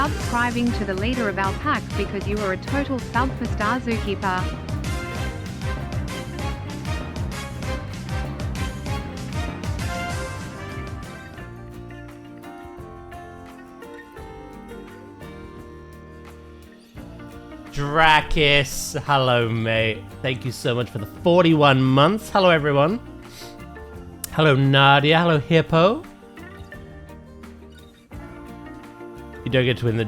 subscribing to the leader of our pack because you are a total sub for Star Zookeeper. Drakis, hello mate. Thank you so much for the 41 months. Hello everyone. Hello Nadia, hello Hippo. You don't get to win the...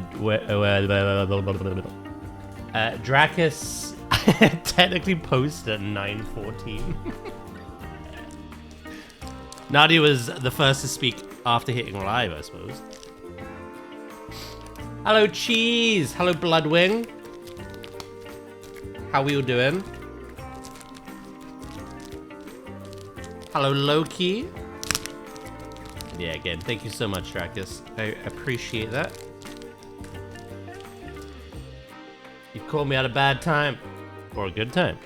Drakis technically posted at 9:14. Nadia was the first to speak after hitting live, I suppose. Hello Cheese, hello Bloodwing. How we all doing? Hello, Loki. Yeah, again, thank you so much, Drakis. I appreciate that. You called me at a bad time. Or a good time.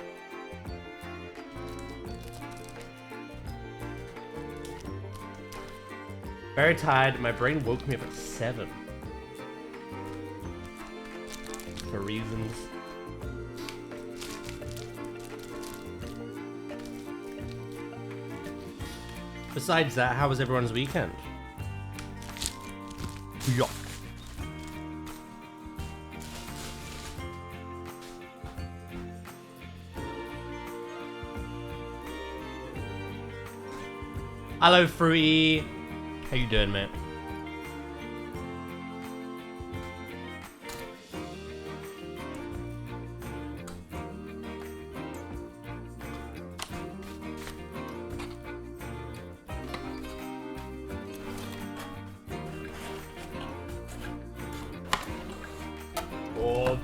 Very tired. My brain woke me up at 7. For reasons. Besides that, how was everyone's weekend? Yeah. Hello, Fruity. How you doing, mate?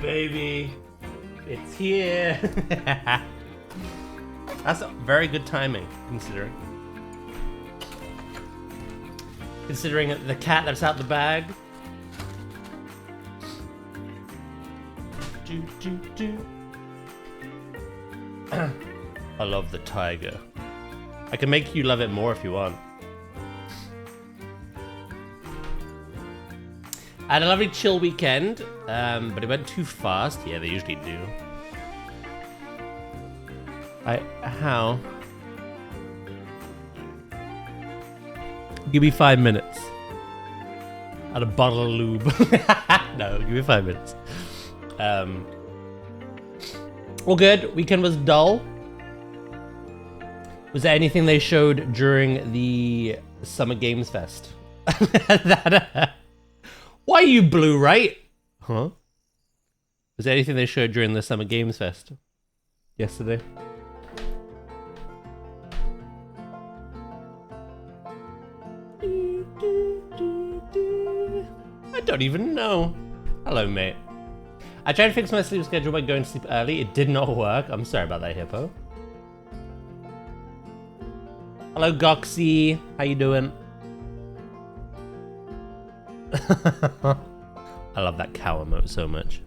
Baby, it's here. That's very good timing, considering the cat that's out the bag. I love the tiger. I can make you love it more if you want. I had a lovely chill weekend, but it went too fast. Yeah, they usually do. How? Give me 5 minutes. I had a bottle of lube. No, give me 5 minutes. All good. Weekend was dull. Was there anything they showed during the Summer Games Fest? Why are you blue, right? Huh? Was there anything they showed during the Summer Games Fest yesterday? I don't even know. Hello, mate. I tried to fix my sleep schedule by going to sleep early. It did not work. I'm sorry about that, Hippo. Hello, Goxy. How you doing? I love that cow emote so much.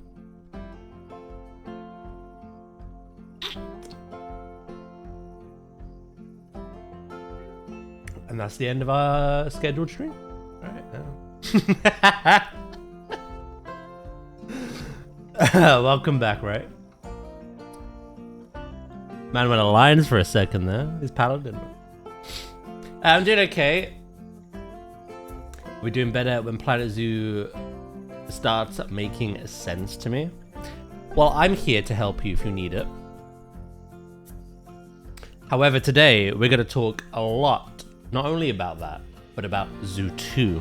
And that's the end of our scheduled stream. Alright. Welcome back, right? Man went alliance for a second there. He's paladin. I'm doing okay. We're doing better when planetzoo starts making sense to me. Well, I'm here to help you if you need it. However, today we're going to talk a lot, not only about that, but about Zoo 2.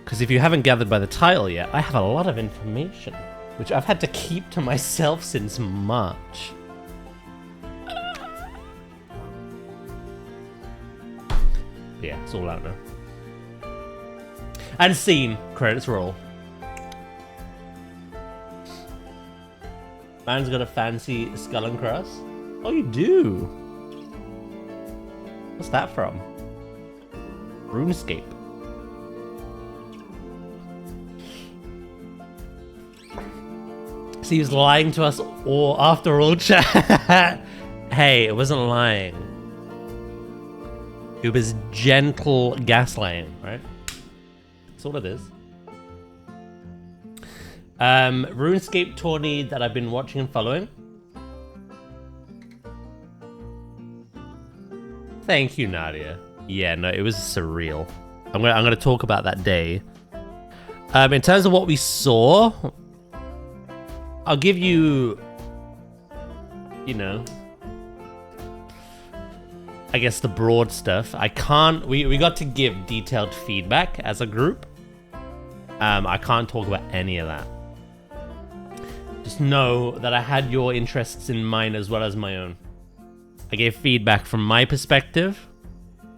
Because if you haven't gathered by the title yet, I have a lot of information, which I've had to keep to myself since March. Yeah, it's all out now. And scene. Credits roll. Man's got a fancy skull and cross. Oh, you do? What's that from? RuneScape. So he was lying to us all after all, chat. Hey, it wasn't lying. It was gentle gaslighting, right? That's all it is. RuneScape tourney that I've been watching and following. Thank you, Nadia. Yeah, no, it was surreal. I'm gonna talk about that day. In terms of what we saw, I'll give you, you know, I guess the broad stuff. I can't. We got to give detailed feedback as a group. I can't talk about any of that. Just know that I had your interests in mind as well as my own. I gave feedback from my perspective,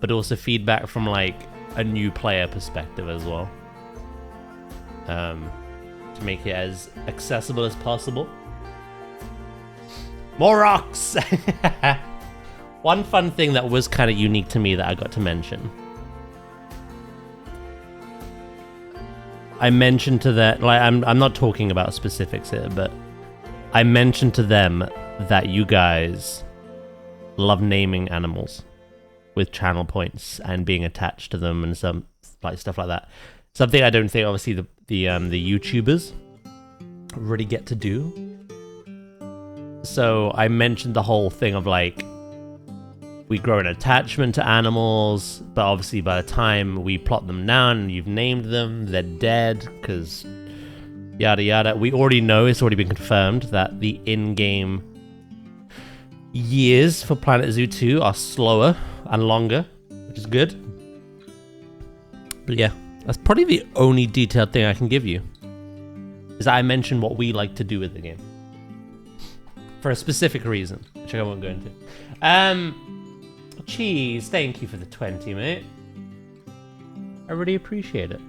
but also feedback from like a new player perspective as well. To make it as accessible as possible. More rocks! One fun thing that was kind of unique to me that I got to mention. I mentioned to that, like, I'm not talking about specifics here, but I mentioned to them that you guys love naming animals with channel points and being attached to them and some like stuff like that. Something I don't think obviously the YouTubers really get to do. So I mentioned the whole thing of like we grow an attachment to animals, but obviously by the time we plot them down and you've named them, they're dead, because yada yada. We already know, it's already been confirmed, that the in-game years for Planet Zoo 2 are slower and longer, which is good. But yeah, that's probably the only detailed thing I can give you, is that I mentioned what we like to do with the game. For a specific reason, which I won't go into. Cheese, thank you for the 20, mate. I really appreciate it.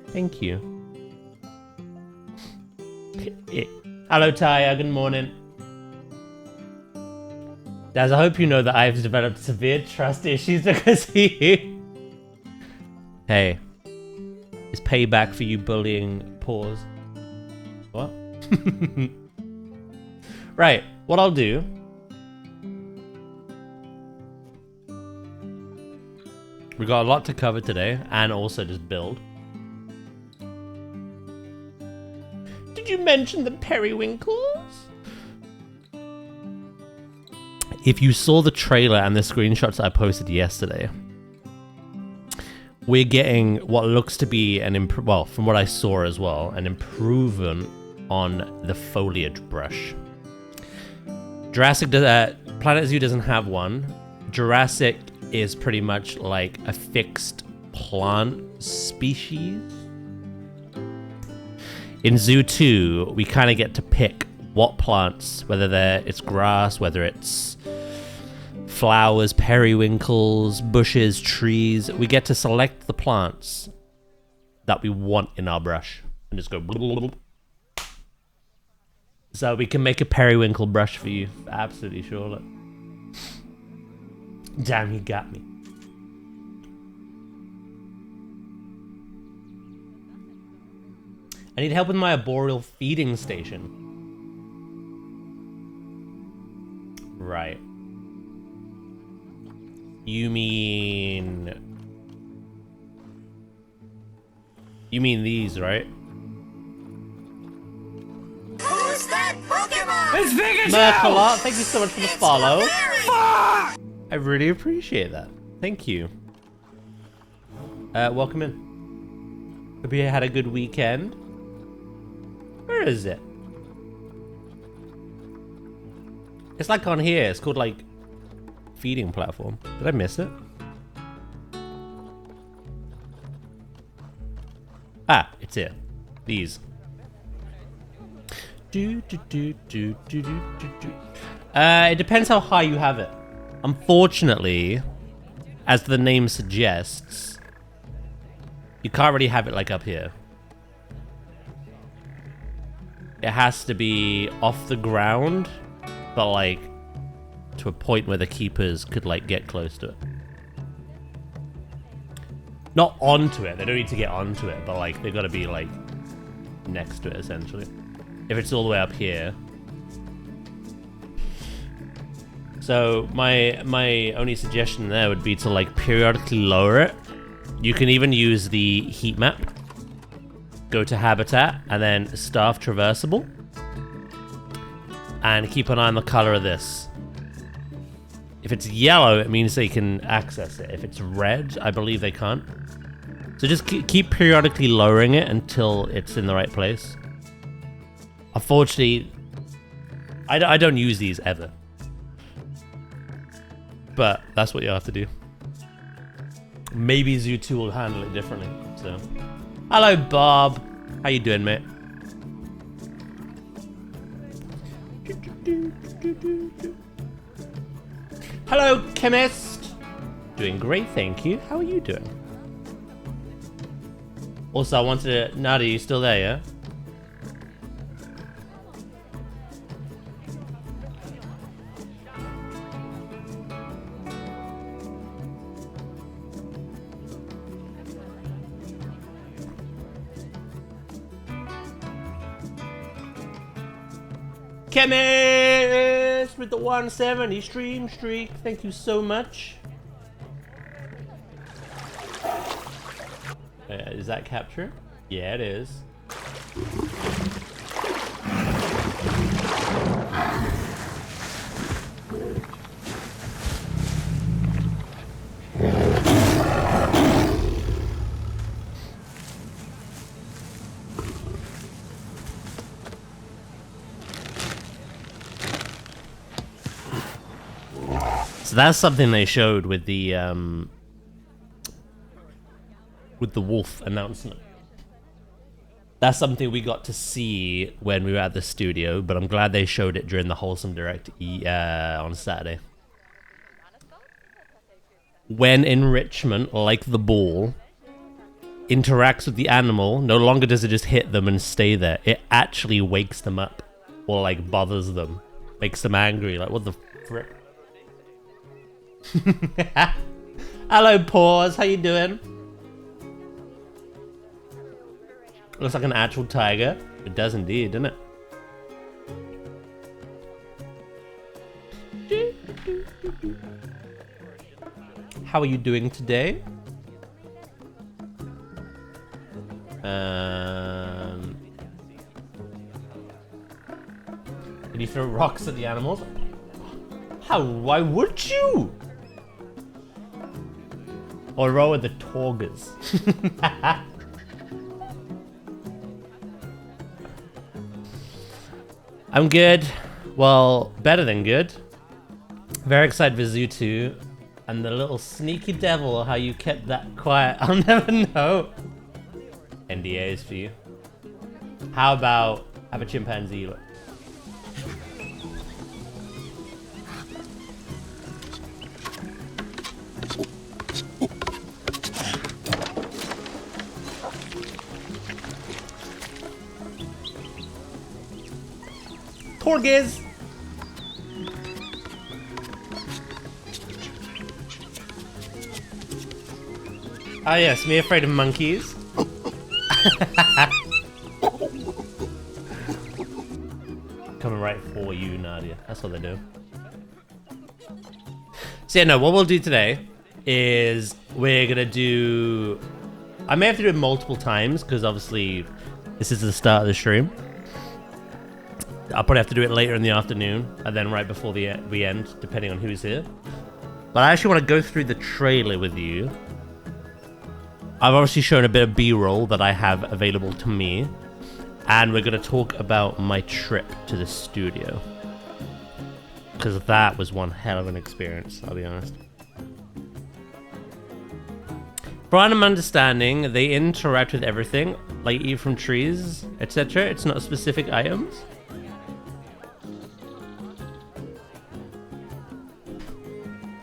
Thank you. Hello, Taya. Good morning. Daz, I hope you know that I've developed severe trust issues because of you. Hey, it's payback for you bullying paws. What? Right, what I'll do... We got a lot to cover today, and also just build. Did you mention the periwinkles? If you saw the trailer and the screenshots I posted yesterday, we're getting what looks to be well, from what I saw as well, an improvement on the foliage brush. Planet Zoo doesn't have one. Jurassic is pretty much like a fixed plant species. In Zoo 2, we kind of get to pick what plants, whether it's grass, whether it's flowers, periwinkles, bushes, trees. We get to select the plants that we want in our brush and just go blah, blah, blah. So we can make a periwinkle brush for you, absolutely sure. Look. Damn, you got me. I need help with my arboreal feeding station. Right. You mean these, right? Who's that Pokemon? It's Pikachu! Mercolot, thank you so much for the follow. I really appreciate that. Thank you. Welcome in. Hope you had a good weekend. Where is it? It's like on here. It's called like feeding platform. Did I miss it? Ah, it's here. These. It depends how high you have it. Unfortunately, as the name suggests, you can't really have it like up here. It has to be off the ground, but like to a point where the keepers could like get close to it. Not onto it, they don't need to get onto it, but like they've got to be like next to it essentially. If it's all the way up here. So my only suggestion there would be to like periodically lower it. You can even use the heat map go to habitat, and then staff traversable. And keep an eye on the color of this. If it's yellow, it means they can access it. If it's red, I believe they can't. So just keep periodically lowering it until it's in the right place. Unfortunately, I don't use these ever. But that's what you have to do. Maybe Zoo 2 will handle it differently. So, hello Bob. How you doing, mate? Hello, chemist. Doing great, thank you. How are you doing? Also, I wanted to... Nadia, you still there, yeah? Chemist with the 170 stream streak. Thank you so much. Is that capture? Yeah, it is. So that's something they showed with the wolf announcement. That's something we got to see when we were at the studio, but I'm glad they showed it during the Wholesome Direct on Saturday. When enrichment, like the ball, interacts with the animal, no longer does it just hit them and stay there. It actually wakes them up or like bothers them, makes them angry. Like, what the frick? Hello, Paws. How you doing? Looks like an actual tiger. It does indeed, doesn't it? How are you doing today? Can you throw rocks at the animals? How? Why would you? Or roll with the Torgas. I'm good. Well, better than good. Very excited for Zoo 2. And the little sneaky devil, how you kept that quiet. I'll never know. NDAs for you. How about have a chimpanzee look? Torges! Ah yes, me afraid of monkeys. Coming right for you, Nadia. That's what they do. So yeah, no, what we'll do today is we're gonna do... I may have to do it multiple times, because obviously this is the start of the stream. I'll probably have to do it later in the afternoon, and then right before we end, depending on who's here. But I actually want to go through the trailer with you. I've obviously shown a bit of B-roll that I have available to me. And we're going to talk about my trip to the studio. Because that was one hell of an experience, I'll be honest. From my understanding, they interact with everything, like eat from trees, etc. It's not specific items.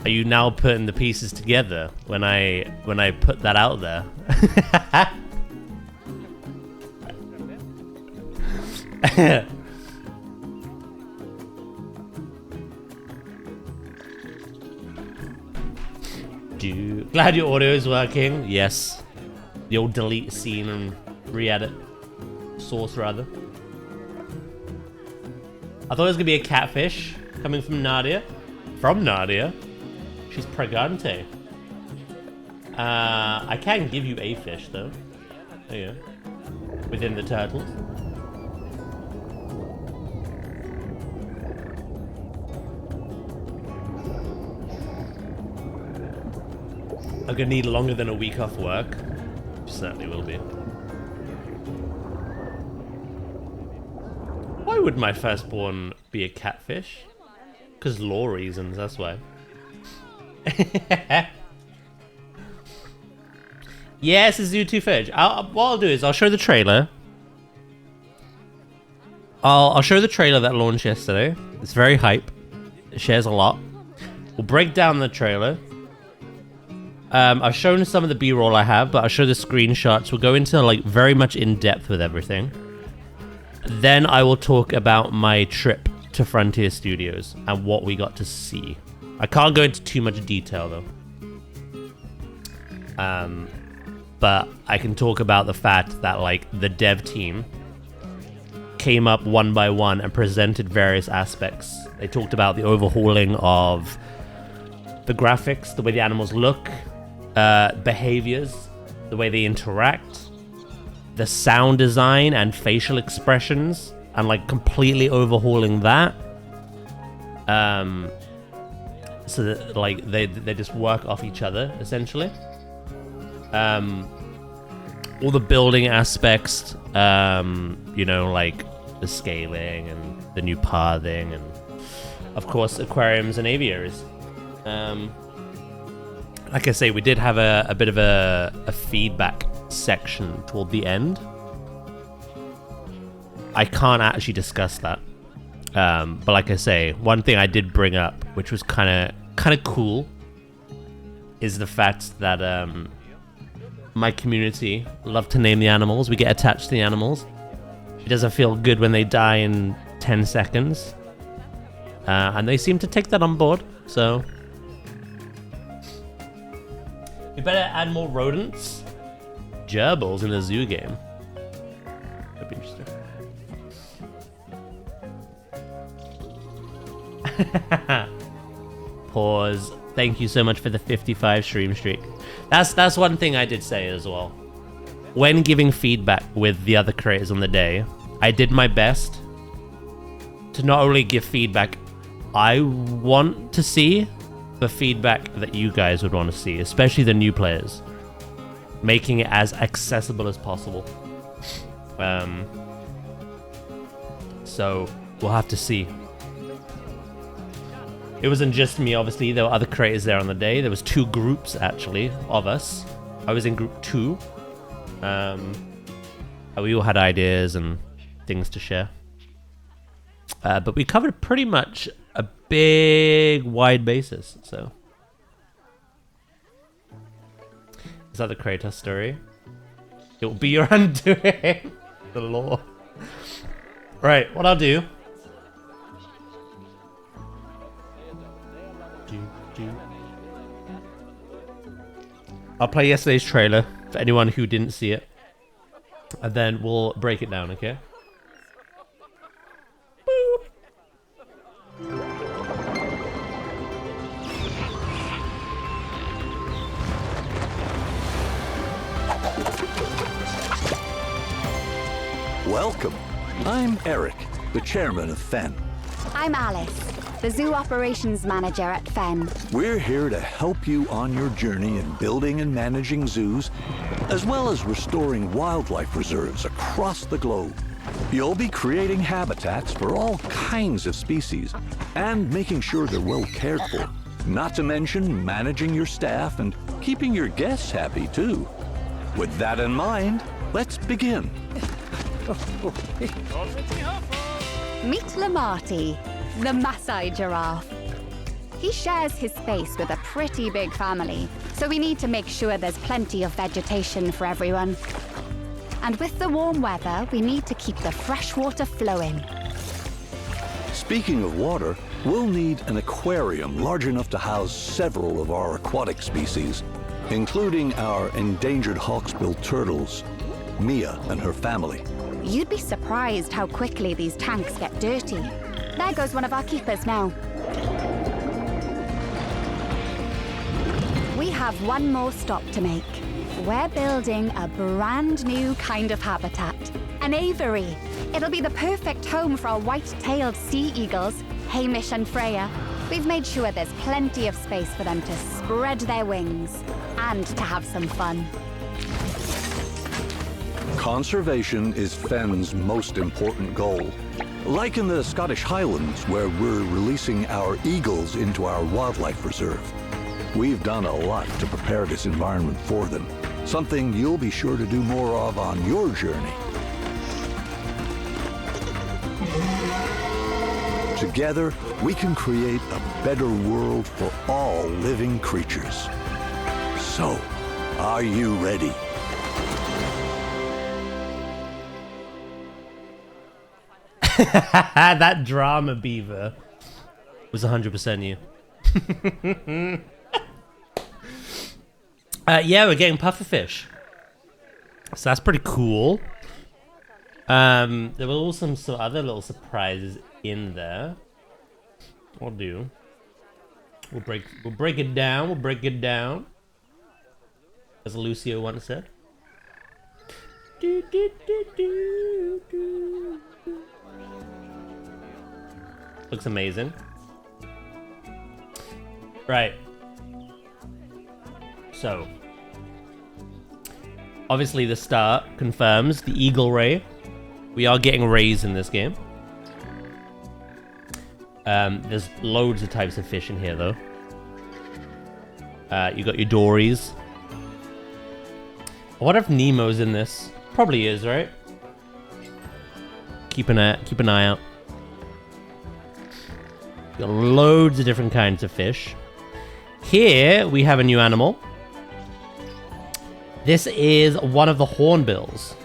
Are you now putting the pieces together when I put that out there? Glad your audio is working. Yes. The old delete scene and re-edit. Source rather. I thought it was gonna be a catfish coming from Nadia. From Nadia. She's pregante. I can give you a fish though. There you go. within the turtles. I'm gonna need longer than a week off work. Certainly will be. Why would my firstborn be a catfish? Because law reasons, that's why. Yes, it's Zoo 2 footage. What I'll do is I'll show the trailer. I'll show the trailer that launched yesterday. It's very hype. It shares a lot. We'll break down the trailer. I've shown some of the B-roll I have, but I'll show the screenshots. We'll go into like very much in depth with everything. Then I will talk about my trip to Frontier Studios and what we got to see. I can't go into too much detail though. But I can talk about the fact that like the dev team came up one by one and presented various aspects. They talked about the overhauling of the graphics, the way the animals look, behaviors, the way they interact, the sound design and facial expressions, and like completely overhauling that. So that like they just work off each other essentially. All the building aspects, you know, like the scaling and the new pathing, and of course aquariums and aviaries. Like I say, we did have a bit of a feedback section toward the end. I can't actually discuss that, but like I say, one thing I did bring up, which was kind of cool, is the fact that my community love to name the animals. We get attached to the animals. It doesn't feel good when they die in 10 seconds. And they seem to take that on board, so... We better add more rodents. Gerbils in a zoo game. That'd be interesting. Pause. Thank you so much for the 55 stream streak. That's one thing I did say as well. When giving feedback with the other creators on the day, I did my best to not only give feedback I want to see, but feedback that you guys would want to see, especially the new players. Making it as accessible as possible. So we'll have to see. It wasn't just me, obviously. There were other creators there on the day. There was 2 groups, actually, of us. I was in group 2. We all had ideas and things to share. But we covered pretty much a big, wide basis, so. Is that the Kratos story? It will be your undoing. The law. Right, what I'll do... I'll play yesterday's trailer for anyone who didn't see it, and then we'll break it down, okay? Welcome. I'm Eric, the chairman of FEN. I'm Alice, the Zoo Operations Manager at FEN. We're here to help you on your journey in building and managing zoos, as well as restoring wildlife reserves across the globe. You'll be creating habitats for all kinds of species and making sure they're well cared for. Not to mention managing your staff and keeping your guests happy too. With that in mind, let's begin. Meet Lamarty, the Maasai giraffe. He shares his space with a pretty big family, so we need to make sure there's plenty of vegetation for everyone. And with the warm weather, we need to keep the fresh water flowing. Speaking of water, we'll need an aquarium large enough to house several of our aquatic species, including our endangered hawksbill turtles, Mia and her family. You'd be surprised how quickly these tanks get dirty. There goes one of our keepers now. We have one more stop to make. we're building a brand new kind of habitat. An aviary. It'll be the perfect home for our white-tailed sea eagles, Hamish and Freya. We've made sure there's plenty of space for them to spread their wings and to have some fun. Conservation is Fenn's most important goal. Like in the Scottish Highlands, where we're releasing our eagles into our wildlife reserve. We've done a lot to prepare this environment for them, something you'll be sure to do more of on your journey. Together, we can create a better world for all living creatures. So, are you ready? That drama beaver was 100% you. Yeah, we're getting pufferfish. So that's pretty cool. There were also some other little surprises in there. We'll do. We'll break it down. We'll break it down. As Lucio once said. Looks amazing. Right. So, obviously the start confirms the eagle ray. We are getting rays in this game. There's loads of types of fish in here, though. You got your dories. I wonder if Nemo's in this. Probably is, right? Keep an eye out. Got loads of different kinds of fish. Here we have a new animal. This is one of the hornbills.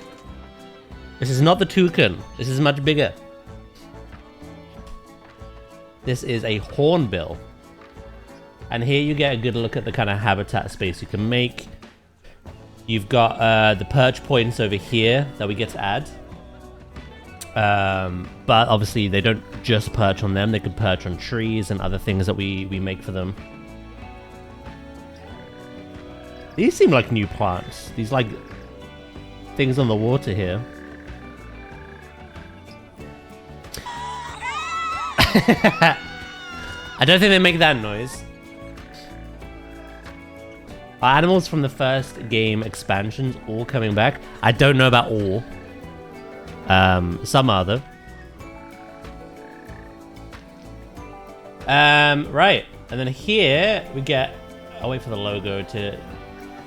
This is not the toucan. This is much bigger. This is a hornbill. And here you get a good look at the kind of habitat space you can make. You've got the perch points over here that we get to add. But obviously they don't just perch on them. They can perch on trees and other things that we make for them. These seem like new plants. These like things on the water here. I don't think they make that noise. Are animals from the first game expansions all coming back? I don't know about all. Some are though. Right. And then here we get... I'll wait for the logo to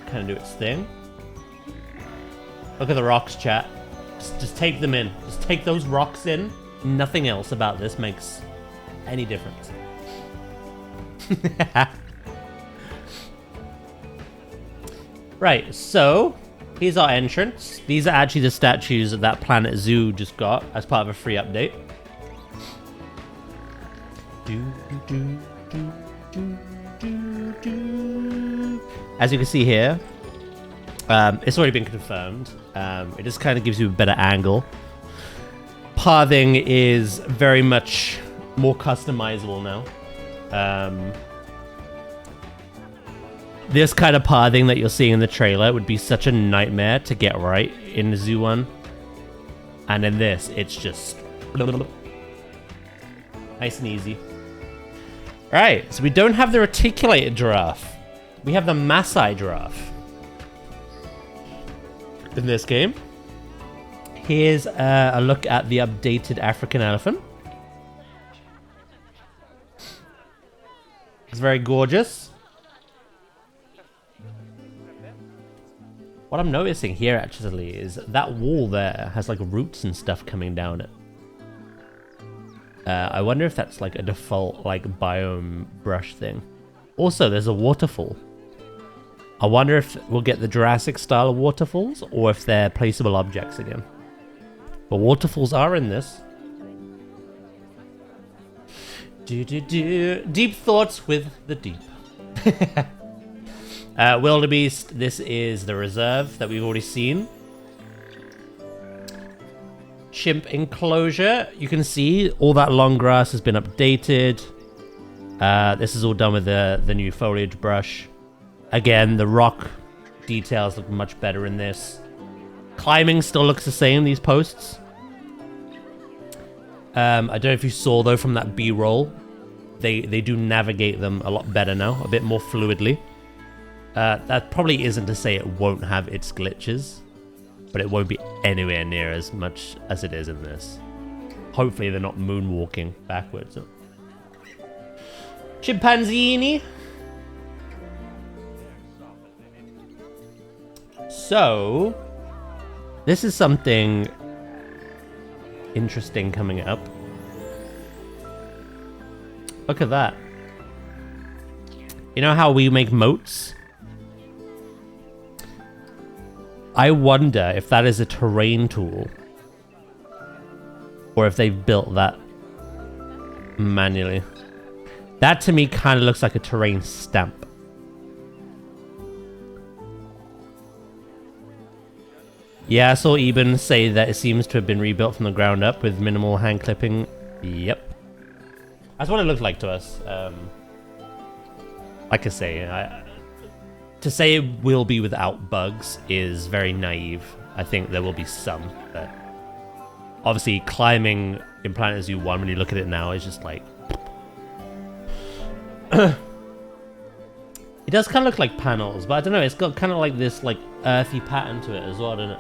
kind of do its thing. Look at the rocks, chat. Just take them in. Just take those rocks in. Nothing else about this makes any difference. Right, so here's our entrance. These are actually the statues that planetzoo just got as part of a free update. As you can see here, it's already been confirmed. It just kind of gives you a better angle. Pathing is very much more customizable now. This kind of pathing that you're seeing in the trailer would be such a nightmare to get right in the Zoo 1. And in this, it's just nice and easy. Right, so we don't have the reticulated giraffe. We have the Maasai giraffe in this game. Here's a look at the updated African elephant. It's very gorgeous. What I'm noticing here actually is that wall there has like roots and stuff coming down it. I wonder if that's like a default like biome brush thing. Also, there's a waterfall. I wonder if we'll get the Jurassic style of waterfalls or if they're placeable objects again. But waterfalls are in this. Deep thoughts with the deep. Wildebeest, this is the reserve that we've already seen. Chimp enclosure, you can see all that long grass has been updated. This is all done with the new foliage brush. Again, the rock details look much better in this. Climbing still looks the same, these posts. I don't know if you saw, though, from that B-roll. They do navigate them a lot better now, a bit more fluidly. That probably isn't to say it won't have its glitches, but it won't be anywhere near as much as it is in this. Hopefully they're not moonwalking backwards. Chimpanzini. So, this is something interesting coming up. Look at that. You know how we make moats? I wonder if that is a terrain tool. Or if they've built that manually. That to me kind of looks like a terrain stamp. Yeah, I saw Eben say that it seems to have been rebuilt from the ground up with minimal hand clipping. Yep. That's what it looked like to us. Like I say, to say it will be without bugs is very naive. I think there will be some, but obviously climbing in Planet Zoo 1, when you look at it now, is just like... It does kind of look like panels, but I don't know, it's got kind of like this like earthy pattern to it as well, doesn't it?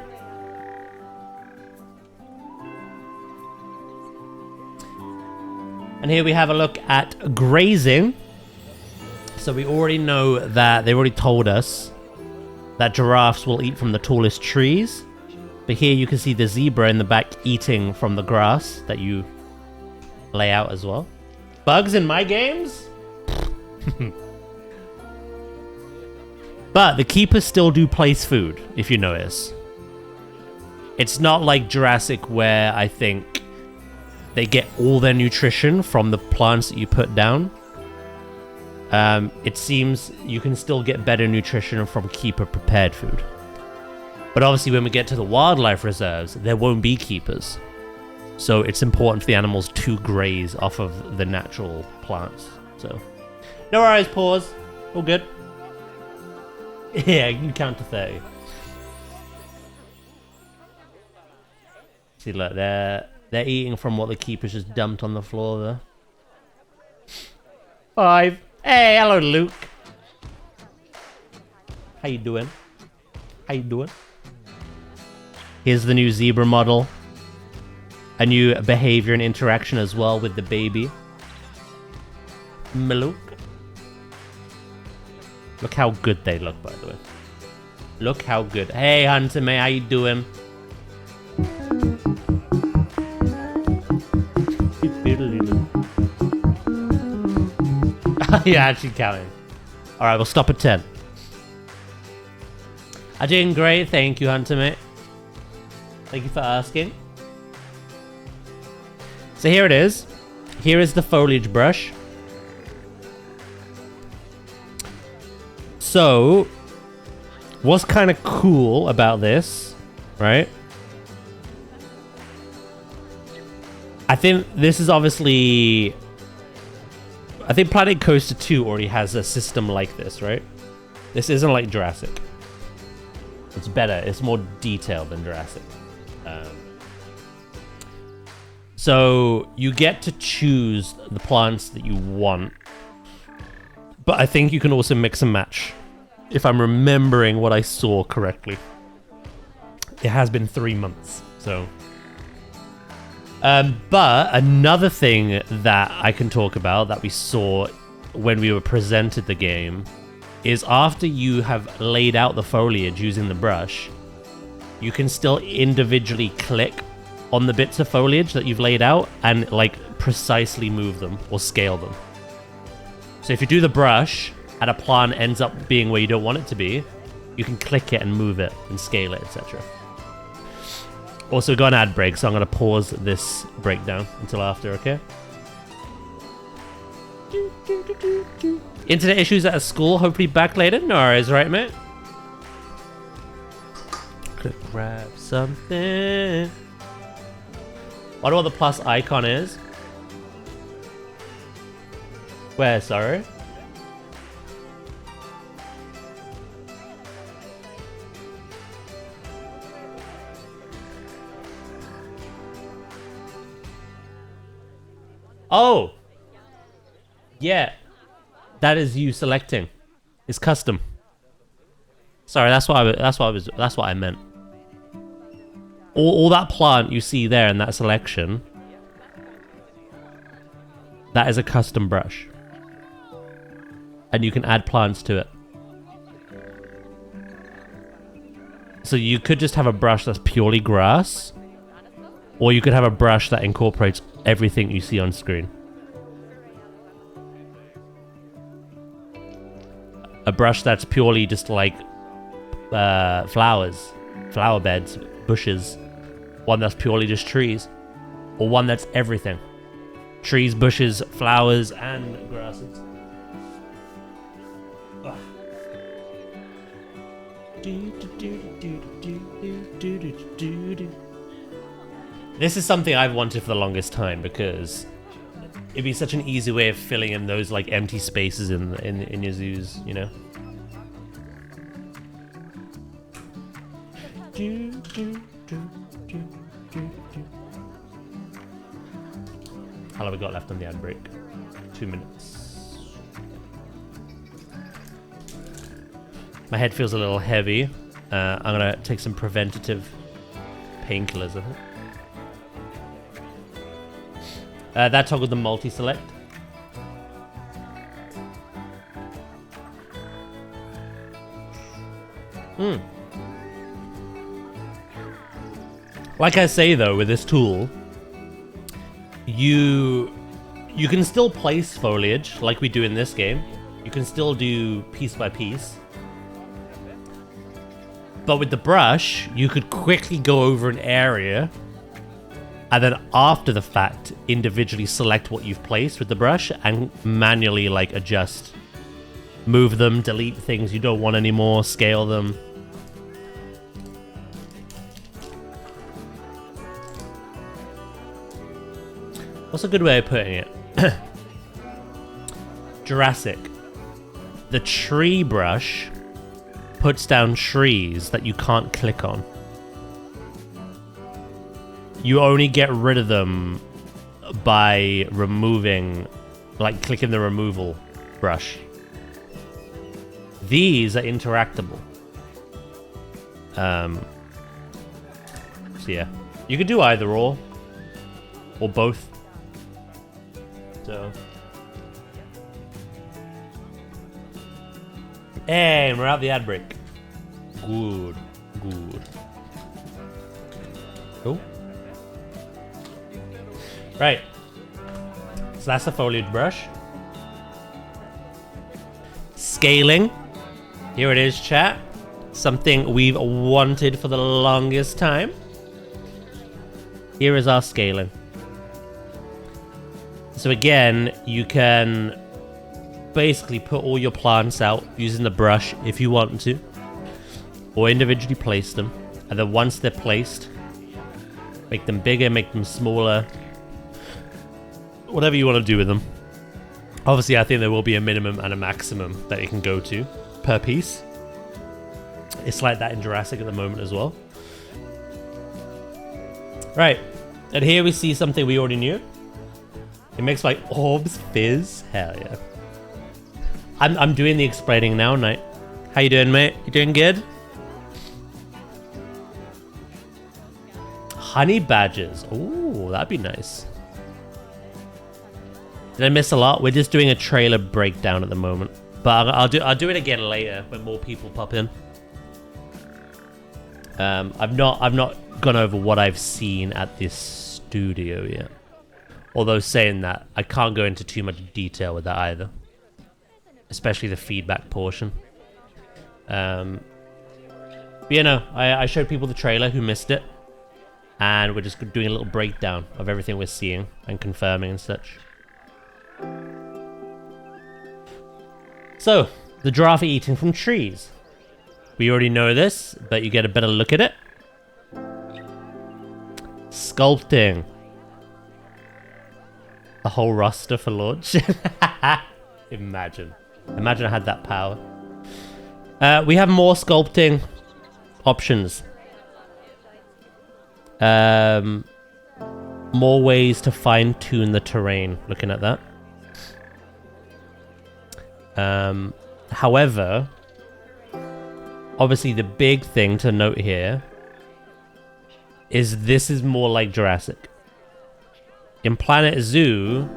And here we have a look at grazing. So we already know that they've already told us that giraffes will eat from the tallest trees. But here you can see the zebra in the back eating from the grass that you lay out as well. Bugs in my games? But the keepers still do place food, if you notice. It's not like Jurassic where I think they get all their nutrition from the plants that you put down. It seems you can still get better nutrition from keeper prepared food. But obviously when we get to the wildlife reserves, there won't be keepers. So it's important for the animals to graze off of the natural plants. So, no worries, pause. All good. Yeah, you can count to 30. See, look, they're eating from what the keepers just dumped on the floor there. 5. Hey, hello, Luke. How you doing? How you doing? Here's the new zebra model. A new behavior and interaction as well with the baby. Maluk. Look how good they look, by the way. Look how good. Hey, Hunter, mate, how you doing? You're actually counting. Alright, we'll stop at 10. I'm doing great, thank you, Hunter, mate. Thank you for asking. So here it is. Here is the foliage brush. So, what's kind of cool about this, right? I think this is obviously... I think Planet Coaster 2 already has a system like this, right? This isn't like Jurassic. It's better. It's more detailed than Jurassic. So you get to choose the plants that you want. But I think you can also mix and match. If I'm remembering what I saw correctly. It has been 3 months, so... but another thing that I can talk about that we saw when we were presented the game is after you have laid out the foliage using the brush, you can still individually click on the bits of foliage that you've laid out and like precisely move them or scale them. So if you do the brush and a plant ends up being where you don't want it to be, you can click it and move it and scale it, etc. Also, we got an ad break, so I'm going to pause this breakdown until after, okay? Internet issues at a school, hopefully back later. No worries, right, mate? Could grab something. I wonder what the plus icon is. Where, sorry? Oh! Yeah. That is you selecting. It's custom. Sorry, that's what I meant. All that plant you see there in that selection, that is a custom brush. And you can add plants to it. So you could just have a brush that's purely grass, or you could have a brush that incorporates everything you see on screen. A brush that's purely just like flowers, flower beds, bushes. One that's purely just trees. Or one that's everything. Trees, bushes, flowers, and grasses. Ugh. This is something I've wanted for the longest time because it'd be such an easy way of filling in those like empty spaces in your zoos, you know? How long have we got left on the ad break? 2 minutes. My head feels a little heavy. I'm gonna take some preventative painkillers, I think. That toggled the multi-select. Like I say though, with this tool, you can still place foliage like we do in this game. You can still do piece by piece. But with the brush, you could quickly go over an area and then after the fact, individually select what you've placed with the brush and manually like adjust. Move them, delete things you don't want anymore, scale them. What's a good way of putting it? Jurassic. The tree brush puts down trees that you can't click on. You only get rid of them by removing, like clicking the removal brush. These are interactable. So yeah, you could do either or both. So, and we're out the ad break. Good, good. Cool. Right. So that's the foliage brush. Scaling. Here it is, chat. Something we've wanted for the longest time. Here is our scaling. So again, you can basically put all your plants out using the brush if you want to, or individually place them, and then once they're placed, make them bigger, make them smaller, whatever you want to do with them. Obviously, I think there will be a minimum and a maximum that you can go to per piece. It's like that in Jurassic at the moment as well. Right, and here we see something we already knew. It makes my orbs fizz. Hell yeah. I'm doing the explaining now, Knight. How you doing, mate? You doing good? Honey badgers. Ooh, that'd be nice. Did I miss a lot? We're just doing a trailer breakdown at the moment, but I'll do it again later when more people pop in. I've not gone over what I've seen at this studio yet. Although saying that, I can't go into too much detail with that either. Especially the feedback portion. But you know, I showed people the trailer who missed it. And we're just doing a little breakdown of everything we're seeing and confirming and such. So, the giraffe eating from trees. We already know this, but you get a better look at it. Sculpting. The whole roster for launch. Imagine I had that power. We have more sculpting options. more ways to fine-tune the terrain, looking at that. However, obviously the big thing to note here is this is more like Jurassic. In Planet Zoo,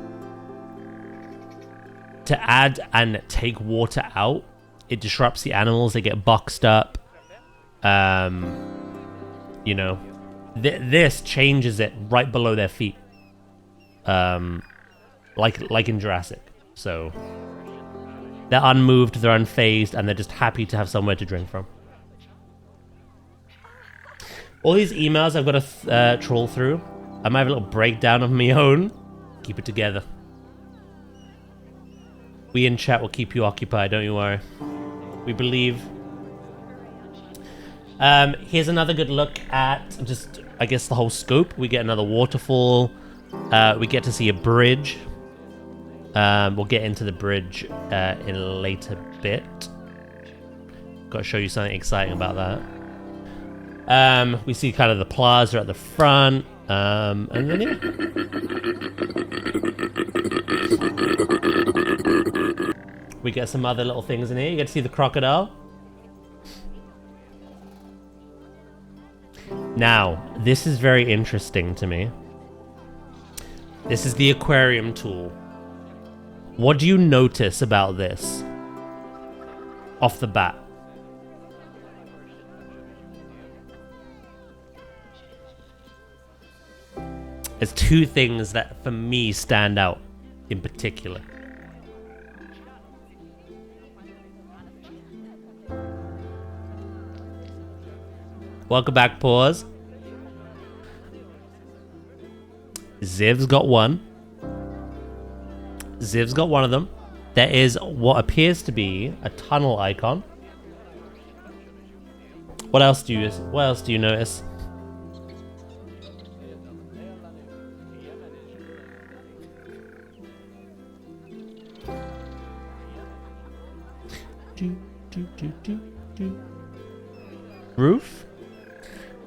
to add and take water out, it disrupts the animals. They get boxed up. You know, this changes it right below their feet. Like in Jurassic. So they're unmoved, they're unfazed, and they're just happy to have somewhere to drink from. All these emails I've got to trawl through. I might have a little breakdown of my own. Keep it together. We in chat will keep you occupied, don't you worry. We believe. Here's another good look at just, I guess, the whole scope. We get another waterfall. We get to see a bridge. We'll get into the bridge in a later bit. Got to show you something exciting about that. We see kind of the plaza at the front. And then yeah. We get some other little things in here. You get to see the crocodile. Now, this is very interesting to me. This is the aquarium tool. What do you notice about this? Off the bat. There's two things that, for me, stand out in particular. Welcome back, Pause. Ziv's got one. Ziv's got one of them. There is what appears to be a tunnel icon. What else do you notice? Roof?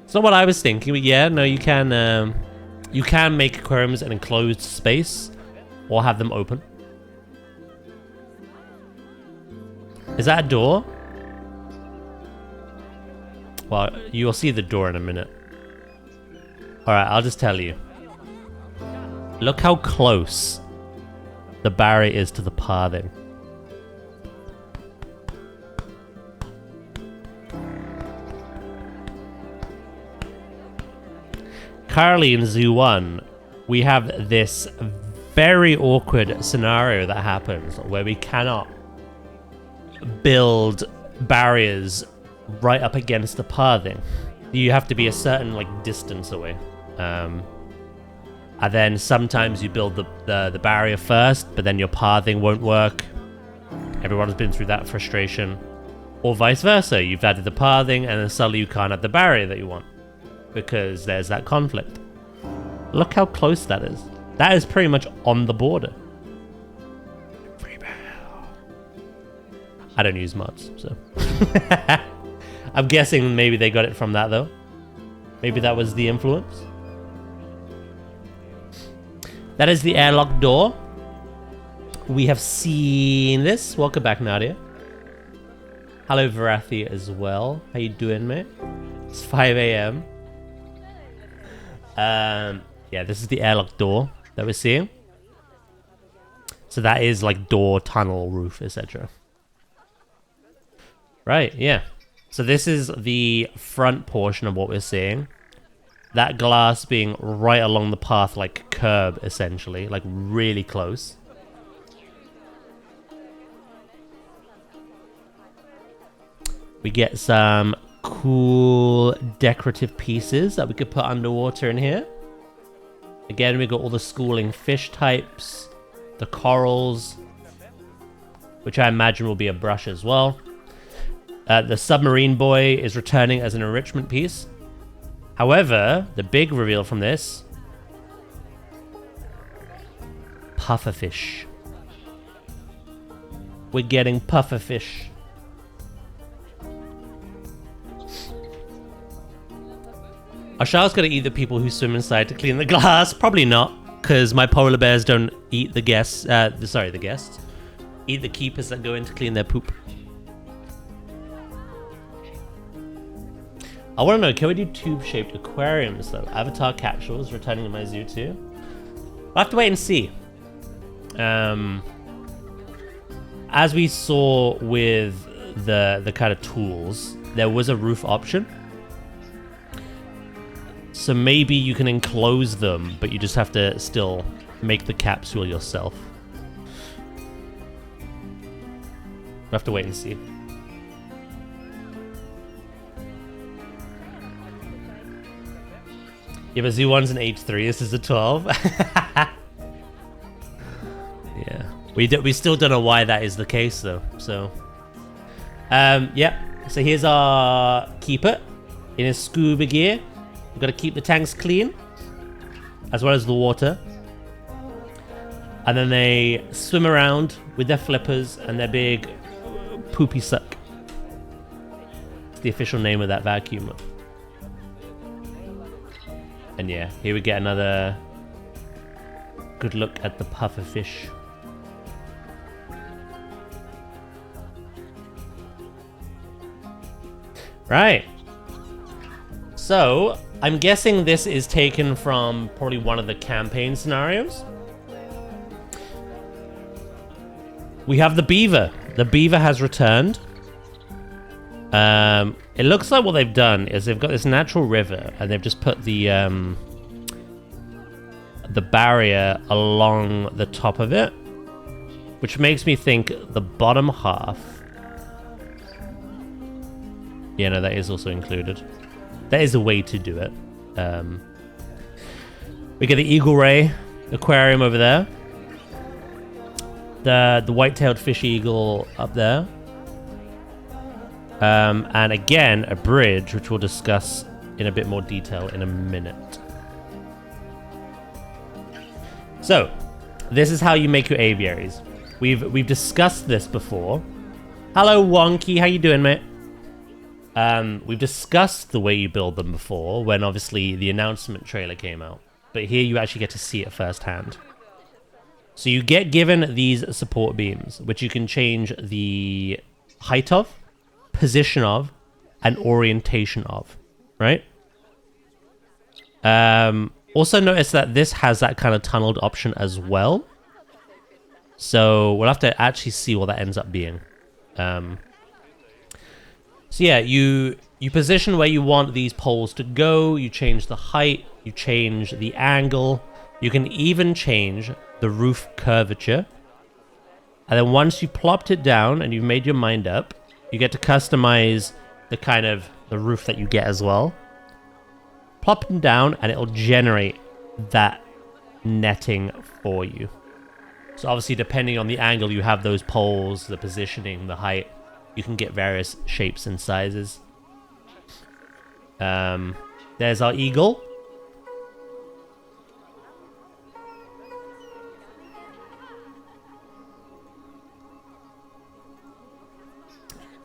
It's not what I was thinking, but yeah, no, you can make aquariums an enclosed space or have them open. Is that a door? Well, you'll see the door in a minute. Alright, I'll just tell you. Look how close the barrier is to the pathing. Currently in Zoo 1, we have this very awkward scenario that happens where we cannot build barriers right up against the pathing. You have to be a certain distance away. And then sometimes you build the barrier first, but then your pathing won't work. Everyone's been through that frustration. Or vice versa, you've added the pathing and then suddenly you can't add the barrier that you want, because there's that conflict. Look how close that is. That is pretty much on the border. I don't use mods, so. I'm guessing maybe they got it from that, though. Maybe that was the influence. That is the airlock door. We have seen this. Welcome back, Nadia. Hello, Varathi, as well. How you doing, mate? It's 5 a.m. Yeah, this is the airlock door that we're seeing. So that is like door, tunnel, roof, etc. Right, yeah. So this is the front portion of what we're seeing. That glass being right along the path, like curb, essentially, like really close. We get some cool decorative pieces that we could put underwater in here. Again, we got all the schooling fish types, the corals, which I imagine will be a brush as well. The submarine boy is returning as an enrichment piece. However, the big reveal from this, pufferfish. We're getting pufferfish. Are sharks gonna eat the people who swim inside to clean the glass? Probably not, because my polar bears don't eat the guests. The guests. Eat the keepers that go in to clean their poop. I want to know, can we do tube-shaped aquariums though? Avatar capsules returning to my zoo too. We'll have to wait and see. As we saw with the kind of tools, there was a roof option. So maybe you can enclose them, but you just have to still make the capsule yourself. We'll have to wait and see. Yeah, but Zoo 1's an H3, this is a 12. Yeah. We still don't know why that is the case though, so. Yeah. So here's our keeper in his scuba gear. We've got to keep the tanks clean, as well as the water. And then they swim around with their flippers and their big poopy suck. It's the official name of that vacuum. And yeah, here we get another good look at the puffer fish. Right. So, I'm guessing this is taken from probably one of the campaign scenarios. We have the beaver. The beaver has returned. It looks like what they've done is they've got this natural river and they've just put the barrier along the top of it, which makes me think the bottom half. Yeah, no, that is also included. That is a way to do it. We get the Eagle Ray aquarium over there. The white-tailed fish eagle up there. And again, a bridge, which we'll discuss in a bit more detail in a minute. So, this is how you make your aviaries. We've discussed this before. Hello, Wonky. How you doing, mate? We've discussed the way you build them before, when obviously the announcement trailer came out. But here you actually get to see it firsthand. So you get given these support beams, which you can change the height of, position of, and orientation of, right? Also notice that this has that kind of tunneled option as well. So we'll have to actually see what that ends up being. So yeah, you position where you want these poles to go, you change the height, you change the angle, you can even change the roof curvature. And then once you plopped it down and you've made your mind up, you get to customize the roof that you get as well. Plop them down and it'll generate that netting for you. So obviously depending on the angle you have those poles, the positioning, the height, you can get various shapes and sizes. There's our eagle.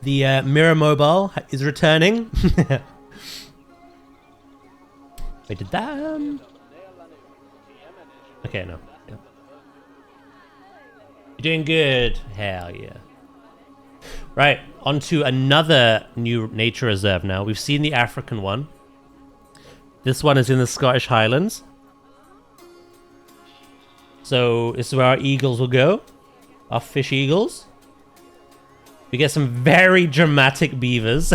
The mirror mobile is returning. Wait, did that? Okay, no. Yeah. You're doing good. Hell yeah. Right, on to another new nature reserve now. We've seen the African one. This one is in the Scottish Highlands. So this is where our eagles will go. Our fish eagles. We get some very dramatic beavers.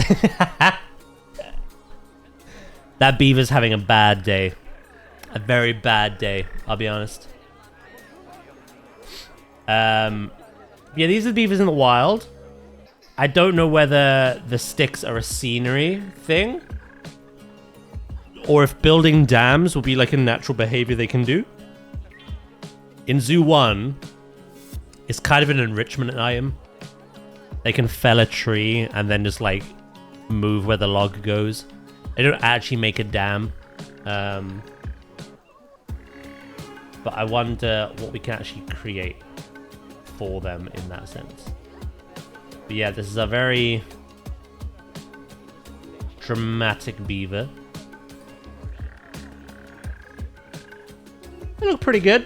That beaver's having a bad day. A very bad day, I'll be honest. Yeah, these are the beavers in the wild. I don't know whether the sticks are a scenery thing, or if building dams will be like a natural behavior they can do. In Zoo 1, it's kind of an enrichment item. They can fell a tree and then just like move where the log goes. They don't actually make a dam. But I wonder what we can actually create for them in that sense. But yeah, this is a very dramatic beaver. look pretty good.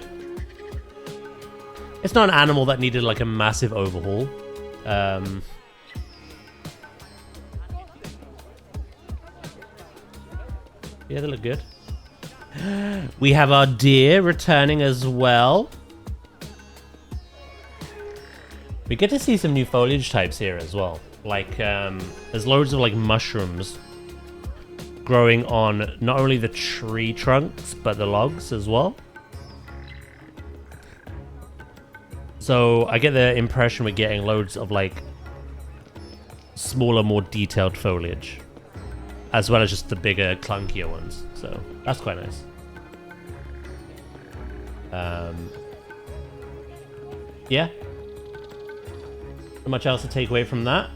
It's not an animal that needed like a massive overhaul. Yeah, they look good. We have our deer returning as well. We get to see some new foliage types here as well. Like, there's loads of like mushrooms growing on not only the tree trunks, but the logs as well. So I get the impression we're getting loads of like smaller, more detailed foliage, as well as just the bigger, clunkier ones. So that's quite nice. Yeah. Not much else to take away from that.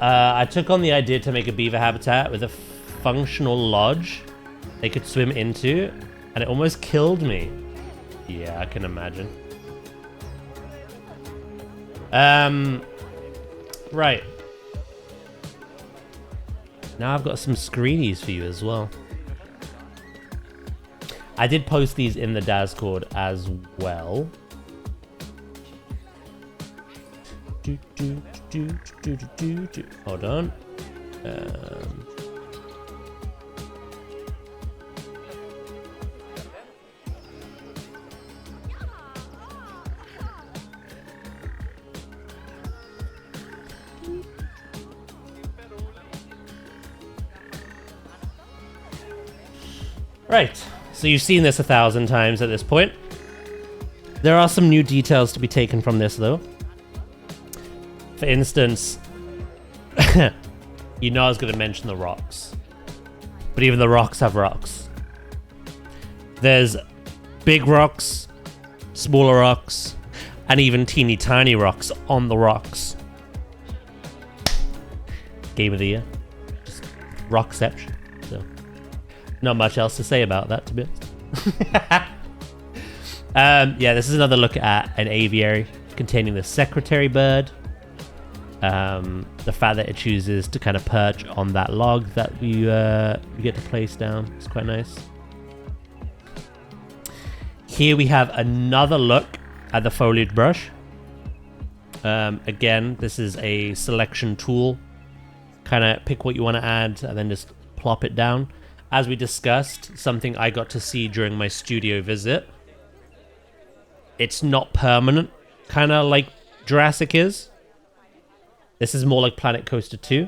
I took on the idea to make a beaver habitat with a functional lodge they could swim into, and it almost killed me. Yeah, I can imagine. Right. Now I've got some screenies for you as well. I did post these in the Discord as well. Hold on. Right, so you've seen this 1,000 times at this point. There are some new details to be taken from this, though. For instance, you know I was going to mention the rocks. But even the rocks have rocks. There's big rocks, smaller rocks, and even teeny tiny rocks on the rocks. Game of the year. Just rockception. So, not much else to say about that, to be honest. Yeah, this is another look at an aviary containing the secretary bird. The fact that it chooses to kind of perch on that log that you get to place down. It's quite nice. Here we have another look at the foliage brush. Again, this is a selection tool. Kind of pick what you want to add and then just plop it down. As we discussed, something I got to see during my studio visit. It's not permanent, kind of like Jurassic is. This is more like Planet Coaster 2.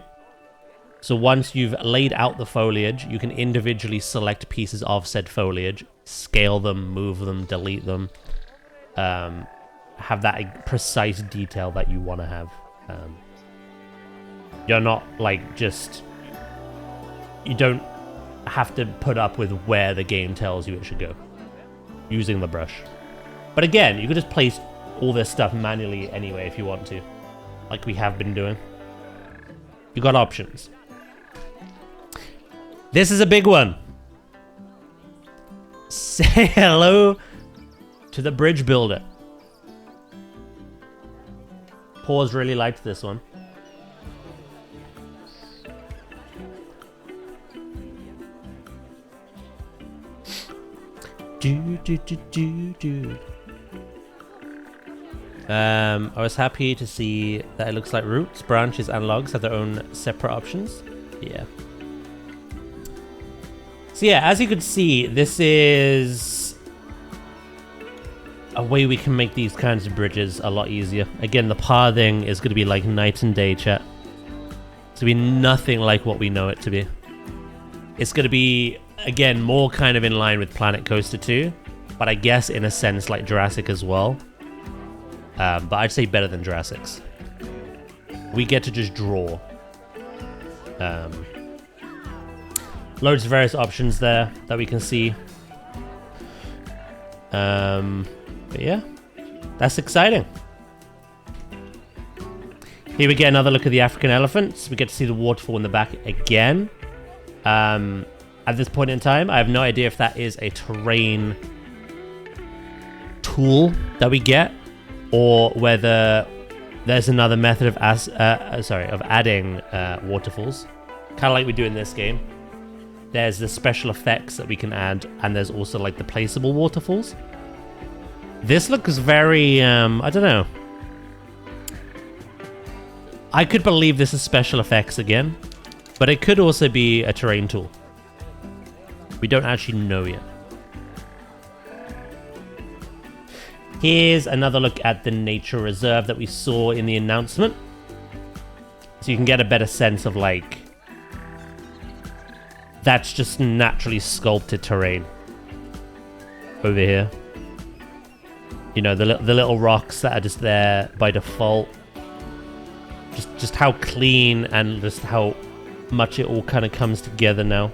So once you've laid out the foliage, you can individually select pieces of said foliage, scale them, move them, delete them, have that precise detail that you want to have. You're not like just... You don't have to put up with where the game tells you it should go using the brush. But again, you could just place all this stuff manually anyway if you want to, like we have been doing. You got options. This is a big one. Say hello to the bridge builder. Paws really liked this one. I was happy to see that it looks like roots, branches, and logs have their own separate options. Yeah. So yeah, as you can see, this is a way we can make these kinds of bridges a lot easier. Again, the pathing is going to be like night and day, chat. It's going to be nothing like what we know it to be. It's going to be, again, more kind of in line with Planet Coaster 2, but I guess in a sense like Jurassic as well. But I'd say better than Jurassic's. We get to just draw. Loads of various options there that we can see. But yeah, that's exciting. Here we get another look at the African elephants. We get to see the waterfall in the back again. At this point in time, I have no idea if that is a terrain tool that we get, or whether there's another method of adding waterfalls. kind of like we do in this game. There's the special effects that we can add, and there's also like the placeable waterfalls. This looks very, I don't know. I could believe this is special effects again, but it could also be a terrain tool. We don't actually know yet. Here's another look at the nature reserve that we saw in the announcement. So you can get a better sense of like, that's just naturally sculpted terrain over here. You know, the little rocks that are just there by default. Just how clean and just how much it all kind of comes together now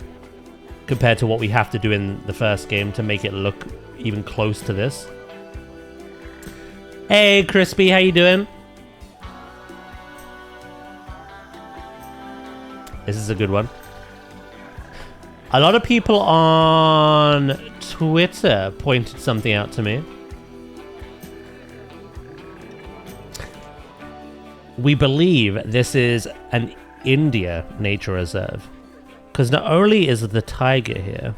compared to what we have to do in the first game to make it look even close to this. Hey, Crispy, how you doing? This is a good one. A lot of people on Twitter pointed something out to me. We believe this is an India nature reserve. Because not only is the tiger here,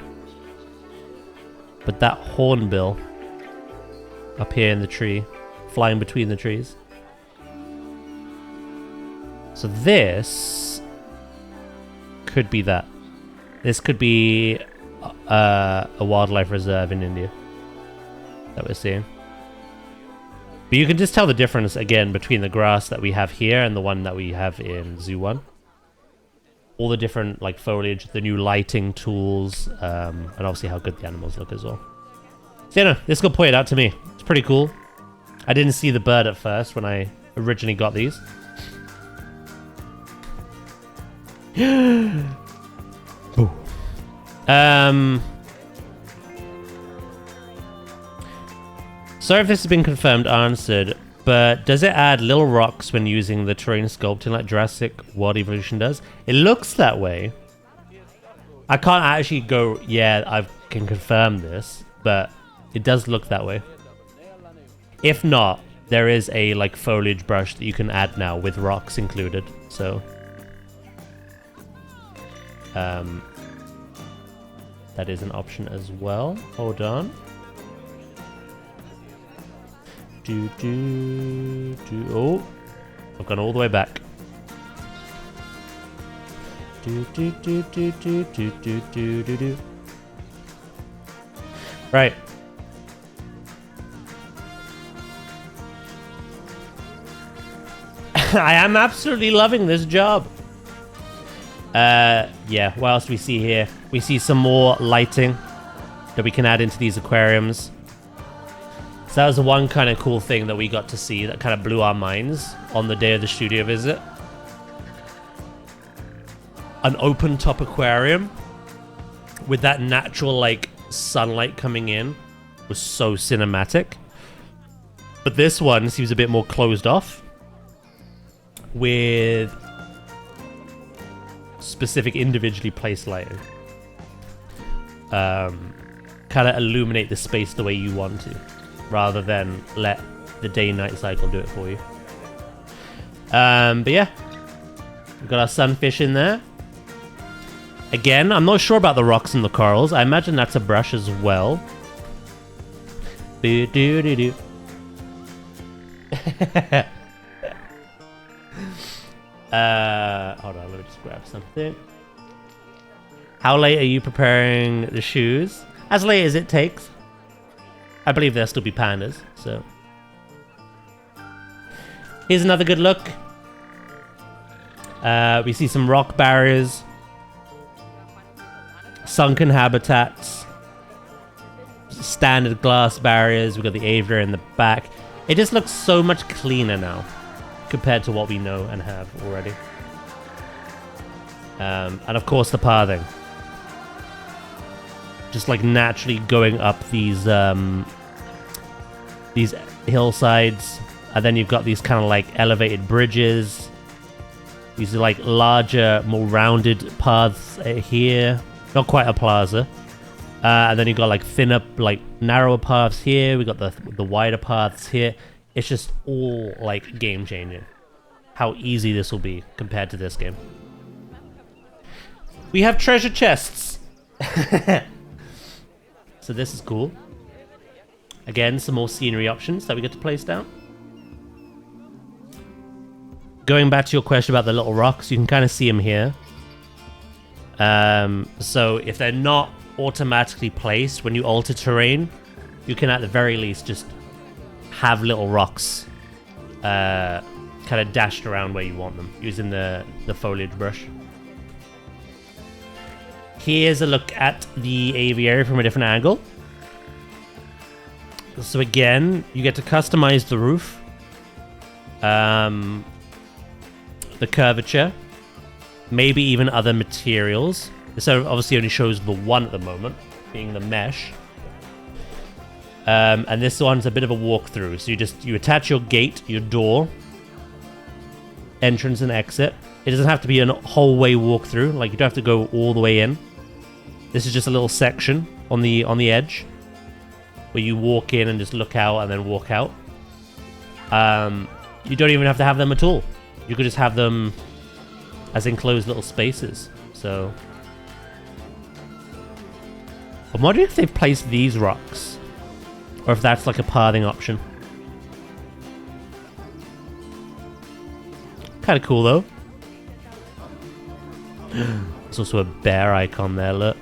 but that hornbill up here in the tree, flying between the trees. So this could be that. This could be a wildlife reserve in India that we're seeing. But you can just tell the difference, again, between the grass that we have here and the one that we have in Zoo 1. All the different like foliage, the new lighting tools, and obviously how good the animals look as well. So, yeah, no, this got pointed out to me. It's pretty cool. I didn't see the bird at first when I originally got these. Ooh. Sorry if this has been confirmed or answered, but does it add little rocks when using the terrain sculpting like Jurassic World Evolution does? It looks that way. I can't actually go, yeah, I can confirm this, but it does look that way. If not, there is a like foliage brush that you can add now with rocks included, so that is an option as well. Hold on. Oh, I've gone all the way back. Right. I am absolutely loving this job. Yeah, what else do we see here? We see some more lighting that we can add into these aquariums. So that was the one kind of cool thing that we got to see that kind of blew our minds on the day of the studio visit. An open top aquarium with that natural like sunlight coming in was so cinematic. But this one seems a bit more closed off with specific individually placed lighting. Kind of illuminate the space the way you want to, rather than let the day-night cycle do it for you. But yeah, we've got our sunfish in there. Again, I'm not sure about the rocks and the corals. I imagine that's a brush as well. Hold on, let me just grab something. How late are you preparing the shoes? As late as it takes. I believe there'll still be pandas, so. Here's another good look. We see some rock barriers. Sunken habitats. Standard glass barriers. We've got the aviary in the back. It just looks so much cleaner now compared to what we know and have already. And of course the pathing. Just like naturally going up these hillsides, and then you've got these kind of like elevated bridges. These are like larger, more rounded paths here. Not quite a plaza. And then you've got like thinner, like narrower paths here. We got the wider paths here. It's just all like game changing. How easy this will be compared to this game. We have treasure chests. So this is cool. Again, some more scenery options that we get to place down. Going back to your question about the little rocks, you can kind of see them here. So if they're not automatically placed when you alter terrain, you can at the very least just have little rocks kind of dashed around where you want them using the foliage brush. Here's a look at the aviary from a different angle. So again, you get to customize the roof, the curvature, maybe even other materials. This obviously only shows the one at the moment, being the mesh. And this one's a bit of a walkthrough. So you attach your gate, your door, entrance and exit. It doesn't have to be a whole way walkthrough. Like, you don't have to go all the way in. This is just a little section on the edge where you walk in and just look out and then walk out. You don't even have to have them at all. You could just have them as enclosed little spaces. So I'm wondering if they've placed these rocks or if that's like a pathing option. Kind of cool though. There's also a bear icon there, look.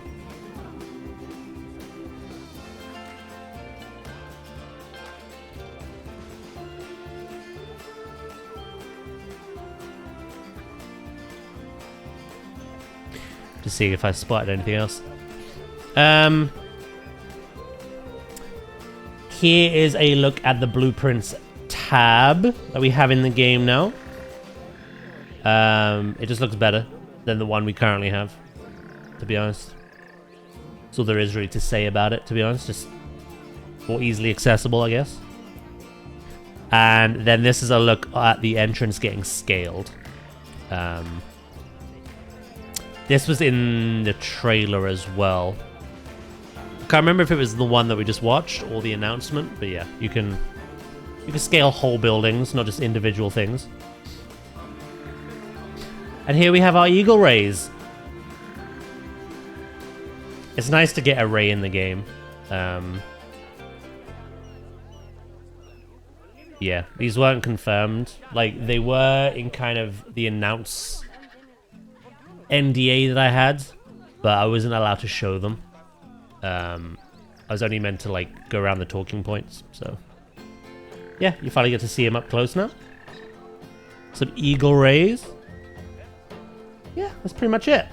Just seeing if I spotted anything else. Here is a look at the blueprints tab that we have in the game now. It just looks better than the one we currently have, to be honest. That's all there is really to say about it, to be honest. Just more easily accessible, I guess. And then this is a look at the entrance getting scaled. This was in the trailer as well. I can't remember if it was the one that we just watched or the announcement, but yeah, you can scale whole buildings, not just individual things. And here we have our eagle rays. It's nice to get a ray in the game. Yeah, these weren't confirmed. Like, they were in kind of the announce NDA that I had, but I wasn't allowed to show them. I was only meant to like go around the talking points. So yeah, you finally get to see him up close now. Some eagle rays. Yeah, that's pretty much it.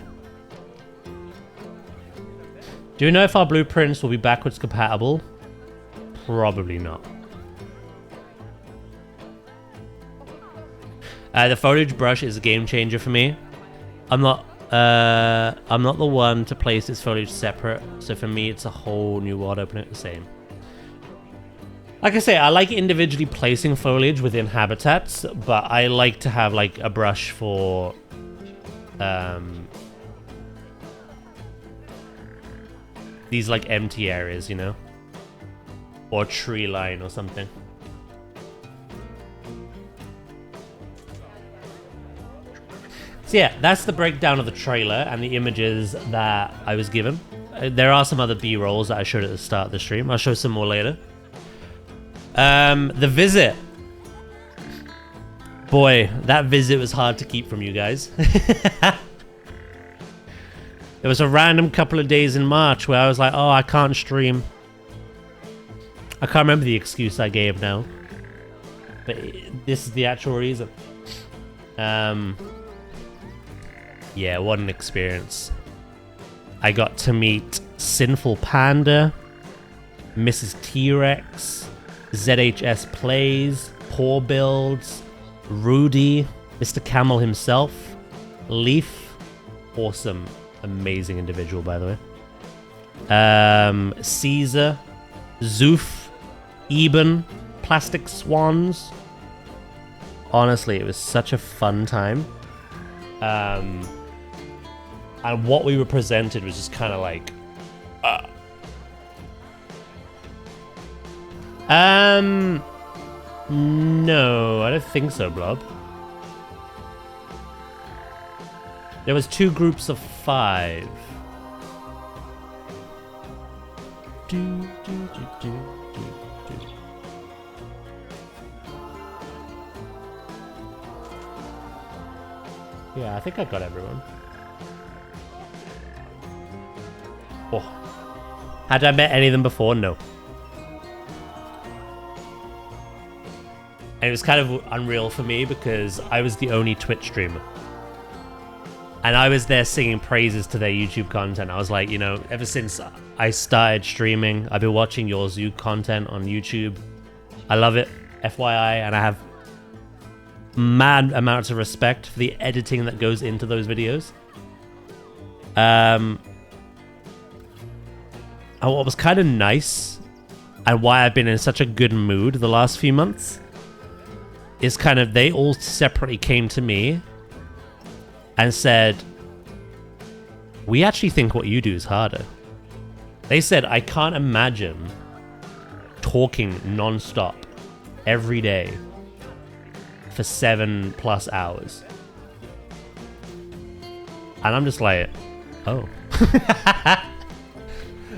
Do we know if our blueprints will be backwards compatible? Probably not. The foliage brush is a game changer for me. I'm not the one to place this foliage separate, so for me it's a whole new world opening the same. Like I say, I like individually placing foliage within habitats, but I like to have like a brush for these like empty areas, you know? Or tree line or something. So yeah, that's the breakdown of the trailer and the images that I was given. There are some other B-rolls that I showed at the start of the stream. I'll show some more later. The visit. Boy, that visit was hard to keep from you guys. There was a random couple of days in March where I was like, oh, I can't stream. I can't remember the excuse I gave now. But this is the actual reason. Yeah, what an experience. I got to meet Sinful Panda, Mrs. T-Rex, ZHS Plays, Poor Builds, Rudy, Mr. Camel himself, Leaf, awesome, amazing individual, by the way. Caesar, Zoof, Eben, Plastic Swans. Honestly, it was such a fun time. And what we were presented was just kind of like, no, I don't think so, Blob. There was 2 groups of 5. Do, do, do, do, do, do. Yeah, I think I got everyone. Oh. Had I met any of them before? No. And it was kind of unreal for me because I was the only Twitch streamer. And I was there singing praises to their YouTube content. I was like, you know, ever since I started streaming, I've been watching your zoo content on YouTube. I love it, FYI, and I have mad amounts of respect for the editing that goes into those videos. And what was kind of nice, and why I've been in such a good mood the last few months, is kind of they all separately came to me and said, we actually think what you do is harder. They said, I can't imagine talking non-stop every day for 7+ hours. And I'm just like, oh.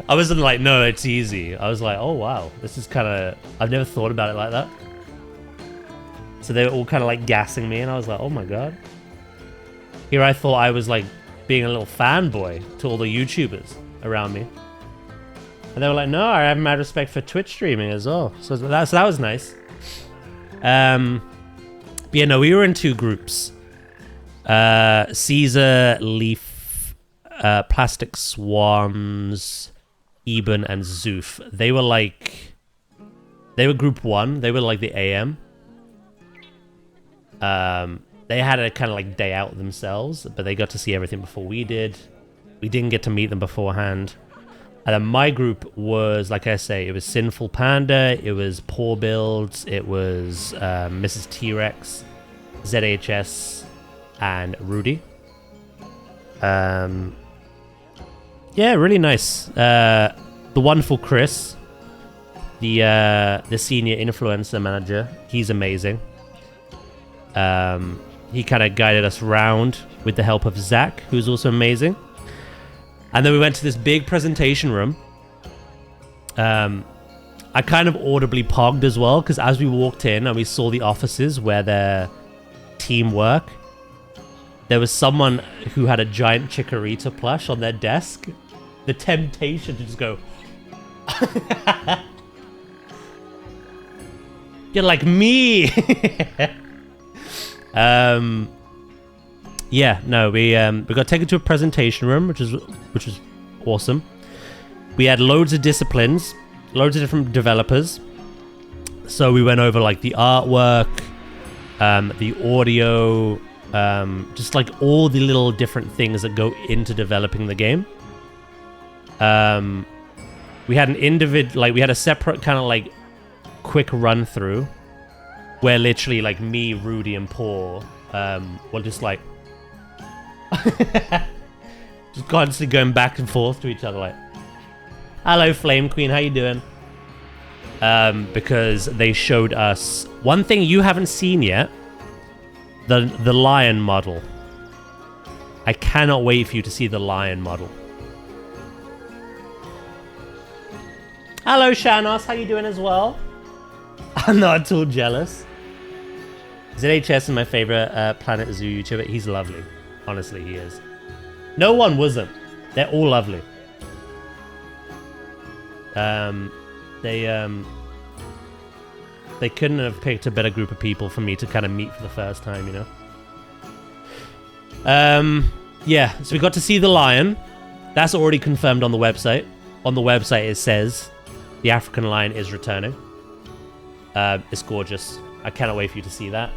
I wasn't like, no, it's easy. I was like, oh wow, this is kind of, I've never thought about it like that. So they were all kind of like gassing me and I was like, oh my god. Here I thought I was like being a little fanboy to all the YouTubers around me. And they were like, no, I have mad respect for Twitch streaming as well. So that was nice. But yeah, no, we were in 2 groups. Caesar, Leaf, Plastic Swans, Eben, and Zoof. They were group 1. They were like the AM. They had a kind of like day out themselves, but they got to see everything before we did. We didn't get to meet them beforehand. And then my group was, like I say, it was Sinful Panda, it was Poor Builds, it was Mrs. T-Rex, ZHS, and Rudy. Yeah, really nice. The wonderful Chris, the senior influencer manager, he's amazing. He kind of guided us around with the help of Zach, who's also amazing. And then we went to this big presentation room. I kind of audibly pogged as well, because as we walked in and we saw the offices where their team work, there was someone who had a giant Chikorita plush on their desk. The temptation to just go, you're like me. Yeah, no, we got taken to a presentation room, which was awesome. We had loads of disciplines, loads of different developers. So we went over like the artwork, the audio, just like all the little different things that go into developing the game. We had we had a separate kind of like quick run through where literally like me, Rudy, and Paul were just like just constantly going back and forth to each other like, hello Flame Queen, how you doing? Because they showed us one thing you haven't seen yet, the lion model. I cannot wait for you to see the lion model. Hello Shanos, how you doing as well? I'm not at all jealous. ZHS is my favorite planetzoo YouTuber. He's lovely. Honestly, he is. No one wasn't. They're all lovely. They couldn't have picked a better group of people for me to kind of meet for the first time, you know? Yeah, so we got to see the lion. That's already confirmed on the website. On the website it says the African lion is returning. It's gorgeous. I cannot wait for you to see that.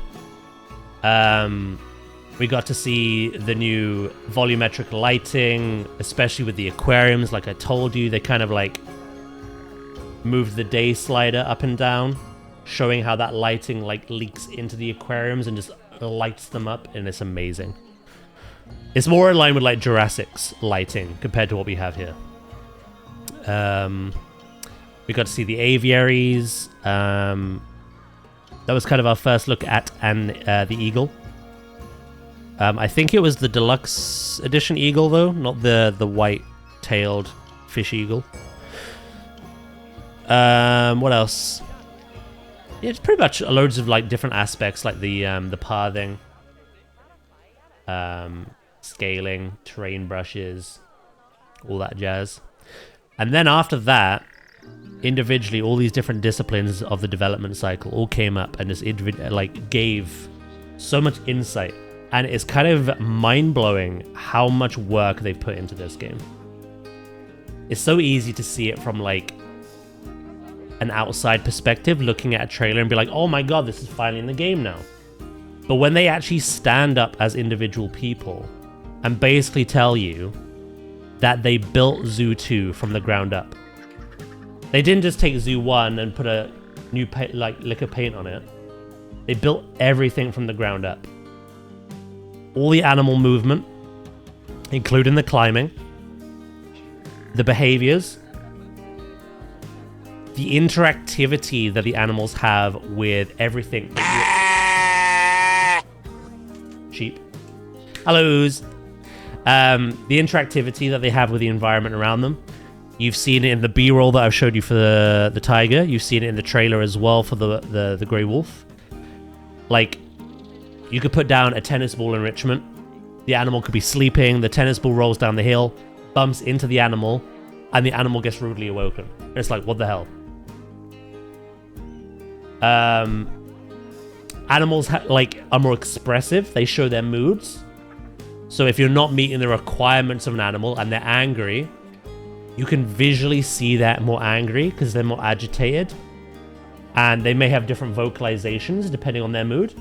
We got to see the new volumetric lighting, especially with the aquariums. Like I told you, they kind of like moved the day slider up and down, showing how that lighting like leaks into the aquariums and just lights them up, and it's amazing. It's more in line with like Jurassic's lighting compared to what we have here. We got to see the aviaries. That was kind of our first look at the eagle. I think it was the deluxe edition eagle though, not the white-tailed fish eagle. What else? Yeah, it's pretty much loads of like different aspects, like the pathing, scaling, terrain brushes, all that jazz. And then after that, individually, all these different disciplines of the development cycle all came up and just gave so much insight. And it's kind of mind-blowing how much work they've put into this game. It's so easy to see it from like an outside perspective, looking at a trailer and be like, oh my god, this is finally in the game now. But when they actually stand up as individual people and basically tell you that they built Zoo 2 from the ground up. They didn't just take Zoo 1 and put a new lick of paint on it. They built everything from the ground up. All the animal movement, including the climbing, the behaviors, the interactivity that the animals have with everything. Sheep. Hellos. The interactivity that they have with the environment around them. You've seen it in the B-roll that I've showed you for the tiger. You've seen it in the trailer as well for the grey wolf. Like, you could put down a tennis ball enrichment. The animal could be sleeping. The tennis ball rolls down the hill, bumps into the animal, and the animal gets rudely awoken. It's like, what the hell? Animals are more expressive. They show their moods. So if you're not meeting the requirements of an animal and they're angry, you can visually see that more angry because they're more agitated. And they may have different vocalizations depending on their mood.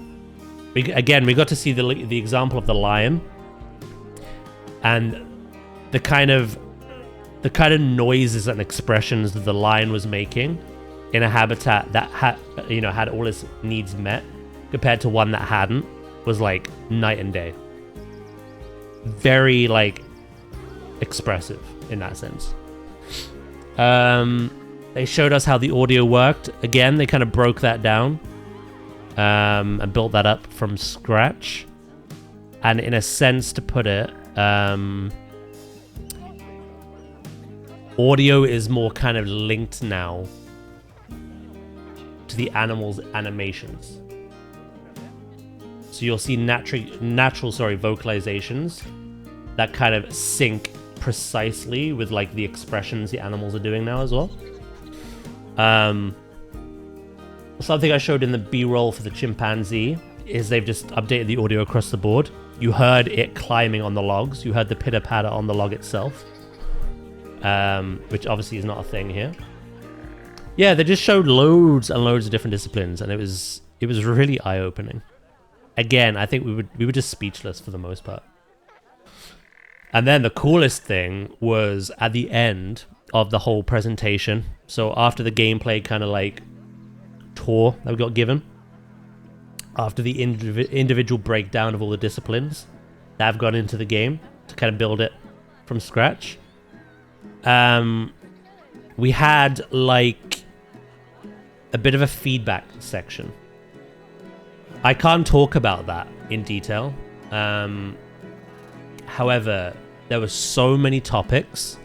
We got to see the example of the lion. And the kind of noises and expressions that the lion was making in a habitat that had all its needs met compared to one that hadn't was like night and day. Very like expressive in that sense. They showed us how the audio worked. Again, they kind of broke that down and built that up from scratch. And in a sense, to put it, audio is more kind of linked now to the animals' animations. So you'll see natural vocalizations that kind of sync precisely with like the expressions the animals are doing now as well. Something I showed in the B-roll for the chimpanzee is they've just updated the audio across the board. You heard it climbing on the logs. You heard the pitter-patter on the log itself, which obviously is not a thing here. Yeah, they just showed loads and loads of different disciplines, and it was really eye-opening. Again, I think we were just speechless for the most part. And then the coolest thing was at the end of the whole presentation. So after the gameplay kind of like tour that we got given, after the individual breakdown of all the disciplines that have gone into the game to kind of build it from scratch, we had like a bit of a feedback section. I can't talk about that in detail. However, there were so many topics,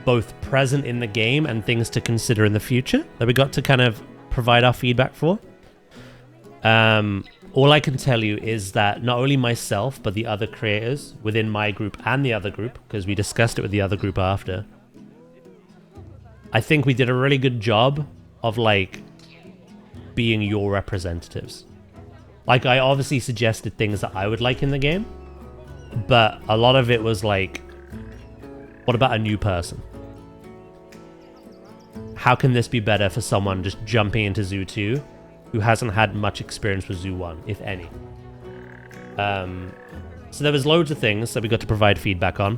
both present in the game and things to consider in the future, that we got to kind of provide our feedback for. All I can tell you is that not only myself, but the other creators within my group and the other group, because we discussed it with the other group after, I think we did a really good job of like being your representatives. Like, I obviously suggested things that I would like in the game, but a lot of it was like, what about a new person? How can this be better for someone just jumping into Zoo 2 who hasn't had much experience with Zoo 1, if any? So there was loads of things that we got to provide feedback on.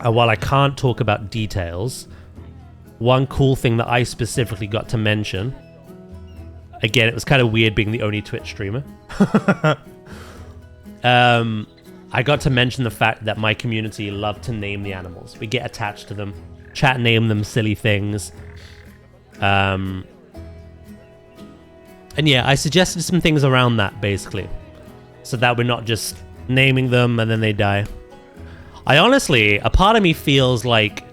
And while I can't talk about details, one cool thing that I specifically got to mention, again, it was kind of weird being the only Twitch streamer. I got to mention the fact that my community love to name the animals. We get attached to them, chat name them silly things. And yeah, I suggested some things around that, basically. So that we're not just naming them, and then they die. I honestly, a part of me feels like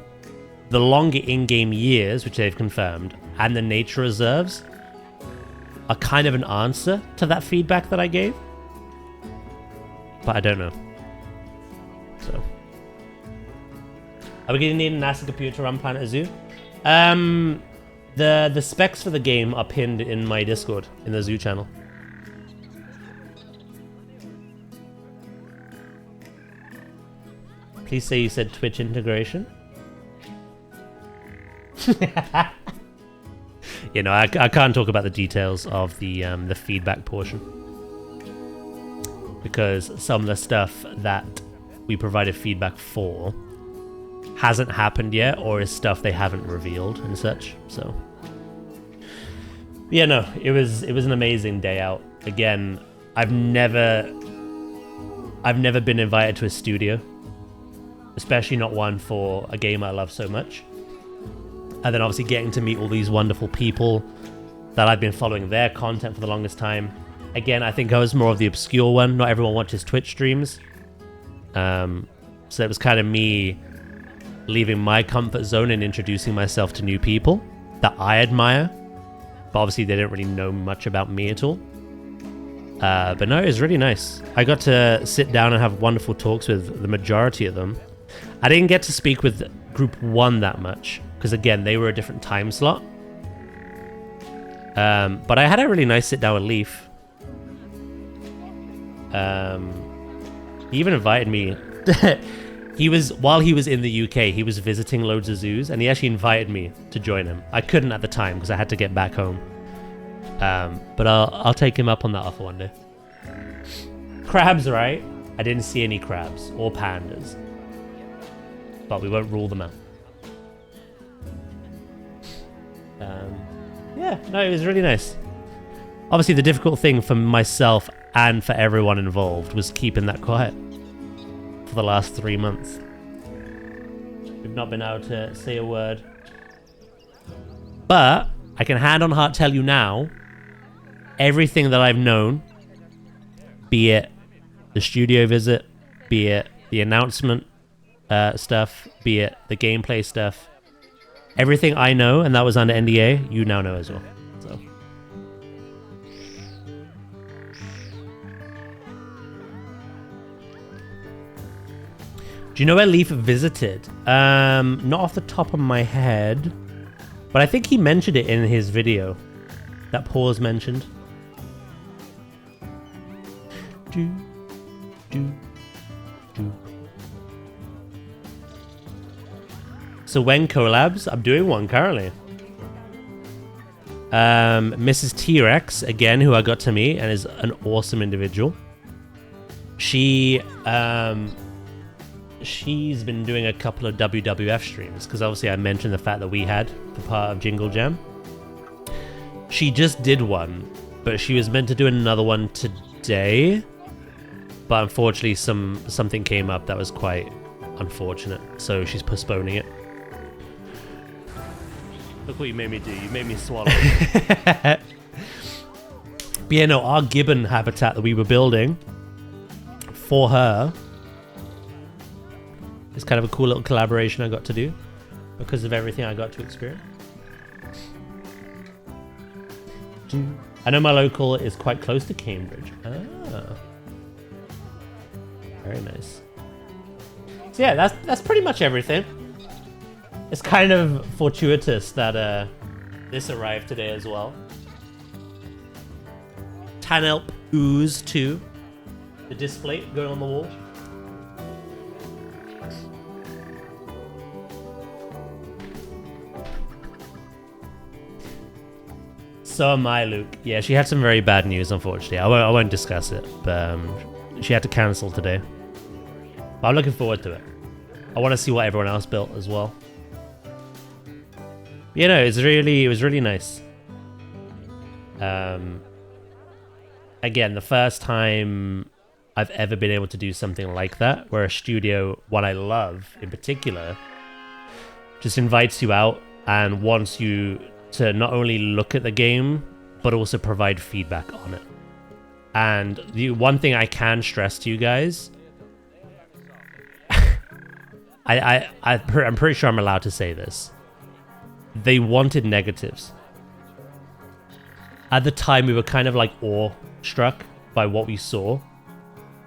the longer in-game years, which they've confirmed, and the nature reserves are kind of an answer to that feedback that I gave. But I don't know. So, are we going to need a NASA computer to run planetzoo? The specs for the game are pinned in my Discord, in the Zoo channel. Please say you said Twitch integration. You know, I can't talk about the details of the feedback portion, because some of the stuff that we provided feedback for hasn't happened yet, or is stuff they haven't revealed and such. So yeah, no, it was an amazing day out. Again, I've never been invited to a studio, especially not one for a game I love so much. And then obviously getting to meet all these wonderful people that I've been following their content for the longest time. Again, I think I was more of the obscure one. Not everyone watches Twitch streams. So it was kind of me leaving my comfort zone and introducing myself to new people that I admire. But obviously they didn't really know much about me at all. But no, it was really nice. I got to sit down and have wonderful talks with the majority of them. I didn't get to speak with Group 1 that much, because again, they were a different time slot. But I had a really nice sit down with Leaf. He even invited me. While he was in the UK, he was visiting loads of zoos, and he actually invited me to join him. I couldn't at the time because I had to get back home. But I'll take him up on that offer one day. Crabs, right? I didn't see any crabs or pandas, but we won't rule them out. Yeah, no, it was really nice. Obviously, the difficult thing for myself and for everyone involved was keeping that quiet for the last 3 months. We've not been able to say a word. But I can hand on heart tell you now, everything that I've known, be it the studio visit, be it the announcement stuff, be it the gameplay stuff, everything I know, and that was under NDA, you now know as well. So. Do you know where Leaf visited? Not off the top of my head, but I think he mentioned it in his video that Paws mentioned. So when collabs, I'm doing one currently. Mrs. T-Rex, again, who I got to meet and is an awesome individual. She's been doing a couple of WWF streams, because obviously I mentioned the fact that we had the part of Jingle Jam. She just did one, but she was meant to do another one today, but unfortunately something came up that was quite unfortunate, so she's postponing it. Look what you made me do. You made me swallow. But yeah, no, our gibbon habitat that we were building for her is kind of a cool little collaboration I got to do because of everything I got to experience. I know my local is quite close to Cambridge. Ah. Very nice. So yeah, that's pretty much everything. It's kind of fortuitous that this arrived today as well. Tanelp Ooze 2. The display going on the wall. So am I, Luke. Yeah, she had some very bad news, unfortunately. I won't discuss it, but she had to cancel today. But I'm looking forward to it. I want to see what everyone else built as well. You know, it was really nice. Again, the first time I've ever been able to do something like that, where a studio, one I love in particular, just invites you out and wants you to not only look at the game, but also provide feedback on it. And the one thing I can stress to you guys, I'm pretty sure I'm allowed to say this. They wanted negatives. At the time, we were kind of like awe-struck by what we saw,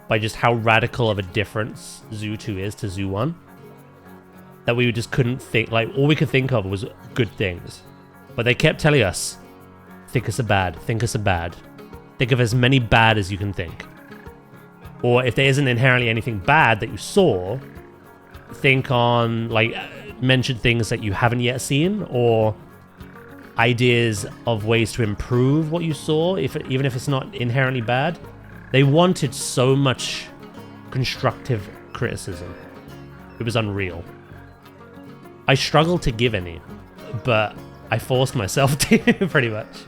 by just how radical of a difference Zoo 2 is to Zoo 1. That we just couldn't think, like, all we could think of was good things. But they kept telling us, think us a bad, think us a bad. Think of as many bad as you can think. Or if there isn't inherently anything bad that you saw, think on, like, mention things that you haven't yet seen, or ideas of ways to improve what you saw, even if it's not inherently bad. They wanted so much constructive criticism. It was unreal. I struggled to give any, but I forced myself to, pretty much.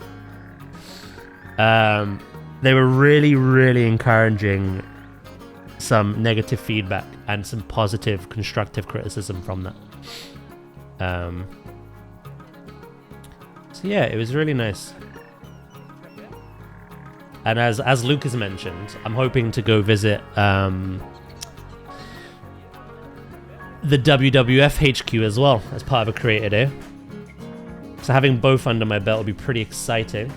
They were really, really encouraging some negative feedback and some positive, constructive criticism from that. So yeah, it was really nice. And as Lucas mentioned, I'm hoping to go visit the WWF HQ as well as part of a Creator Day. So having both under my belt will be pretty exciting.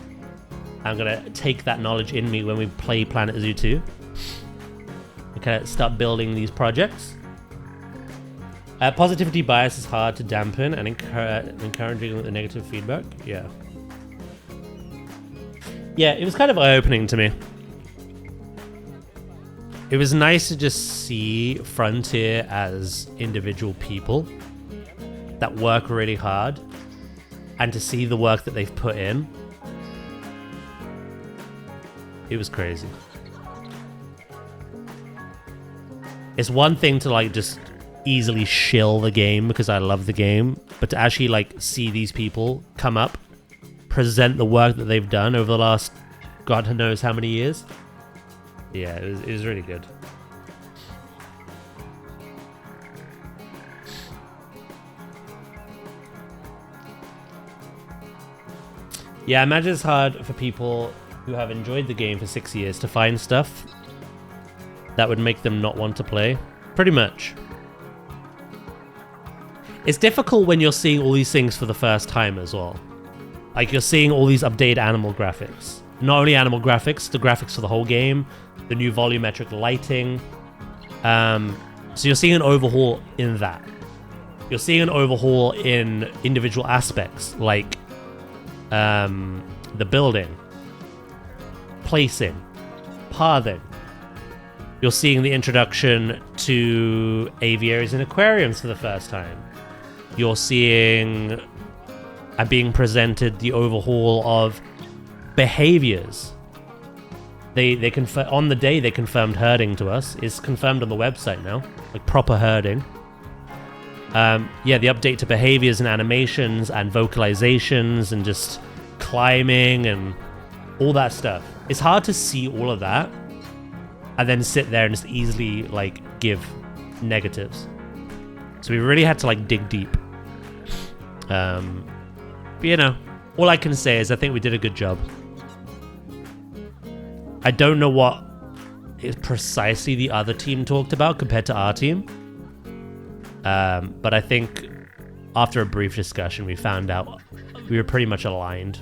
I'm going to take that knowledge in me when we play planetzoo 2. And kind of start building these projects. Positivity bias is hard to dampen, and encouraging the negative feedback. Yeah. Yeah, it was kind of eye-opening to me. It was nice to just see Frontier as individual people that work really hard, and to see the work that they've put in. It was crazy. It's one thing to like just easily shill the game because I love the game, but to actually like see these people come up, present the work that they've done over the last God knows how many years. Yeah, it was really good. Yeah, I imagine it's hard for people who have enjoyed the game for 6 years to find stuff that would make them not want to play. Pretty much. It's difficult when you're seeing all these things for the first time as well. Like, you're seeing all these updated animal graphics. Not only animal graphics, the graphics for the whole game, the new volumetric lighting. So you're seeing an overhaul in that. You're seeing an overhaul in individual aspects, like the building, placing, pathing. You're seeing the introduction to aviaries and aquariums for the first time. You're seeing being presented the overhaul of behaviors. They on the day they confirmed herding to us. It's confirmed on the website now, like proper herding. Yeah, the update to behaviors and animations and vocalizations and just climbing and all that stuff. It's hard to see all of that and then sit there and just easily like give negatives. So we really had to like dig deep. But you know, all I can say is I think we did a good job. I don't know what is precisely the other team talked about compared to our team. But I think after a brief discussion, we found out we were pretty much aligned.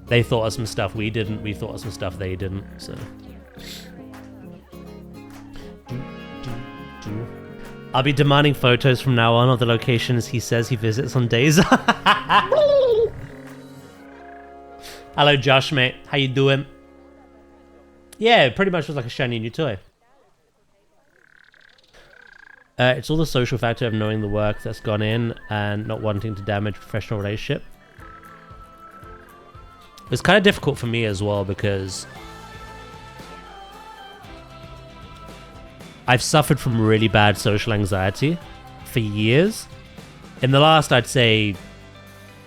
They thought of some stuff we didn't. We thought of some stuff they didn't. So I'll be demanding photos from now on of the locations he says he visits on days. Hello, Josh, mate. How you doing? Yeah, it pretty much was like a shiny new toy. It's all the social factor of knowing the work that's gone in and not wanting to damage a professional relationship. It was kind of difficult for me as well because I've suffered from really bad social anxiety for years. In the last, I'd say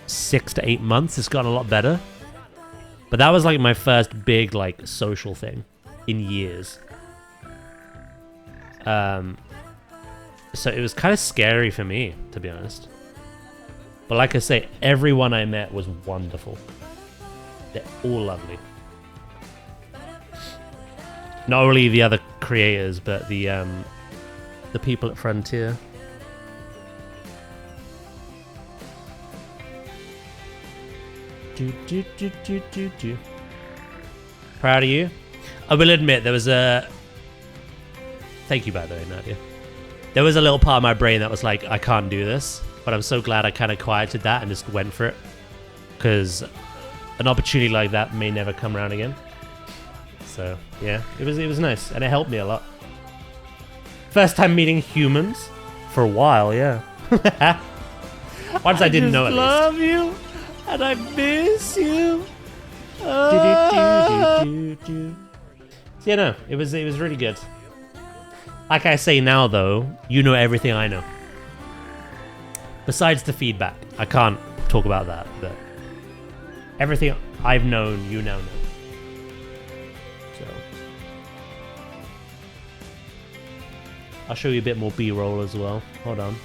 6 to 8 months, it's gotten a lot better. But that was like my first big like social thing in years. So it was kind of scary for me, to be honest. But like I say, everyone I met was wonderful. They're all lovely. Not only the other creators, but the people at Frontier. Proud of you. I will admit there was a... Thank you, by the way, Nadia. There was a little part of my brain that was like, I can't do this. But I'm so glad I kind of quieted that and just went for it. Because an opportunity like that may never come around again. So, yeah, it was nice. And it helped me a lot. First time meeting humans for a while, yeah. Once I didn't know at least. I love you and I miss you. So, yeah, no, it was really good. Like I say now, though, you know everything I know. Besides the feedback, I can't talk about that, but everything I've known, you now know. So I'll show you a bit more B-roll as well. Hold on.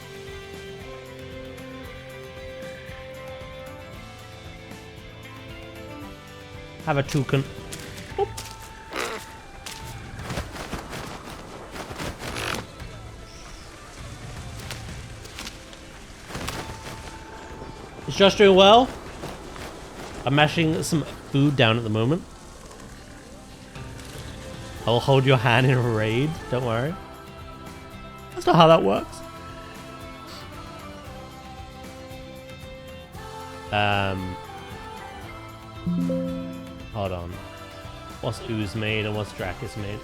Have a toucan. Oop. Is Josh doing well? I'm mashing some food down at the moment. I'll hold your hand in a raid, don't worry. That's not how that works. Hold on. What's Ooze made and what's Dracus made?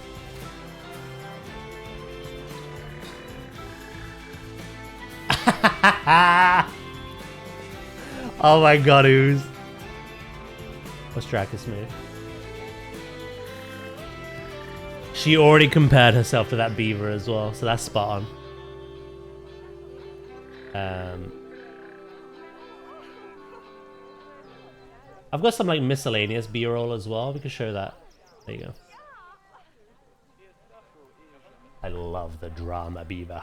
Oh my god, Ooze. What's Dracus made? She already compared herself to that beaver as well, so that's spot on. I've got some like miscellaneous B-roll as well. We can show that. There you go. I love the drama beaver.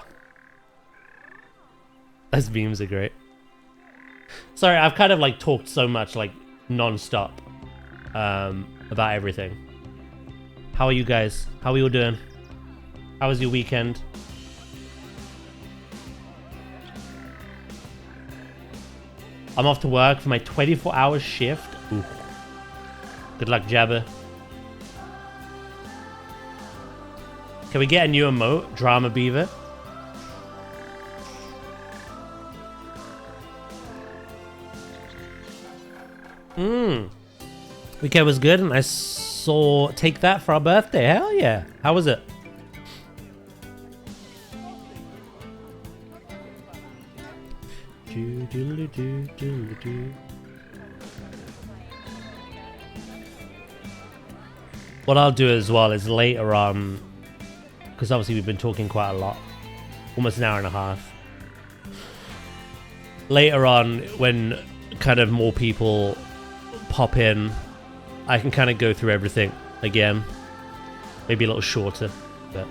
Those beams are great. Sorry, I've kind of like talked so much like non-stop about everything. How are you guys? How are you all doing? How was your weekend? I'm off to work for my 24-hour shift. Ooh. Good luck, Jabba. Can we get a new emote? Drama Beaver. Weekend was good, and I saw Take That for our birthday. Hell yeah. How was it? What I'll do as well is later on, because obviously we've been talking quite a lot, almost an hour and a half. Later on, when kind of more people pop in, I can kind of go through everything again. Maybe a little shorter, but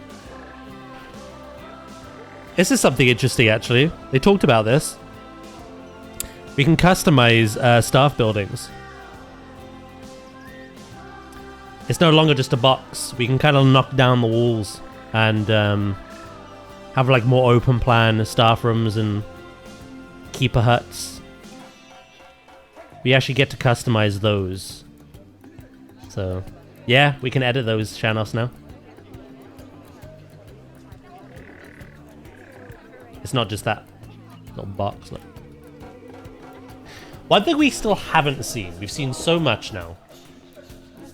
this is something interesting actually. They talked about this. We can customize staff buildings. It's no longer just a box. We can kind of knock down the walls and have like more open plan staff rooms and keeper huts. We actually get to customize those. So, yeah, we can edit those channels now. It's not just that little box. Look. One thing we still haven't seen, we've seen so much now.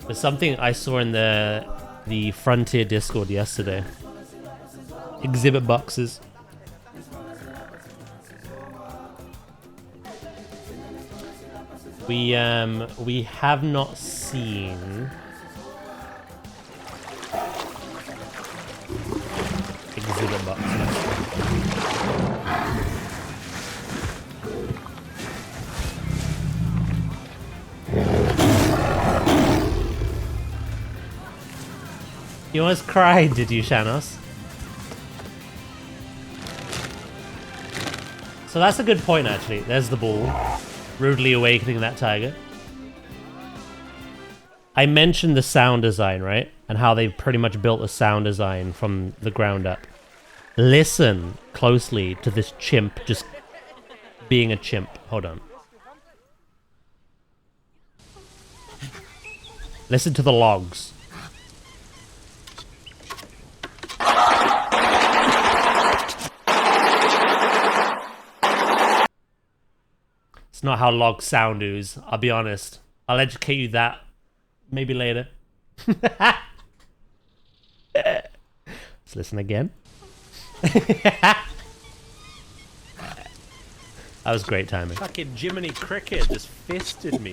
There's something I saw in the Frontier Discord yesterday. Exhibit boxes. We have not seen exhibit boxes. You almost cried, did you, Shanos? So that's a good point, actually. There's the ball. Rudely awakening that tiger. I mentioned the sound design, right? And how they pretty much built the sound design from the ground up. Listen closely to this chimp just being a chimp. Hold on. Listen to the logs. It's not how logs sound, ooze. I'll be honest. I'll educate you that maybe later. Let's listen again. That was great timing. Fucking Jiminy Cricket just fisted me.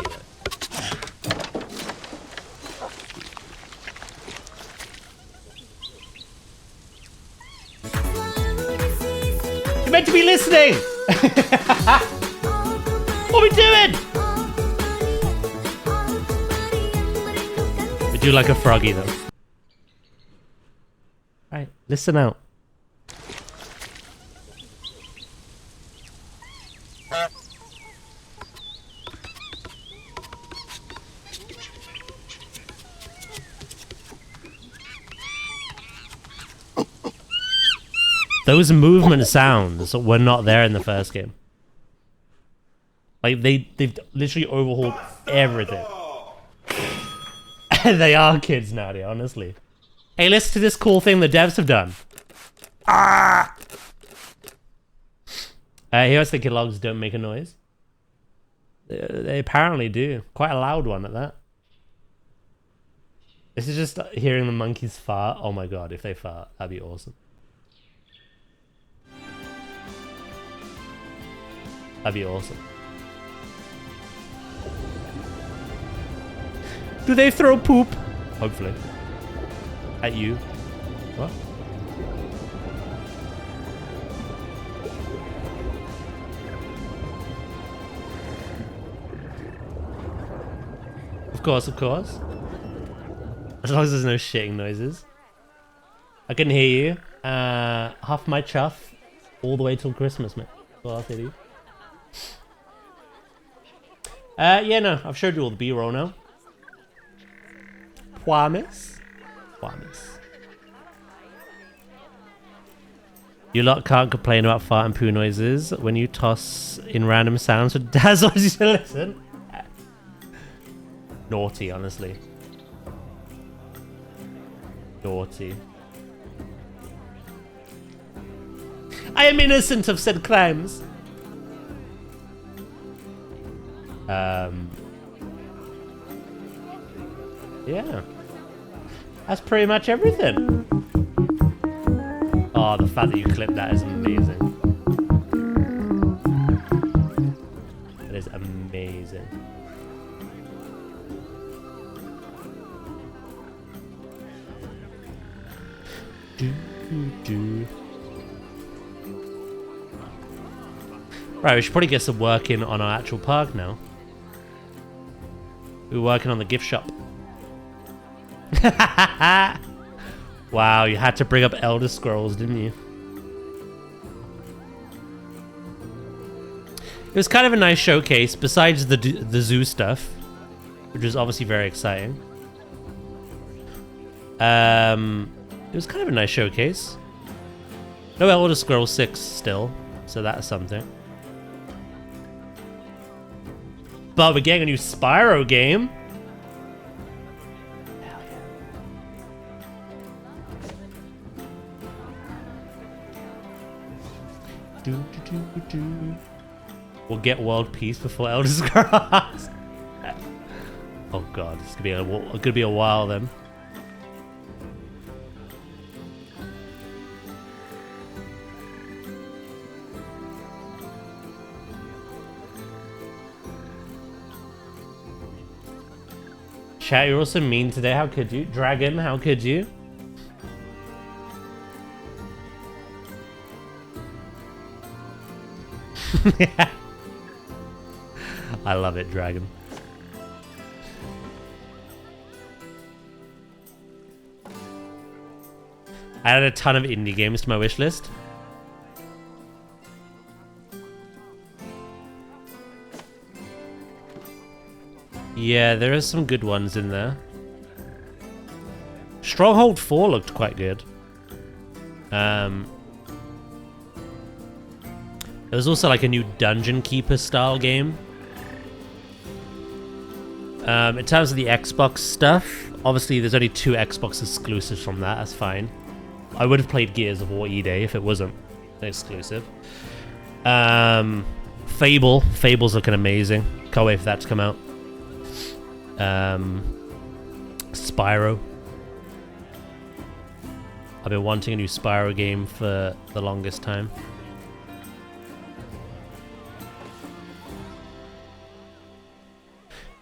You're meant to be listening! What are we doing? We do like a froggy though. Right, listen out. Those movement sounds were not there in the first game. Like they've literally overhauled everything. They are kids now, dude, honestly. Hey, listen to this cool thing the devs have done. Ah! He always thinking logs don't make a noise. They apparently do. Quite a loud one at that. This is just hearing the monkeys fart. Oh my god, if they fart, that'd be awesome. That'd be awesome. Do they throw poop? Hopefully. At you. What? Of course, of course. As long as there's no shitting noises. I can hear you. Huff my chuff all the way till Christmas, mate. Well, I'll tell you. Yeah, no, I've showed you all the B-roll now. Promise. Promise. You lot can't complain about fart and poo noises when you toss in random sounds. So Daz always used to listen. Naughty, honestly. Naughty. I am innocent of said crimes. Yeah. That's pretty much everything. Oh, the fact that you clipped that is amazing. That is amazing. Right, we should probably get some work in on our actual park now. We're working on the gift shop. Wow, you had to bring up Elder Scrolls, didn't you? It was kind of a nice showcase, besides the zoo stuff, which was obviously very exciting. It was kind of a nice showcase. No Elder Scrolls 6 still, so that's something. But we're getting a new Spyro game. Hell yeah. We'll get world peace before Elder Scrolls. Oh god, it's gonna be a while then. Chat, you're also mean today. How could you? Dragon, how could you? Yeah. I love it, Dragon. I added a ton of indie games to my wish list. Yeah, there are some good ones in there. Stronghold 4 looked quite good. There was also like a new Dungeon Keeper style game. In terms of the Xbox stuff, obviously there's only 2 Xbox exclusives from that. That's fine. I would have played Gears of War E-Day if it wasn't an exclusive. Fable's looking amazing. Can't wait for that to come out. Spyro. I've been wanting a new Spyro game for the longest time.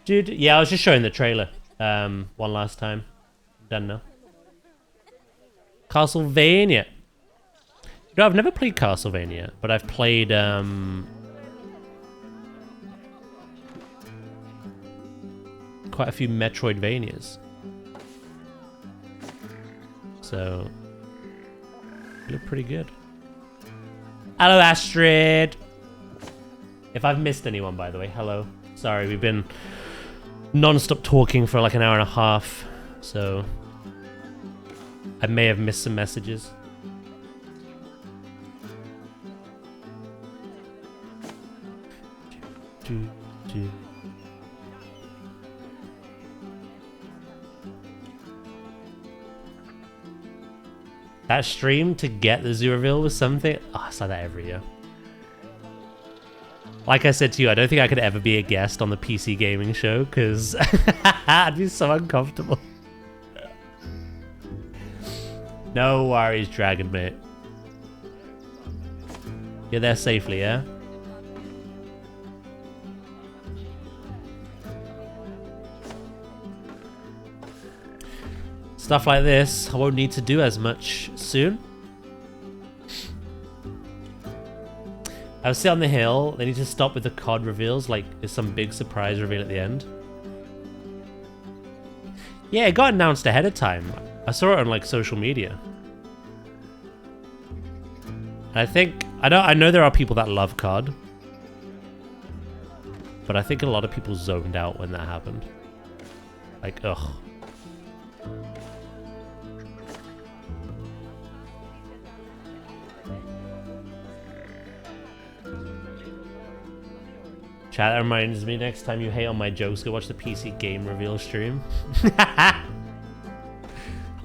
Dude, yeah, I was just showing the trailer one last time. Done now. Castlevania. No, I've never played Castlevania, but I've played quite a few Metroidvanias. So they look pretty good. Hello, Astrid. If I've missed anyone, by the way, hello. Sorry, we've been non-stop talking for like an hour and a half, so I may have missed some messages. That stream to get the zoo reveal was something. Oh, I say that every year. Like I said to you, I don't think I could ever be a guest on the PC gaming show because I'd be so uncomfortable. No worries, Dragon Mate. You're there safely, yeah? Stuff like this, I won't need to do as much soon. I was sit on the hill. They need to stop with the COD reveals. Like, there's some big surprise reveal at the end. Yeah, it got announced ahead of time. I saw it on like social media. And I know there are people that love COD, but I think a lot of people zoned out when that happened. Like, ugh. Chat, that reminds me, next time you hate on my jokes, go watch the PC game reveal stream.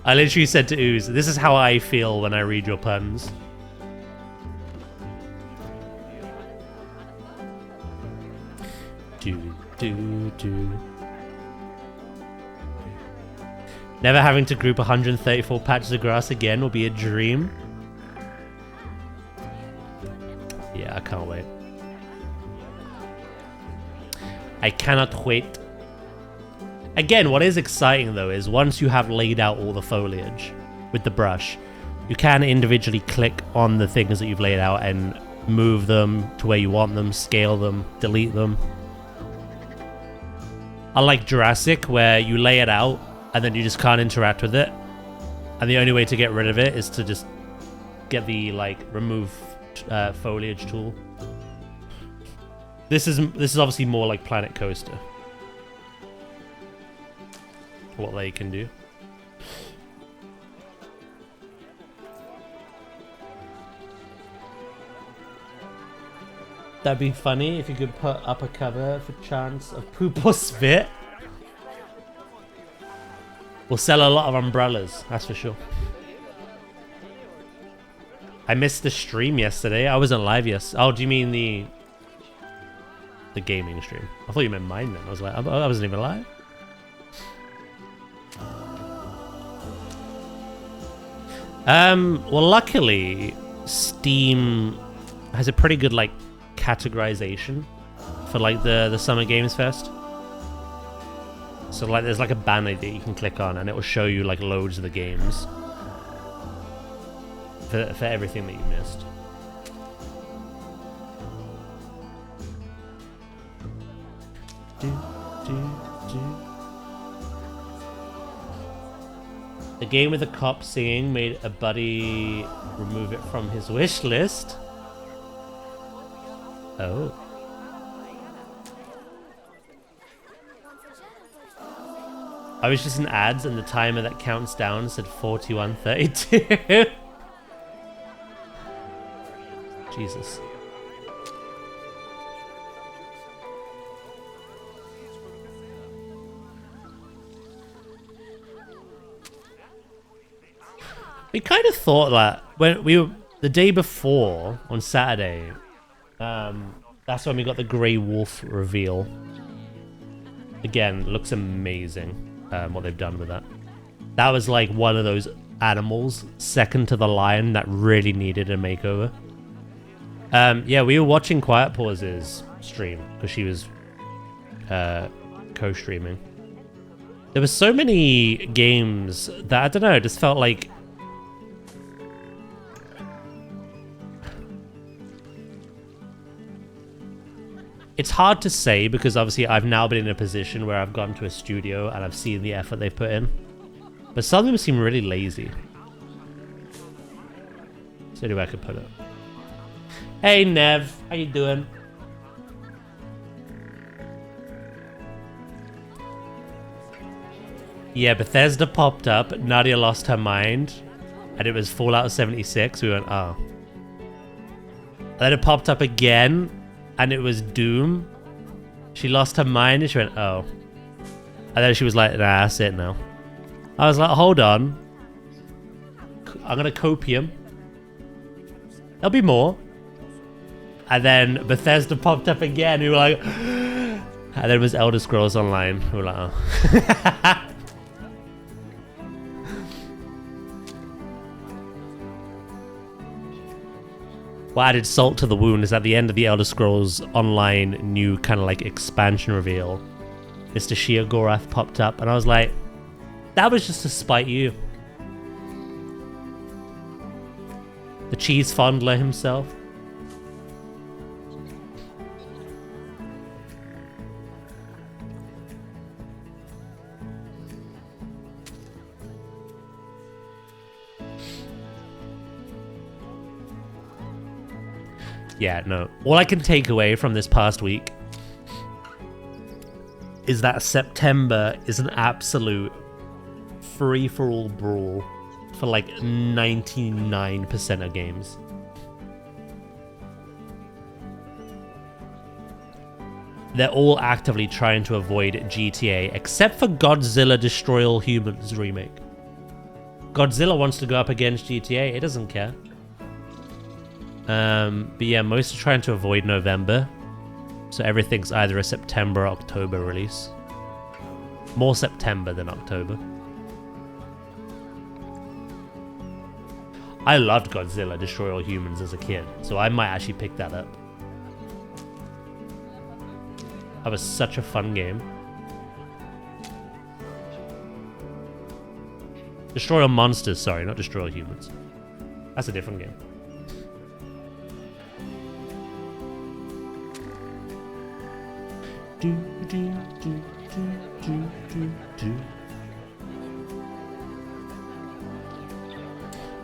I literally said to Ooze, this is how I feel when I read your puns. Never having to group 134 patches of grass again will be a dream. Yeah, I can't wait. I cannot wait. Again, what is exciting though is once you have laid out all the foliage with the brush, you can individually click on the things that you've laid out and move them to where you want them, scale them, delete them. Unlike Jurassic, where you lay it out and then you just can't interact with it, and the only way to get rid of it is to just get the like remove foliage tool. This is obviously more like Planet Coaster. What they can do. That'd be funny if you could put up a cover for chance of poop or spit. We'll sell a lot of umbrellas, that's for sure. I missed the stream yesterday. I wasn't live yesterday. Oh, do you mean the gaming stream? I thought you meant mine then. I was like, I wasn't even live. Well, luckily, Steam has a pretty good like categorization for like the Summer Games Fest. So like, there's like a banner that you can click on, and it will show you like loads of the games for everything that you missed. The game with the cop singing made a buddy remove it from his wish list. Oh. I was just in ads and the timer that counts down said 41:32. Jesus. We kind of thought that when we were the day before on Saturday, that's when we got the Grey Wolf reveal. Again, looks amazing what they've done with that. That was like one of those animals, second to the lion, that really needed a makeover. Yeah, we were watching Quiet Pause's stream because she was co-streaming. There were so many games that, I don't know, it just felt like... It's hard to say because obviously I've now been in a position where I've gone to a studio and I've seen the effort they've put in. But some of them seem really lazy. So anyway, I could put it. Hey Nev, how you doing? Yeah, Bethesda popped up, Nadia lost her mind, and it was Fallout 76. We went, oh. And then it popped up again, and it was Doom. She lost her mind, and she went, oh. And then she was like, nah, that's it now. I was like, hold on. I'm gonna copium. There'll be more. And then Bethesda popped up again. We were like, and then it was Elder Scrolls Online. We were like, oh. What added salt to the wound is at the end of the Elder Scrolls Online new kind of like expansion reveal, Mr. Sheogorath popped up, and I was like, that was just to spite you. The cheese fondler himself. Yeah, no. All I can take away from this past week is that September is an absolute free-for-all brawl for like 99% of games. They're all actively trying to avoid GTA, except for Godzilla Destroy All Humans remake. Godzilla wants to go up against GTA, it doesn't care. But yeah, most are trying to avoid November. So everything's either a September or October release. More September than October. I loved Godzilla Destroy All Humans as a kid, so I might actually pick that up. That was such a fun game. Destroy All Monsters, sorry, not Destroy All Humans. That's a different game.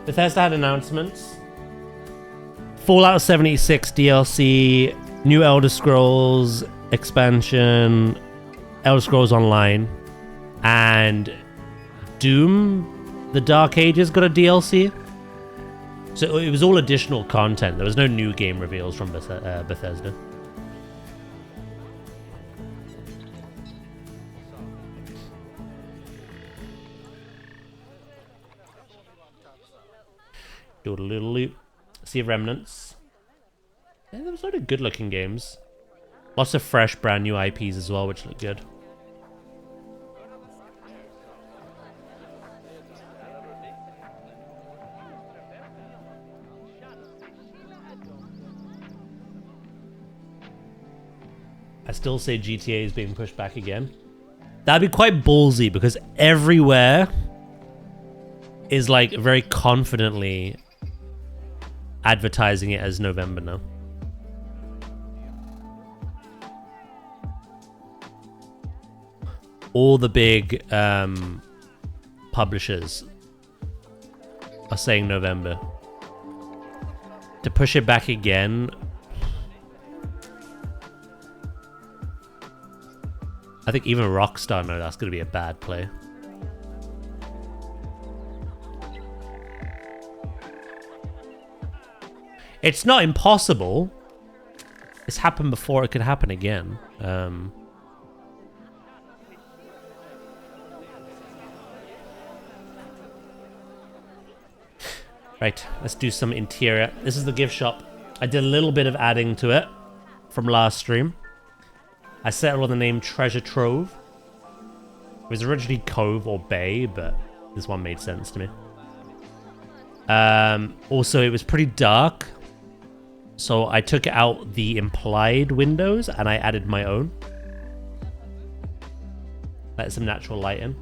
Bethesda had announcements. Fallout 76 DLC, new Elder Scrolls expansion, Elder Scrolls Online, and Doom, the Dark Ages got a DLC. So it was all additional content. There was no new game reveals from Bethesda. Do a little loop. Sea of Remnants. Yeah, there was a lot of good looking games. Lots of fresh, brand new IPs as well, which look good. I still say GTA is being pushed back again. That'd be quite ballsy because everywhere is like very confidently advertising it as November now. All the big publishers are saying November. To push it back again, I think even Rockstar know that's going to be a bad play. It's not impossible. It's happened before. It could happen again. Right, let's do some interior. This is the gift shop. I did a little bit of adding to it from last stream. I settled on the name Treasure Trove. It was originally Cove or Bay, but this one made sense to me. Also, it was pretty dark, so I took out the implied windows and I added my own. Let some natural light in.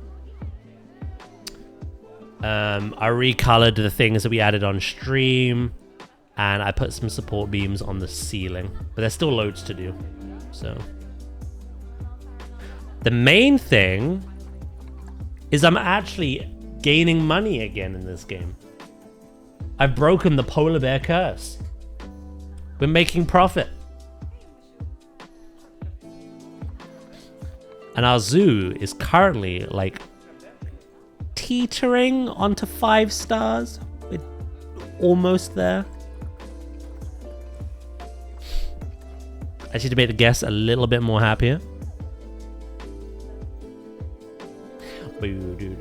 I recolored the things that we added on stream, and I put some support beams on the ceiling, but there's still loads to do. So the main thing is I'm actually gaining money again in this game. I've broken the polar bear curse. We're making profit. And our zoo is currently like teetering onto 5 stars. We're almost there. I should make the guests a little bit more happier. Did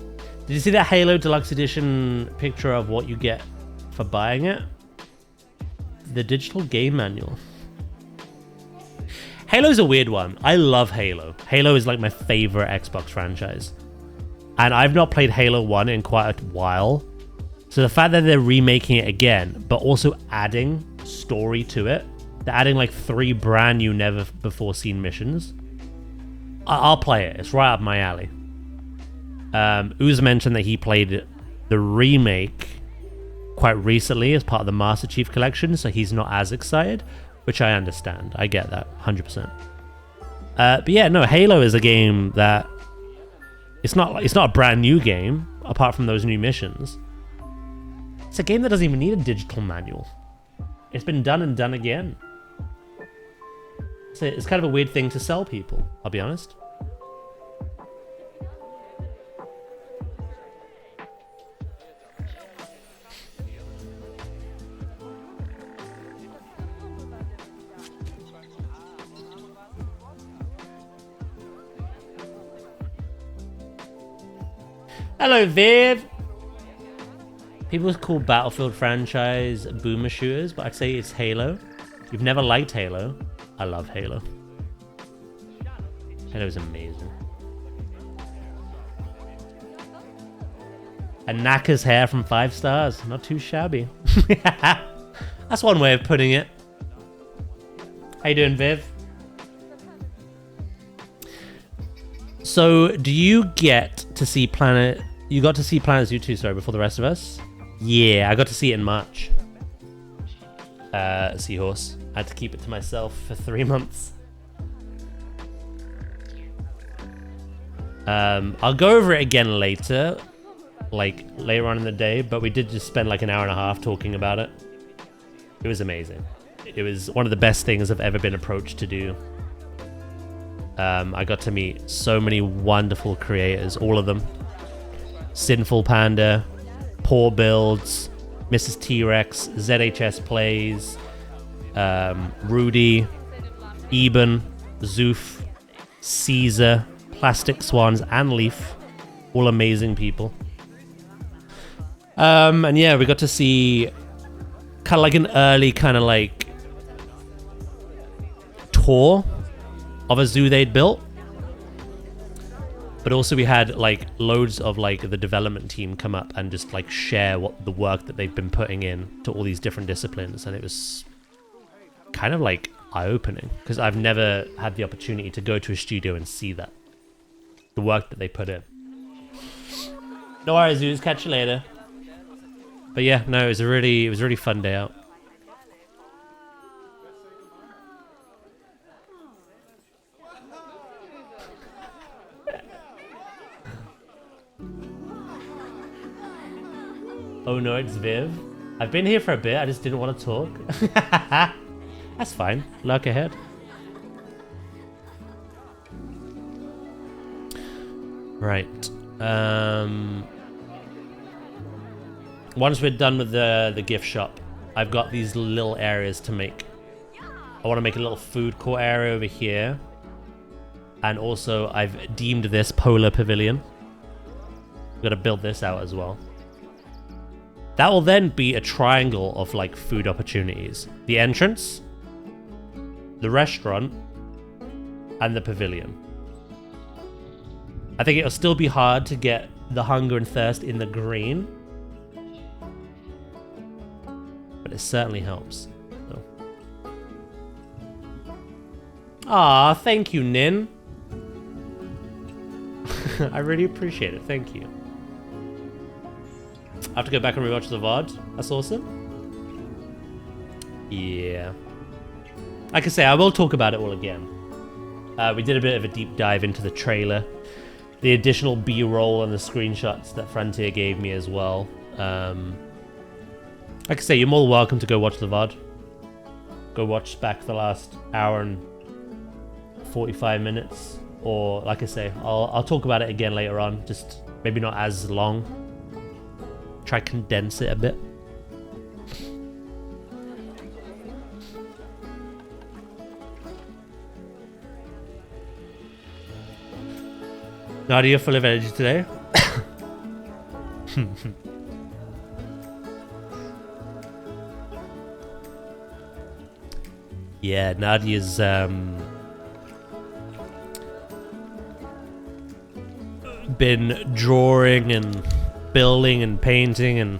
you see that Halo Deluxe Edition picture of what you get for buying it? The digital game manual. Halo's a weird one. I love Halo. Halo is like my favorite Xbox franchise. And I've not played Halo 1 in quite a while. So the fact that they're remaking it again, but also adding story to it. They're adding like 3 brand new never before seen missions. I'll play it. It's right up my alley. Ooze mentioned that he played the remake quite recently as part of the Master Chief Collection, so he's not as excited, which I understand. I get that 100%. But yeah, no, Halo is a game that it's not a brand new game apart from those new missions. It's a game that doesn't even need a digital manual. It's been done and done again. So it's kind of a weird thing to sell people, I'll be honest. Hello, Viv. People call Battlefield franchise boomer shooters, but I'd say it's Halo. You've never liked Halo. I love Halo. Halo's amazing. And Naka's hair from 5 stars. Not too shabby. That's one way of putting it. How you doing, Viv? So, do you get to see Planet... You got to see planetzoo 2, sorry, before the rest of us? Yeah, I got to see it in March. Seahorse. I had to keep it to myself for 3 months. I'll go over it again later. Like, later on in the day. But we did just spend like an hour and a half talking about it. It was amazing. It was one of the best things I've ever been approached to do. I got to meet so many wonderful creators, all of them. Sinful Panda, Poor Builds, Mrs. T-Rex, ZHS Plays, Rudy, Eben, Zoof, Caesar, Plastic Swans, and Leaf. All amazing people. And yeah, we got to see kind of like an early kind of like tour of a zoo they'd built. But also we had like loads of like the development team come up and just like share what the work that they've been putting in to all these different disciplines, and it was kind of like eye-opening because I've never had the opportunity to go to a studio and see that, the work that they put in. No worries, zoos, catch you later. But yeah, no, it was a really fun day out. Oh no, it's Viv. I've been here for a bit, I just didn't want to talk. That's fine, luck ahead. Right. Once we're done with the gift shop, I've got these little areas to make. I want to make a little food court area over here. And also, I've deemed this Polar Pavilion. I've got to build this out as well. That will then be a triangle of, like, food opportunities. The entrance, the restaurant, and the pavilion. I think it'll still be hard to get the hunger and thirst in the green. But it certainly helps. So. Aw, thank you, Nin. I really appreciate it, thank you. I have to go back and rewatch the VOD. That's awesome. Yeah. Like I say, I will talk about it all again. We did a bit of a deep dive into the trailer. The additional B-roll and the screenshots that Frontier gave me as well. Like I say, you're more welcome to go watch the VOD. Go watch back the last hour and 45 minutes. Or, like I say, I'll talk about it again later on. Just maybe not as long. Try condense it a bit. Nadia, full of energy today. Yeah, Nadia's been drawing and building and painting and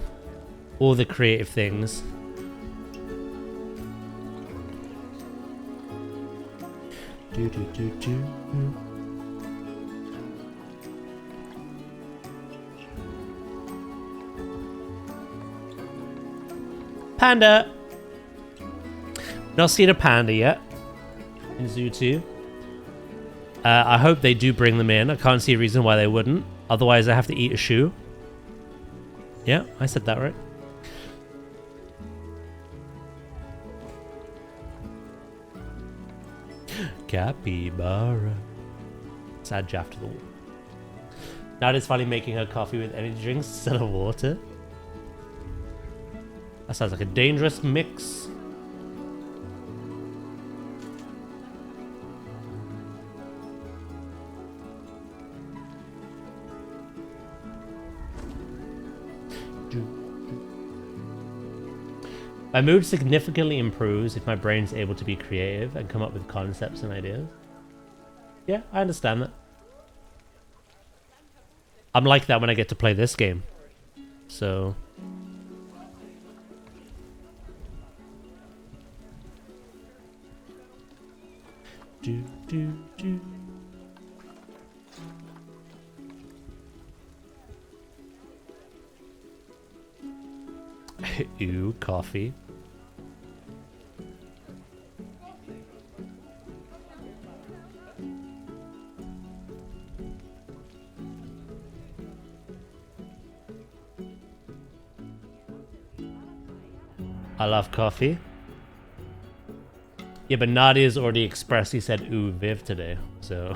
all the creative things. Panda! Not seen a panda yet in Zoo 2. I hope they do bring them in. I can't see a reason why they wouldn't. Otherwise, I have to eat a shoe. Yeah, I said that right. Capybara. Sad Jaff to the wall. Nadia's finally making her coffee with energy drinks instead of water. That sounds like a dangerous mix. My mood significantly improves if my brain's able to be creative and come up with concepts and ideas. Yeah, I understand that. I'm like that when I get to play this game. So... Ew, coffee. I love coffee. Yeah, but Nadia's already expressly said ooh Viv today, so...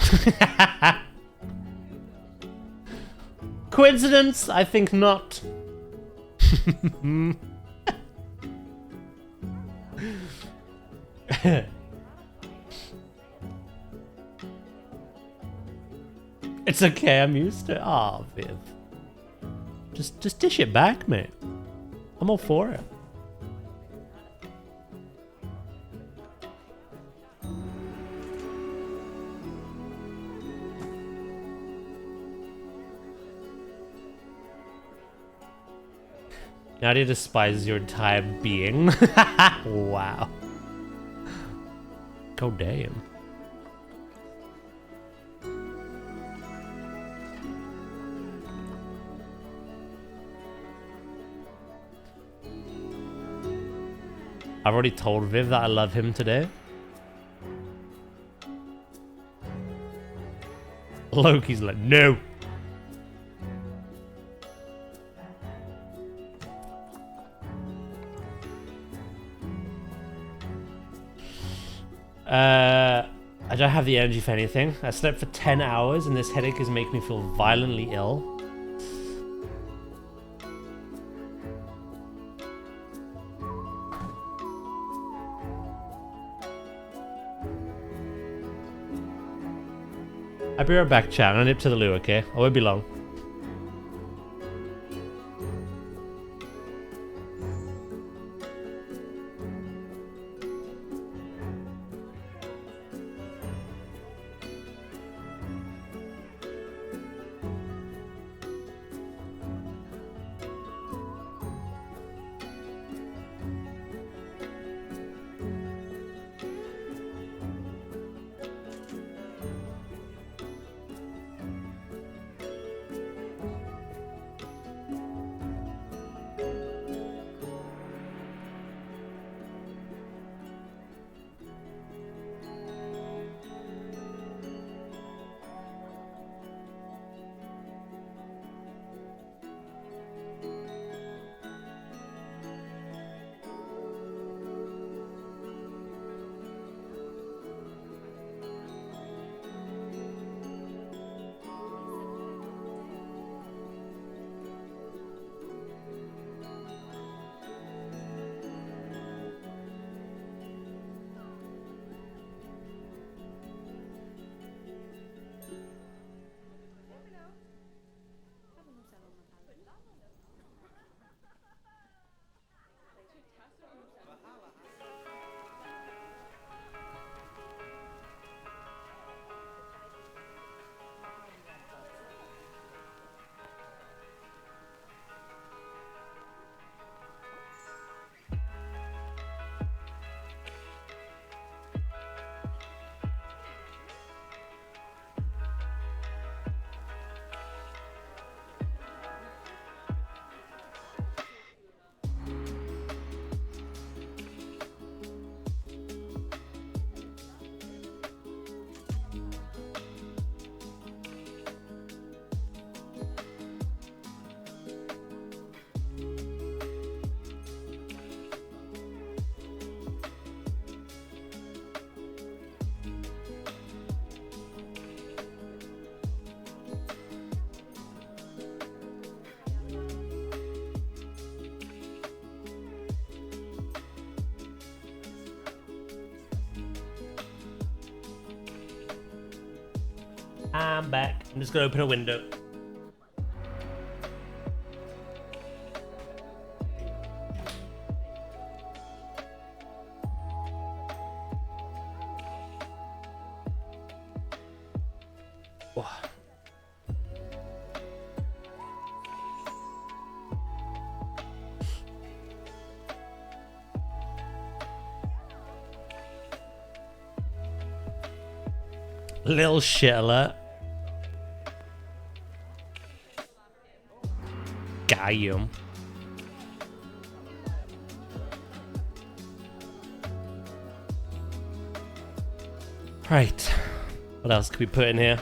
Coincidence? I think not. It's okay, I'm used to it. Aw, Viv. Just dish it back, mate. I'm all for it. Nadia despises your entire being. Wow. Go damn. I've already told Viv that I love him today. Loki's like, no. I don't have the energy for anything. I slept for 10 hours and this headache is making me feel violently ill. I'll be right back, chat. I'm gonna nip to the loo, okay? I won't be long. I'm back. I'm just gonna open a window. Oh. Little shit alert. Goddamn. Right. What else could we put in here?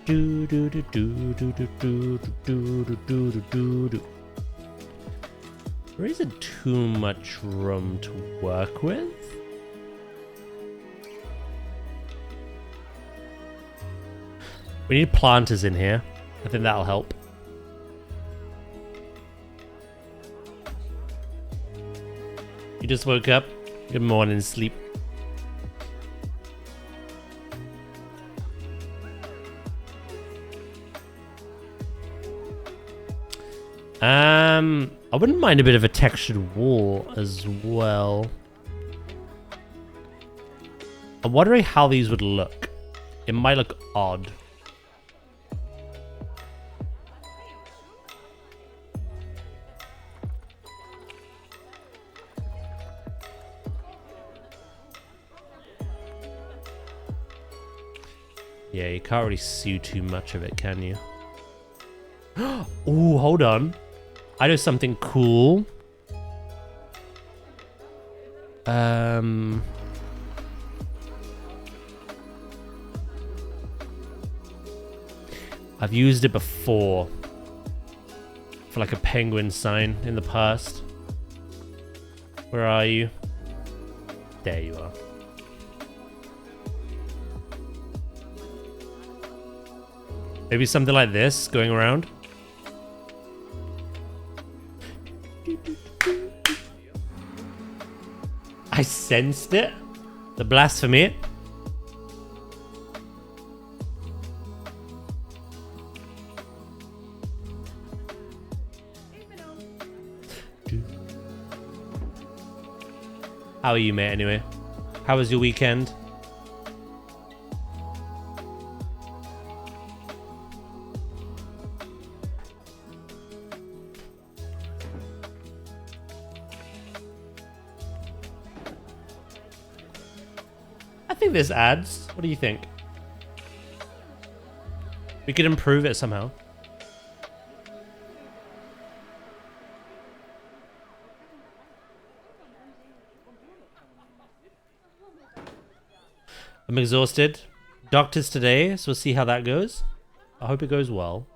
Do do do do do do do do do do do do. There isn't too much room to work with. We need planters in here. I think that'll help. You just woke up. Good morning, sleep. I wouldn't mind a bit of a textured wall as well. I'm wondering how these would look. It might look odd. Yeah, you can't really see too much of it, can you? Oh, hold on. I know something cool. I've used it before for like a penguin sign in the past. Where are you? There you are. Maybe something like this going around. I sensed it. The blasphemy. How are you, mate, anyway? How was your weekend? I think there's ads. What do you think? We could improve it somehow. I'm exhausted. Doctors today, so we'll see how that goes. I hope it goes well.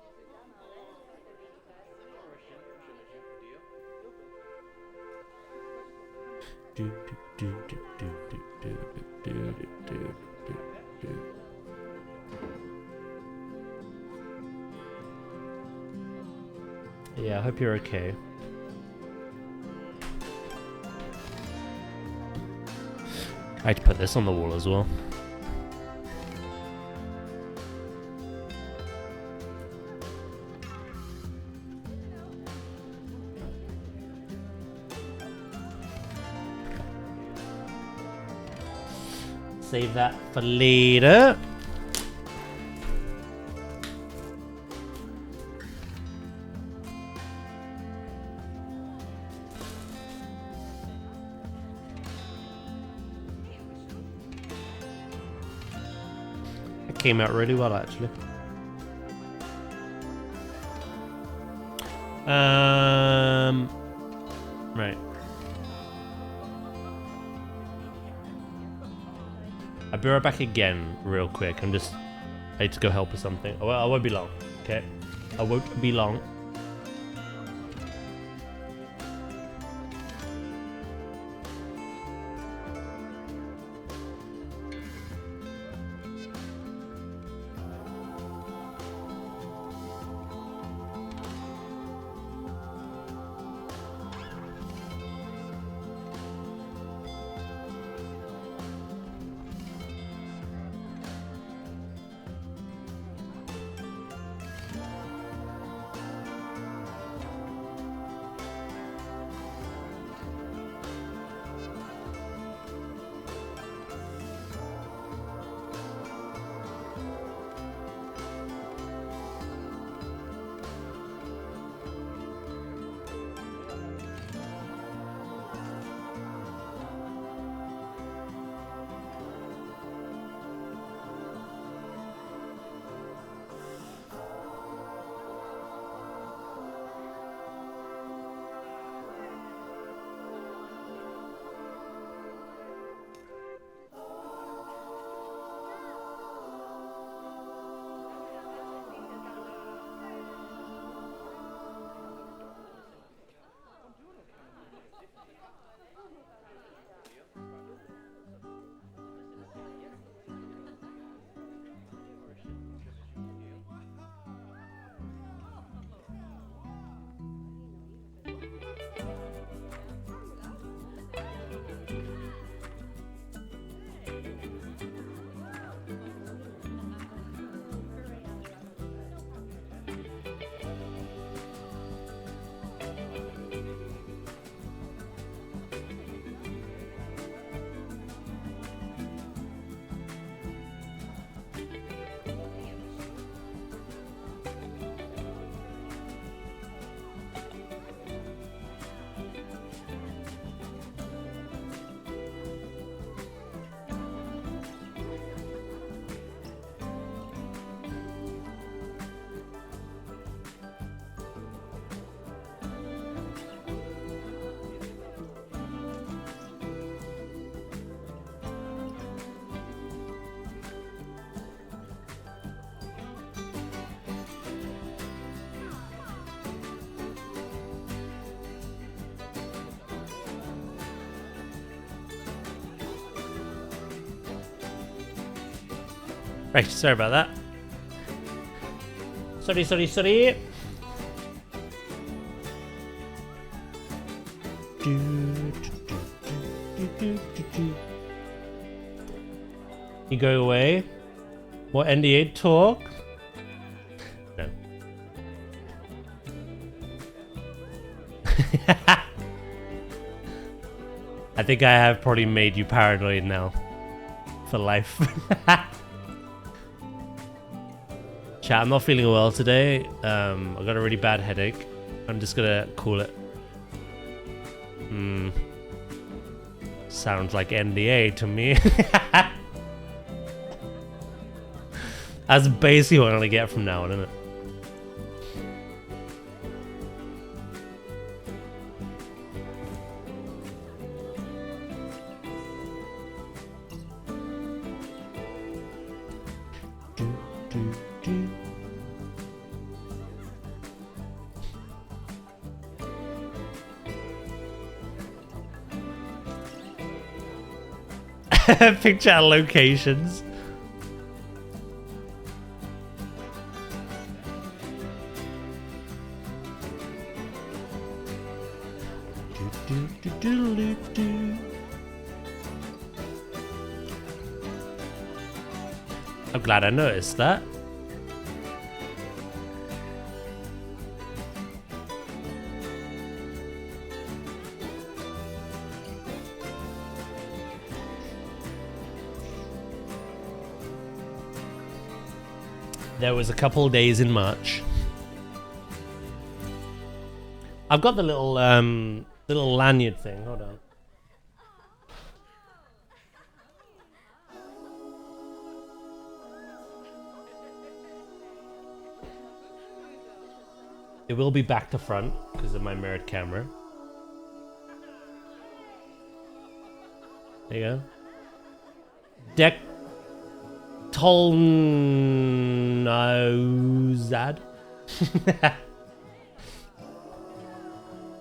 Yeah, I hope you're okay. I had to put this on the wall as well. Save that for later. It came out really well, actually. Right. I'll be right back again real quick. I need to go help with something. I won't be long, okay? I won't be long. Right, sorry about that. Sorry. You go away. More NDA talk? No. I think I have probably made you paranoid now. For life. Chat, I'm not feeling well today. I got a really bad headache. I'm just gonna cool it. Sounds like NDA to me. That's basically what I'm gonna get from now on, isn't it? Picture our locations. I'm glad I noticed that. There was a couple days in March. I've got the little little lanyard thing. Hold on. It will be back to front because of my mirrored camera. There you go. Deck Tolnozad.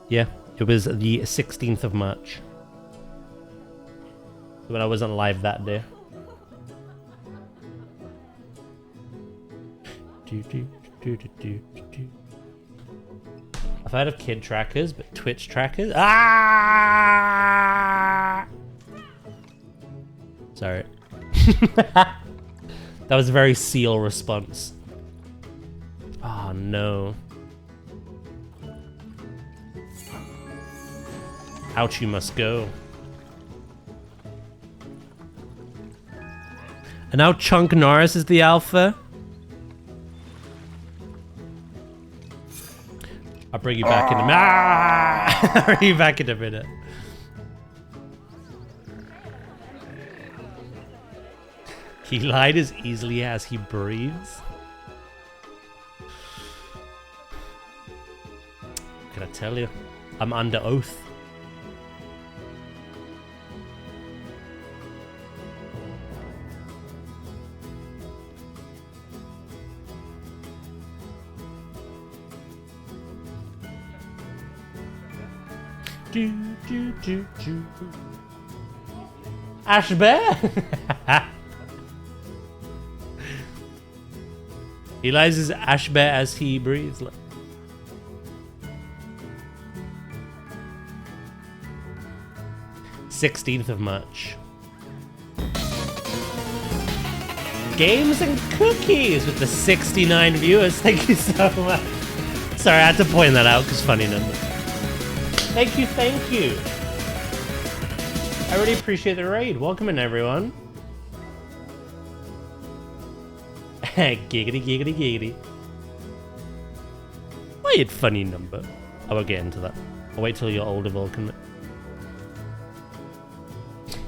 Yeah, it was the 16th of March. When I wasn't live that day. I've heard of kid trackers, but Twitch trackers? Ah! Sorry. That was a very seal response. Oh no. Out you must go. And now Chunk Norris is the alpha. I'll bring you back in a minute. Ah! I'll bring you back in a minute. He lied as easily as he breathes. Can I tell you? I'm under oath. Ash Bear? He lies as Ash Bear as he breathes. 16th of March. Games and Cookies with the 69 viewers. Thank you so much. Sorry, I had to point that out because funny number. Thank you, thank you. I really appreciate the raid. Welcome in, everyone. Giggity, giggity, giggity. Weird funny number. I won't get into that. I'll wait till you're older, Vulcan.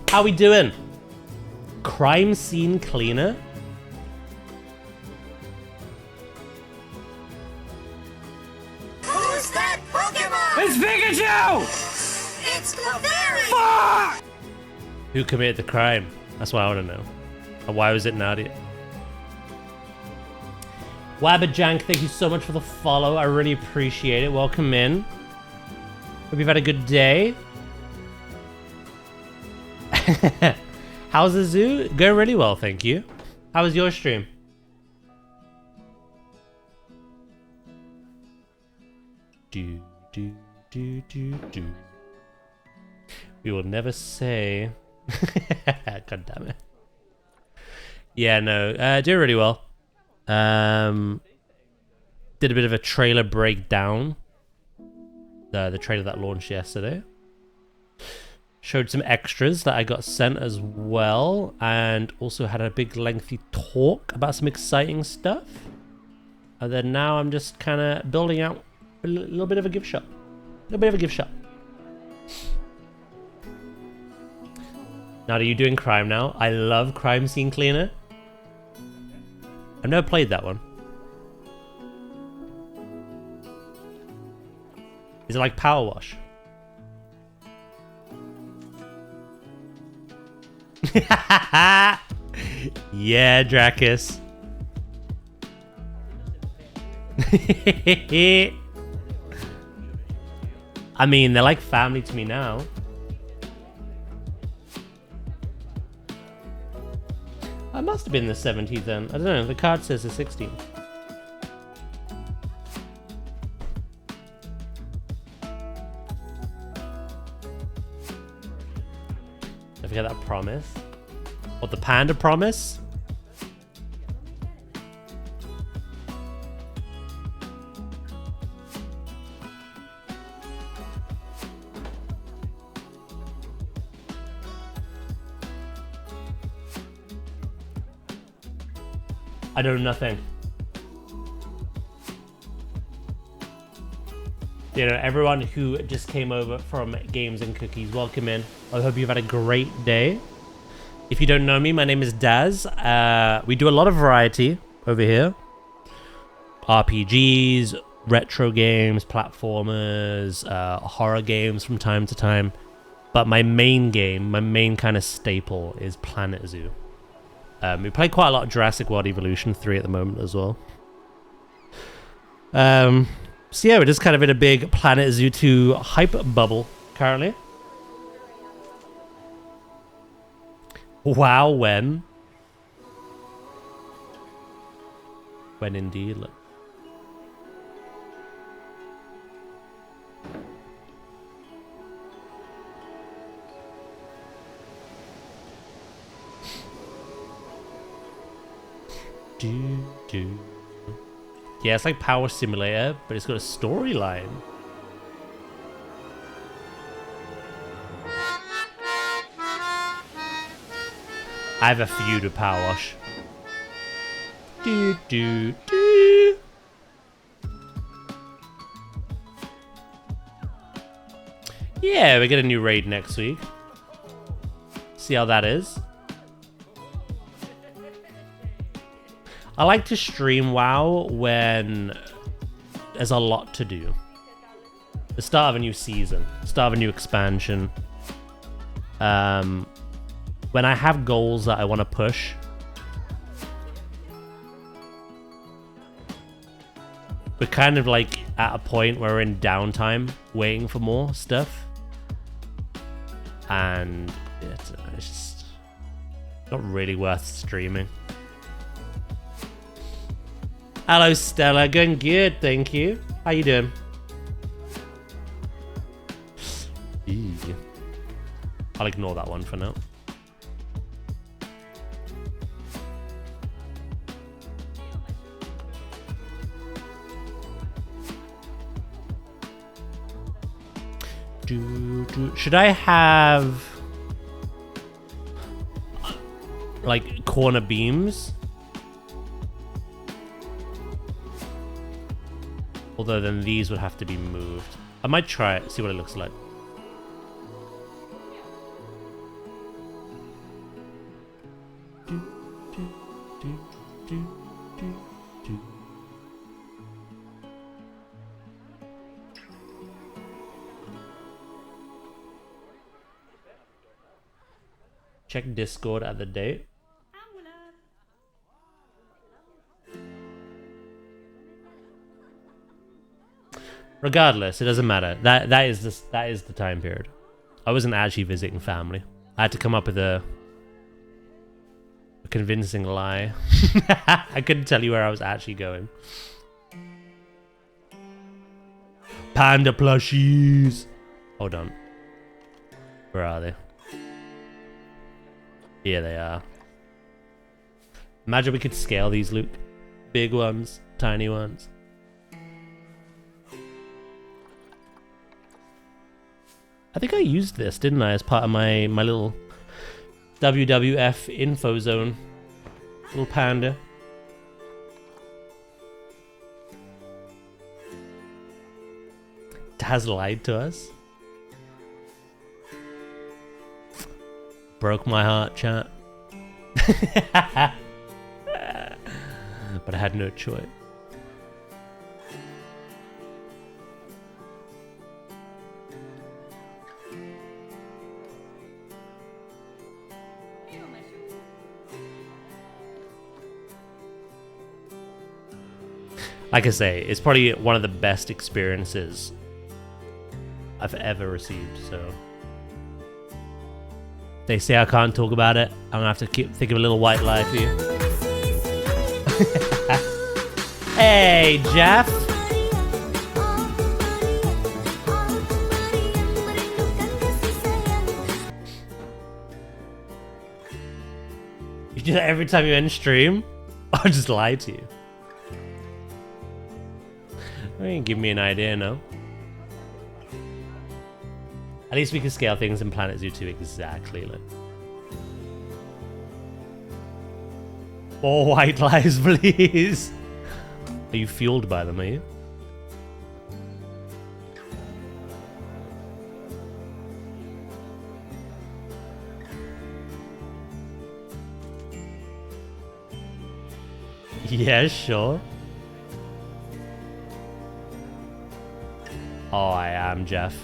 How we doing? Crime scene cleaner? Who's that Pokemon? It's Pikachu! It's Clefairy! Fuck! Who committed the crime? That's what I want to know. And why was it Nadia? Wabbajank, thank you so much for the follow. I really appreciate it. Welcome in. Hope you've had a good day. How's the zoo? Going really well, thank you. How was your stream? We will never say. God damn it. Yeah, no, doing really well. Did a bit of a trailer breakdown. The trailer that launched yesterday. Showed some extras that I got sent as well, and also had a big lengthy talk about some exciting stuff. And then now I'm just kind of building out a little bit of a gift shop. Now, are you doing crime now? I love Crime Scene Cleaner. I've never played that one. Is it like Power Wash? Yeah, Dracus. I mean, they're like family to me now. I must have been the 17th then. I don't know, the card says the 16th. Don't forget that promise. What, the panda promise? I know nothing. You know, everyone who just came over from Games and Cookies, welcome in. I hope you've had a great day. If you don't know me, my name is Daz. We do a lot of variety over here. RPGs, retro games, platformers, horror games from time to time. But my main game, my main kind of staple is PlanetZoo. We play quite a lot of Jurassic World Evolution 3 at the moment as well. So yeah, we're just kind of in a big PlanetZoo 2 hype bubble currently. Wow, when? When indeed. Look. Yeah, it's like Power Simulator, but it's got a storyline. I have a feud with Power Wash. Yeah, we get a new raid next week. See how that is. I like to stream WoW when there's a lot to do. The start of a new season, start of a new expansion. When I have goals that I want to push. We're kind of like at a point where we're in downtime, waiting for more stuff. And it's just not really worth streaming. Hello, Stella. Going good, thank you. How you doing? I'll ignore that one for now. Should I have like corner beams? Although then these would have to be moved. I might try it, see what it looks like. Check Discord at the date. Regardless, it doesn't matter. That is the time period. I wasn't actually visiting family. I had to come up with a convincing lie. I couldn't tell you where I was actually going. Panda plushies. Hold on. Where are they? Here they are. Imagine we could scale these, Luke. Big ones, tiny ones. I think I used this, didn't I, as part of my little WWF info zone. Little panda. Has lied to us. Broke my heart, chat. But I had no choice. Like I say, it's probably one of the best experiences I've ever received, so... They say I can't talk about it. I'm gonna have to keep think of a little white lie for you. Hey, Jeff! You do that every time you end stream? I'll just lie to you. I mean, give me an idea, no? At least we can scale things in planetzoo 2 exactly. Look. More white lies, please. Are you fueled by them, are you? Yeah, sure. Oh, I am, Jeff.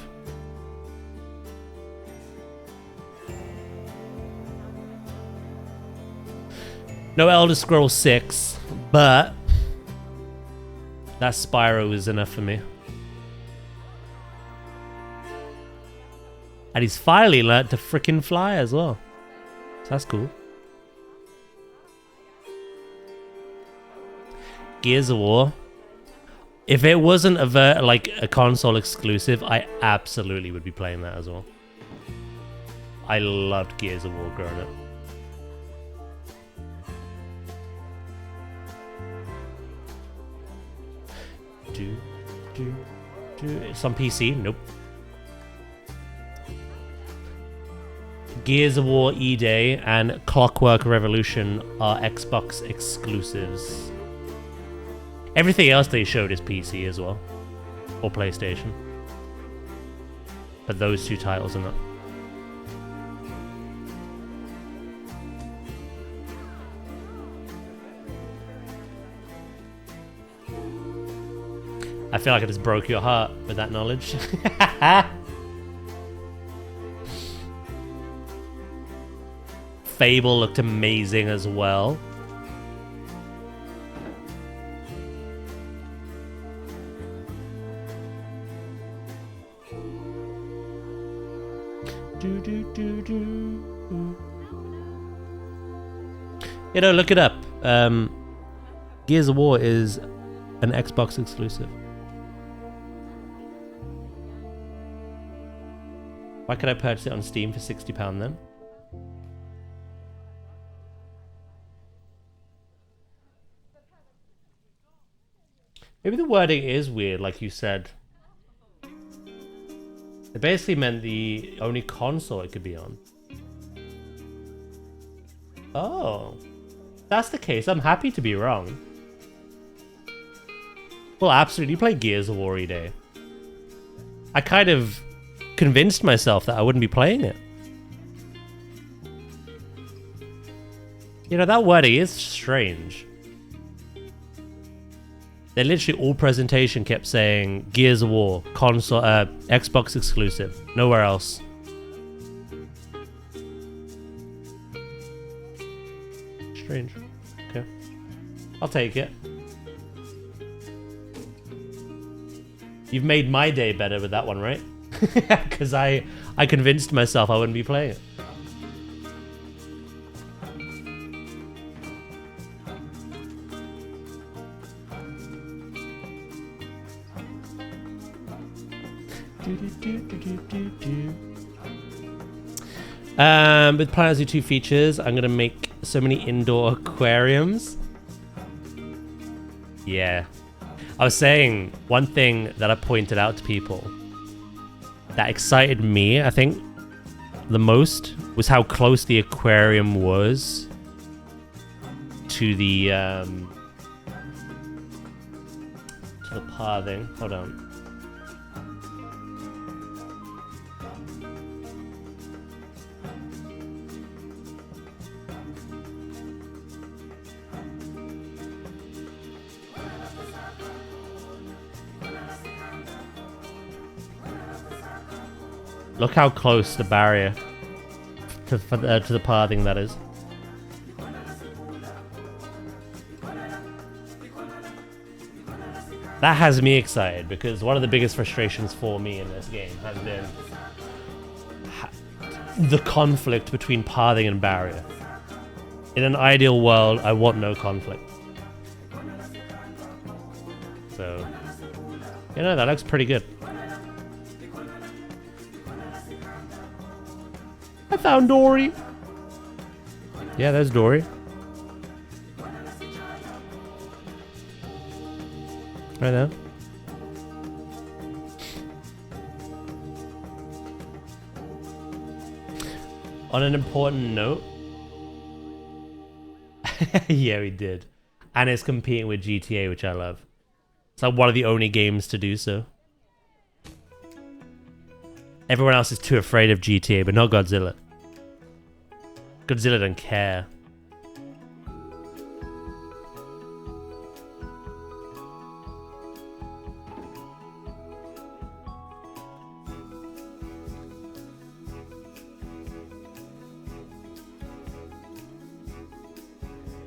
No Elder Scrolls 6, but that Spyro is enough for me. And he's finally learnt to frickin' fly as well. So that's cool. Gears of War. If it wasn't like a console exclusive, I absolutely would be playing that as well. I loved Gears of War growing up. It's on PC? Nope. Gears of War E-Day and Clockwork Revolution are Xbox exclusives. Everything else they showed is PC as well. Or PlayStation. But those two titles are not. I feel like I just broke your heart with that knowledge. Fable looked amazing as well. You know, look it up. Gears of War is an Xbox exclusive. Why could I purchase it on Steam for £60 then? Maybe the wording is weird, like you said. It basically meant the only console it could be on. Oh. That's the case. I'm happy to be wrong. Well, absolutely play Gears of War E-Day. I kind of convinced myself that I wouldn't be playing it. You know, that wording is strange. They literally all presentation kept saying Gears of War, console, Xbox exclusive, nowhere else. Strange. Okay. I'll take it. You've made my day better with that one, right? Because I convinced myself I wouldn't be playing it. With Planet Zoo 2 features, I'm gonna make so many indoor aquariums. Yeah. I was saying, one thing that I pointed out to people that excited me, I think, the most was how close the aquarium was to the pathing. Hold on. Look how close the barrier to the pathing that is. That has me excited because one of the biggest frustrations for me in this game has been the conflict between pathing and barrier. In an ideal world, I want no conflict. So, you know, that looks pretty good. I found Dory. Yeah, there's Dory. Right now. On an important note. Yeah, we did. And it's competing with GTA, which I love. It's like one of the only games to do so. Everyone else is too afraid of GTA, but not Godzilla. Godzilla don't care.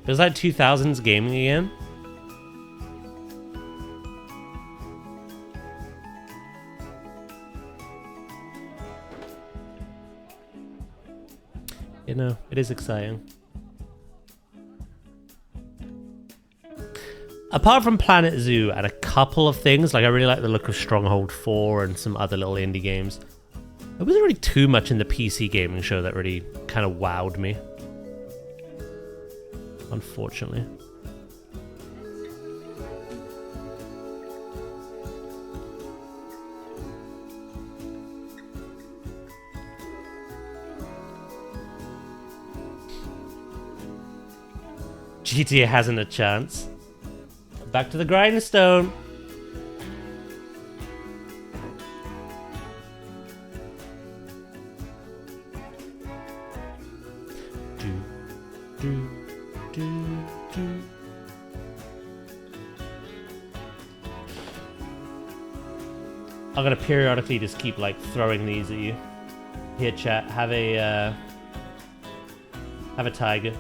It was like 2000s gaming again. You know, it is exciting. Apart from Planet Zoo and a couple of things, like I really like the look of Stronghold 4 and some other little indie games. There wasn't really too much in the PC gaming show that really kind of wowed me. Unfortunately. GTA hasn't a chance. Back to the grindstone. I'm gonna periodically just keep like throwing these at you. Here, chat. Have a tiger.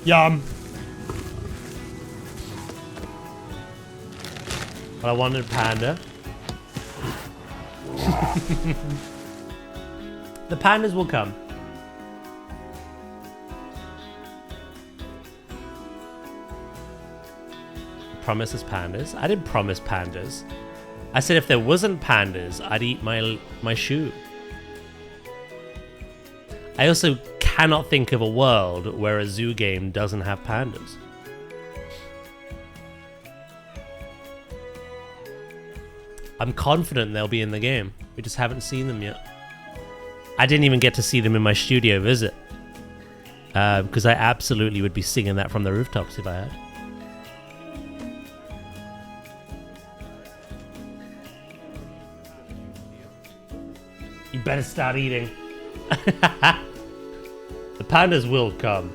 Yum. Well, I wanted a panda. The pandas will come. Promises pandas? I didn't promise pandas. I said if there wasn't pandas, I'd eat my shoe. I also cannot think of a world where a zoo game doesn't have pandas. I'm confident they'll be in the game. We just haven't seen them yet. I didn't even get to see them in my studio visit. Because I absolutely would be singing that from the rooftops if I had. You better start eating. The pandas will come.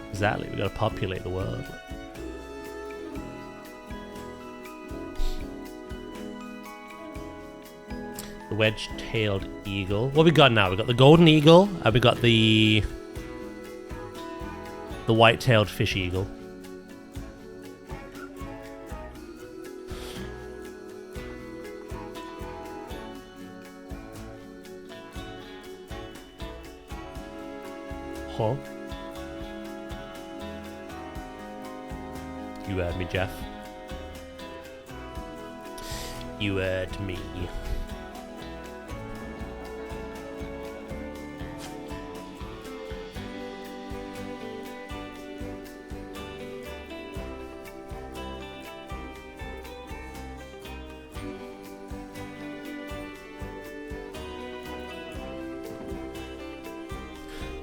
Exactly, we gotta populate the world. The wedge-tailed eagle. What we got now? We got the golden eagle, and we got the white-tailed fish eagle. huh. You heard me, Jeff. You heard me.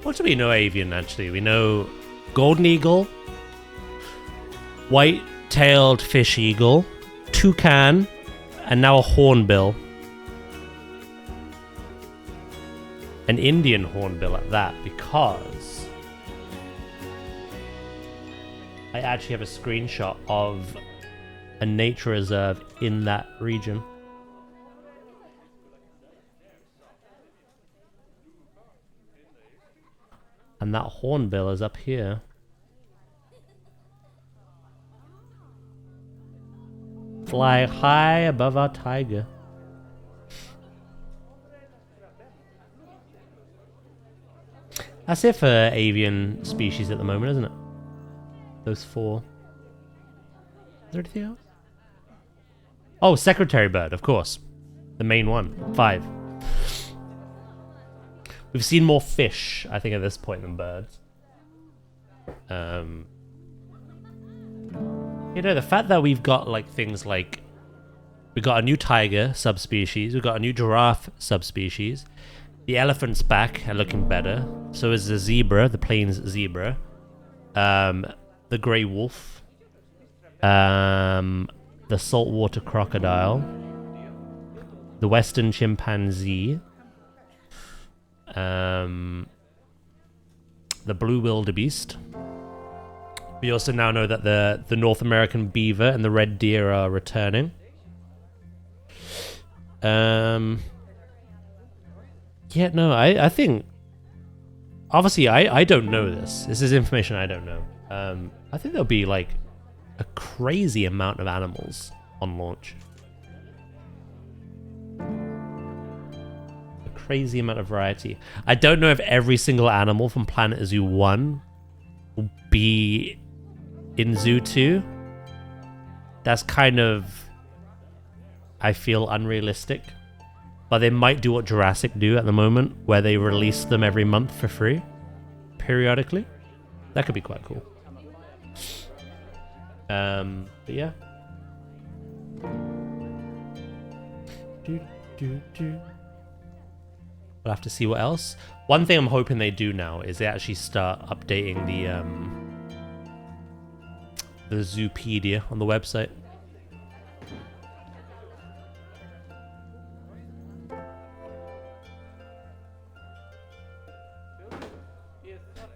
What do we know avian, actually? We know golden eagle, white-tailed fish eagle, toucan, and now a hornbill. An Indian hornbill at that, because I actually have a screenshot of a nature reserve in that region. And that hornbill is up here. Fly high above our tiger. That's it for avian species at the moment, isn't it? Those 4. Is there anything else? Oh, secretary bird, of course. The main one. 5. We've seen more fish, I think, at this point than birds. You know, the fact that we've got like things like we got a new tiger subspecies, we got a new giraffe subspecies. The elephant's back and looking better. So is the zebra, the plains zebra. The grey wolf. The saltwater crocodile. The western chimpanzee. The blue wildebeest. We also now know that the North American beaver and the red deer are returning. Yeah, no, I think... Obviously, I don't know this. This is information I don't know. I think there'll be, like, a crazy amount of animals on launch. A crazy amount of variety. I don't know if every single animal from planetzoo 1 will be in Zoo 2. That's kind of... I feel unrealistic. But they might do what Jurassic do at the moment, where they release them every month for free, periodically. That could be quite cool. But yeah. We'll have to see what else. One thing I'm hoping they do now is they actually start updating the Zoopedia on the website.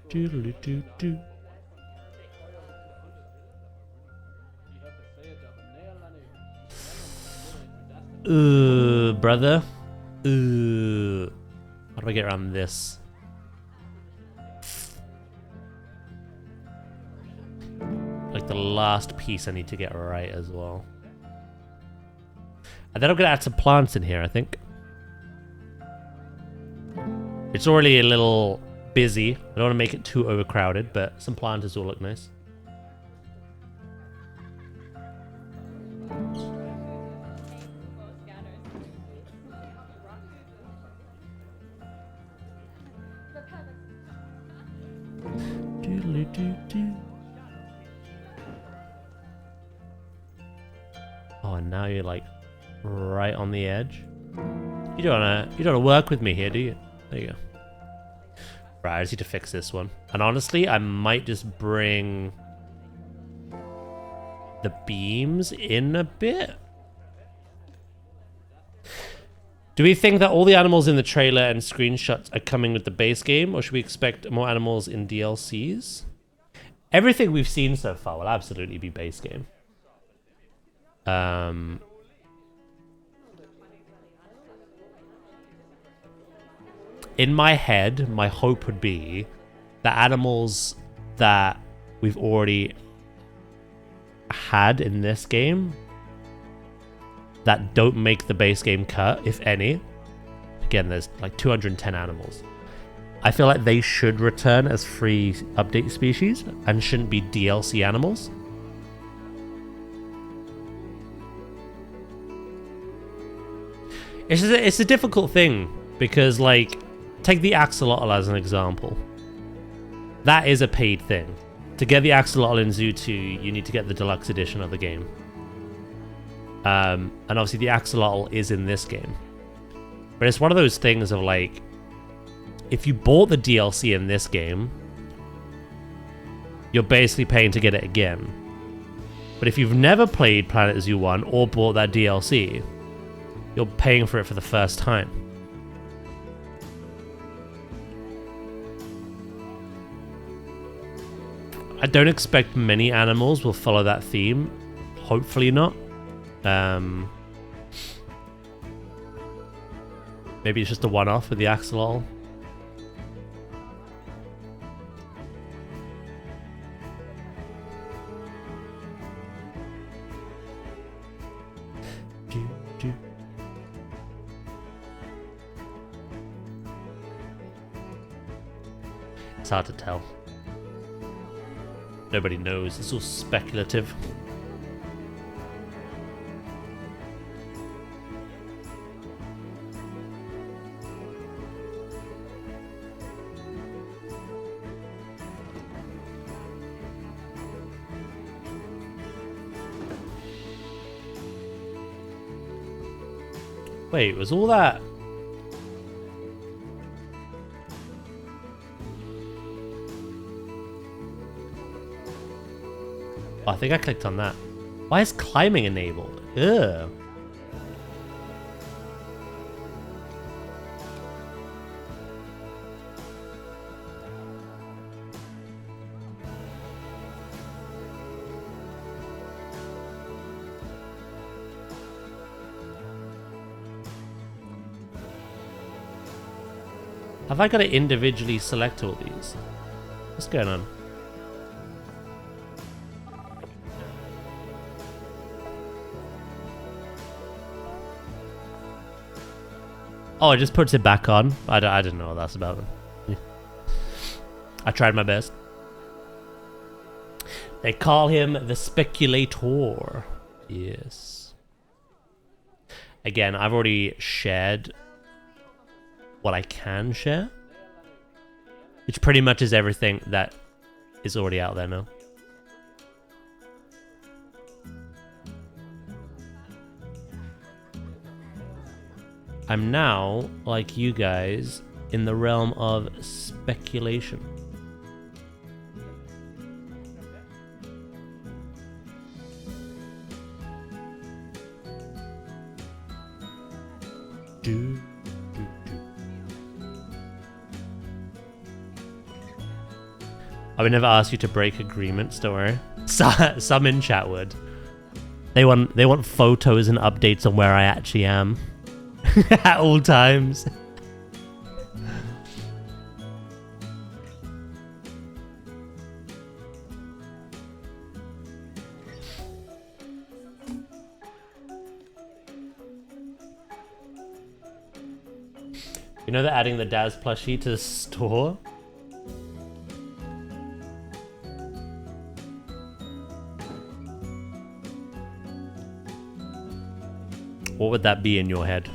Doodly-doo-doo. Brother. How do I get around this? Like the last piece I need to get right as well. And then I'm gonna add some plants in here, I think. It's already a little busy. I don't want to make it too overcrowded, but some planters will look nice. Oh, and now you're like right on the edge. You don't wanna work with me here, do you? There you go. Right, I just need to fix this one. And honestly, I might just bring the beams in a bit. Do we think that all the animals in the trailer and screenshots are coming with the base game, or should we expect more animals in DLCs? Everything we've seen so far will absolutely be base game. In my head, my hope would be the animals that we've already had in this game that don't make the base game cut, if any. Again, there's like 210 animals. I feel like they should return as free update species and shouldn't be DLC animals. It's a difficult thing because, like, take the axolotl as an example. That is a paid thing. To get the axolotl in Zoo 2, you need to get the deluxe edition of the game. And obviously the axolotl is in this game. But it's one of those things of, like, if you bought the DLC in this game, you're basically paying to get it again. But if you've never played Planet Zoo 1 or bought that DLC, you're paying for it for the first time. I don't expect many animals will follow that theme. Hopefully not. Maybe it's just a one-off with the axolotl. It's hard to tell. Nobody knows. It's all speculative. Wait, was all that... Oh, I think I clicked on that. Why is climbing enabled? Ugh. Have I got to individually select all these? What's going on? Oh, it just puts it back on. I didn't know what that's about. I tried my best. They call him the Speculator. Yes. Again, I've already shared what I can share, which pretty much is everything that is already out there now. I'm now, like you guys, in the realm of speculation. I would never ask you to break agreements, don't worry. Some in chat would. They want photos and updates on where I actually am. At all times. You know they're adding the Daz plushie to the store? What would that be in your head?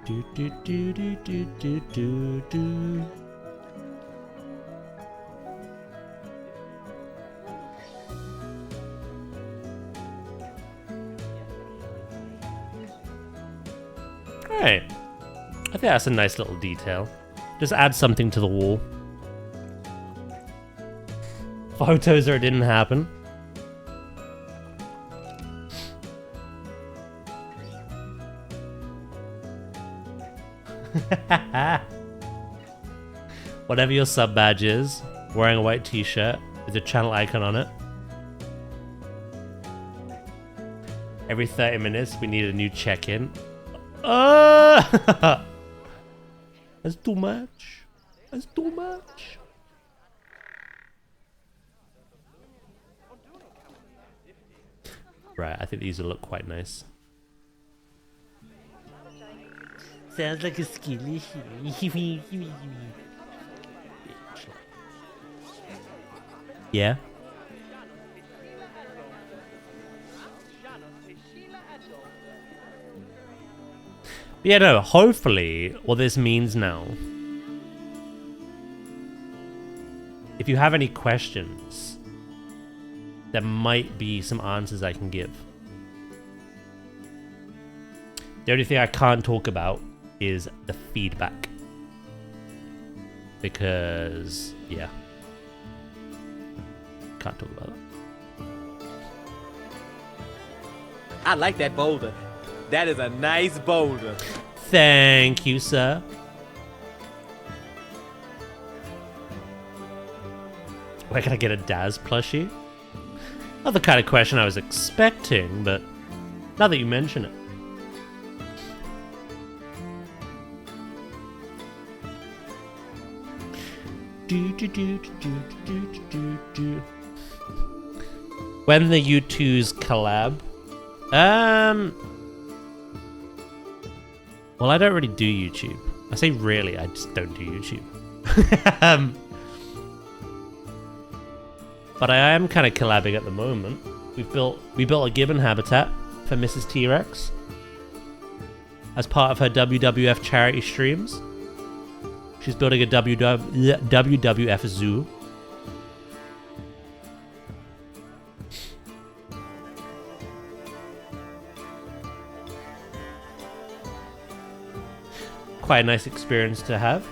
Do do do do do do do do. Alright. I think that's a nice little detail. Just add something to the wall. Photos or it didn't happen. Whatever your sub badge is, wearing a white t-shirt with a channel icon on it. Every 30 minutes we need a new check-in. That's too much. That's too much. Right, I think these will look quite nice. Sounds like a skinny. Yeah. Yeah, no, hopefully what this means now, if you have any questions, there might be some answers I can give. The only thing I can't talk about is the feedback. Because, yeah. Can't talk about that. I like that boulder. That is a nice boulder. Thank you, sir. Where can I get a Daz plushie? Not the kind of question I was expecting, but now that you mention it. When the U2's collab? Well, I don't really do YouTube. I say really, I just don't do YouTube. But I am kind of collabing at the moment. We built a gibbon habitat for Mrs. T-Rex as part of her WWF charity streams. She's building a WWF zoo. Quite a nice experience to have.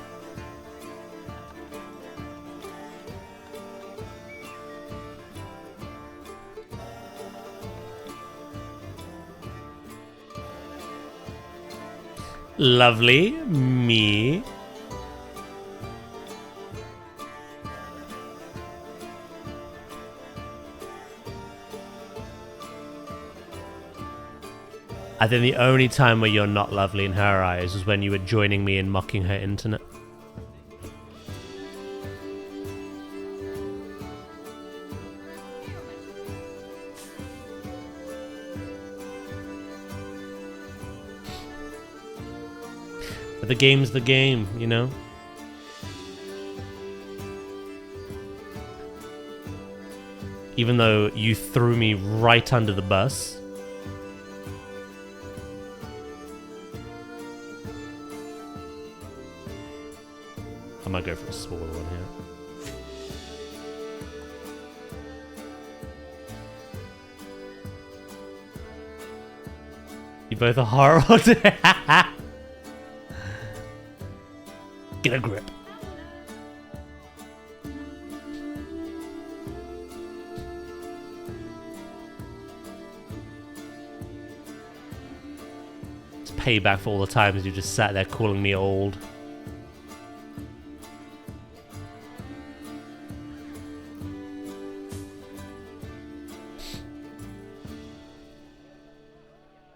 Lovely. Me. I think the only time where you're not lovely in her eyes was when you were joining me in mocking her internet. But the game's the game, you know? Even though you threw me right under the bus. I might go for a smaller one here. You both are horrible. Get a grip. It's payback for all the times you just sat there calling me old.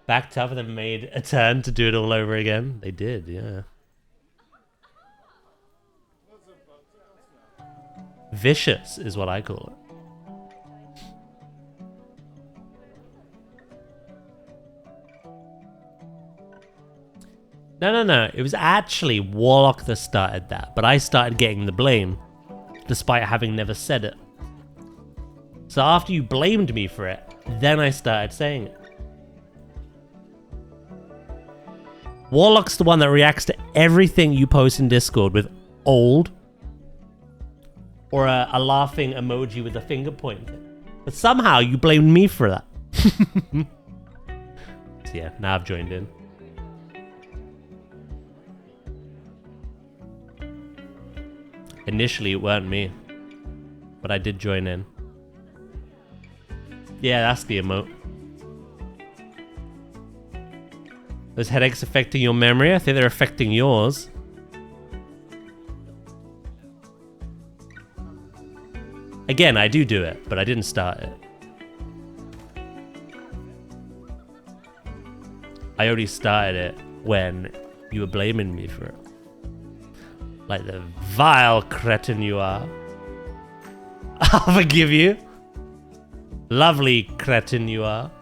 Backed up and then made a turn to do it all over again. They did, yeah. Vicious is what I call it. No. It was actually Warlock that started that, but I started getting the blame, despite having never said it. So after you blamed me for it, then I started saying it. Warlock's the one that reacts to everything you post in Discord with old or a laughing emoji with a finger pointing. But somehow you blamed me for that. So yeah, now I've joined in. Initially it weren't me, but I did join in. Yeah, that's the emote. Those headaches affecting your memory? I think they're affecting yours. Again, I do it, but I didn't start it. I only started it when you were blaming me for it. Like the vile cretin you are. I'll forgive you. Lovely cretin you are.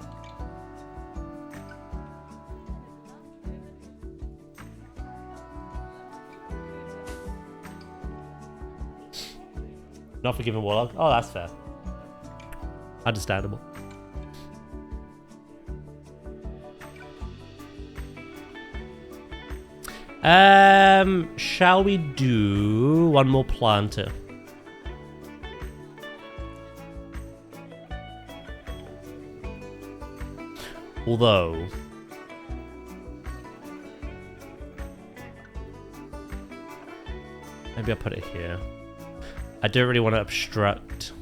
Not forgiving Warlock. Oh, that's fair. Understandable. Shall we do one more planter? Although maybe I'll put it here. I don't really want to obstruct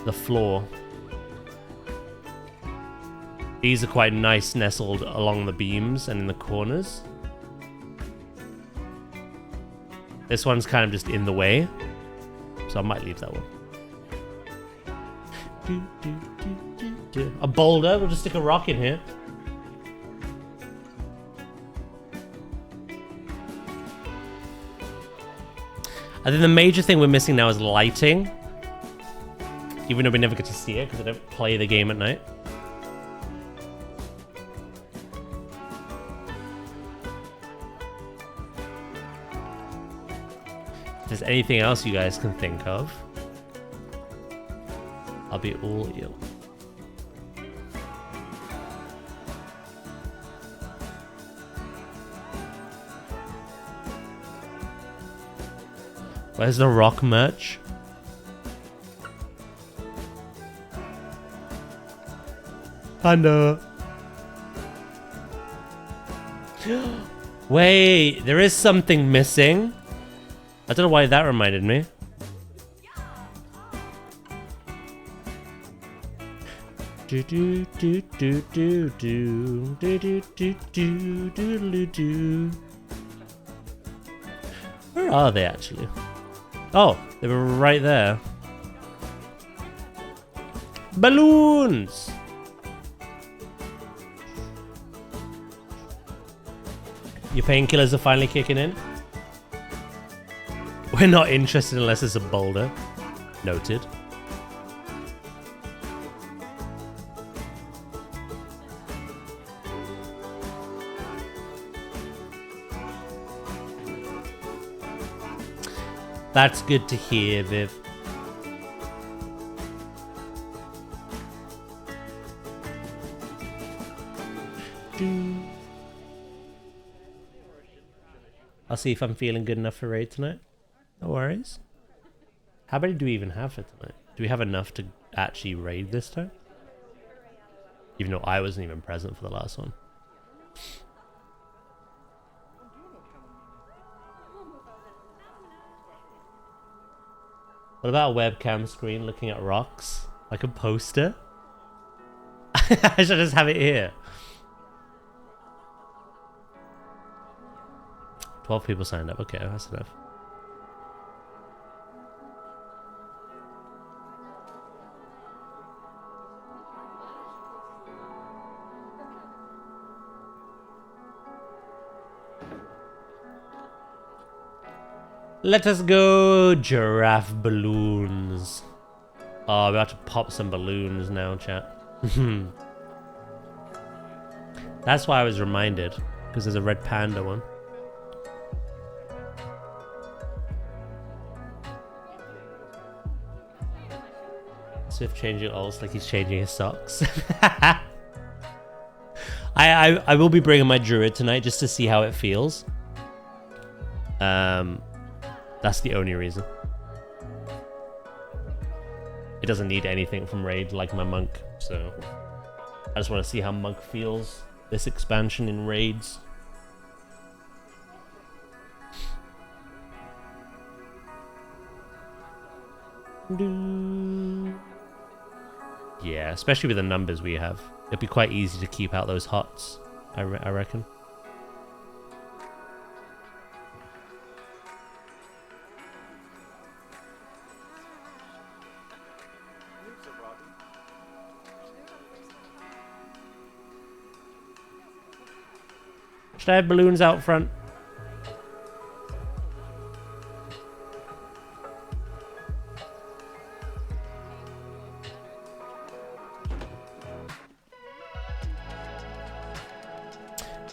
the floor. These are quite nice nestled along the beams and in the corners. This one's kind of just in the way, so I might leave that one. A boulder, we'll just stick a rock in here. I think the major thing we're missing now is lighting. Even though we never get to see it because I don't play the game at night. If there's anything else you guys can think of, I'll be all ears. Where's the rock merch? I know. Wait, there is something missing. I don't know why that reminded me. Do do do do do do do do do do do do. Where are they actually? Oh, they were right there. Balloons! Your painkillers are finally kicking in. We're not interested unless it's a boulder. Noted. That's good to hear, Viv. I'll see if I'm feeling good enough for raid tonight. No worries. How many do we even have for tonight? Do we have enough to actually raid this time? Even though I wasn't even present for the last one. What about a webcam screen looking at rocks? Like a poster? I should just have it here. 12 people signed up. Okay, that's enough. Let us go, giraffe balloons. Oh, we have to pop some balloons now, chat. That's why I was reminded, because there's a red panda one. Swift changing alts like he's changing his socks. I will be bringing my druid tonight just to see how it feels. That's the only reason. It doesn't need anything from raid like my monk, so I just want to see how monk feels this expansion in raids. Yeah, especially with the numbers we have, it'd be quite easy to keep out those hots, I reckon. Should I have balloons out front?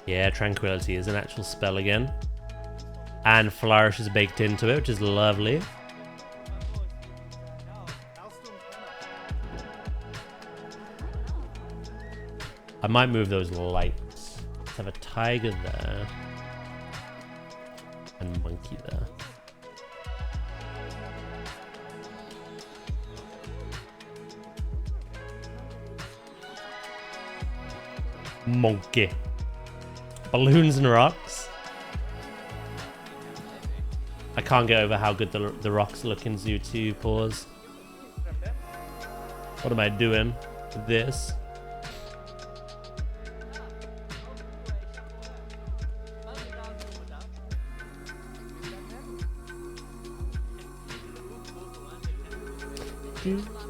Yeah, tranquility is an actual spell again. And Flourish is baked into it, which is lovely. I might move those lights. Let's have a tiger there. And monkey there. Monkey. Balloons and rocks. I can't get over how good the rocks look in Zoo 2. Pause. What am I doing with this?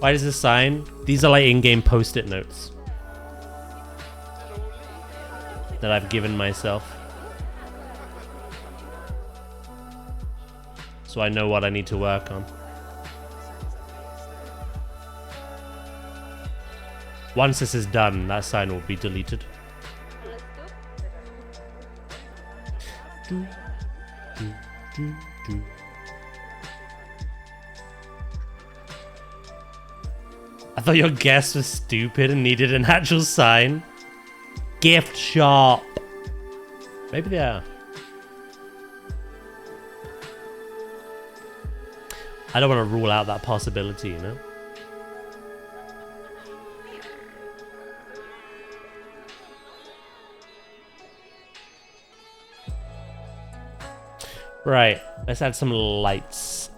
Why does this sign? These are like in-game post-it notes that I've given myself. So I know what I need to work on. Once this is done, that sign will be deleted. I thought your guess was stupid and needed an actual sign. Gift shop. Maybe they are. I don't want to rule out that possibility, you know? Right, let's add some lights.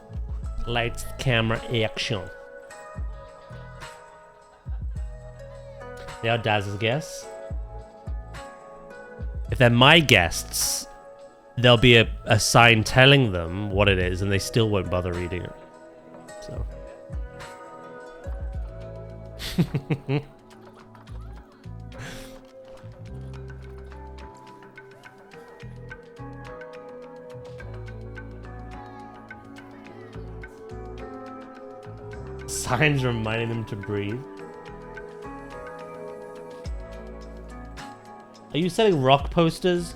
Lights, camera, action. They are Daz's guests. If they're my guests, there'll be a sign telling them what it is, and they still won't bother reading it. So. Signs reminding them to breathe. Are you selling rock posters?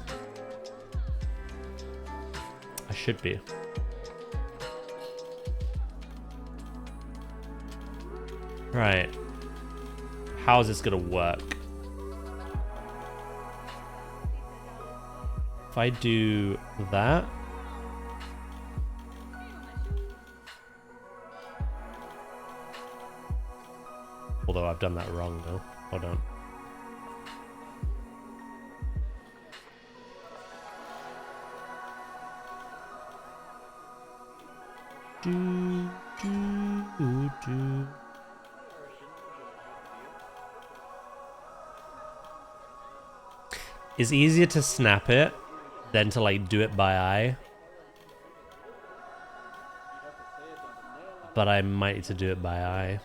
I should be. Right. How is this gonna work? If I do that. Although I've done that wrong though. Hold on. It's easier to snap it than to like do it by eye. But I might need to do it by eye.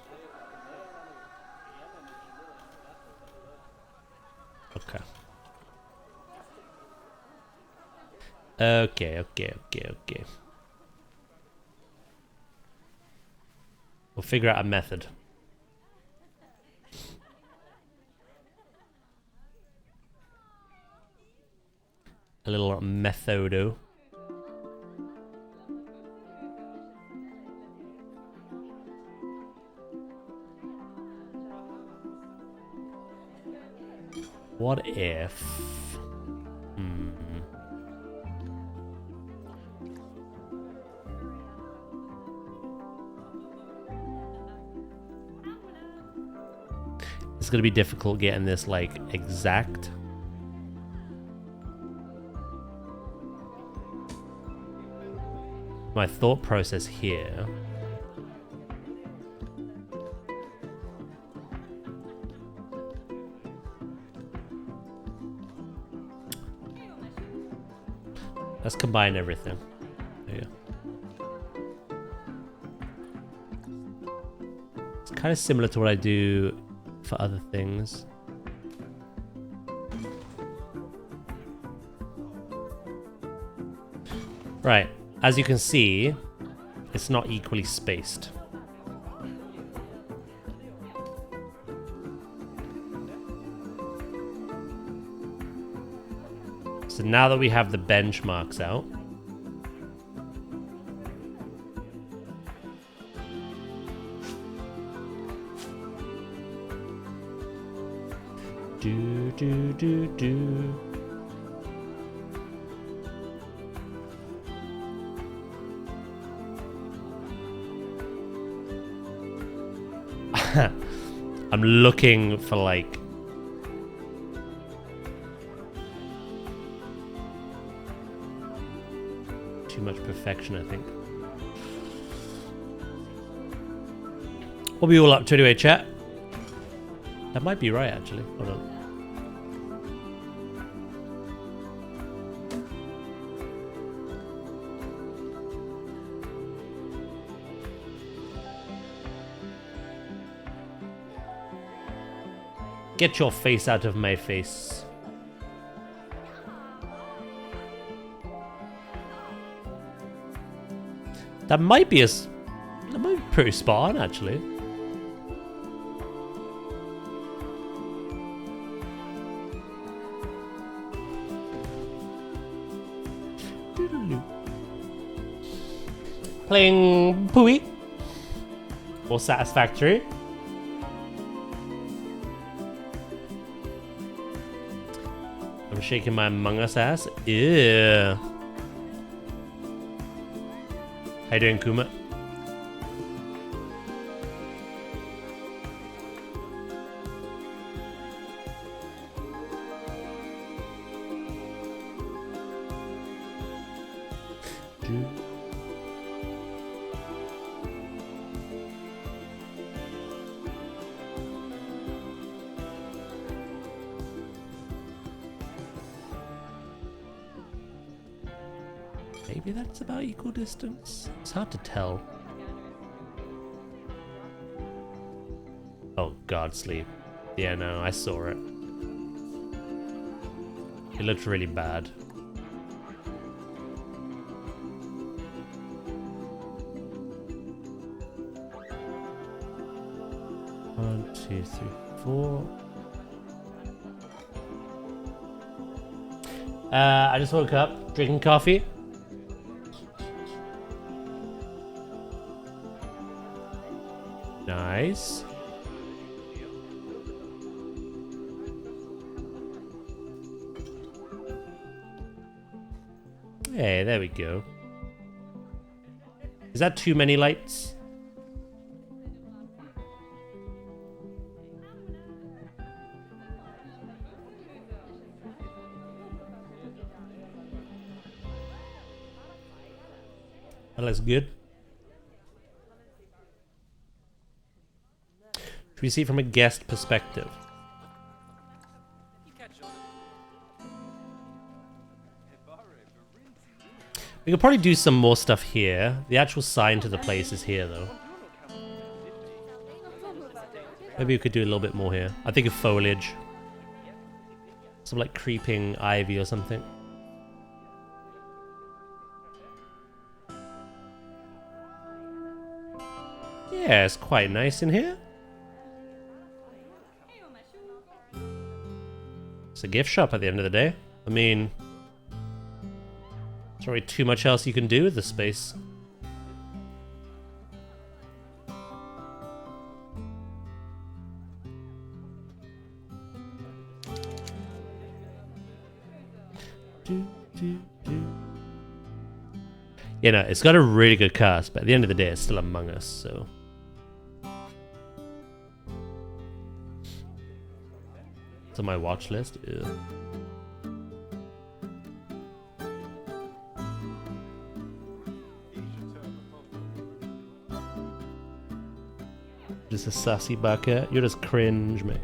Okay. Okay. We'll figure out a method. A little methodo. What if... It's gonna be difficult getting this like exact. My thought process here let's combine everything. There you go. It's kind of similar to what I do for other things. Right, as you can see, it's not equally spaced. So now that we have the benchmarks out, Do do do do. I'm looking for like too much perfection, I think. What are we all up to anyway, chat? That might be right, actually. Hold on. Get your face out of my face. That might be that might be pretty spot on, actually. Playing Pooey or Satisfactory. I'm shaking my Among Us ass. Ew. How you doing, Kuma? Maybe that's about equal distance. It's hard to tell. Oh God, sleep. Yeah, no, I saw it. It looked really bad. One, two, three, four. I just woke up, drinking coffee. Nice. Hey, there we go. Is that too many lights? That looks good. Should we see it from a guest perspective? We could probably do some more stuff here. The actual sign to the place is here, though. Maybe we could do a little bit more here. I think of foliage. Some like creeping ivy or something. Yeah, it's quite nice in here. It's a gift shop at the end of the day. I mean, there's really too much else you can do with this space. You know, it's got a really good cast, but at the end of the day, it's still Among Us, so. It's on my watch list. Ew. Just a sassy bucket. You're just cringe, mate.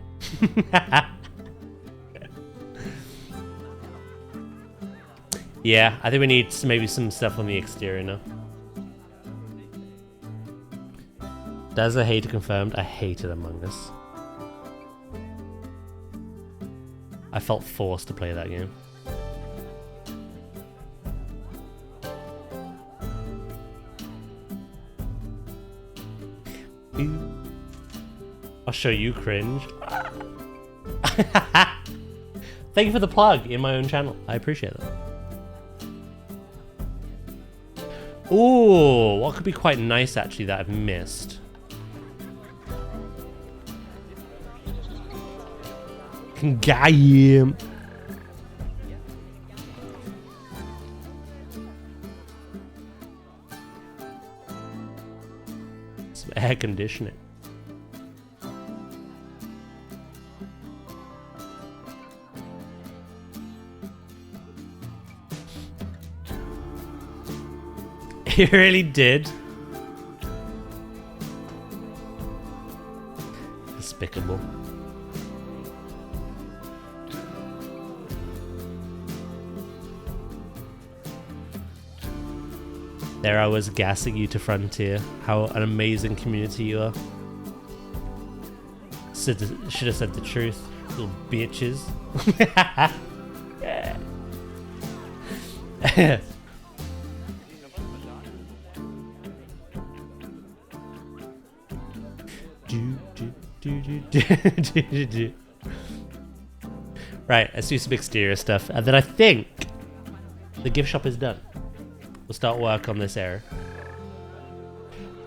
Yeah, I think we need maybe some stuff on the exterior now. Does a hater confirmed? I hated Among Us. I felt forced to play that game. I'll show you cringe. Thank you for the plug in my own channel. I appreciate that. Ooh, what could be quite nice actually that I've missed? Got him. Some air conditioning. He really did. Despicable. There I was gassing you to Frontier. How an amazing community you are. Should have said the truth, little bitches. Right, let's do some exterior stuff, and then I think the gift shop is done. We'll start work on this area.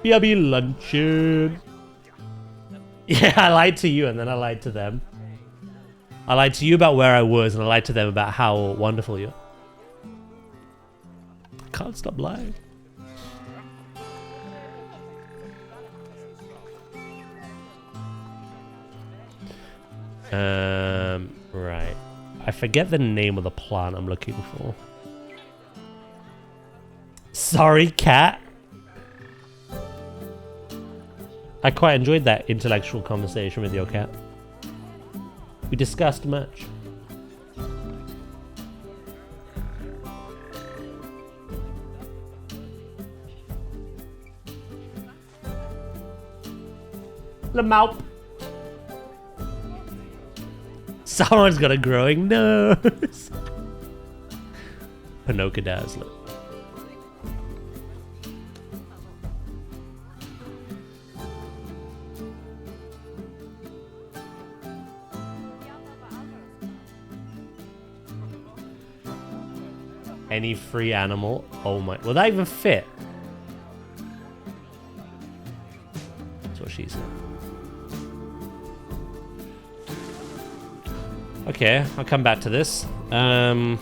BRB luncheon. Yeah, I lied to you and then I lied to them. I lied to you about where I was and I lied to them about how wonderful you are. I can't stop lying. Right. I forget the name of the plant I'm looking for. Sorry, cat. I quite enjoyed that intellectual conversation with your cat. We discussed much. Lamaup. Someone's got a growing nose. Pinoca Dazzler. Any free animal. Oh my. Will that even fit? That's what she said. Okay, I'll come back to this. Oh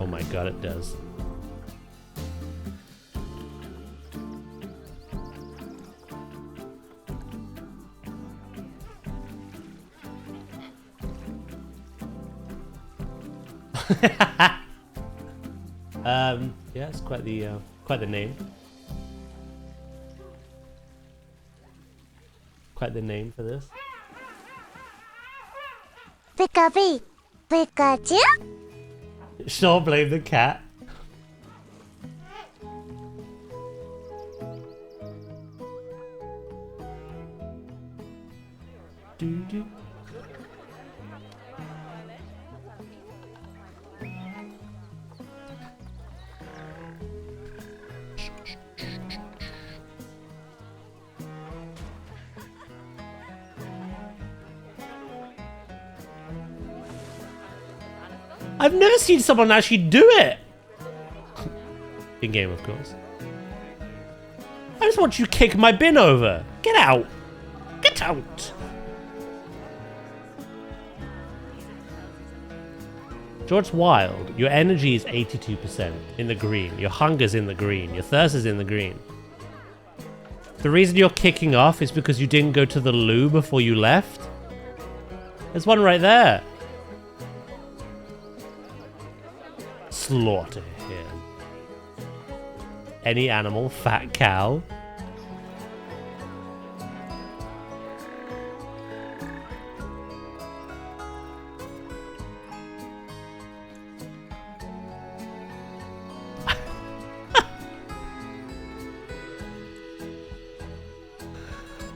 my god, it does. Yeah, it's quite the name. Quite the name for this. Pikachu. Pikachu? Sure, blame the cat. Doo-doo. I've never seen someone actually do it! In game, of course. I just want you to kick my bin over. Get out! Get out! George Wild, your energy is 82% in the green. Your hunger's in the green. Your thirst is in the green. The reason you're kicking off is because you didn't go to the loo before you left. There's one right there. Slaughter him. Any animal, fat cow.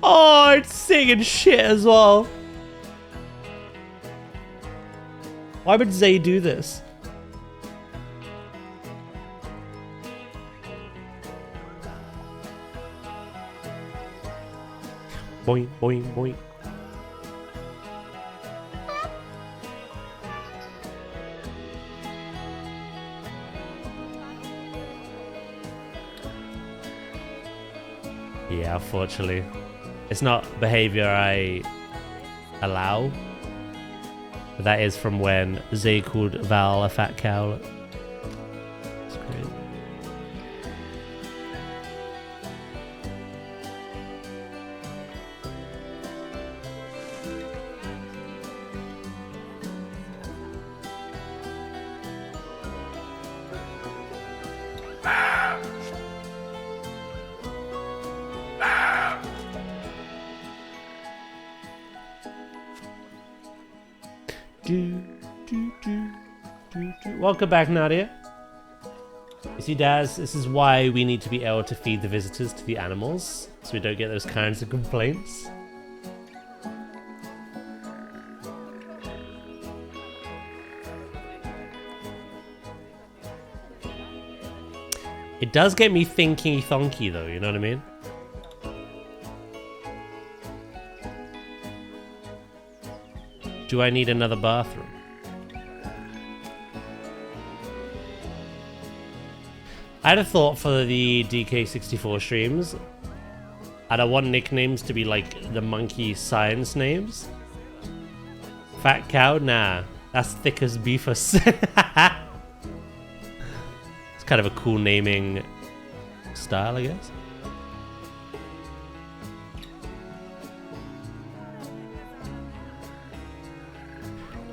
Oh, it's singing shit as well. Why would Zay do this? Boing, boing, boing. Yeah, unfortunately. It's not behavior I allow. But that is from when Zay called Val a fat cow. It's great. Welcome back, Nadia. You see, Daz, this is why we need to be able to feed the visitors to the animals, so we don't get those kinds of complaints. It does get me thinky thonky though, you know what I mean? Do I need another bathroom? I had a thought for the DK64 streams. I don't want nicknames to be like the monkey science names. Fat cow? Nah. That's thick as beefus. It's kind of a cool naming style, I guess.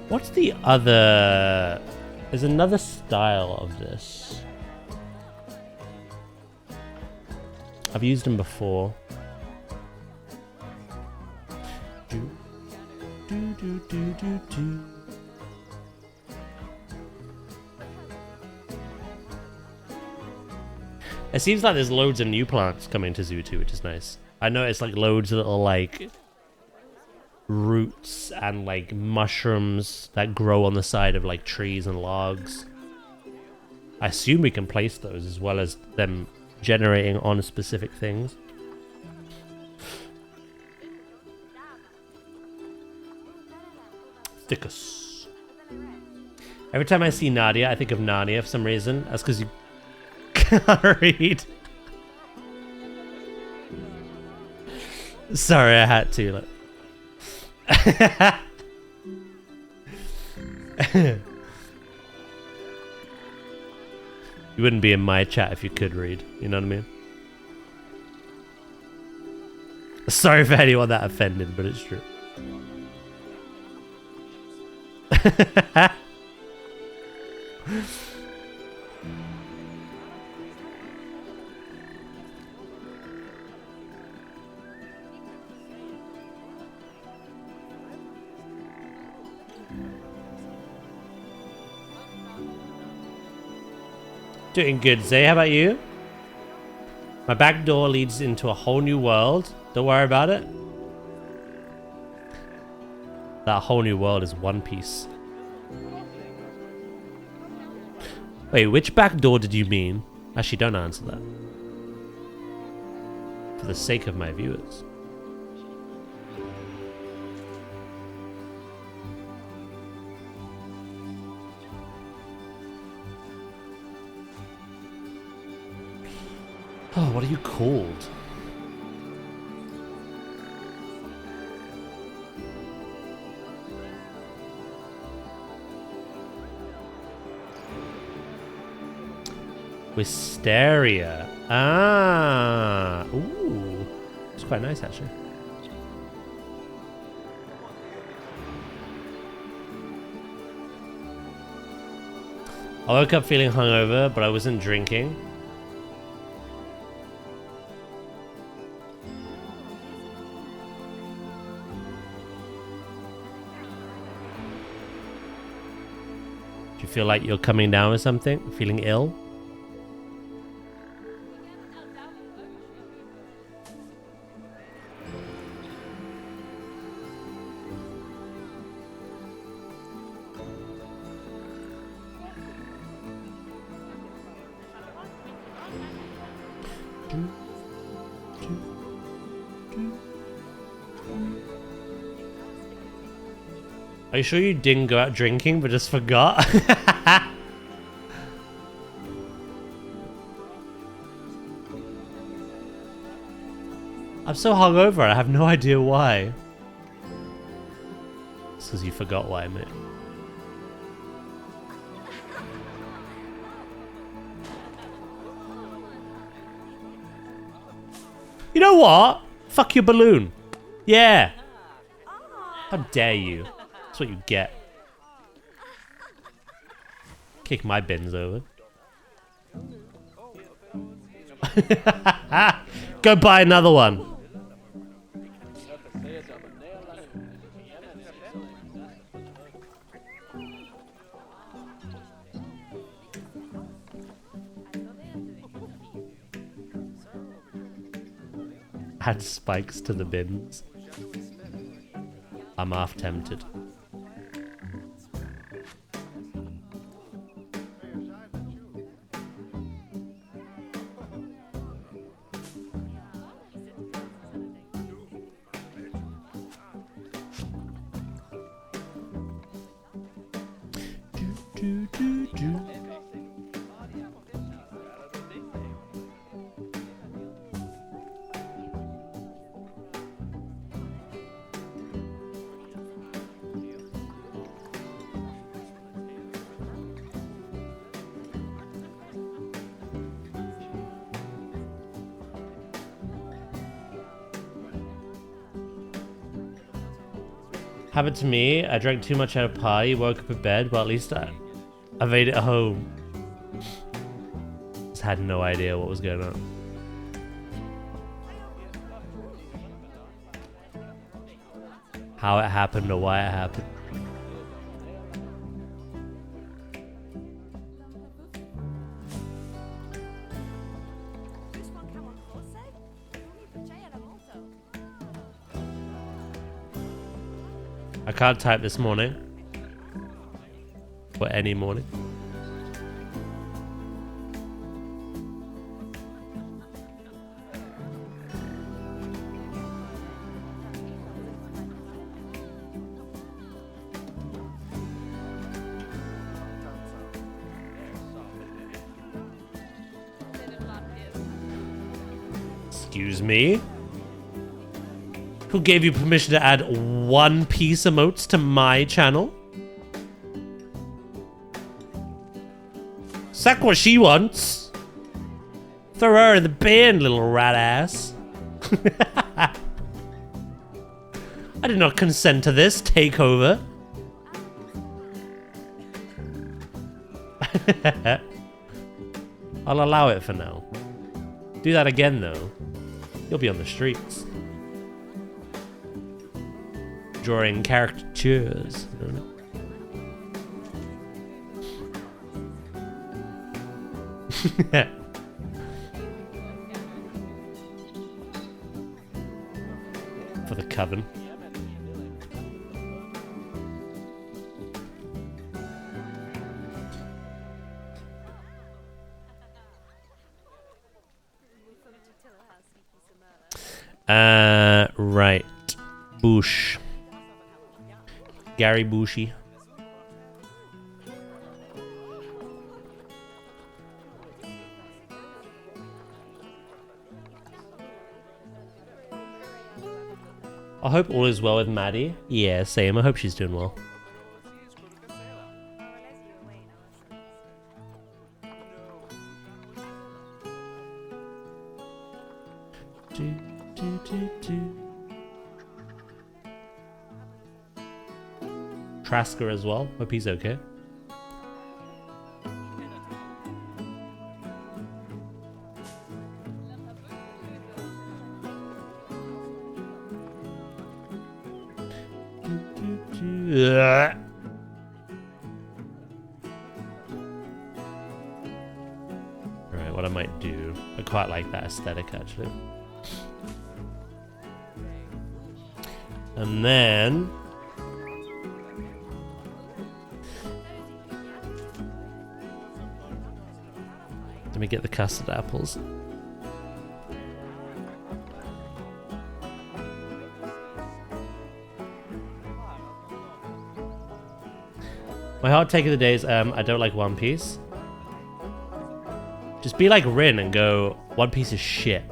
What's the other... There's another style of this. I've used them before. It seems like there's loads of new plants coming to Zoo 2, which is nice. I noticed like loads of little like roots and like mushrooms that grow on the side of like trees and logs. I assume we can place those as well as them generating on specific things. Stickers. Every time I see Nadia, I think of Narnia for some reason. That's because you can't read. Sorry, I had to. Like. You wouldn't be in my chat if you could read, you know what I mean? Sorry for anyone that offended, but it's true. Doing good, Zay. How about you? My back door leads into a whole new world. Don't worry about it. That whole new world is One Piece. Wait, which back door did you mean? Actually, don't answer that. For the sake of my viewers. Oh, what are you called? Wisteria. Ah. Ooh. It's quite nice, actually. I woke up feeling hungover, but I wasn't drinking. Do you feel like you're coming down with something? Feeling ill? Are you sure you didn't go out drinking but just forgot? I'm so hungover, I have no idea why. It's because you forgot why I meant. You know what? Fuck your balloon. Yeah. How dare you? That's what you get. Kick my bins over. Go buy another one. Add spikes to the bins. I'm half tempted. Happened to me. I drank too much at a party, woke up in bed, well at least I made it home. Just had no idea what was going on. How it happened or why it happened. I can't type this morning. Or any morning. Excuse me? Who gave you permission to add One Piece emotes to my channel? Suck what she wants. Throw her in the bin, little rat ass. I did not consent to this takeover. I'll allow it for now. Do that again though. You'll be on the streets. Drawing caricatures. For the coven. Right. Boosh. Gary Bushy. I hope all is well with Maddie. Yeah, same. I hope she's doing well. Trasker as well. Hope he's okay. Alright, what I might do. I quite like that aesthetic actually. And then let me get the custard apples. My hot take of the day is I don't like One Piece. Just be like Rin and go, One Piece is shit.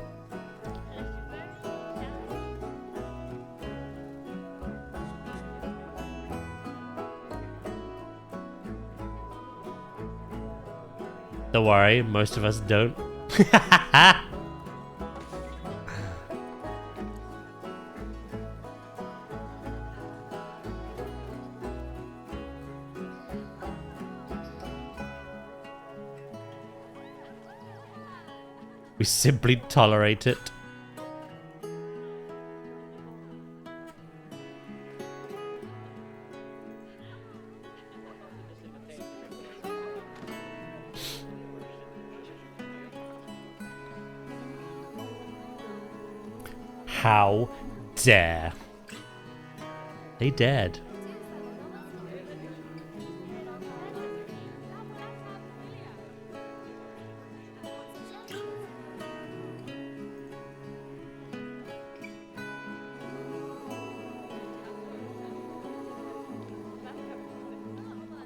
Don't worry, most of us don't. We simply tolerate it. How dare. They dared.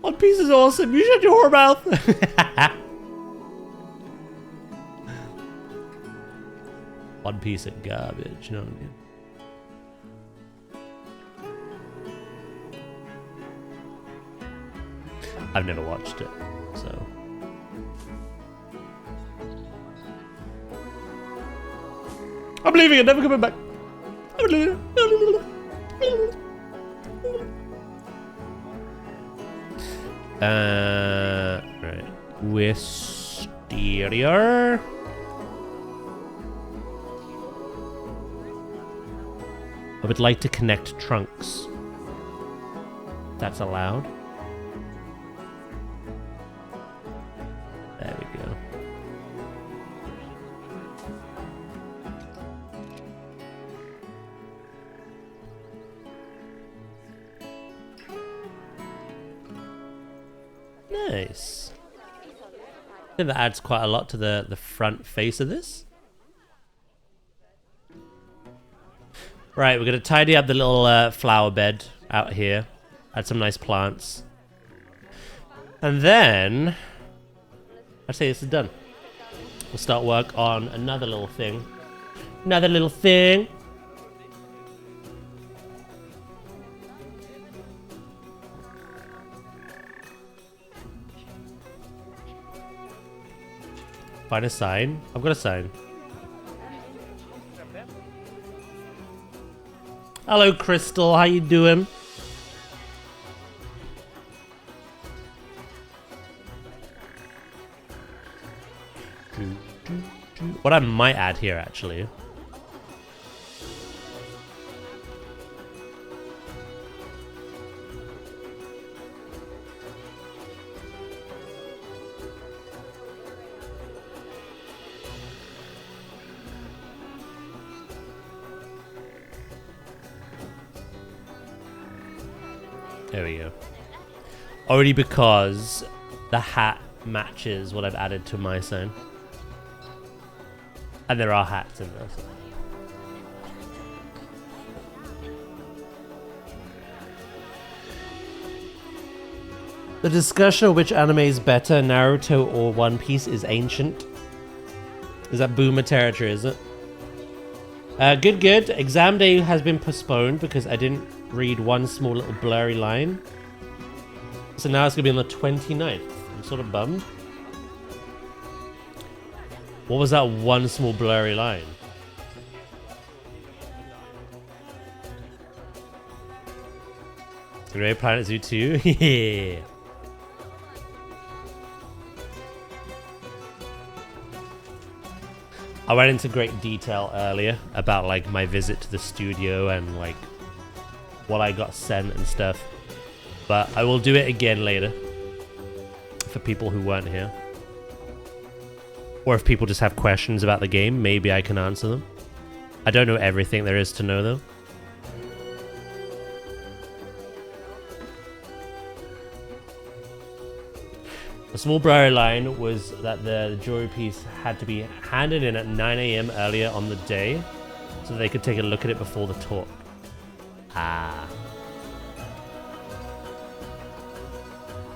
One Piece is awesome. You shut your whore mouth. One Piece of garbage, you know what I mean? I've never watched it, so. I'm leaving it, never coming back. I'm leaving it. Right. Wisteria. I would like to connect trunks. That's allowed. There we go. Nice. I think that adds quite a lot to the front face of this. Right, we're going to tidy up the little flower bed out here. Add some nice plants. And then, I'd say this is done. We'll start work on another little thing. Another little thing. Find a sign. I've got a sign. Hello, Crystal. How you doing? What I might add here, actually. There we go. Already because the hat matches what I've added to my sign. And there are hats in this. The discussion of which anime is better, Naruto or One Piece, is ancient. Is that boomer territory, is it? Good. Exam day has been postponed because I didn't read one small little blurry line. So now it's going to be on the 29th. I'm sort of bummed. What was that one small blurry line? You ready, planetzoo 2? Yeah. I went into great detail earlier about like my visit to the studio and like what I got sent and stuff. But I will do it again later for people who weren't here. Or if people just have questions about the game, maybe I can answer them. I don't know everything there is to know, though. The small blurry line was that the jury piece had to be handed in at 9 AM earlier on the day so they could take a look at it before the talk. Ah.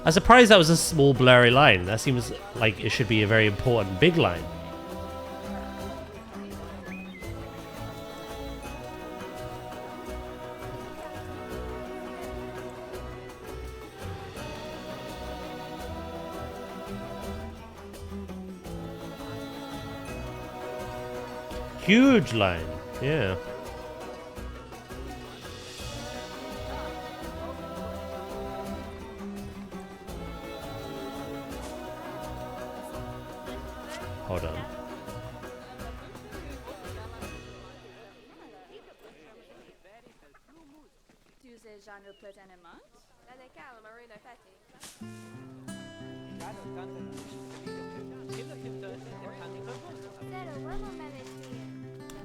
I'm surprised that was a small blurry line. That seems like it should be a very important big line. Huge line, yeah. Hold on.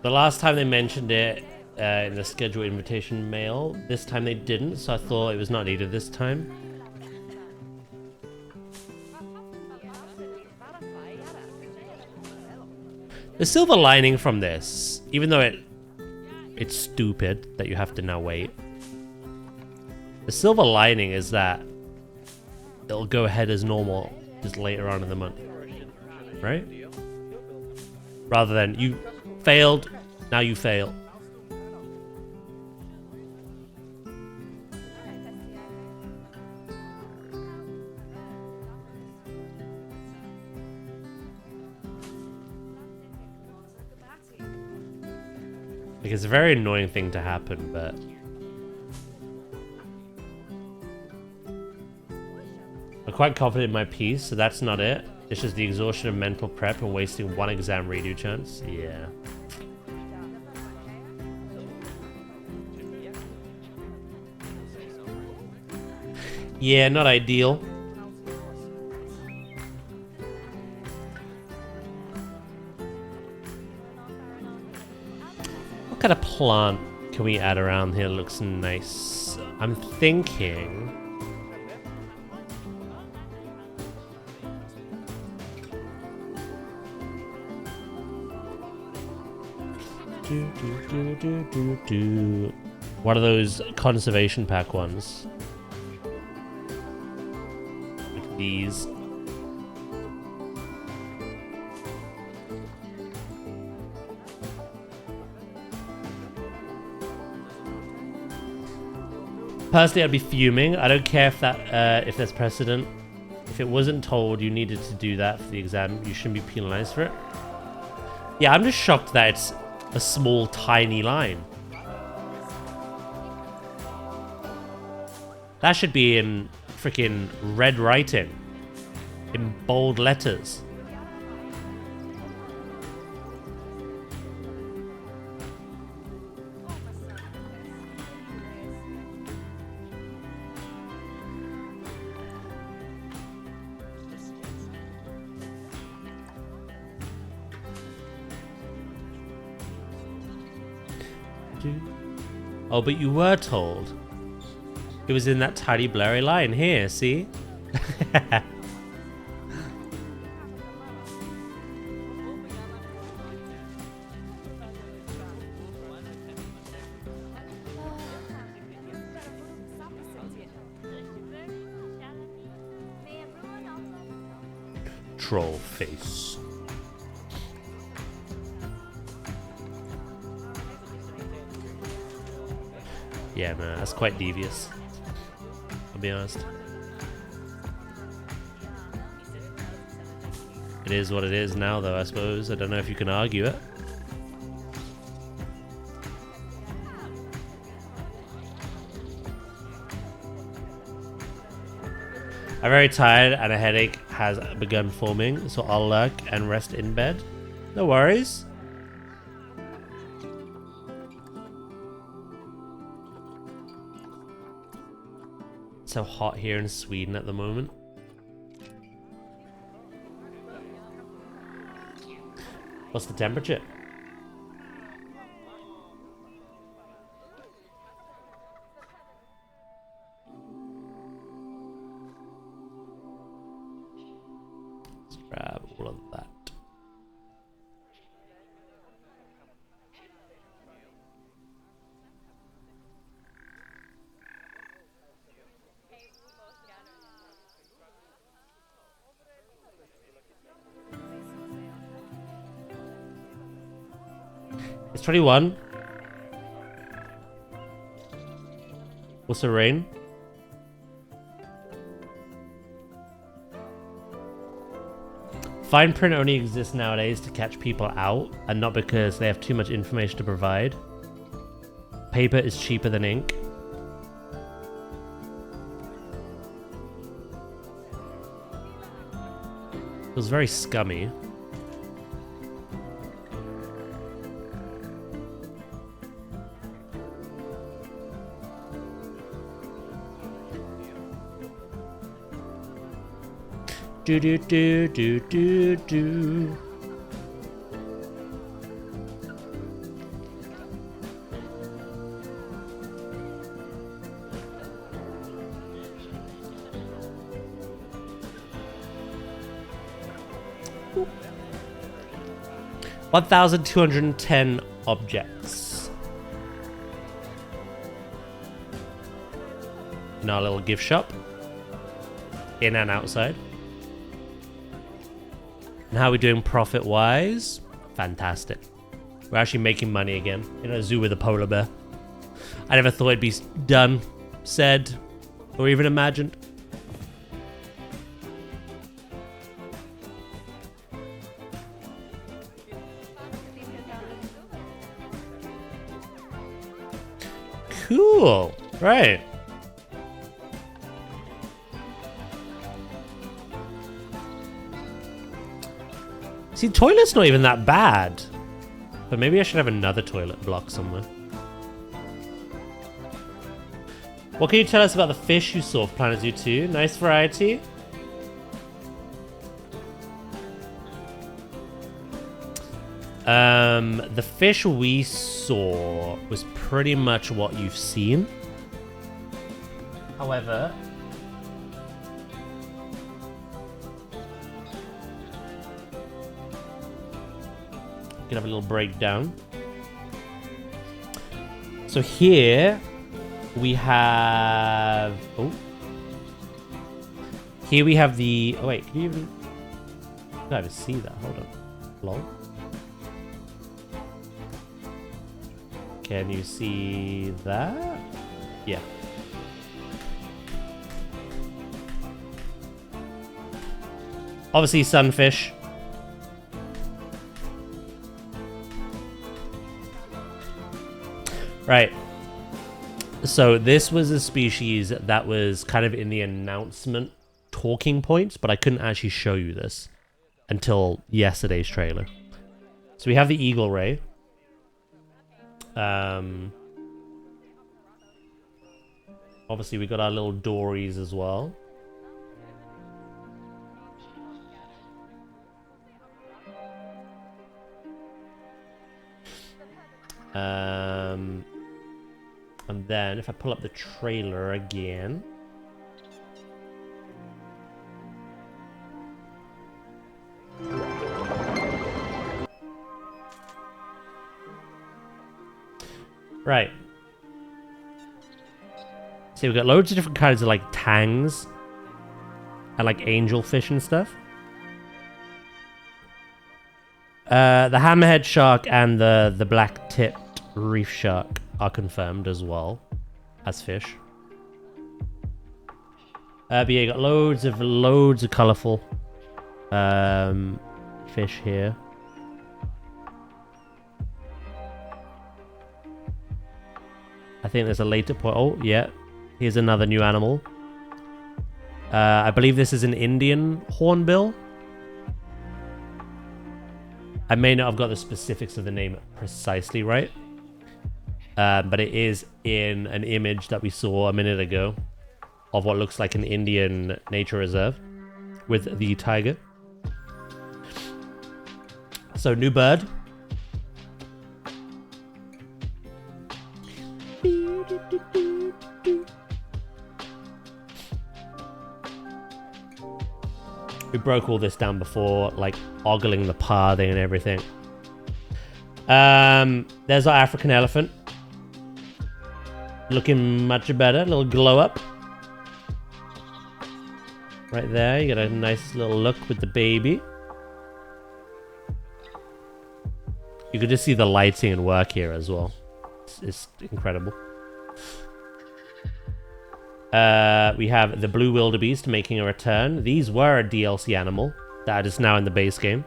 The last time they mentioned it in the scheduled invitation mail, this time they didn't, so I thought it was not needed this time. The silver lining from this, even though it's stupid that you have to now wait, the silver lining is that it'll go ahead as normal just later on in the month, right? Rather than you failed, now you fail. Like, it's a very annoying thing to happen, but I'm quite confident in my piece, so that's not it. It's just the exhaustion of mental prep and wasting one exam redo chance. Yeah. Yeah, not ideal. What kind of plant can we add around here? Looks nice. I'm thinking one of those conservation pack ones. Like these. Personally, I'd be fuming. I don't care if that if there's precedent. If it wasn't told you needed to do that for the exam, you shouldn't be penalized for it. Yeah, I'm just shocked that it's a small, tiny line. That should be in freaking red writing. In bold letters. Oh, but you were told. It was in that tiny blurry line here, see? Troll face. Yeah, man, that's quite devious. I'll be honest. It is what it is now, though, I suppose. I don't know if you can argue it. I'm very tired and a headache has begun forming, so I'll lurk and rest in bed. No worries. It's so hot here in Sweden at the moment. What's the temperature? Let's grab all of that. It's 21. What's the rain? Fine print only exists nowadays to catch people out, and not because they have too much information to provide. Paper is cheaper than ink. It was very scummy. Do do do do do do. Boop. 1,210 objects in our little gift shop, in and outside. And how are we doing profit-wise? Fantastic. We're actually making money again in a zoo with a polar bear. I never thought it'd be done, said, or even imagined. Cool. Right. See, toilet's not even that bad. But maybe I should have another toilet block somewhere. What can you tell us about the fish you saw for Planet Zoo 2? Nice variety. The fish we saw was pretty much what you've seen. However, can have a little breakdown. So here we have here we have the wait, can you even I can't even see that, hold on. Lol. Can you see that? Yeah. Obviously sunfish. Right. So this was a species that was kind of in the announcement talking points, but I couldn't actually show you this until yesterday's trailer. So we have the eagle ray. Obviously we got our little dories as well. And then if I pull up the trailer again, right. See, we've got loads of different kinds of like tangs and like angelfish and stuff. The hammerhead shark and the black-tipped reef shark are confirmed as well as fish. But yeah, you got loads of colourful fish here. I think there's a later point. Oh, yeah. Here's another new animal. I believe this is an Indian hornbill. I may not have got the specifics of the name precisely right. But it is in an image that we saw a minute ago of what looks like an Indian nature reserve with the tiger. So, new bird. We broke all this down before, like ogling the pathing and everything. There's our African elephant. Looking much better, a little glow up. Right there, you got a nice little look with the baby. You could just see the lighting and work here as well. It's incredible. We have the blue wildebeest making a return. These were a DLC animal that is now in the base game.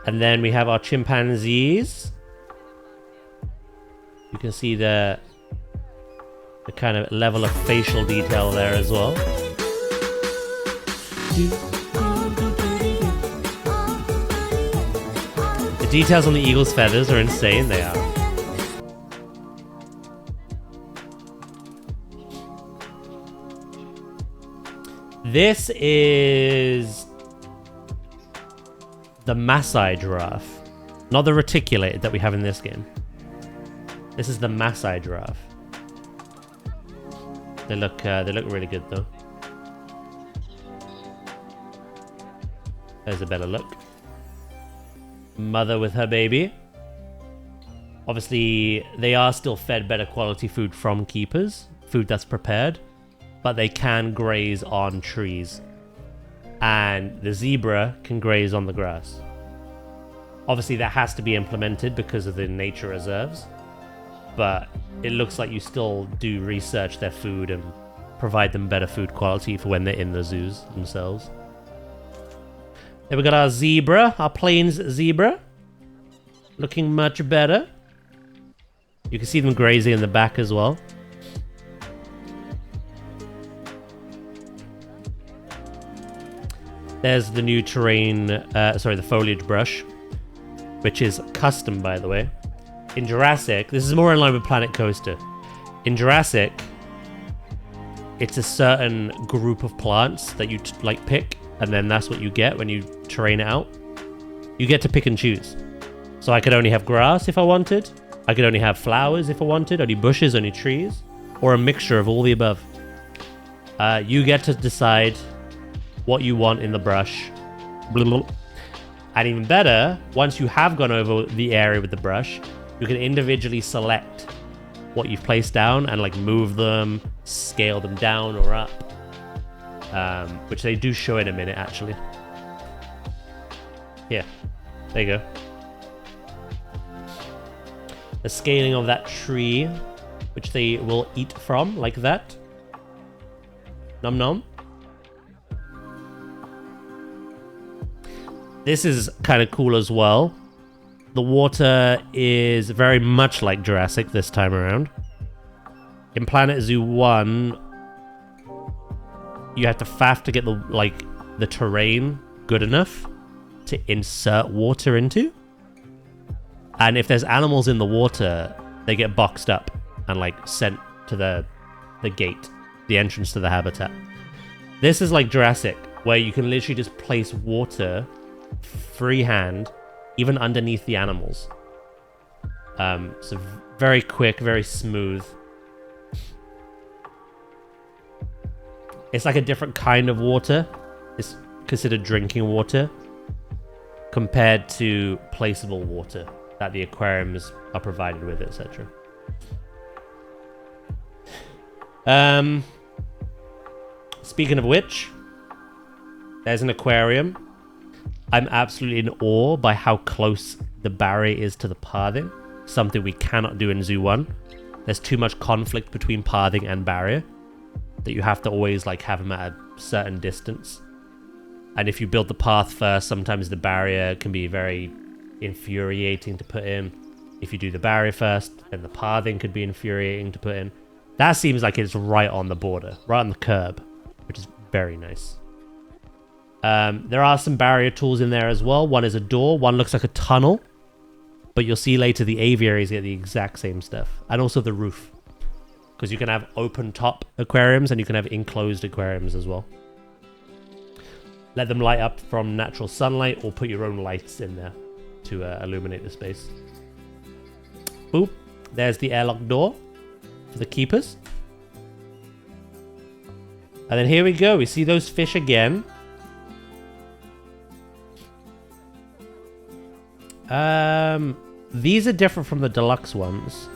And then we have our chimpanzees. You can see the kind of level of facial detail there as well. The details on the eagle's feathers are insane, they are. This is the Maasai giraffe, not the reticulated that we have in this game. This is the Maasai giraffe. They look really good though. There's a better look. Mother with her baby. Obviously, they are still fed better quality food from keepers, food that's prepared, but they can graze on trees. And the zebra can graze on the grass. Obviously, that has to be implemented because of the nature reserves, but it looks like you still do research their food and provide them better food quality for when they're in the zoos themselves. Then we got our zebra, our plains zebra, looking much better. You can see them grazing in the back as well. There's the new terrain, the foliage brush, which is custom, by the way. In Jurassic, this is more in line with Planet Coaster. In Jurassic, it's a certain group of plants that you pick, and then that's what you get when you terrain it out. You get to pick and choose. So I could only have grass if I wanted. I could only have flowers if I wanted, only bushes, only trees, or a mixture of all the above. You get to decide what you want in the brush. And even better, once you have gone over the area with the brush, you can individually select what you've placed down and move them, scale them down or up, which they do show in a minute actually. Here, there you go. The scaling of that tree, which they will eat from, like that. Nom nom. This is kind of cool as well. The water is very much like Jurassic this time around. In Planet Zoo 1, you have to faff to get the terrain good enough to insert water into. And if there's animals in the water, they get boxed up and sent to the gate, the entrance to the habitat. This is like Jurassic, where you can literally just place water freehand, even underneath the animals. So very quick, very smooth. It's like a different kind of water. It's considered drinking water compared to placeable water that the aquariums are provided with, etc. Speaking of which, there's an aquarium. I'm absolutely in awe by how close the barrier is to the pathing. Something we cannot do in Zoo 1. There's too much conflict between pathing and barrier that you have to always have them at a certain distance. And if you build the path first, sometimes the barrier can be very infuriating to put in. If you do the barrier first, then the pathing could be infuriating to put in. That seems like it's right on the border, right on the curb, which is very nice. There are some barrier tools in there as well. One is a door, one looks like a tunnel, but you'll see later the aviaries get the exact same stuff. And also the roof, because you can have open top aquariums and you can have enclosed aquariums as well. Let them light up from natural sunlight or put your own lights in there to illuminate the space. Boop. There's the airlock door for the keepers. And then here we go. We see those fish again. These are different from the deluxe ones.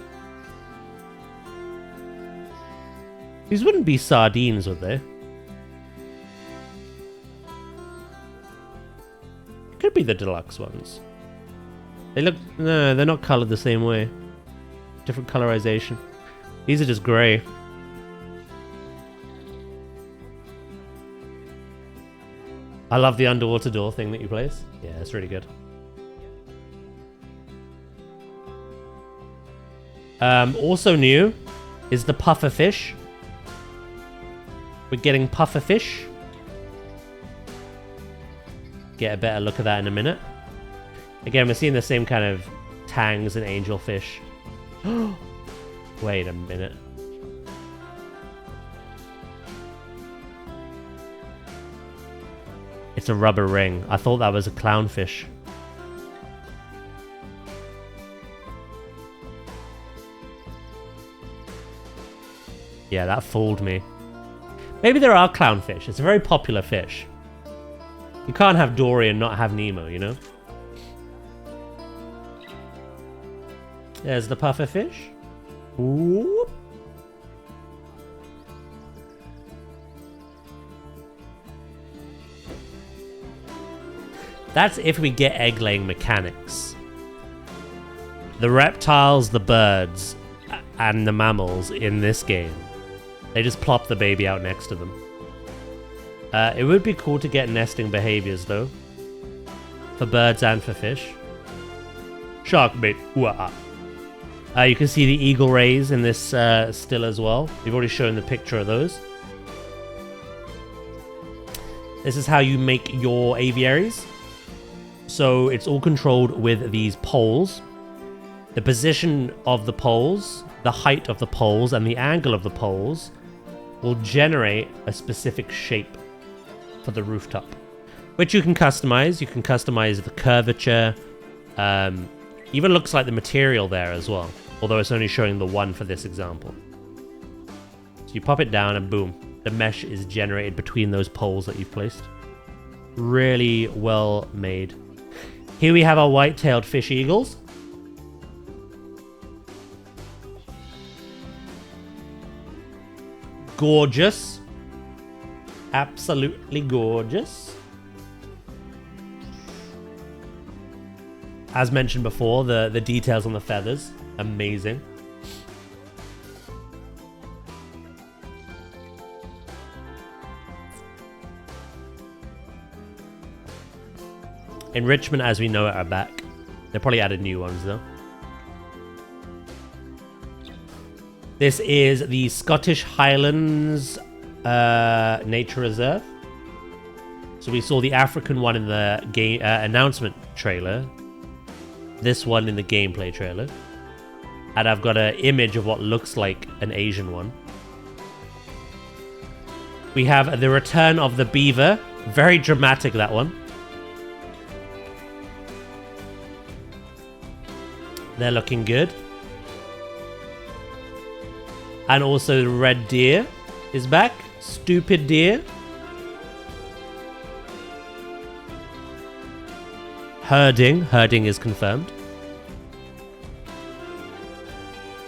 These wouldn't be sardines, would they? could be the deluxe ones. They look... No, they're not colored the same way. Different colorization. These are just gray. I love the underwater door thing that you place. Yeah, it's really good. Also new is the puffer fish. We're getting puffer fish. Get a better look at that in a minute. Again, we're seeing the same kind of tangs and angelfish. Wait a minute. It's a rubber ring. I thought that was a clownfish. Yeah, that fooled me. Maybe there are clownfish. It's a very popular fish. You can't have Dory and not have Nemo, you know? There's the puffer fish. Whoop. That's if we get egg-laying mechanics. The reptiles, the birds, and the mammals in this game, they just plop the baby out next to them. It would be cool to get nesting behaviors, though. For birds and for fish. Shark bait. You can see the eagle rays in this still as well. We've already shown the picture of those. This is how you make your aviaries. So it's all controlled with these poles. The position of the poles, the height of the poles, and the angle of the poles will generate a specific shape for the rooftop, which you can customize. You can customize the curvature. Even looks like the material there as well, although it's only showing the one for this example. So you pop it down and boom, the mesh is generated between those poles that you've placed. Really well made. Here we have our white-tailed fish eagles. Gorgeous. Absolutely gorgeous. As mentioned before, the details on the feathers, amazing. Enrichment as we know it are back. They probably added new ones though. This is the Scottish Highlands Nature Reserve. So we saw the African one in the game announcement trailer. This one in the gameplay trailer. And I've got an image of what looks like an Asian one. We have the return of the beaver. Very dramatic, that one. They're looking good. And also the red deer is back. Stupid deer. Herding. Herding is confirmed.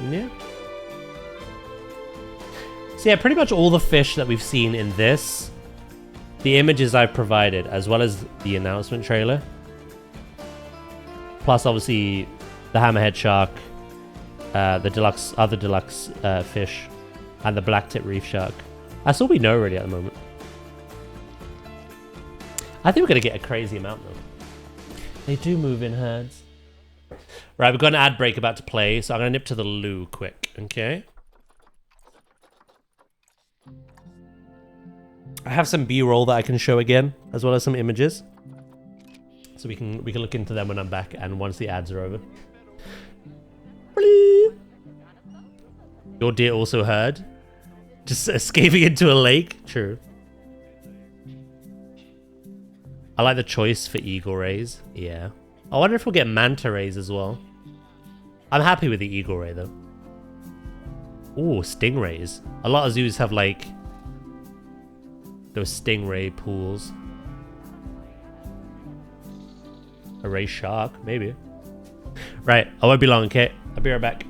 Yeah. So yeah, pretty much all the fish that we've seen in this, the images I've provided, as well as the announcement trailer. Plus, obviously, the hammerhead shark, the other deluxe fish, and the black-tip reef shark. That's all we know really at the moment. I think we're going to get a crazy amount though. They do move in herds. Right, we've got an ad break about to play, so I'm going to nip to the loo quick, okay? I have some B-roll that I can show again, as well as some images. So we can look into them when I'm back and once the ads are over. Your deer also heard. Just escaping into a lake. True. I like the choice for eagle rays. Yeah. I wonder if we'll get manta rays as well. I'm happy with the eagle ray though. Ooh, stingrays. A lot of zoos have like those stingray pools. A ray shark, maybe. Right, I won't be long, okay? I'll be right back.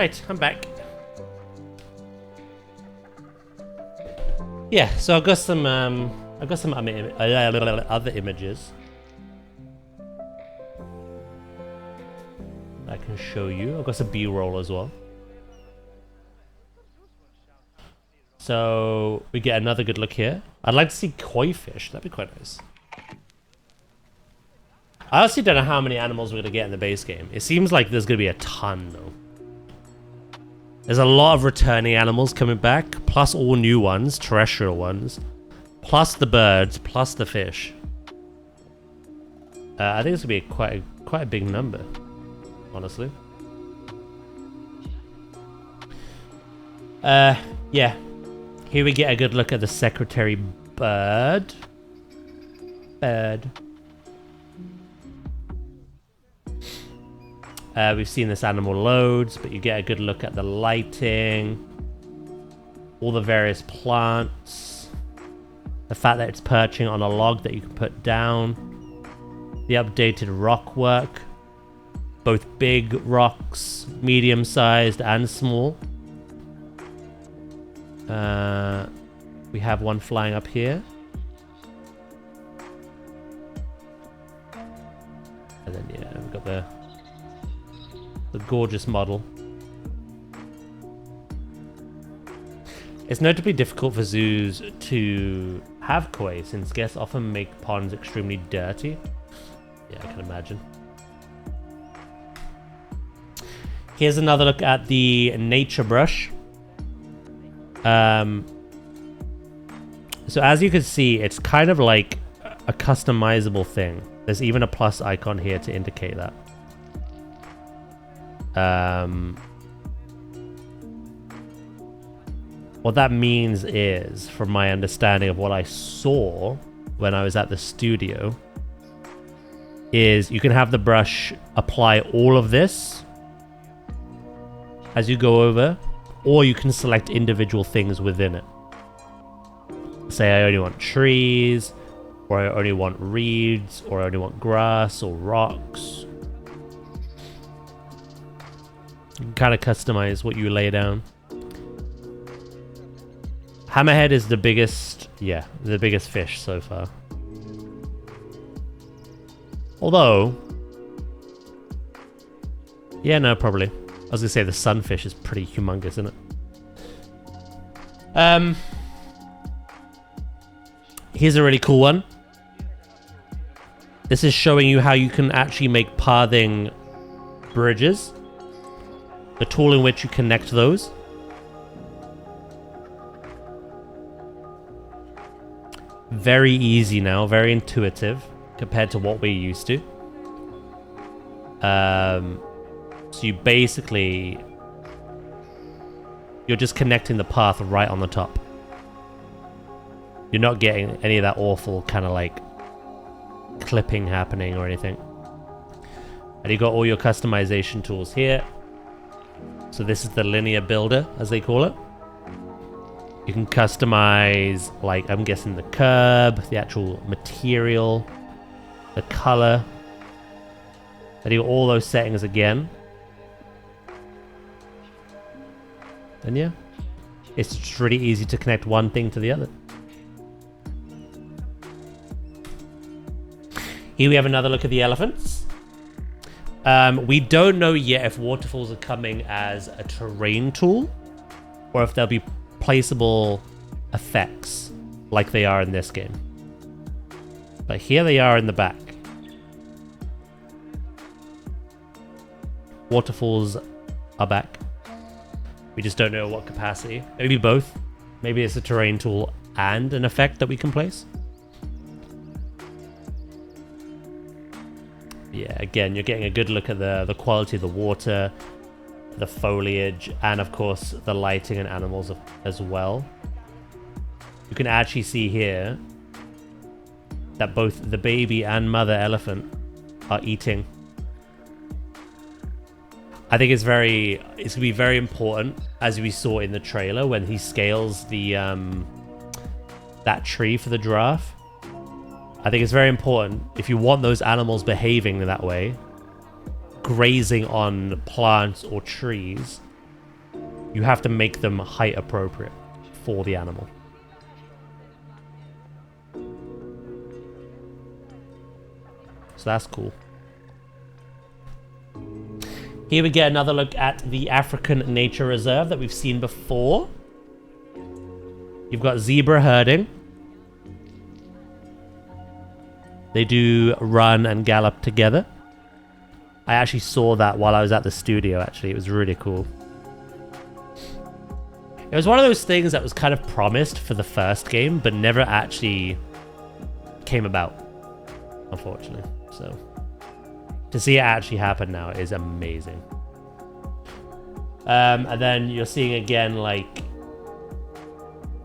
Right, I'm back. Yeah, so I've got some other images I can show you. I've got some B-roll as well. So we get another good look here. I'd like to see koi fish. That'd be quite nice. I honestly don't know how many animals we're going to get in the base game. It seems like there's going to be a ton, though. There's a lot of returning animals coming back, plus all new ones, terrestrial ones, plus the birds, plus the fish. I think it's going to be quite a big number, honestly. Yeah. Here we get a good look at the secretary bird. We've seen this animal loads, but you get a good look at the lighting, all the various plants, the fact that it's perching on a log that you can put down, the updated rock work, both big rocks, medium-sized and small. We have one flying up here. And then, yeah, we've got the gorgeous model. It's notably difficult for zoos to have koi, since guests often make ponds extremely dirty. Yeah, I can imagine. Here's another look at the nature brush. So as you can see, it's kind of like a customizable thing. There's even a plus icon here to indicate that. What that means is, from my understanding of what I saw when I was at the studio, is you can have the brush apply all of this as you go over, or you can select individual things within it. Say I only want trees, or I only want reeds, or I only want grass or rocks. You can kind of customize what you lay down. Hammerhead is the biggest, yeah, the biggest fish so far. Although, yeah, no, probably. I was gonna say the sunfish is pretty humongous, isn't it? Here's a really cool one. This is showing you how you can actually make pathing bridges. The tool in which you connect those. Very easy now, very intuitive compared to what we're used to. So you basically, you're just connecting the path right on the top. You're not getting any of that awful kind of like clipping happening or anything. And you got all your customization tools here. So this is the linear builder, as they call it. You can customize, like, I'm guessing the curb, the actual material, the color. And you got all those settings again. And yeah, it's just really easy to connect one thing to the other. Here we have another look at the elephants. We don't know yet if waterfalls are coming as a terrain tool, or if they'll be placeable effects like they are in this game. But here they are in the back. Waterfalls are back. We just don't know what capacity. Maybe both. Maybe it's a terrain tool and an effect that we can place. Yeah, again, you're getting a good look at the quality of the water, the foliage, and of course the lighting and animals as well. You can actually see here that both the baby and mother elephant are eating. I think it's gonna be very important, as we saw in the trailer when he scales the that tree for the giraffe. I think it's very important, if you want those animals behaving that way, grazing on plants or trees, you have to make them height appropriate for the animal. So that's cool. Here we get another look at the African Nature Reserve that we've seen before. You've got zebra herding. They do run and gallop together. I actually saw that while I was at the studio, actually. It was really cool. It was one of those things that was kind of promised for the first game, but never actually came about, unfortunately. So, to see it actually happen now is amazing. And then you're seeing again, like,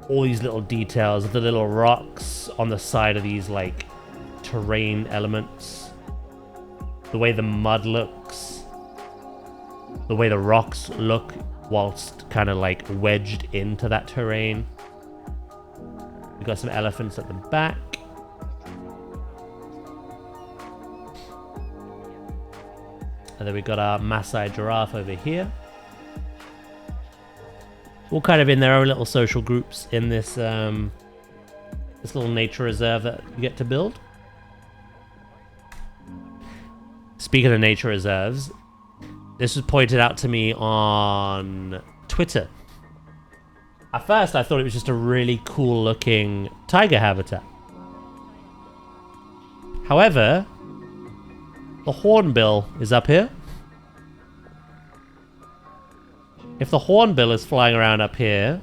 all these little details of the little rocks on the side of these, like, terrain elements. The way the mud looks. The way the rocks look whilst kind of, like, wedged into that terrain. We've got some elephants at the back. And then we've got our Maasai giraffe over here. All kind of in their own little social groups in this this little nature reserve that you get to build. Speaking of nature reserves, this was pointed out to me on Twitter. At first, I thought it was just a really cool looking tiger habitat. However, the hornbill is up here. If the hornbill is flying around up here,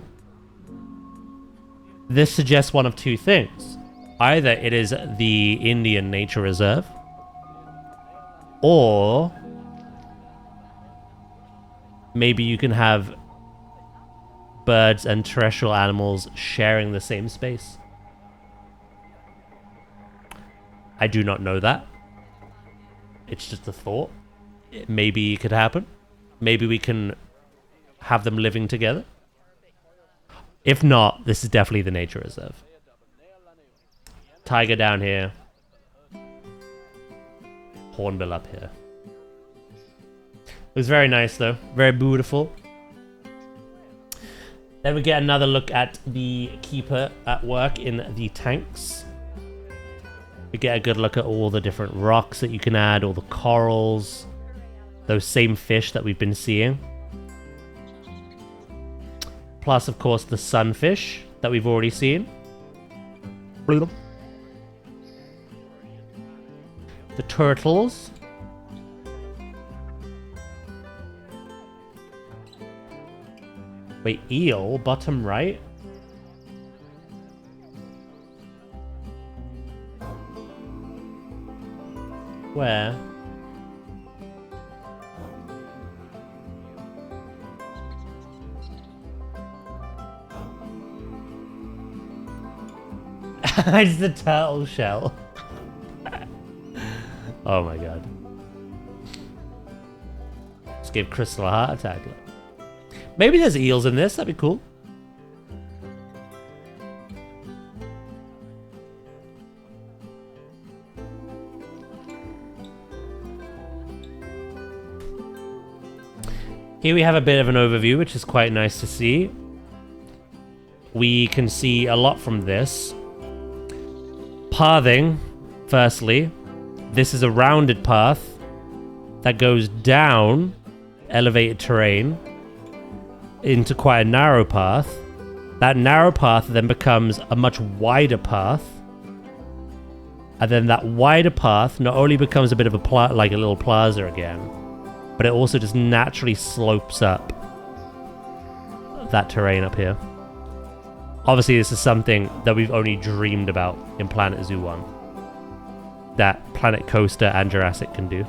this suggests one of two things. Either it is the Indian Nature Reserve, or maybe you can have birds and terrestrial animals sharing the same space. I do not know that. It's just a thought. Maybe it could happen. Maybe we can have them living together. If not, this is definitely the nature reserve. Tiger down here. Hornbill up here. It was very nice though. Very beautiful. Then we get another look at the keeper at work in the tanks. We get a good look at all the different rocks that you can add, all the corals, those same fish that we've been seeing. Plus, of course, the sunfish that we've already seen. The turtles. Wait, eel, bottom right? Where? It's the turtle shell. Oh my god. Just gave Crystal a heart attack. Maybe there's eels in this, that'd be cool. Here we have a bit of an overview, which is quite nice to see. We can see a lot from this. Pathing, firstly. This is a rounded path that goes down elevated terrain into quite a narrow path. That narrow path then becomes a much wider path. And then that wider path not only becomes a bit of a like a little plaza again, but it also just naturally slopes up that terrain up here. Obviously, this is something that we've only dreamed about in Planet Zoo 1. That Planet Coaster and Jurassic can do.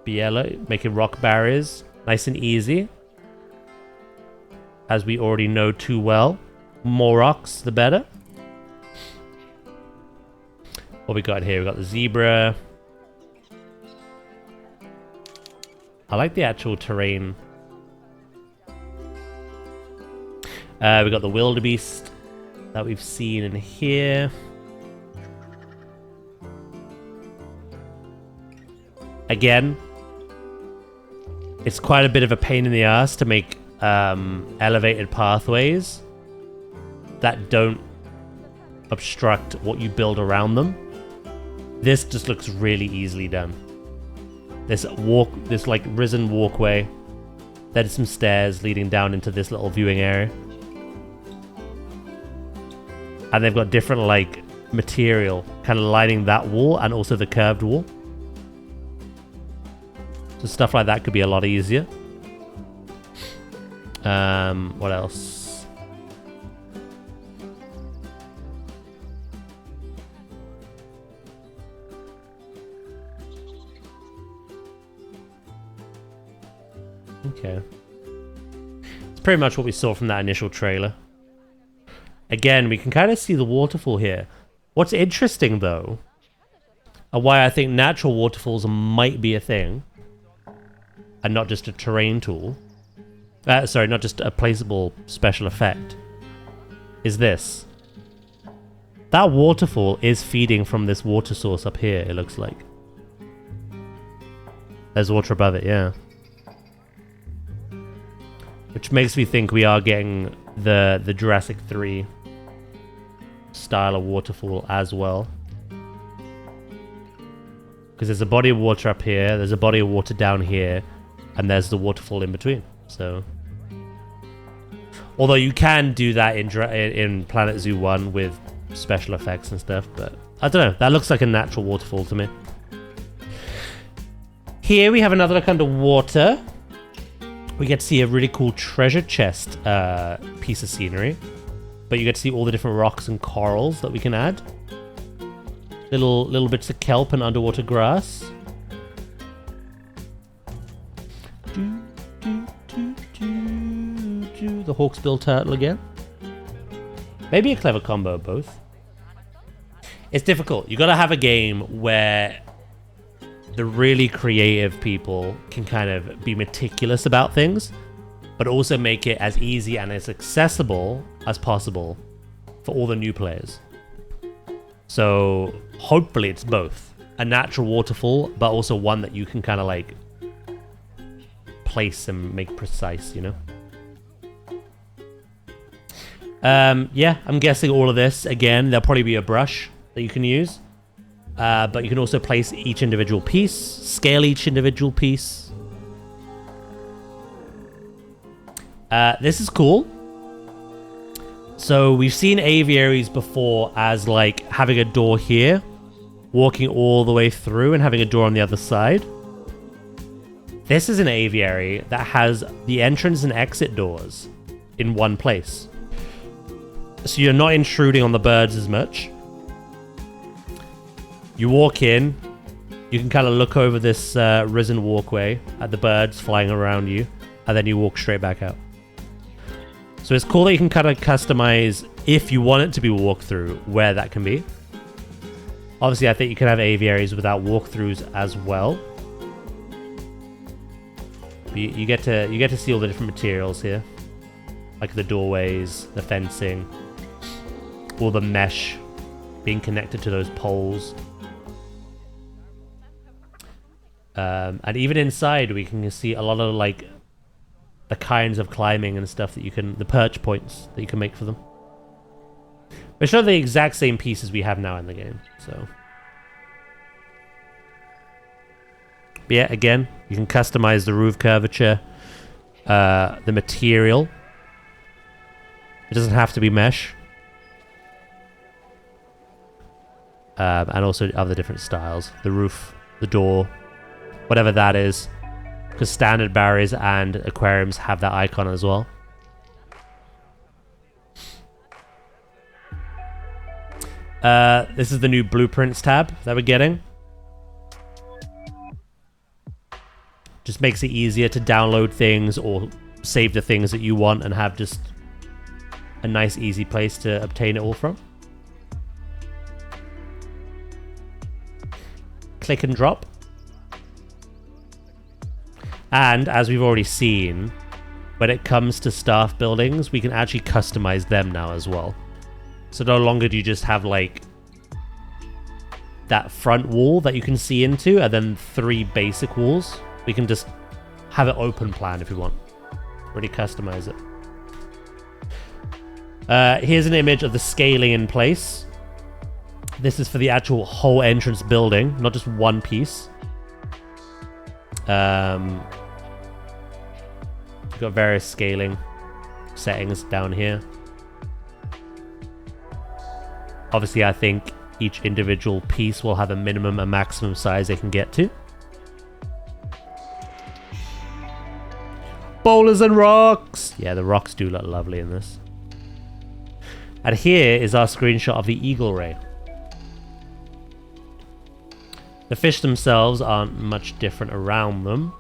Biella making rock barriers. Nice and easy. As we already know too well. More rocks, the better. What we got here? We got the zebra. I like the actual terrain. We got the wildebeest that we've seen in here. Again, it's quite a bit of a pain in the ass to make elevated pathways that don't obstruct what you build around them. This just looks really easily done. This like risen walkway. There's some stairs leading down into this little viewing area. And they've got different like material kind of lining that wall and also the curved wall. So stuff like that could be a lot easier. What else? Okay. It's pretty much what we saw from that initial trailer. Again, we can kind of see the waterfall here. What's interesting, though, and why I think natural waterfalls might be a thing, and not just a terrain tool, sorry, not just a placeable special effect, is this. That waterfall is feeding from this water source up here, it looks like. There's water above it, yeah. Which makes me think we are getting the Jurassic 3 style of waterfall as well. Because there's a body of water up here, there's a body of water down here, and there's the waterfall in between. So, although you can do that in Planet Zoo 1 with special effects and stuff, but I don't know. That looks like a natural waterfall to me. Here we have another look underwater. We get to see a really cool treasure chest piece of scenery. But you get to see all the different rocks and corals that we can add. Little bits of kelp and underwater grass. The hawksbill turtle again. Maybe a clever combo of both. It's difficult. You gotta have a game where the really creative people can kind of be meticulous about things, but also make it as easy and as accessible as possible for all the new players. So hopefully it's both. A natural waterfall, but also one that you can kind of like place and make precise, you know? Yeah, I'm guessing all of this, again, there'll probably be a brush that you can use. But you can also place each individual piece, scale each individual piece. This is cool. So we've seen aviaries before as like having a door here, walking all the way through and having a door on the other side. This is an aviary that has the entrance and exit doors in one place. So you're not intruding on the birds as much. You walk in, you can kind of look over this risen walkway at the birds flying around you, and then you walk straight back out. So it's cool that you can kind of customize, if you want it to be walkthrough, where that can be. Obviously, I think you can have aviaries without walkthroughs as well. But you get to see all the different materials here, like the doorways, the fencing, all the mesh being connected to those poles. And even inside, we can see a lot of like the kinds of climbing and stuff that you can, the perch points that you can make for them. Which are the exact same pieces we have now in the game. So, but yeah, again, you can customize the roof curvature, the material. It doesn't have to be mesh. And also other different styles. The roof, the door, whatever that is. Because standard barriers and aquariums have that icon as well. This is the new blueprints tab that we're getting. Just makes it easier to download things or save the things that you want and have just a nice easy place to obtain it all from. Click and drop. And as we've already seen, when it comes to staff buildings, we can actually customize them now as well. So no longer do you just have like that front wall that you can see into, and then 3 basic walls. We can just have it open plan if we want. Really customize it. Here's an image of the scaling in place. This is for the actual whole entrance building, not just one piece. We've got various scaling settings down here. Obviously, I think each individual piece will have a minimum and maximum size they can get to. Boulders and rocks! Yeah, the rocks do look lovely in this. And here is our screenshot of the eagle ray. The fish themselves aren't much different around them,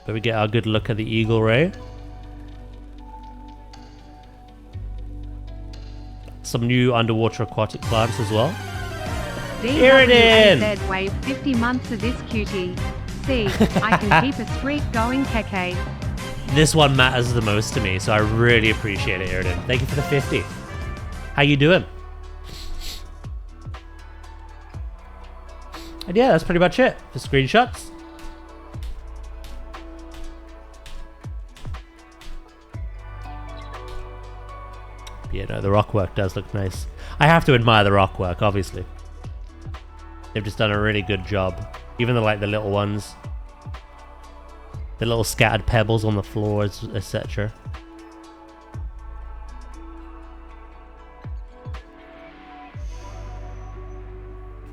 but we get our good look at the eagle ray. Some new underwater aquatic plants as well. Here it is! DWAZ wave 50 months of this cutie. See, I can keep a streak going, Keke. This one matters the most to me, so I really appreciate it, Iridan. Thank you for the 50. How you doing? And yeah, that's pretty much it for screenshots. Yeah, no, the rock work does look nice. I have to admire the rock work, obviously. They've just done a really good job. Even the little ones. The little scattered pebbles on the floors, etc.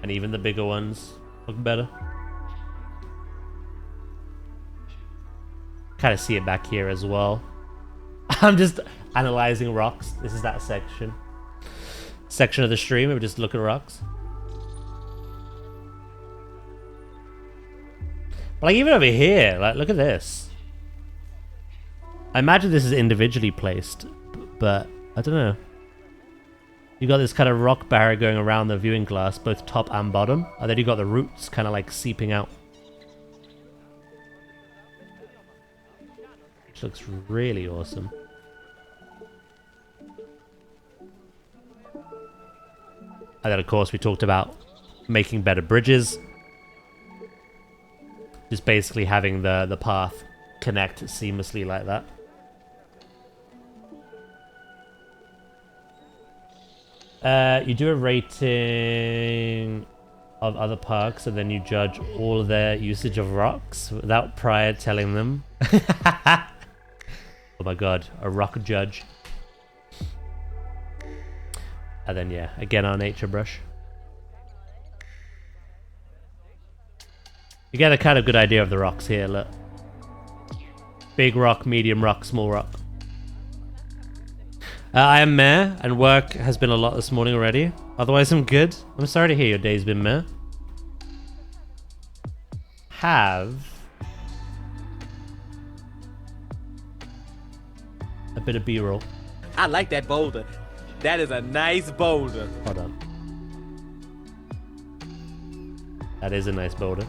And even the bigger ones look better. Kind of see it back here as well. I'm just analyzing rocks. This is that section of the stream where we just look at rocks. But like even over here, like look at this. I imagine this is individually placed, but I don't know. You got this kind of rock barrier going around the viewing glass, both top and bottom, and then you got the roots kind of like seeping out. Which looks really awesome. And then of course we talked about making better bridges. Just basically having the path connect seamlessly like that. You do a rating of other parks and then you judge all of their usage of rocks without prior telling them. Oh my god, a rock judge. And then yeah, again our nature brush. You get a kind of good idea of the rocks here, look. Big rock, medium rock, small rock. I am meh, and work has been a lot this morning already. Otherwise, I'm good. I'm sorry to hear your day's been meh. Have a bit of B-roll. I like that boulder. That is a nice boulder. Hold on. That is a nice boulder.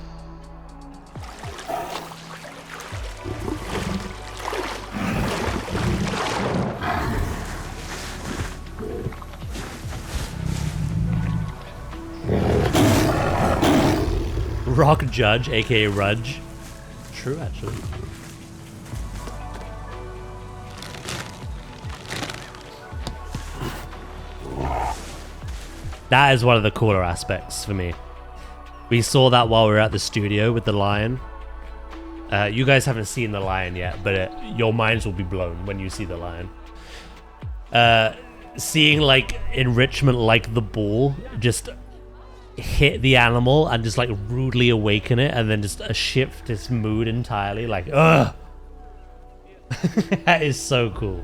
Rock Judge, aka Rudge. True, actually. That is one of the cooler aspects for me. We saw that while we were at the studio with the lion. You guys haven't seen the lion yet, but your minds will be blown when you see the lion. Seeing like enrichment like the ball just hit the animal and just like rudely awaken it and then just shift its mood entirely, like ugh. That is so cool.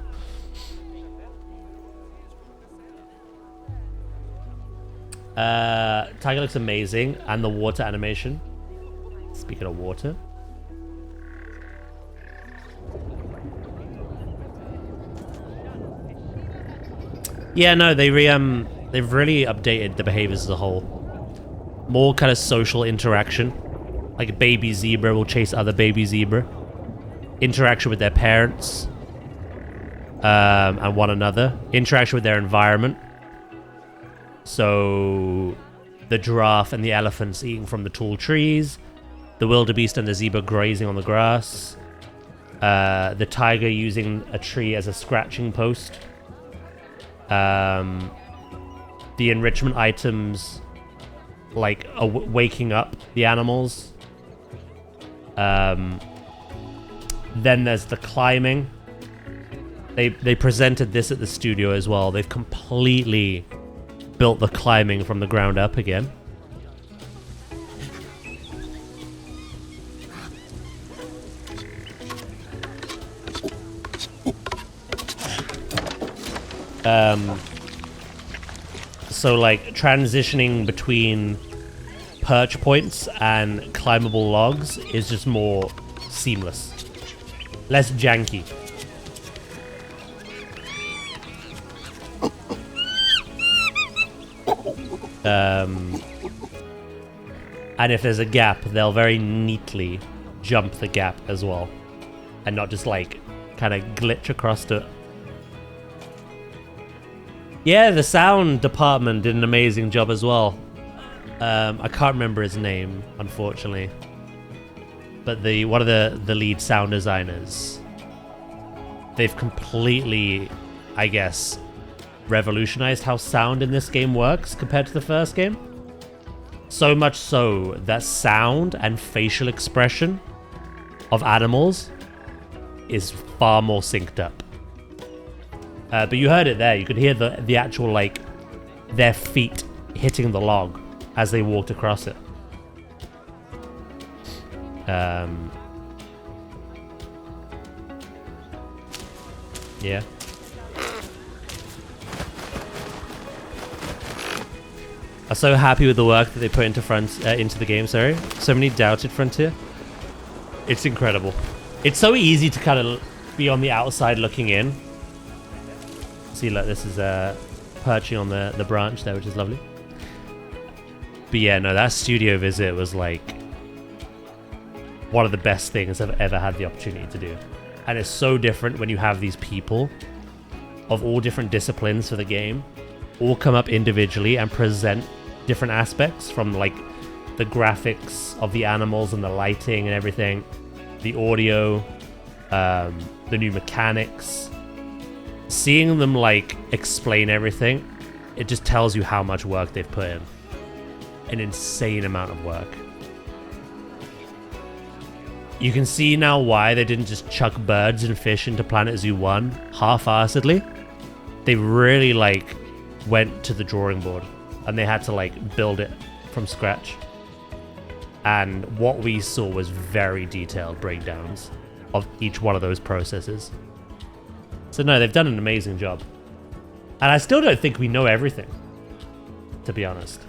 Tiger looks amazing, and the water animation. Speaking of water, yeah, no, they've really updated the behaviors as a whole. More kind of social interaction, like a baby zebra will chase other baby zebra. Interaction with their parents, and one another. Interaction with their environment. So the giraffe and the elephants eating from the tall trees, the wildebeest and the zebra grazing on the grass, the tiger using a tree as a scratching post, the enrichment items like waking up the animals. Then there's the climbing. They presented this at the studio as well. They've completely built the climbing from the ground up again. So like transitioning between perch points and climbable logs is just more seamless, less janky. And if there's a gap, they'll very neatly jump the gap as well, and not just like kind of glitch across it. Yeah, the sound department did an amazing job as well. I can't remember his name, unfortunately, but one of the lead sound designers. They've completely, I guess, revolutionized how sound in this game works compared to the first game. So much so that sound and facial expression of animals is far more synced up. But you heard it there. You could hear the actual, like, their feet hitting the log as they walked across it. Yeah. I'm so happy with the work that they put into the game. Sorry, so many doubted Frontier. It's incredible. It's so easy to kind of be on the outside looking in. See, like this is perching on the branch there, which is lovely. But yeah, no, that studio visit was like one of the best things I've ever had the opportunity to do. And it's so different when you have these people of all different disciplines for the game all come up individually and present different aspects, from like the graphics of the animals and the lighting and everything, the audio, the new mechanics. Seeing them like explain everything, it just tells you how much work they've put in. An insane amount of work. You can see now why they didn't just chuck birds and fish into Planet Zoo 1 half-assedly. They really like went to the drawing board and they had to like build it from scratch. And what we saw was very detailed breakdowns of each one of those processes. So no, they've done an amazing job. And I still don't think we know everything, to be honest.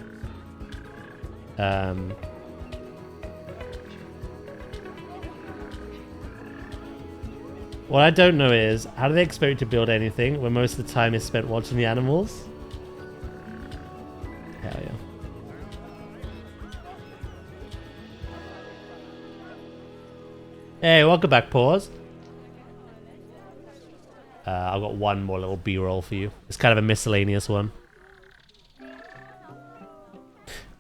What I don't know is, how do they expect you to build anything when most of the time is spent watching the animals? Hell yeah. Hey, welcome back, Paws. I've got one more little B-roll for you. It's kind of a miscellaneous one.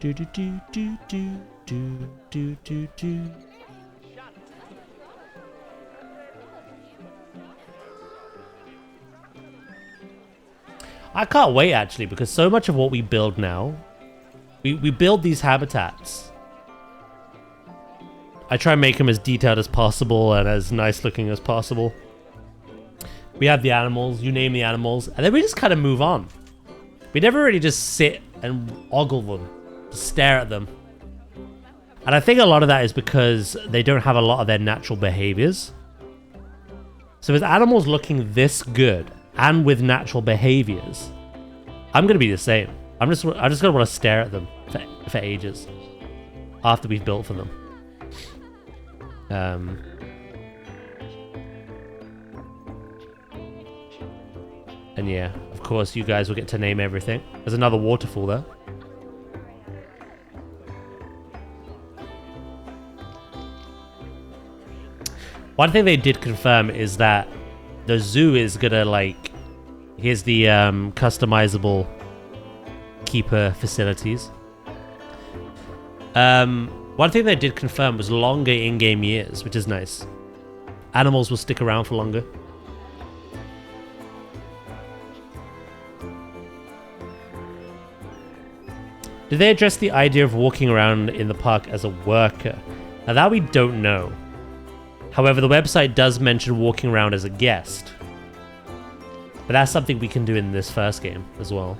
Do do do do do do do do do. I can't wait actually, because so much of what we build now, we build these habitats. I try and make them as detailed as possible and as nice looking as possible. We have the animals, you name the animals, and then we just kind of move on. We never really just sit and ogle them, just stare at them. And I think a lot of that is because they don't have a lot of their natural behaviors. So with animals looking this good and with natural behaviors, I'm gonna be the same. I'm just gonna want to stare at them for ages after we've built for them. And yeah, of course, you guys will get to name everything. There's another waterfall there. One thing they did confirm is that the zoo is gonna like, here's the customizable keeper facilities. One thing they did confirm was longer in-game years, which is nice. Animals will stick around for longer. Did they address the idea of walking around in the park as a worker? Now that we don't know. However, the website does mention walking around as a guest. But that's something we can do in this first game as well.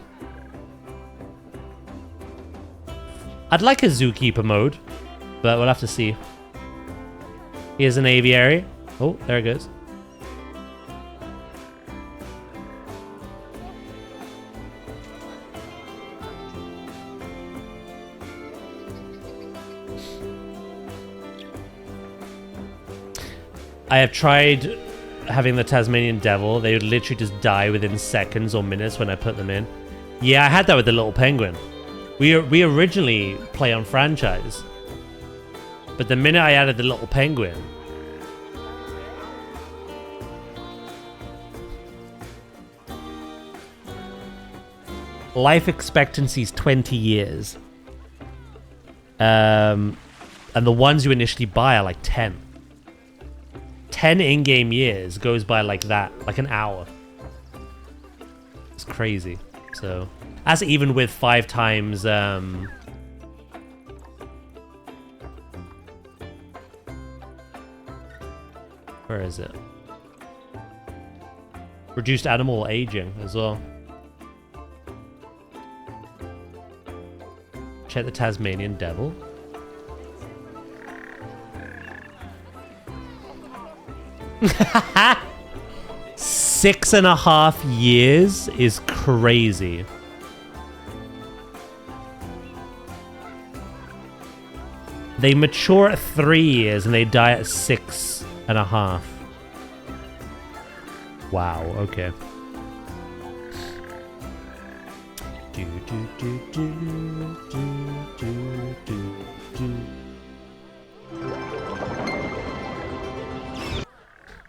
I'd like a zookeeper mode, but we'll have to see. Here's an aviary. Oh, there it goes. I have tried having the Tasmanian Devil. They would literally just die within seconds or minutes when I put them in. Yeah, I had that with the little penguin. We originally play on franchise, but the minute I added the little penguin, life expectancy is 20 years, and the ones you initially buy are like 10. 10 in-game years goes by like that, like an hour. It's crazy. So that's even with 5 times where is it? Reduced animal aging as well. Check the Tasmanian Devil. Six and a half years is crazy. They mature at 3 years and they die at 6.5. Wow, okay.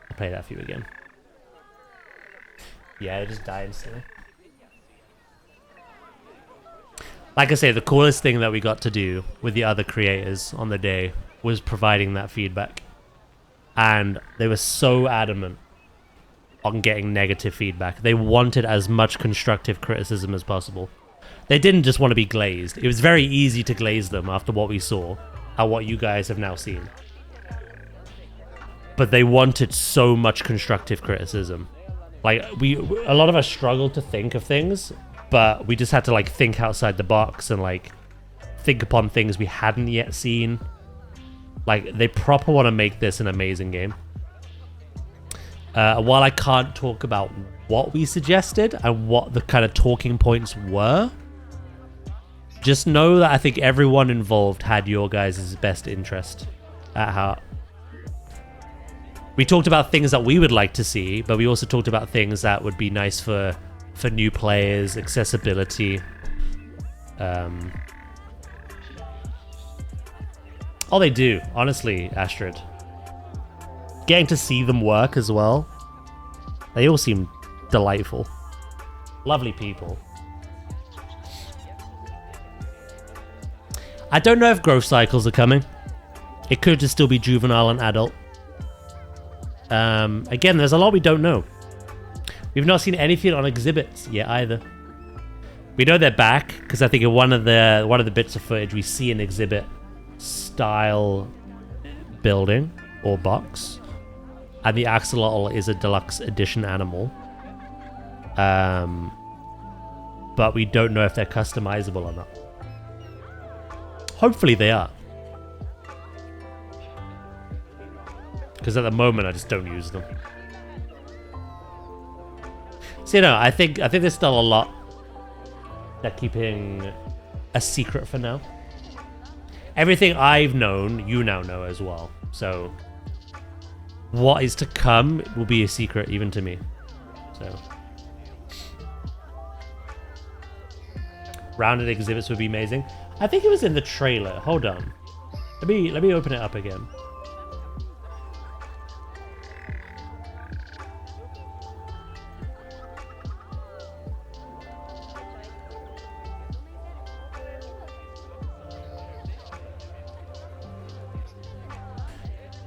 I'll play that for you again. Yeah, it just died instantly. Like I say, the coolest thing that we got to do with the other creators on the day was providing that feedback. And they were so adamant on getting negative feedback. They wanted as much constructive criticism as possible. They didn't just want to be glazed. It was very easy to glaze them after what we saw and what you guys have now seen. But they wanted so much constructive criticism. Like, a lot of us struggled to think of things, but we just had to, like, think outside the box and, like, think upon things we hadn't yet seen. Like, they proper want to make this an amazing game. While I can't talk about what we suggested and what the kind of talking points were, just know that I think everyone involved had your guys' best interest at heart. We talked about things that we would like to see, but we also talked about things that would be nice for new players, accessibility. Oh, they do, honestly, Astrid. Getting to see them work as well. They all seem delightful. Lovely people. I don't know if growth cycles are coming. It could just still be juvenile and adult. Again, there's a lot we don't know. We've not seen anything on exhibits yet either. We know they're back because I think in one of the bits of footage we see an exhibit style building or box, and the axolotl is a deluxe edition animal. But we don't know if they're customizable or not. Hopefully they are. Because at the moment I just don't use them. So, you know, I think there's still a lot that keeping a secret for now. Everything I've known, you now know as well. So what is to come will be a secret even to me. So rounded exhibits would be amazing. I think it was in the trailer. Hold on. Let me open it up again.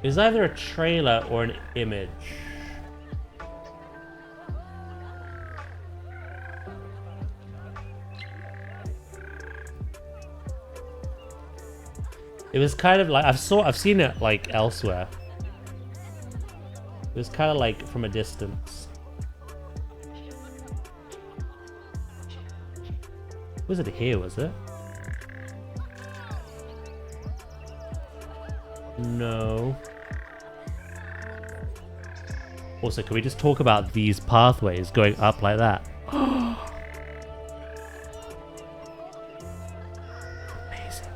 It was either a trailer or an image. It was kind of like I've seen it like elsewhere. It was kind of like from a distance. Was it here, was it? No. Also, can we just talk about these pathways going up like that? Amazing.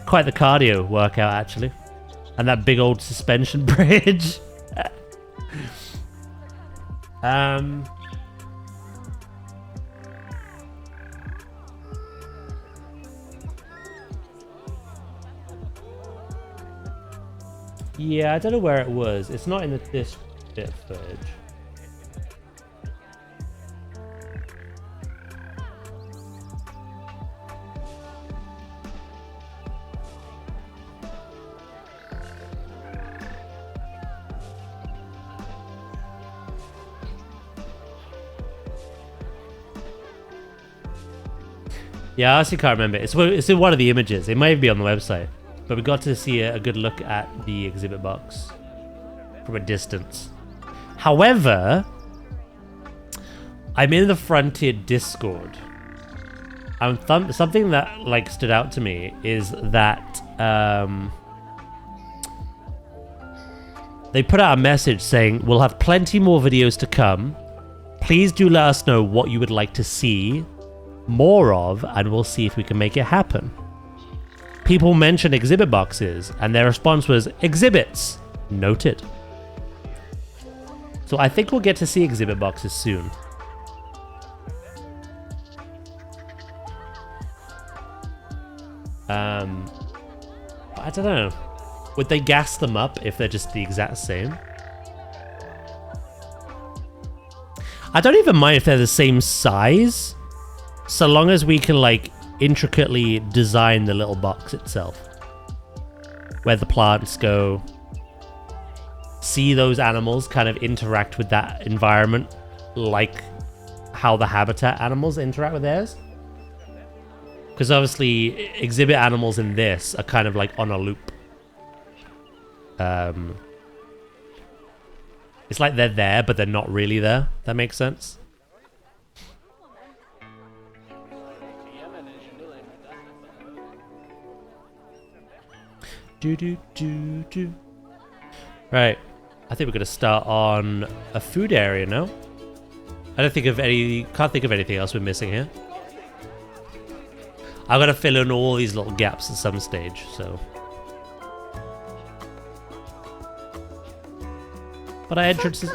Quite the cardio workout, actually. And that big old suspension bridge. Yeah, I don't know where it was. It's not in this bit of footage. Yeah, I honestly can't remember. It's in one of the images. It might be on the website. But we got to see a good look at the exhibit box from a distance. However, I'm in the Frontier Discord. Something that like stood out to me is that they put out a message saying, we'll have plenty more videos to come. Please do let us know what you would like to see more of, and we'll see if we can make it happen. People mentioned exhibit boxes, and their response was exhibits. Noted. So I think we'll get to see exhibit boxes soon. I don't know. Would they gas them up if they're just the exact same? I don't even mind if they're the same size, so long as we can like intricately design the little box itself. Where the plants go. See those animals kind of interact with that environment like how the habitat animals interact with theirs. Because obviously exhibit animals in this are kind of like on a loop. It's like they're there, but they're not really there. That makes sense? Right. I think we're gonna start on a food area now. Can't think of anything else we're missing here. I've got to fill in all these little gaps at some stage, so. But our entrance is...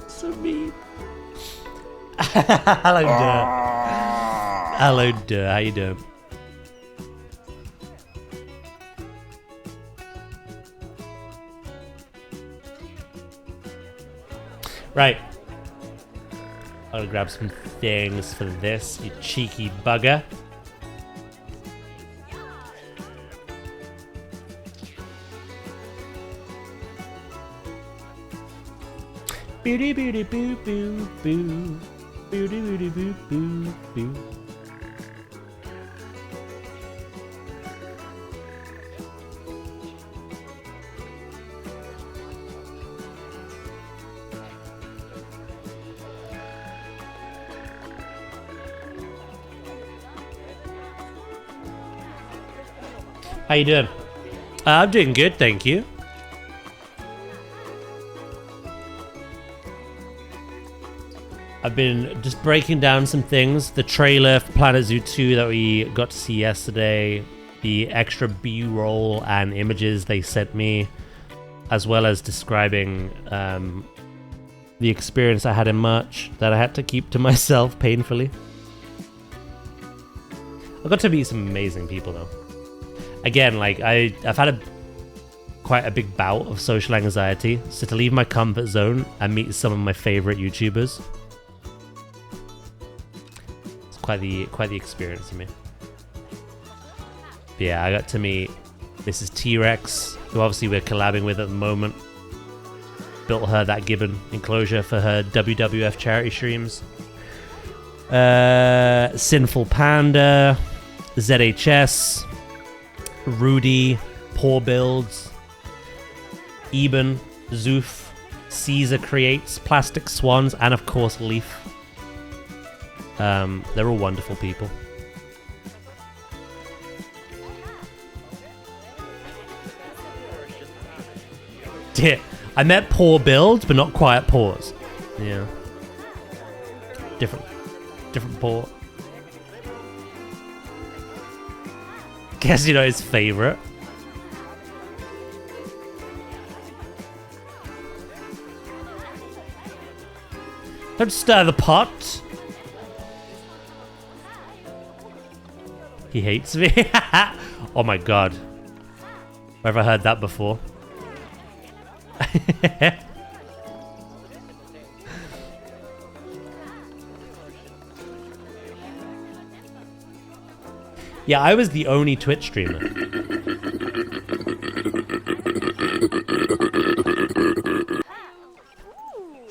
so mean. Hello, Duh. Hello, Duh. How you doing? Right. I'm gonna grab some things for this, you cheeky bugger. Booty booty boo boo boo. Booty booty boo boo boo. How you doing? I'm doing good, thank you. I've been just breaking down some things. The trailer for Planet Zoo 2 that we got to see yesterday, the extra B-roll and images they sent me, as well as describing the experience I had in March that I had to keep to myself painfully. I got to meet some amazing people though. Again, like I've had quite a big bout of social anxiety, so to leave my comfort zone and meet some of my favorite YouTubers, it's quite the experience for me. But yeah, I got to meet Mrs. T-Rex, who obviously we're collabing with at the moment. Built her that gibbon enclosure for her WWF charity streams. Sinful Panda, ZHS, Rudy, Poor Builds, Eben, Zoof, Caesar Creates, Plastic Swans, and of course Leaf. They're all wonderful people. Yeah, I met Poor Builds, but not Quiet Paws. Yeah. Different Paw. Guess you know his favorite. Don't stir the pot. He hates me. Oh my god. Where have I heard that before? Yeah, I was the only Twitch streamer.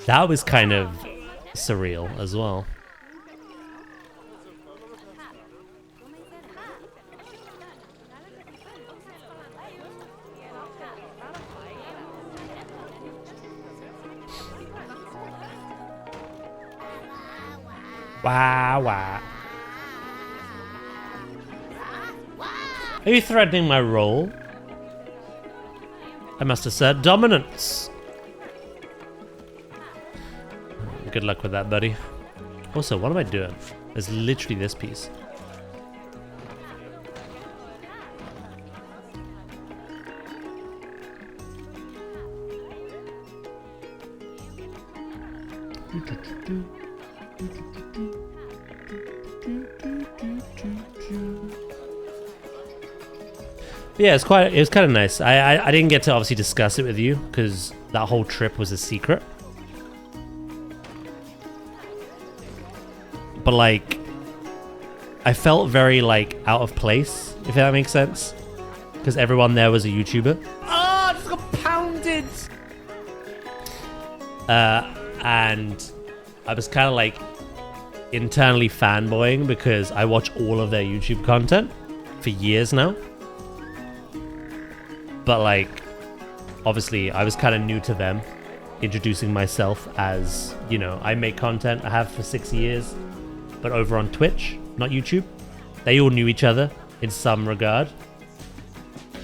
That was kind of surreal as well. Wow, wow. Are you threatening my role? I must assert dominance. Good luck with that, buddy. Also, what am I doing? There's literally this piece. Yeah, it was kind of nice. I didn't get to obviously discuss it with you because that whole trip was a secret. But like, I felt very like out of place, if that makes sense, because everyone there was a YouTuber. Ah, just got pounded. And I was kind of like internally fanboying because I watch all of their YouTube content for years now. But like, obviously I was kind of new to them, introducing myself as, you know, I make content, I have for 6 years, but over on Twitch, not YouTube. They all knew each other in some regard.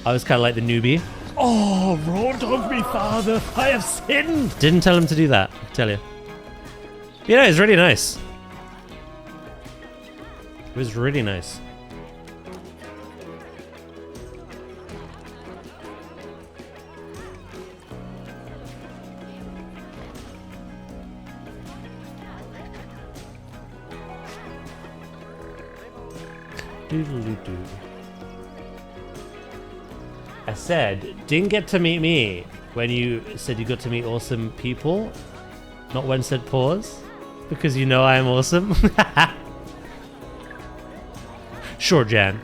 I was kind of like the newbie. Oh, wrought of me, Father, I have sinned. Didn't tell him to do that, I tell you. Yeah, it was really nice. It was really nice. Doodly-doo. I said, didn't get to meet me when you said you got to meet awesome people. Not when said pause. Because you know I am awesome. Sure, Jan.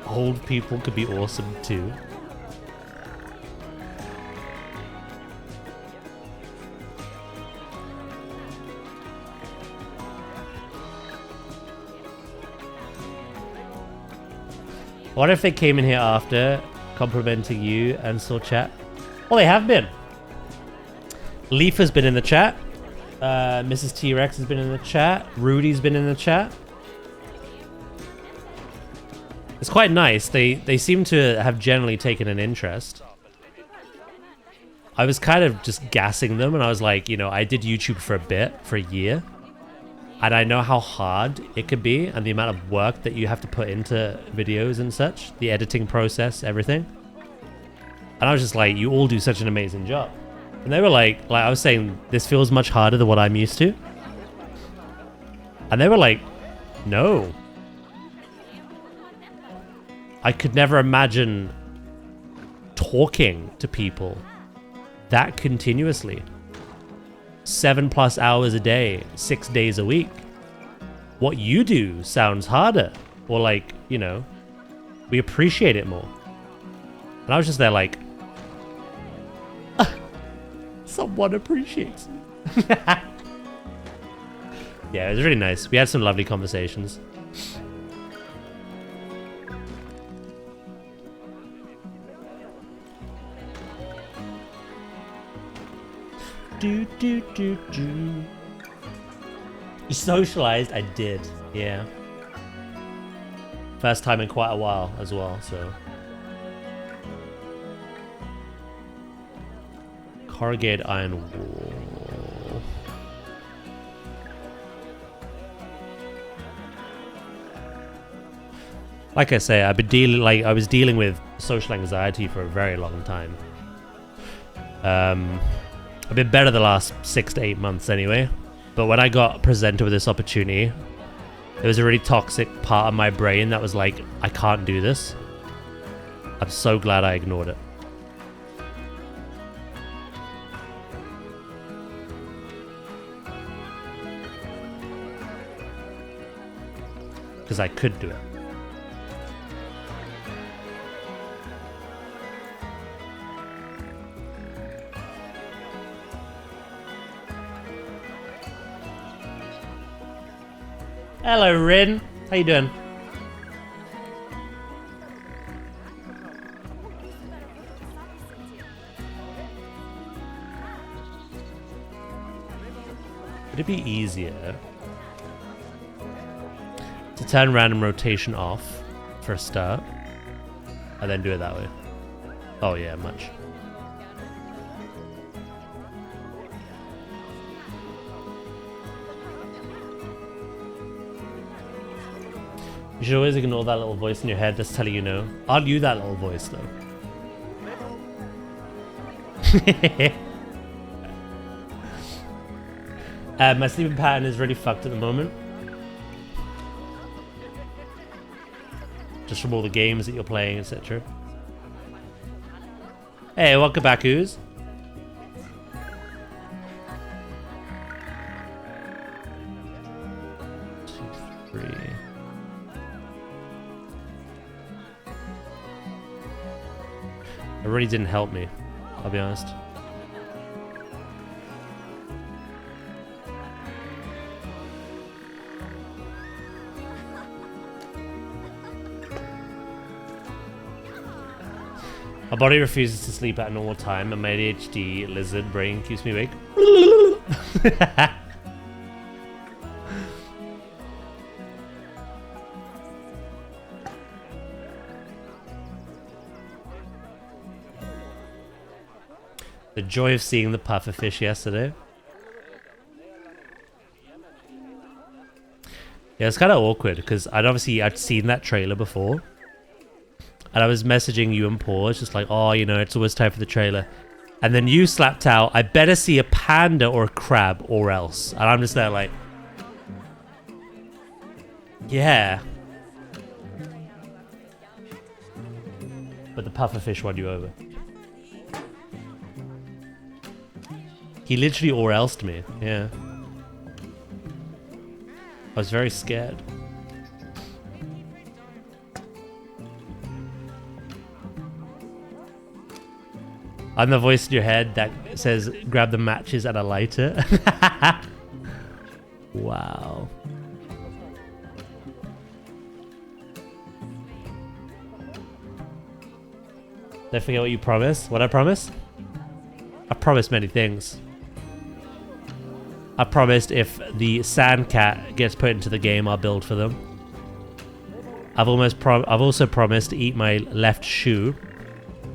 Old people could be awesome too. What if they came in here after, complimenting you and saw chat? Well, they have been. Leaf has been in the chat. Mrs. T-Rex has been in the chat. Rudy's been in the chat. It's quite nice. They seem to have generally taken an interest. I was kind of just gassing them, and I was like, you know, I did YouTube for a bit, for a year. And I know how hard it could be and the amount of work that you have to put into videos and such, the editing process, everything. And I was just like, you all do such an amazing job. And they were like I was saying, this feels much harder than what I'm used to. And they were like, no. I could never imagine talking to people that continuously. 7+ hours a day, 6 days a week. What you do sounds harder. Or like, you know, we appreciate it more. And I was just there like, someone appreciates me. Yeah, it was really nice. We had some lovely conversations. Do. You socialized? I did, yeah. First time in quite a while as well, so. Corrugated iron wall. Like I say, I've been dealing, I was dealing with social anxiety for a very long time. I've been better the last 6 to 8 months anyway. But when I got presented with this opportunity, there was a really toxic part of my brain that was like, I can't do this. I'm so glad I ignored it. Because I could do it. Hello, Rin. How you doing? Would it be easier to turn random rotation off for a start and then do it that way? Oh yeah, much. You should always ignore that little voice in your head that's telling you no. I'll use that little voice though. My sleeping pattern is really fucked at the moment. Just from all the games that you're playing, etc. Hey, welcome back, Ooze. It really didn't help me, I'll be honest. My body refuses to sleep at a normal time, and my ADHD lizard brain keeps me awake. The joy of seeing the pufferfish yesterday. Yeah, it's kind of awkward because I'd seen that trailer before. And I was messaging you and Paul, it's just like, oh, you know, it's always time for the trailer. And then you slapped out, I better see a panda or a crab or else. And I'm just there like, yeah. But the pufferfish won you over. He literally or elsed me, yeah. I was very scared. I'm the voice in your head that says, grab the matches and a lighter. Wow. Don't forget what you promised. What I promised? I promised many things. I promised if the sand cat gets put into the game, I'll build for them. I've also promised to eat my left shoe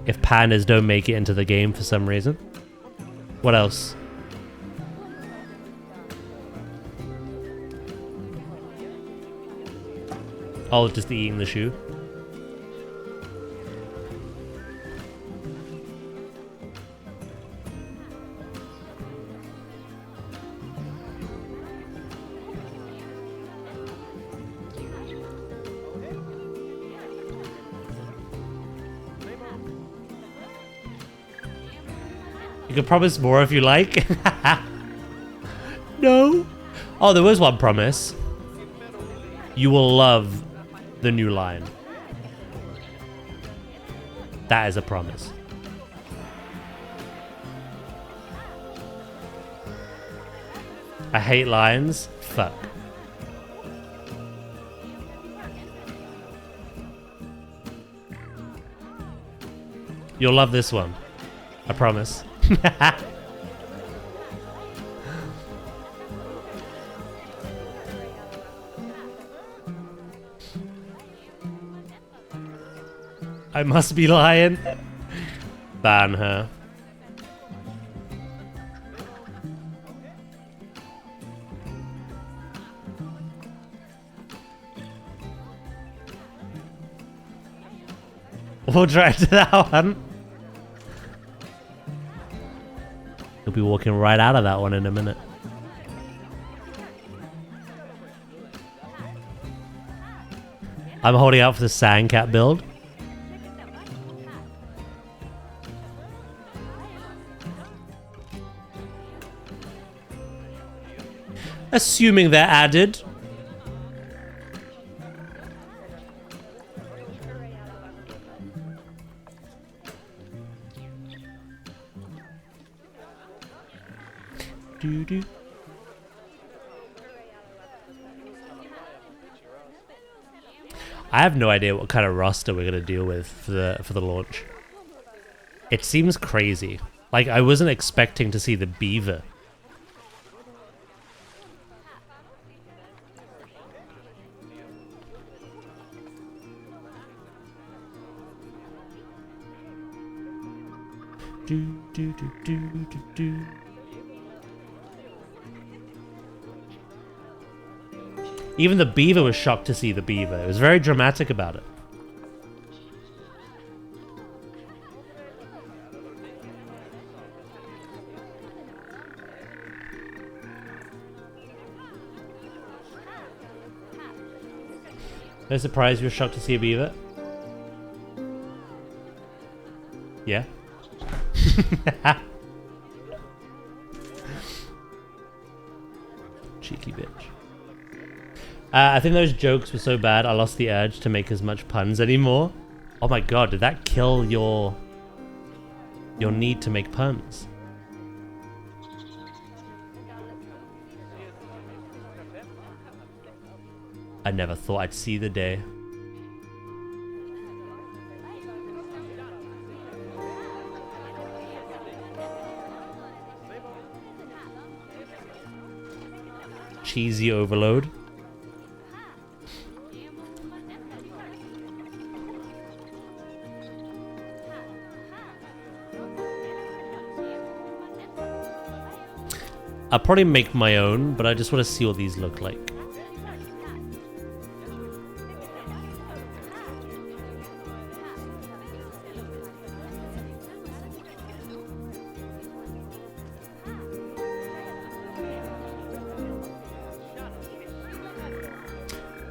if pandas don't make it into the game for some reason. What else? Oh, just eating the shoe. You can promise more if you like. No. Oh, there was one promise. You will love the new line. That is a promise. I hate lions. Fuck. You'll love this one. I promise. I must be lying. Ban her. We'll try to that one. He'll be walking right out of that one in a minute. I'm holding out for the Sandcat build. Assuming they're added. Doo-doo. I have no idea what kind of roster we're gonna deal with for the launch. It seems crazy. Like, I wasn't expecting to see the beaver. Do, do, do, do, do, do. Even the beaver was shocked to see the beaver. It was very dramatic about it. No surprise you were shocked to see a beaver? Yeah. Cheeky bitch. I think those jokes were so bad I lost the urge to make as much puns anymore. Oh my god, did that kill your need to make puns? I never thought I'd see the day. Cheesy overload. I'll probably make my own, but I just want to see what these look like.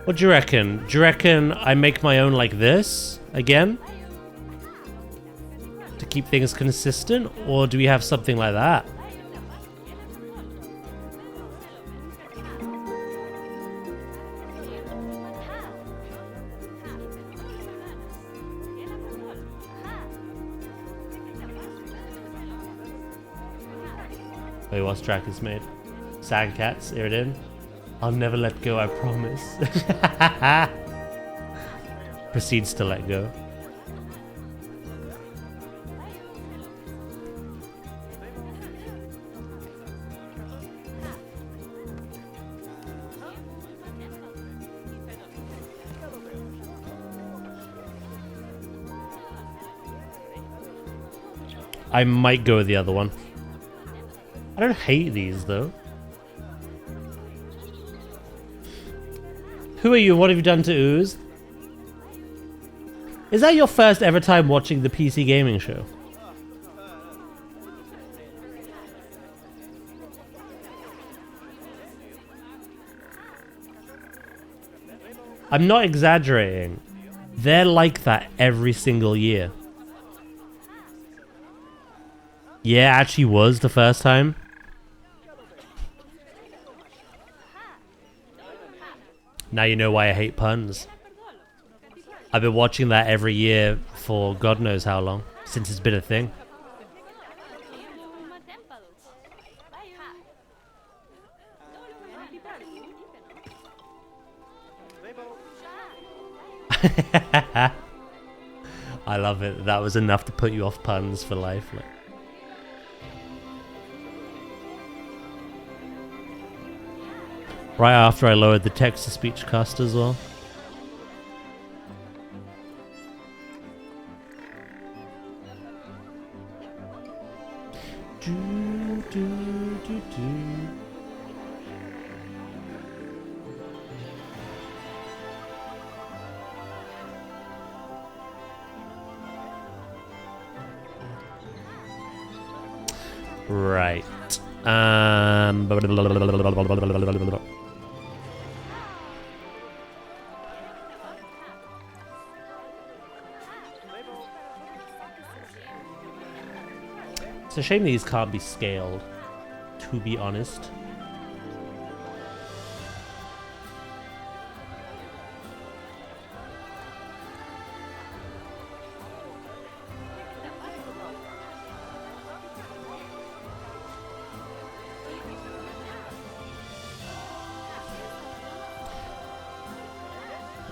What do you reckon? Do you reckon I make my own like this again? To keep things consistent? Or do we have something like that? Wait, what's Drakus made? Sandcats, Iridan. I'll never let go, I promise. Proceeds to let go. I might go with the other one. I don't hate these though. Who are you? What have you done to Ooze? Is that your first ever time watching the PC gaming show? I'm not exaggerating. They're like that every single year. Yeah, actually was the first time. Now you know why I hate puns. I've been watching that every year for God knows how long, since it's been a thing. I love it. That was enough to put you off puns for life. Like. Right after I lowered the text-to-speech cost as well. Right. It's a shame these can't be scaled, to be honest.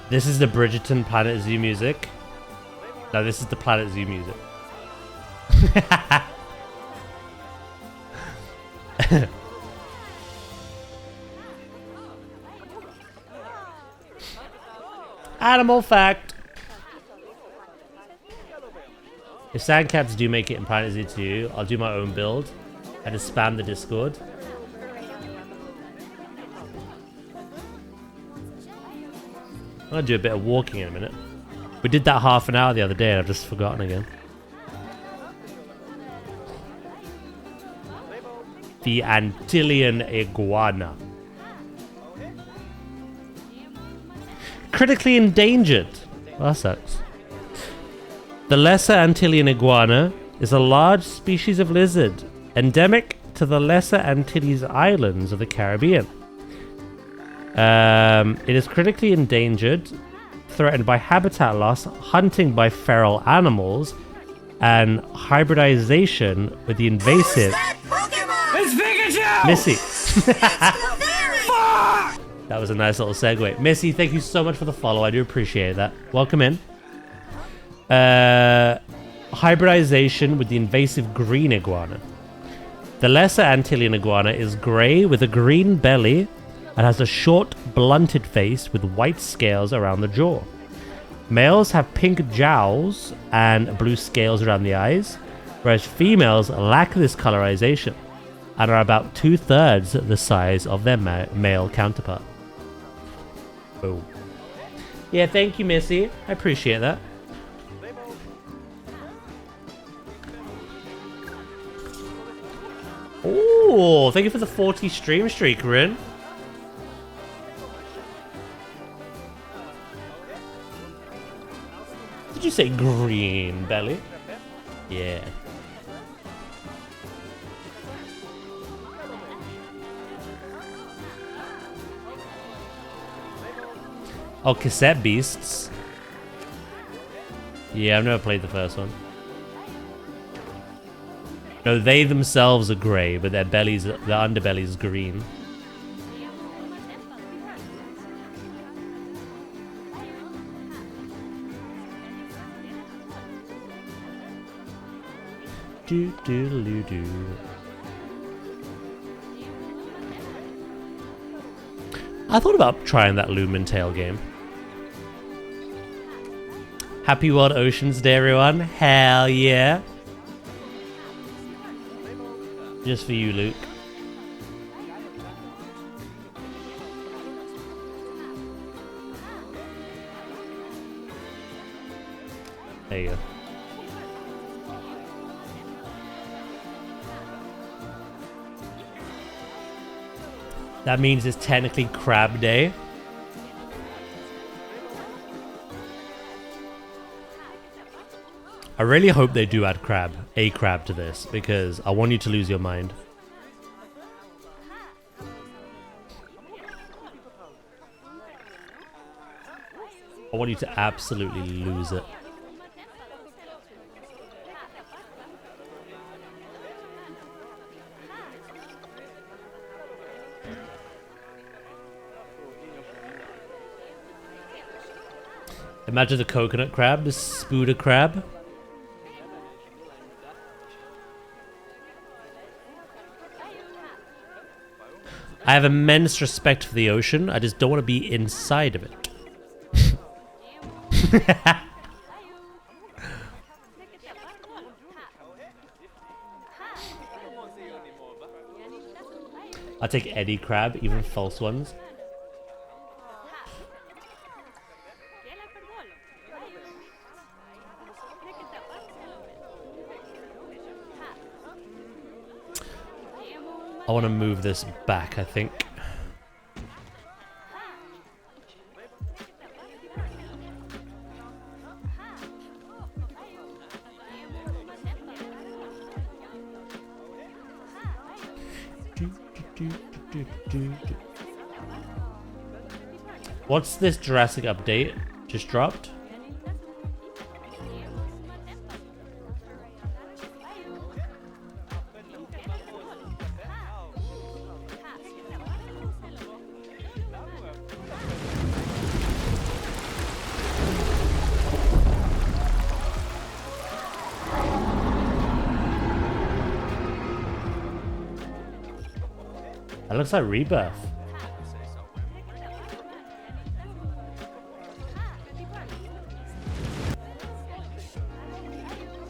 This is the Bridgerton planetzoo music. No, this is the planetzoo music. Animal fact. If sandcats do make it in planetzoo 2, I'll do my own build and just spam the Discord. I'm gonna do a bit of walking in a minute. We did that half an hour the other day and I've just forgotten again. The Antillean iguana. Critically endangered. Well, that sucks. The Lesser Antillean iguana is a large species of lizard endemic to the Lesser Antilles Islands of the Caribbean. It is critically endangered, threatened by habitat loss, hunting by feral animals, and hybridization with the invasive... It's Pikachu! Missy. That was a nice little segue. Missy, thank you so much for the follow. I do appreciate that. Welcome in. Hybridization with the invasive green iguana. The Lesser Antillean iguana is grey with a green belly and has a short, blunted face with white scales around the jaw. Males have pink jowls and blue scales around the eyes, whereas females lack this colorization and are about 2/3 the size of their male counterpart. Boom. Yeah, thank you, Missy. I appreciate that. Oh, thank you for the 40 stream streak, Rin. Did you say green belly? Yeah. Oh, cassette beasts. Yeah, I've never played the first one. No, they themselves are grey, but their bellies, their underbelly is green. Do do do do. I thought about trying that Lumen Tail game. Happy World Oceans Day, everyone. Hell yeah. Just for you, Luke. There you go. That means it's technically crab day. I really hope they do add a crab to this, because I want you to lose your mind. I want you to absolutely lose it. Imagine the coconut crab, the spooder crab. I have immense respect for the ocean. I just don't want to be inside of it. I'll take any crab, even false ones. I want to move this back, I think. What's this Jurassic update just dropped? That looks like Rebirth.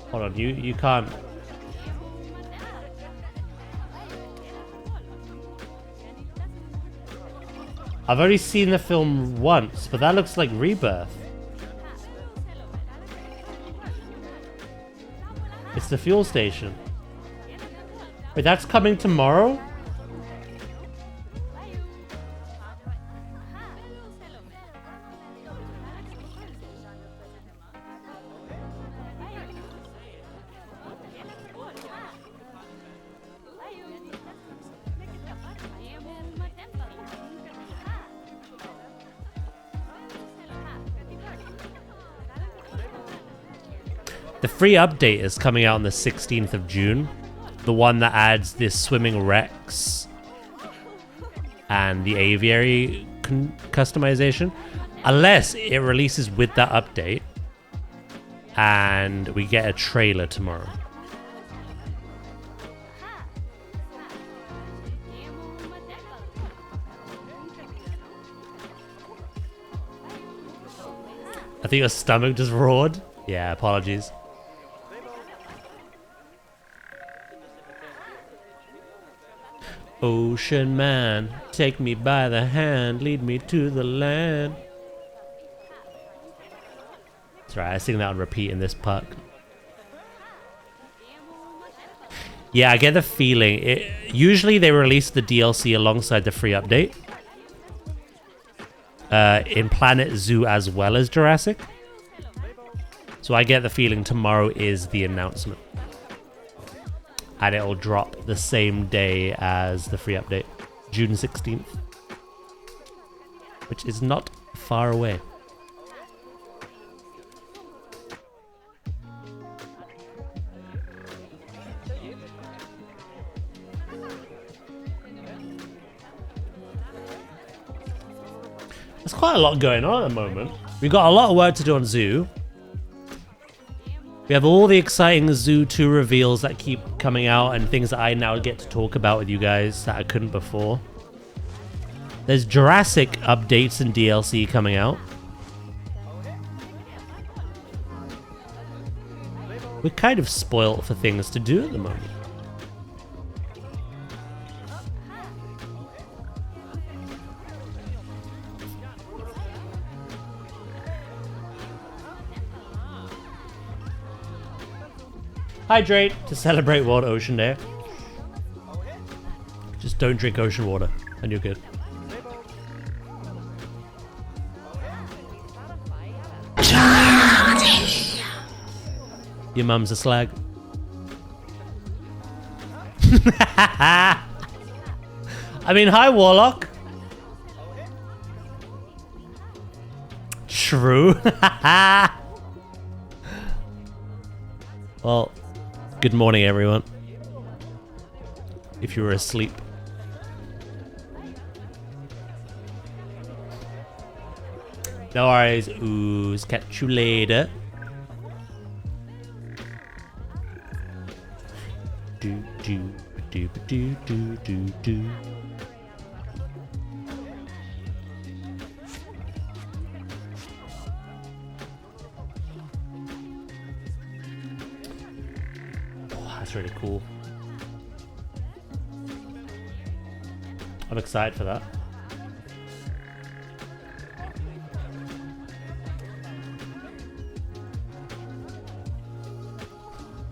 Hold on, you can't. I've only seen the film once, but that looks like Rebirth. It's the fuel station. Wait, that's coming tomorrow? The free update is coming out on the 16th of June. The one that adds this swimming Rex and the aviary customization. Unless it releases with that update and we get a trailer tomorrow. I think your stomach just roared. Yeah, apologies. Ocean man, take me by the hand, lead me to the land. That's right, I sing that on repeat in this park. Yeah, I get the feeling. Usually they release the DLC alongside the free update. In PlanetZoo as well as Jurassic. So I get the feeling tomorrow is the announcement. And it'll drop the same day as the free update, June 16th. Which is not far away. There's quite a lot going on at the moment. We've got a lot of work to do on Zoo. We have all the exciting Zoo 2 reveals that keep coming out and things that I now get to talk about with you guys that I couldn't before. There's Jurassic updates and DLC coming out. We're kind of spoilt for things to do at the moment. Hydrate to celebrate World Ocean Day. Just don't drink ocean water, and you're good. Your mum's a slag. I mean, hi, Warlock. True. Well, good morning, everyone. If you were asleep. No worries. Ooze. Catch you later. Do do do do do do do. Oh, that's really cool. I'm excited for that.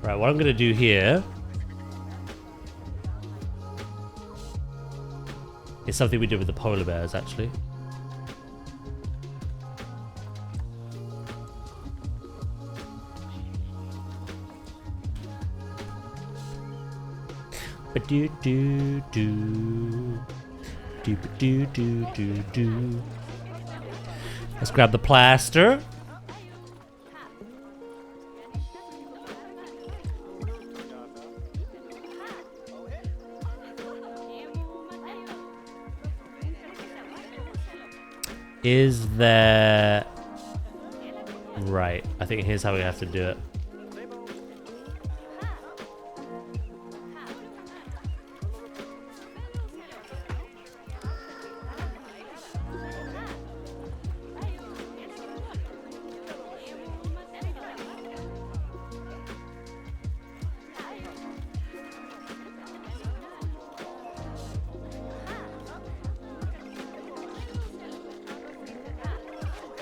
Right, what I'm gonna do here is something we did with the polar bears, actually. Do do do do do do do do. Let's grab the plaster. Is there... Right, I think here's how we have to do it.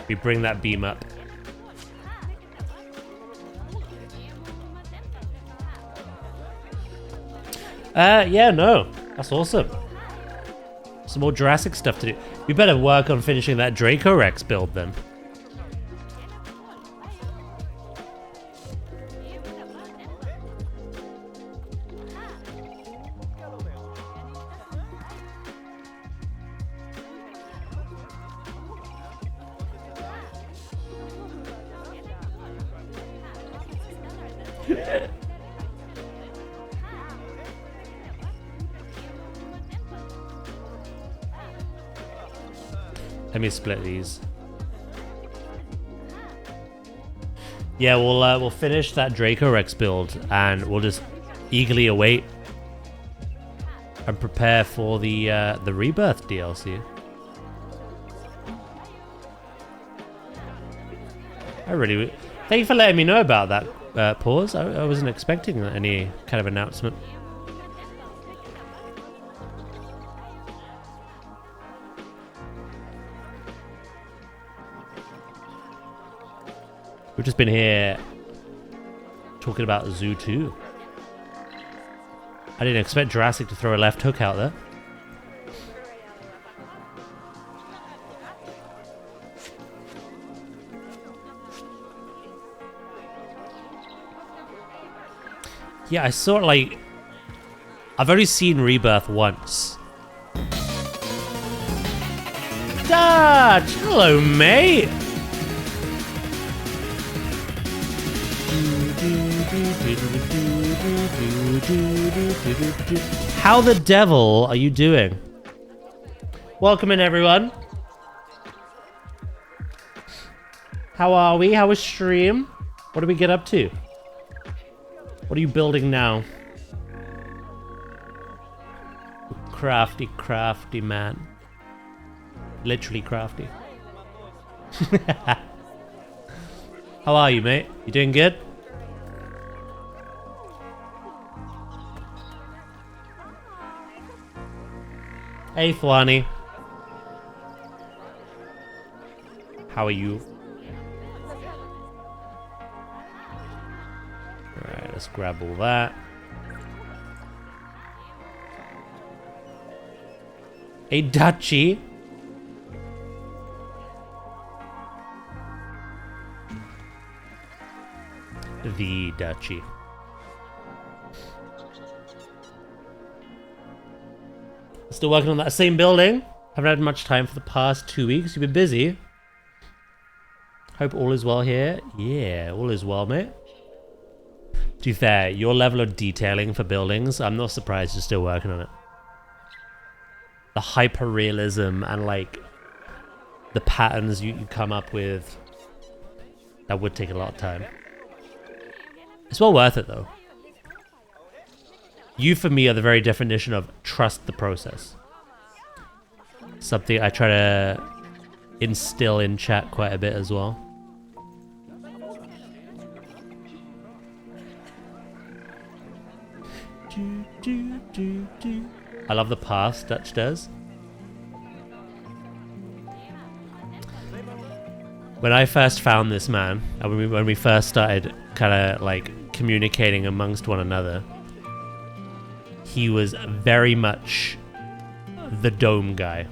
We bring that beam up. Yeah, no. That's awesome. Some more Jurassic stuff to do. We better work on finishing that Draco Rex build then. Let me split these. Yeah, we'll finish that Draco Rex build and we'll just eagerly await and prepare for the Rebirth DLC. Thank you for letting me know about that, Pause. I wasn't expecting any kind of announcement. We've just been here talking about Zoo 2. I didn't expect Jurassic to throw a left hook out there. Yeah, I saw it like... I've only seen Rebirth once. Dodge! Hello, mate! How the devil are you doing? Welcome in, everyone. How are we? How was stream? What did we get up to? What are you building now? Crafty, crafty man. Literally crafty. How are you, mate? You doing good? Hey, Thwani. How are you? Alright, let's Let's grab all that. A duchy. The duchy. Still working on that same building. Haven't had much time for the past 2 weeks. You've been busy. Hope all is well here. Yeah, all is well, mate. To be fair, your level of detailing for buildings, I'm not surprised you're still working on it. The hyper-realism and, like, the patterns you come up with, that would take a lot of time. It's well worth it, though. You, for me, are the very definition of trust the process. Something I try to instill in chat quite a bit as well. I love the pass Dutch does. When I first found this man, and when we first started kind of like communicating amongst one another, he was very much the dome guy.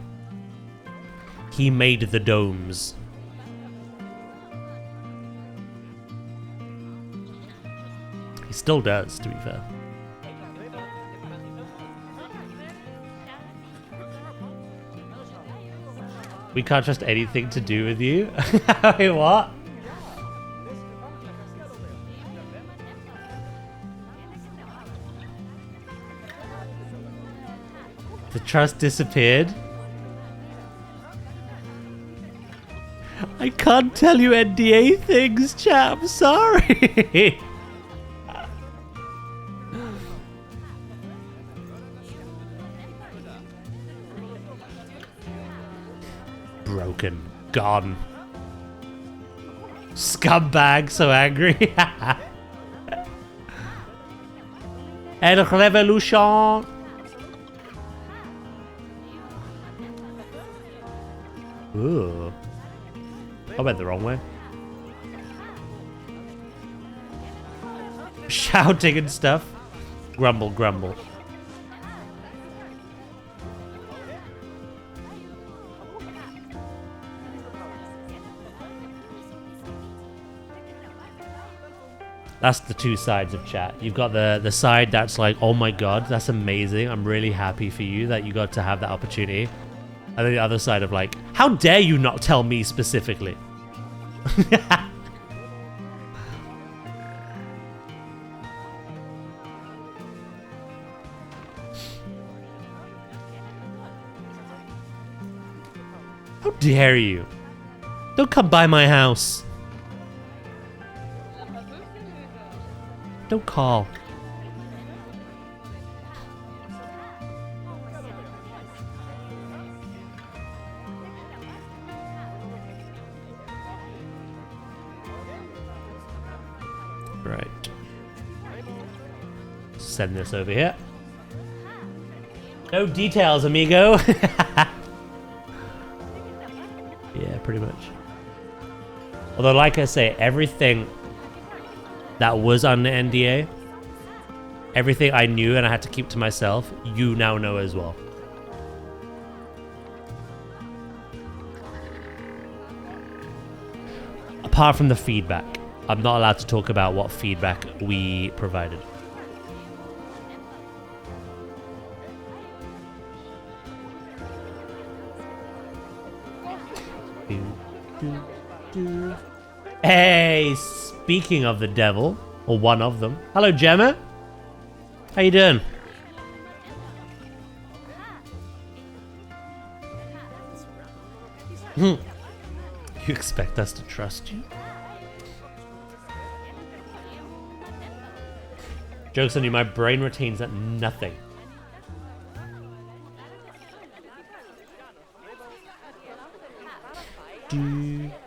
He made the domes. He still does, to be fair. We can't trust anything to do with you? Wait, what? The trust disappeared? I can't tell you NDA things, chat. I'm sorry. Broken. Gone. Scumbag, so angry. El Revolution. Ooh. I went the wrong way. Shouting and stuff. Grumble, grumble. That's the two sides of chat. You've got the side that's like, oh my god, that's amazing. I'm really happy for you that you got to have that opportunity. And then the other side of like, how dare you not tell me specifically? How dare you? Don't come by my house. Don't call. Right. Send this over here. No details, amigo. Yeah, pretty much. Although, like I say, everything that was on the NDA, everything I knew and I had to keep to myself, you now know as well. Apart from the feedback. I'm not allowed to talk about what feedback we provided. Hey, speaking of the devil, or one of them. Hello, Gemma. How you doing? You expect us to trust you? Joke's on you, my brain retains that nothing.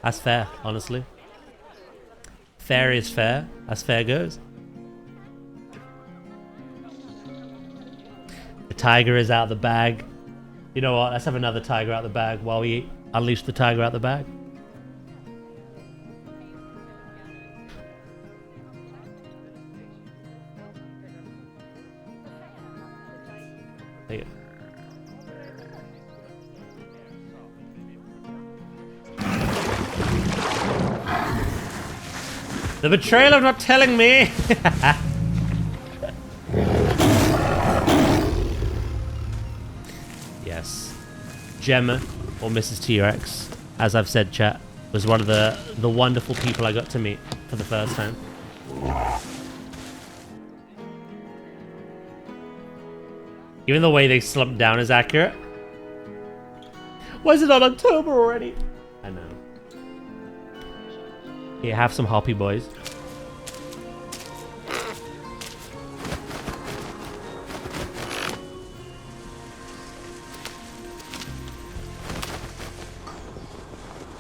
That's fair, honestly. Fair is fair, as fair goes. The tiger is out of the bag. You know what? Let's have another tiger out the bag while we unleash the tiger out the bag. There you go. The betrayal of not telling me! Yes. Gemma, or Mrs. T-Rex, as I've said, chat, was one of the wonderful people I got to meet for the first time. Even the way they slumped down is accurate. Why is it not October already? I know. Here, have some hoppy boys.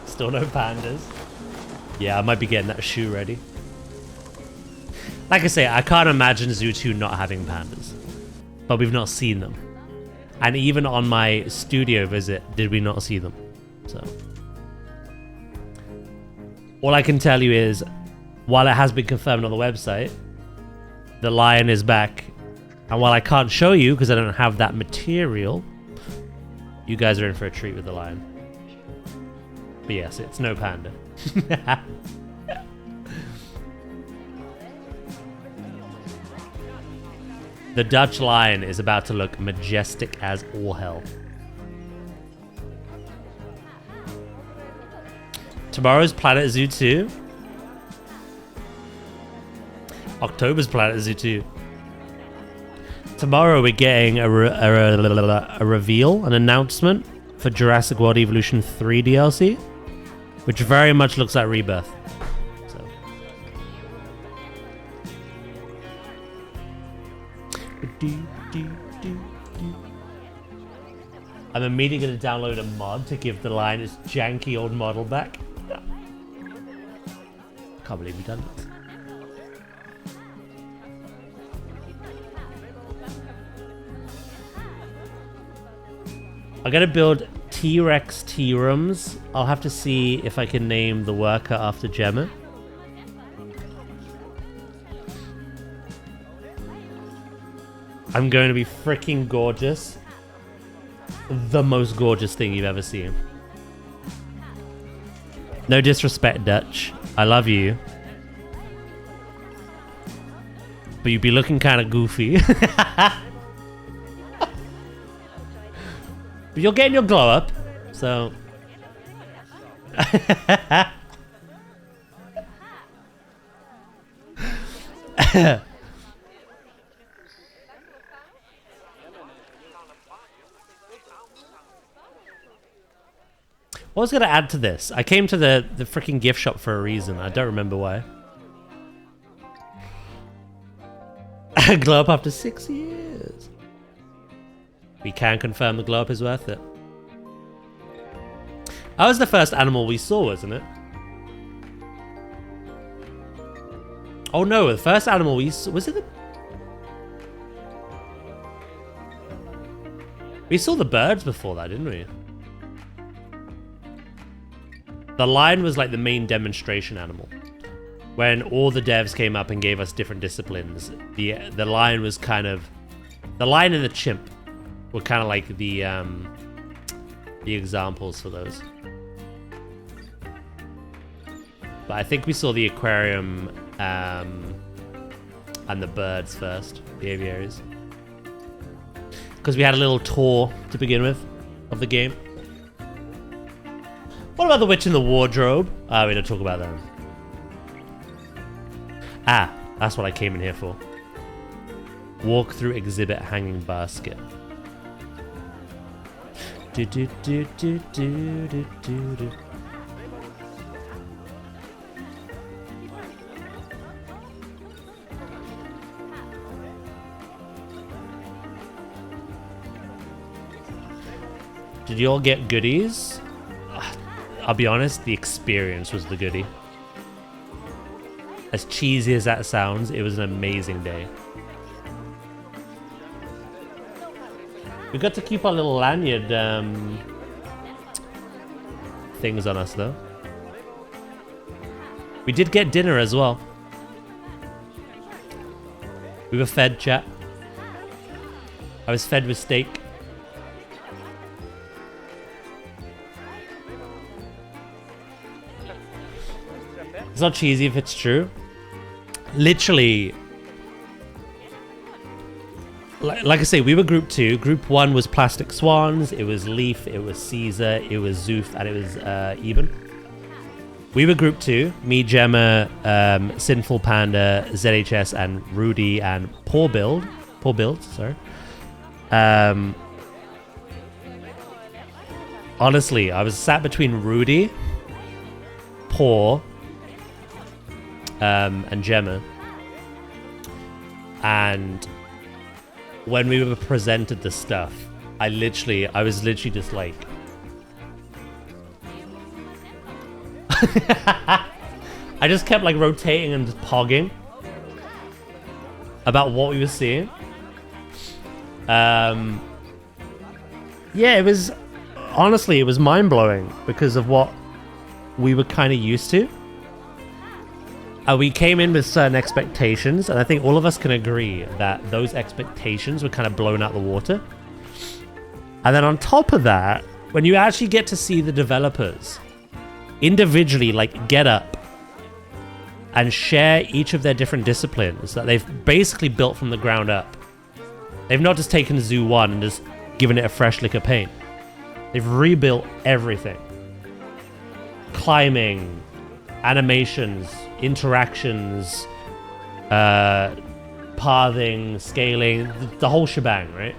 Still no pandas. Yeah, I might be getting that shoe ready. Like I say, I can't imagine Zoo 2 not having pandas. But we've not seen them. And even on my studio visit, did we not see them. So. All I can tell you is, while it has been confirmed on the website, the lion is back. And while I can't show you, because I don't have that material, you guys are in for a treat with the lion. But yes, it's no panda. The Dutch lion is about to look majestic as all hell. Tomorrow's Planet Zoo 2. October's Planet Zoo 2. Tomorrow we're getting a reveal, an announcement for Jurassic World Evolution 3 DLC, which very much looks like Rebirth. So. I'm immediately going to download a mod to give the lion its janky old model back. Can't believe we've done this. I'm going to build T-Rex tea rooms. I'll have to see if I can name the worker after Gemma. I'm going to be freaking gorgeous. The most gorgeous thing you've ever seen. No disrespect, Dutch. I love you. But you'd be looking kind of goofy. But you're getting your glow up, so... What was going to add to this? I came to the freaking gift shop for a reason. I don't remember why. Glow up after 6 years. We can confirm the glow up is worth it. That was the first animal we saw, wasn't it? Oh no, the first animal we saw... Was it the... We saw the birds before that, didn't we? The lion was like the main demonstration animal. When all the devs came up and gave us different disciplines, the lion was kind of... The lion and the chimp were kind of like the examples for those. But I think we saw the aquarium and the birds first, the aviaries. Because we had a little tour to begin with of the game. What about the witch in the wardrobe? We don't talk about that. Ah, that's what I came in here for. Walk through exhibit hanging basket. Do do do do do do do do. Did you all get goodies? I'll be honest, the experience was the goodie. As cheesy as that sounds, it was an amazing day. We got to keep our little lanyard things on us, though. We did get dinner as well. We were fed, chat. I was fed with steak. It's not cheesy if it's true. Literally, like I say, we were group 2. Group 1 was Plastic Swans, it was Leaf, it was Caesar, it was Zoof, and it was Eben. We were group 2. Me, Gemma, Sinful Panda, ZHS, and Rudy, and Poor Build, sorry. Honestly, I was sat between Rudy, Poor, and Gemma. And when we were presented the stuff, I was literally just like... I just kept like rotating and just pogging about what we were seeing. Yeah, it was... Honestly, it was mind-blowing because of what we were kind of used to. We came in with certain expectations, and I think all of us can agree that those expectations were kind of blown out the water. And then on top of that, when you actually get to see the developers individually like get up and share each of their different disciplines that they've basically built from the ground up. They've not just taken Zoo 1 and just given it a fresh lick of paint. They've rebuilt everything. Climbing, animations, interactions, pathing, scaling, the whole shebang, right?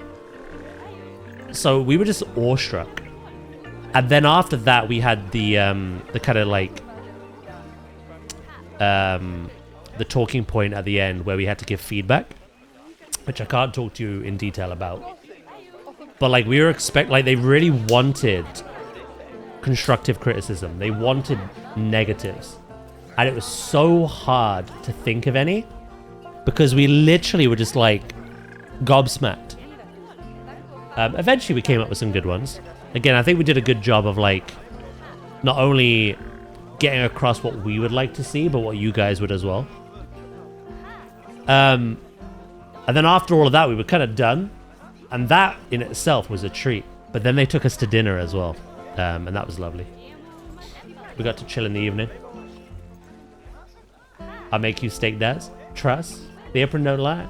So we were just awestruck. And then after that, we had the kind of like the talking point at the end where we had to give feedback, which I can't talk to you in detail about. But like we were they really wanted constructive criticism. They wanted negatives. And it was so hard to think of any because we literally were just like gobsmacked. Eventually we came up with some good ones. Again, I think we did a good job of like not only getting across what we would like to see, but what you guys would as well. And then after all of that, we were kind of done. And that in itself was a treat. But then they took us to dinner as well. And that was lovely. We got to chill in the evening. I'll make you steak Daz. Trust. The apron don't lie.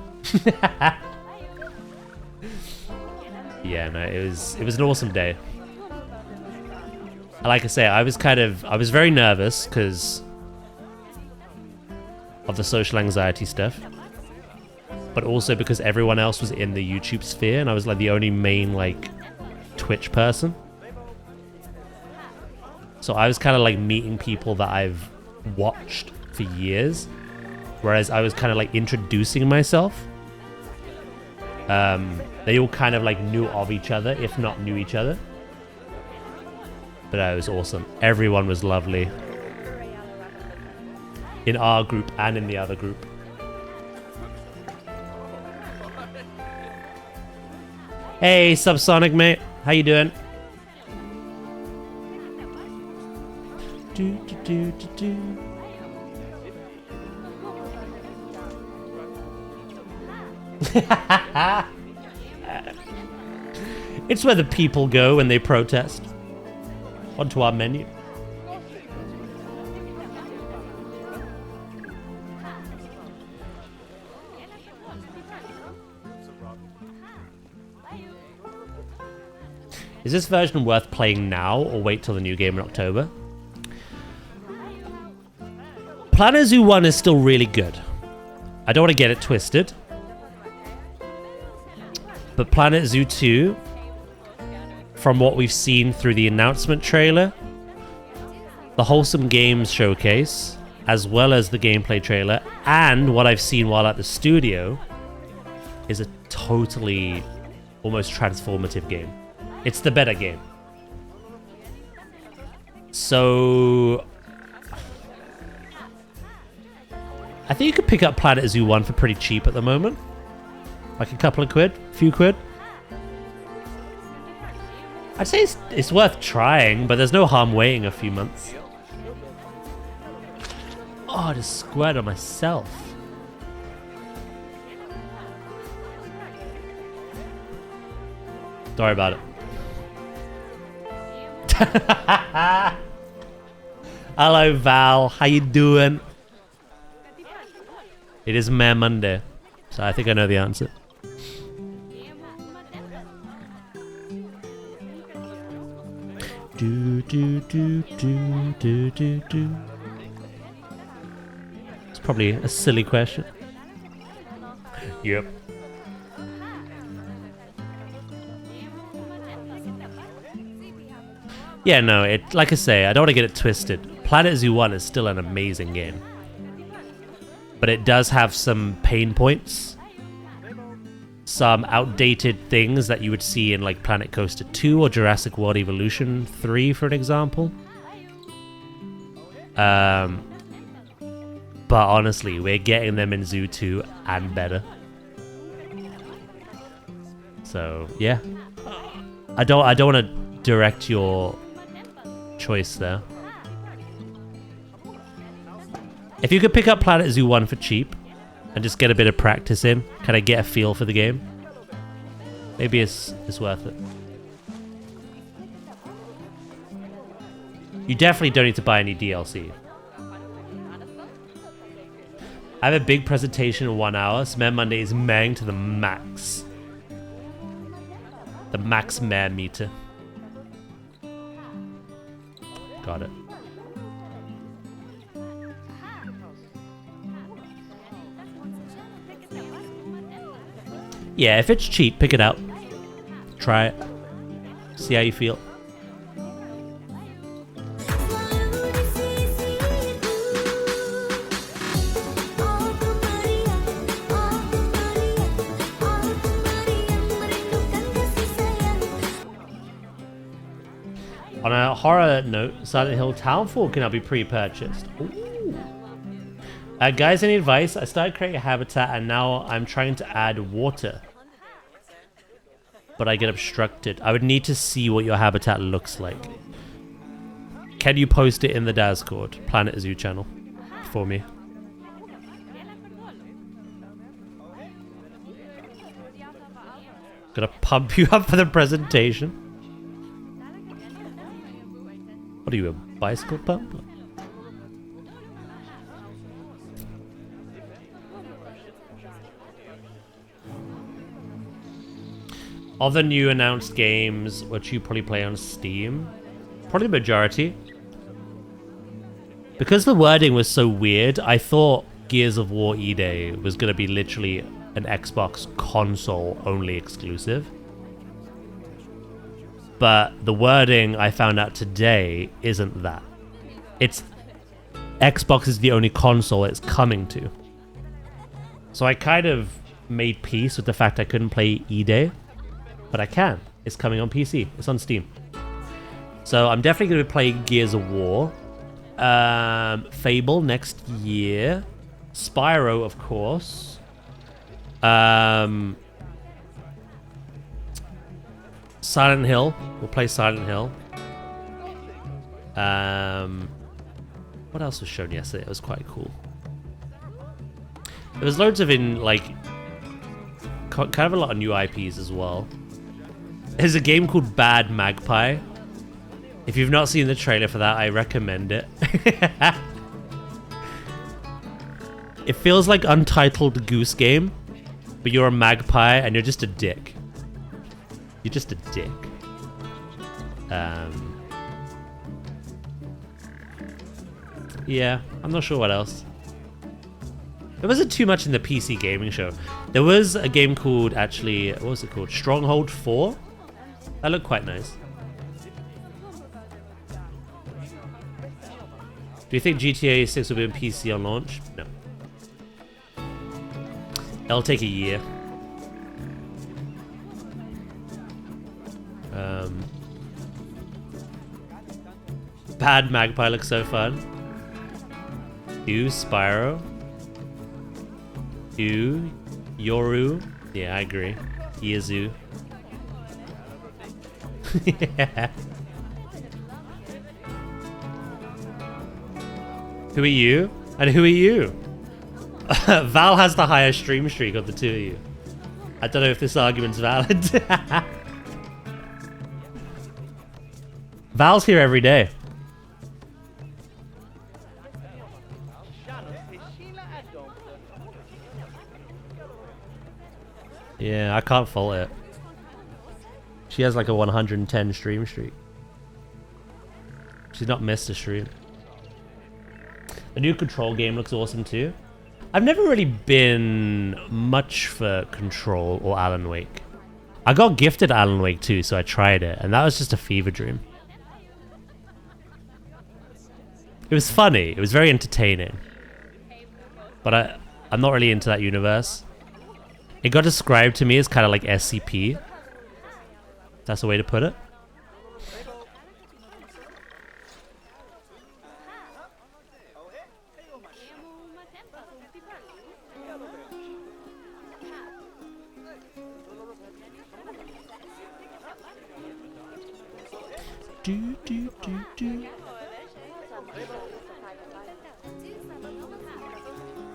Yeah, no, it was an awesome day. Like I say, I was very nervous because of the social anxiety stuff. But also because everyone else was in the YouTube sphere and I was like the only main like Twitch person. So I was kind of like meeting people that I've watched for years, whereas I was kind of like introducing myself. They all kind of like knew of each other, if not knew each other. But it was awesome. Everyone was lovely. In our group and in the other group. Hey, Subsonic mate. How you doing? It's where the people go when they protest. Onto our menu. Is this version worth playing now or wait till the new game in October? planetzoo 1 is still really good. I don't want to get it twisted. But planetzoo 2, from what we've seen through the announcement trailer, the Wholesome Games showcase, as well as the gameplay trailer, and what I've seen while at the studio, is a totally, almost transformative game. It's the better game. So I think you could pick up planetzoo 1 for pretty cheap at the moment. Like a couple of quid, few quid. I'd say it's worth trying, but there's no harm waiting a few months. Oh, I just squared on myself. Don't worry about it. Hello, Val. How you doing? It is Mare Monday, so I think I know the answer. Do do do do do do do. It's probably a silly question. Yep. Yeah, no, it like I say, I don't want to get it twisted. PlanetZoo 1 is still an amazing game. But it does have some pain points. Some outdated things that you would see in like Planet Coaster 2 or Jurassic World Evolution 3, for an example. But honestly, we're getting them in Zoo 2 and better. So, yeah. I don't want to direct your choice there. If you could pick up PlanetZoo 1 for cheap and just get a bit of practice in, kind of get a feel for the game, maybe it's worth it. You definitely don't need to buy any DLC. I have a big presentation in 1 hour, so Mare Monday is maring to the max. The max mare meter. Got it. Yeah, if it's cheap, pick it out. Try it. See how you feel. On a horror note, Silent Hill Townfall can now be pre-purchased. Guys, any advice? I started creating a habitat and now I'm trying to add water. But I get obstructed. I would need to see what your habitat looks like. Can you post it in the Discord, PlanetZoo channel, for me? Gonna pump you up for the presentation. What are you, a bicycle pump? Of the new announced games, which you probably play on Steam, probably the majority. Because the wording was so weird, I thought Gears of War E-Day was going to be literally an Xbox console only exclusive. But the wording I found out today isn't that. It's Xbox is the only console it's coming to. So I kind of made peace with the fact I couldn't play E-Day. But I can. It's coming on PC. It's on Steam. So I'm definitely going to play Gears of War. Fable next year. Spyro, of course. Silent Hill. We'll play Silent Hill. What else was shown yesterday? It was quite cool. There was loads of kind of a lot of new IPs as well. There's a game called Bad Magpie. If you've not seen the trailer for that, I recommend it. It feels like Untitled Goose Game, but you're a magpie and you're just a dick. You're just a dick. Yeah, I'm not sure what else. There wasn't too much in the PC gaming show. There was a game called, actually, what was it called? Stronghold 4? That looked quite nice. Do you think GTA 6 will be on PC on launch? No. It'll take a year. Bad Magpie looks so fun. You, Spyro. You, Yoru. Yeah, I agree. Yazu. Yeah. Who are you? And who are you? Val has the higher stream streak of the two of you. I don't know if this argument's valid. Val's here every day. Yeah, I can't fault it. She has like a 110 stream streak. She's not missed a stream. The new Control game looks awesome too. I've never really been much for Control or Alan Wake. I got gifted Alan Wake 2, so I tried it, and that was just a fever dream. It was funny. It was very entertaining. But I'm not really into that universe. It got described to me as kind of like SCP. That's the way to put it.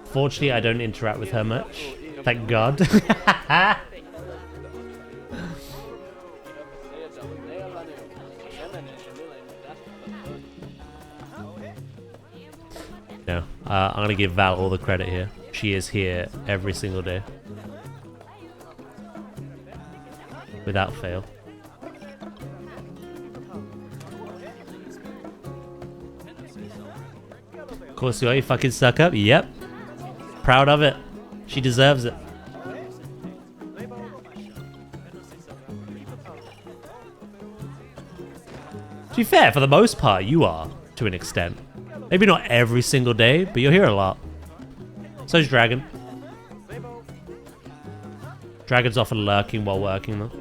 Fortunately, I don't interact with her much. Thank God. No, I'm gonna give Val all the credit here. She is here every single day. Without fail. Of course you are, you fucking suck up. Yep. Proud of it. She deserves it. To be fair, for the most part, you are, to an extent. Maybe not every single day, but you're here a lot. So's Dragon. Dragon's often lurking while working, though.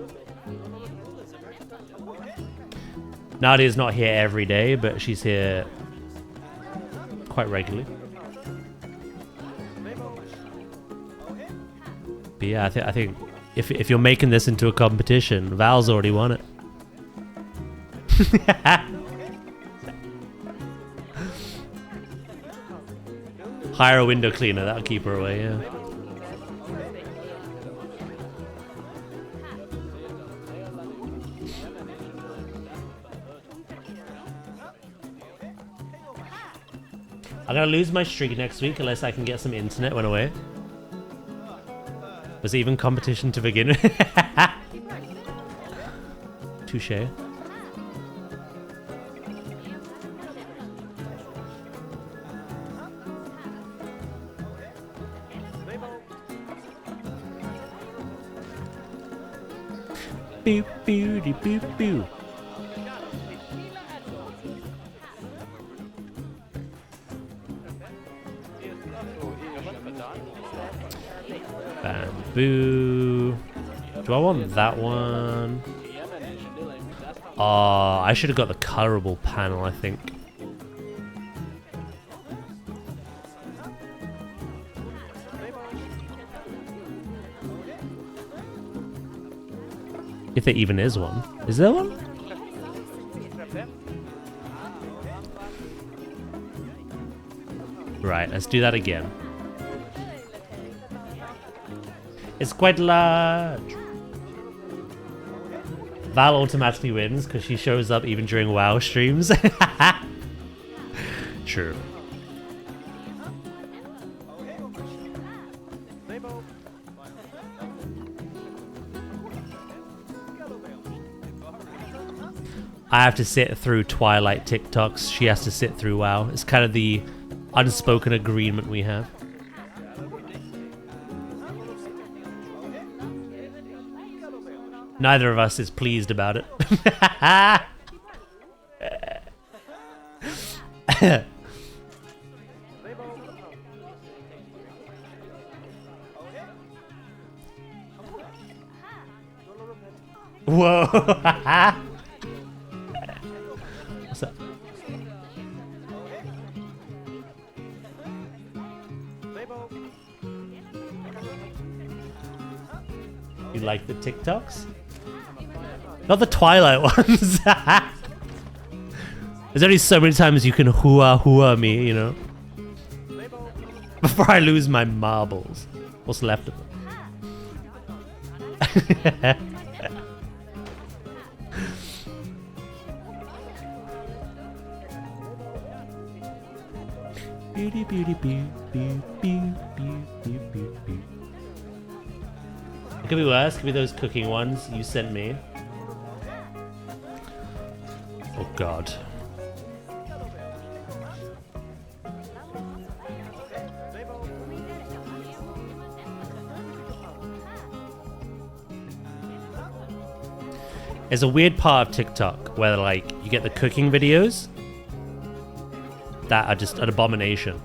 Nadia's not here every day, but she's here quite regularly. But yeah, I think if you're making this into a competition, Val's already won it. Hire a window cleaner, that'll keep her away, yeah. I'm gonna lose my streak next week unless I can get some internet when away. Was it even competition to begin with? Touché. Boop, boo, dee, boop, boo. Bamboo. Do I want that one? Oh, I should have got the colorable panel, I think. If there even is one. Is there one? Right, let's do that again. It's quite large. Val automatically wins because she shows up even during WoW streams. True. I have to sit through Twilight TikToks. She has to sit through WoW. It's kind of the unspoken agreement we have. Neither of us is pleased about it. Whoa. What's up? You like the TikToks? Not the Twilight ones. There's only so many times you can hua me, you know? Before I lose my marbles. What's left of them? Beauty, beauty, beauty, beauty, beauty, beauty, beauty. It could be worse. It could be those cooking ones you sent me. Oh God. There's a weird part of TikTok where like you get the cooking videos that are just an abomination.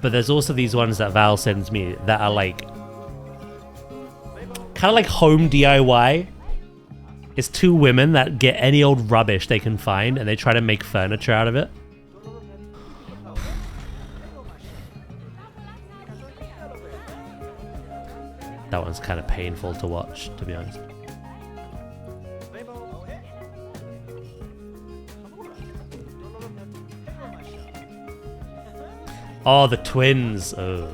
But there's also these ones that Val sends me that are like kind of like home DIY. It's two women that get any old rubbish they can find and they try to make furniture out of it. That one's kind of painful to watch, to be honest. Oh, the twins. Oh.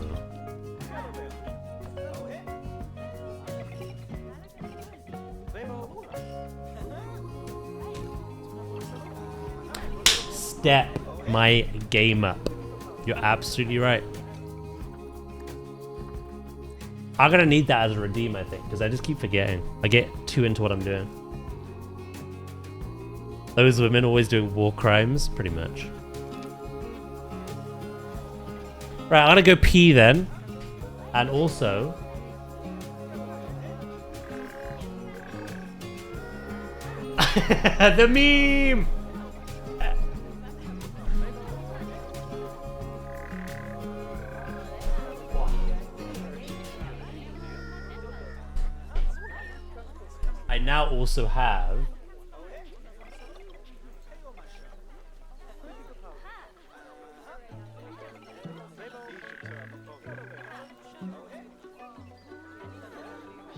Step my game up. You're absolutely right. I'm gonna need that as a redeem, I think, because I just keep forgetting. I get too into what I'm doing. Those women always doing war crimes, pretty much. Right, I'm gonna go pee then. And also... the meme! I now also have...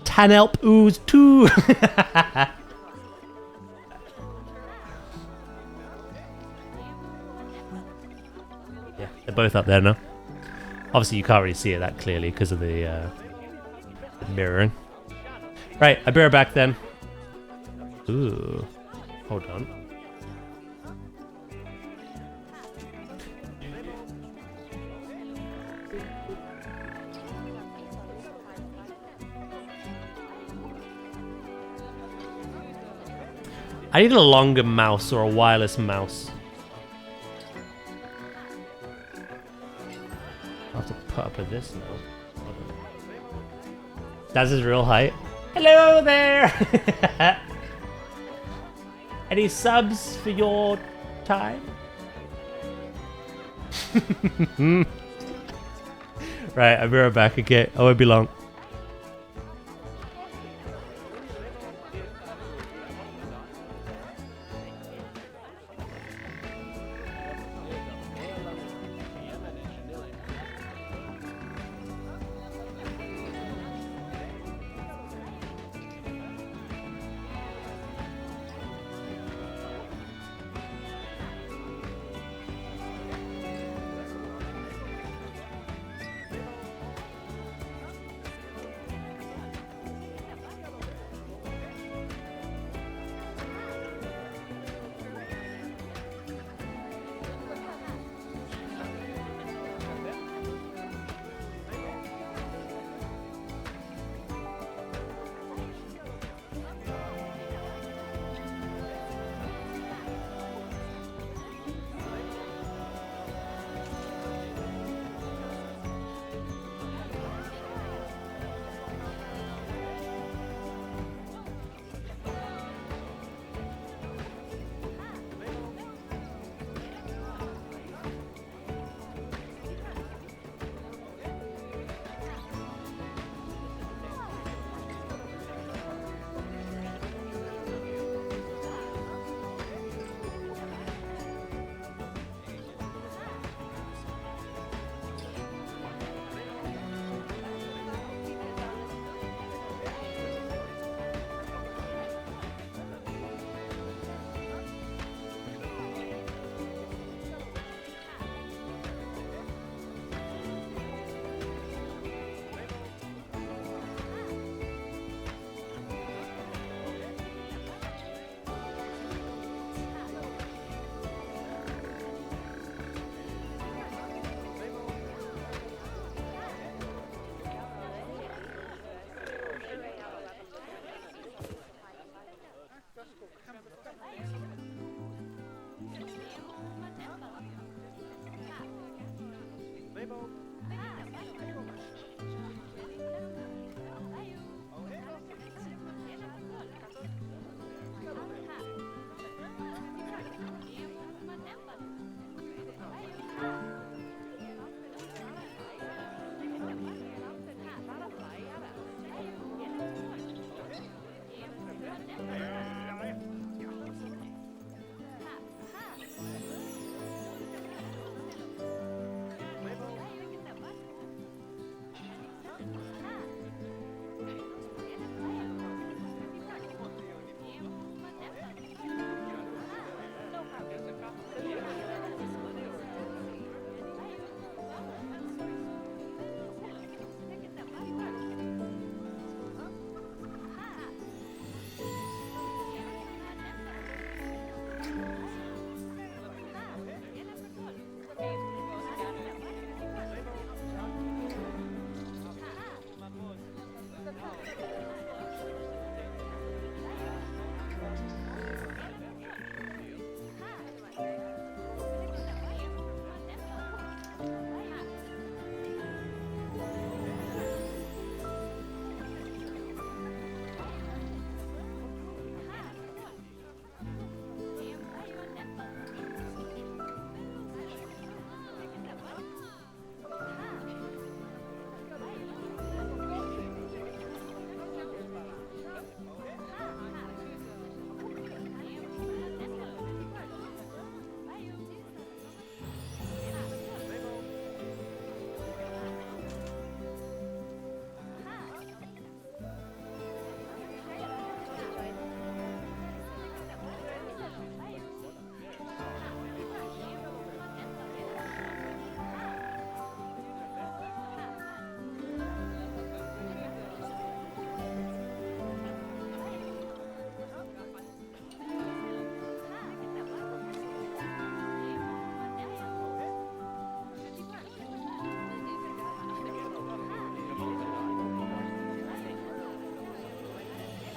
Tanelp ooze 2. Yeah, they're both up there now. Obviously, you can't really see it that clearly because of the mirroring. Right, I'll be right back then. Ooh, hold on. I need a longer mouse or a wireless mouse. I'll have to put up with this now. That's his real height. Hello there! Any subs for your time? Right, I'll be right back, okay? I won't be long.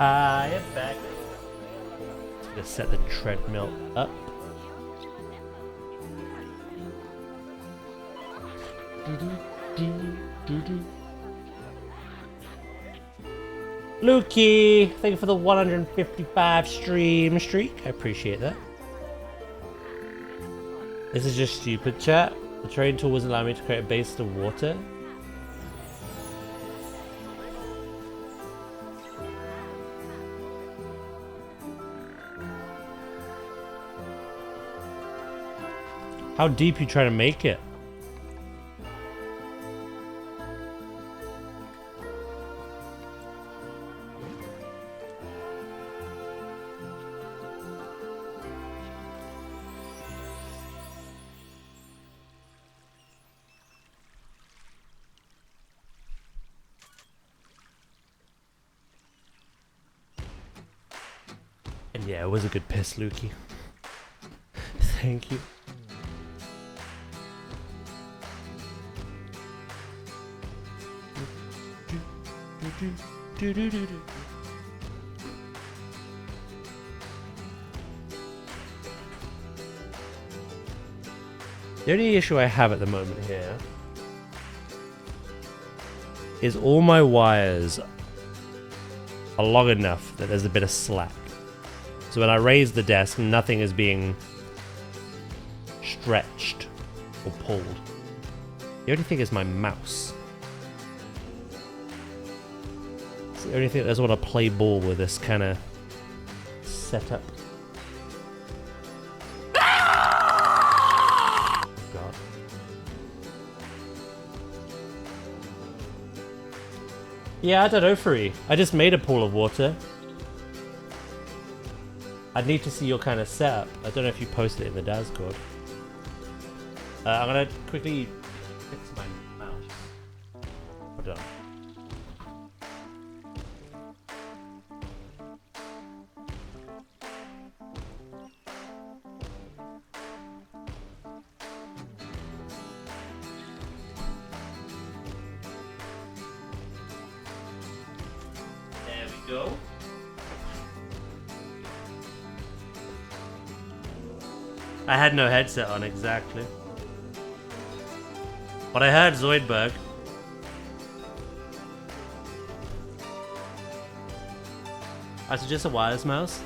Hi, back. Let's set the treadmill up. Lukey, thank you for the 155 stream streak. I appreciate that. This is just stupid, chat. The terrain tool wasn't allowing me to create a base of water. How deep you trying to make it? And yeah, it was a good piss, Lukey. Thank you. The only issue I have at the moment here is all my wires are long enough that there's a bit of slack. So when I raise the desk, nothing is being stretched or pulled. The only thing is my mouse. It's the only thing that doesn't want to play ball with this kind of setup. Oh God. Yeah, I don't know, Free. I just made a pool of water. I'd need to see your kind of setup. I don't know if you posted it in the Discord. I'm gonna quickly fix my mouse. Hold on. There we go. I had no headset on, exactly. But I heard Zoidberg. I suggest a wireless mouse.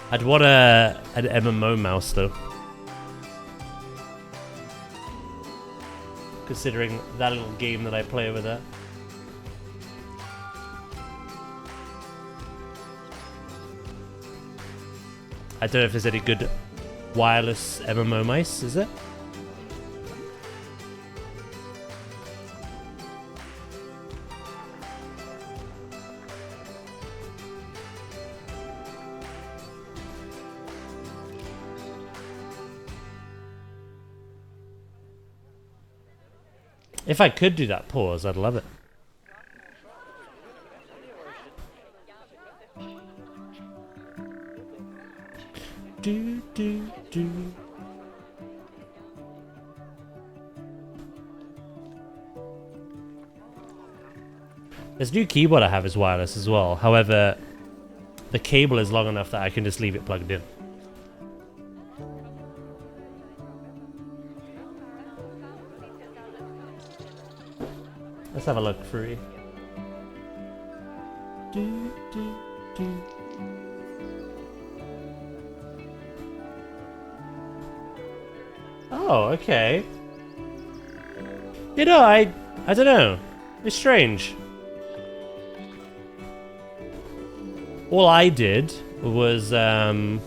I'd want an MMO mouse though. Considering that little game that I play over there. I don't know if there's any good wireless MMO mice, is it? If I could do that pause, I'd love it. Do, do, do. This new keyboard I have is wireless as well. However, the cable is long enough that I can just leave it plugged in. Let's have a look through. Do, do, do. Oh, okay. You know, I don't know. It's strange. All I did was I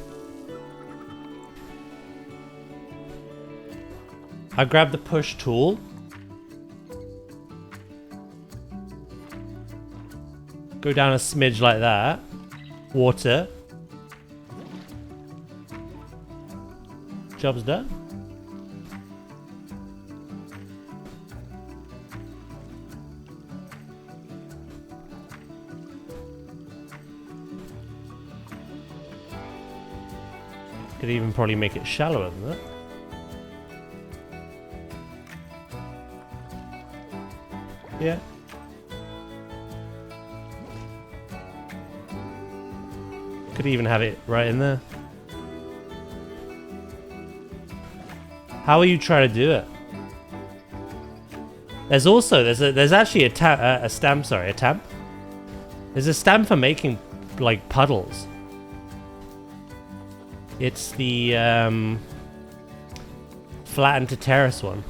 grabbed the push tool. Go down a smidge like that. Water. Job's done. Could even probably make it shallower than that. Yeah. Could even have it right in there. How are you trying to do it? There's also there's actually a stamp. Sorry, a tamp. There's a stamp for making like puddles. It's the flatten to terrace one.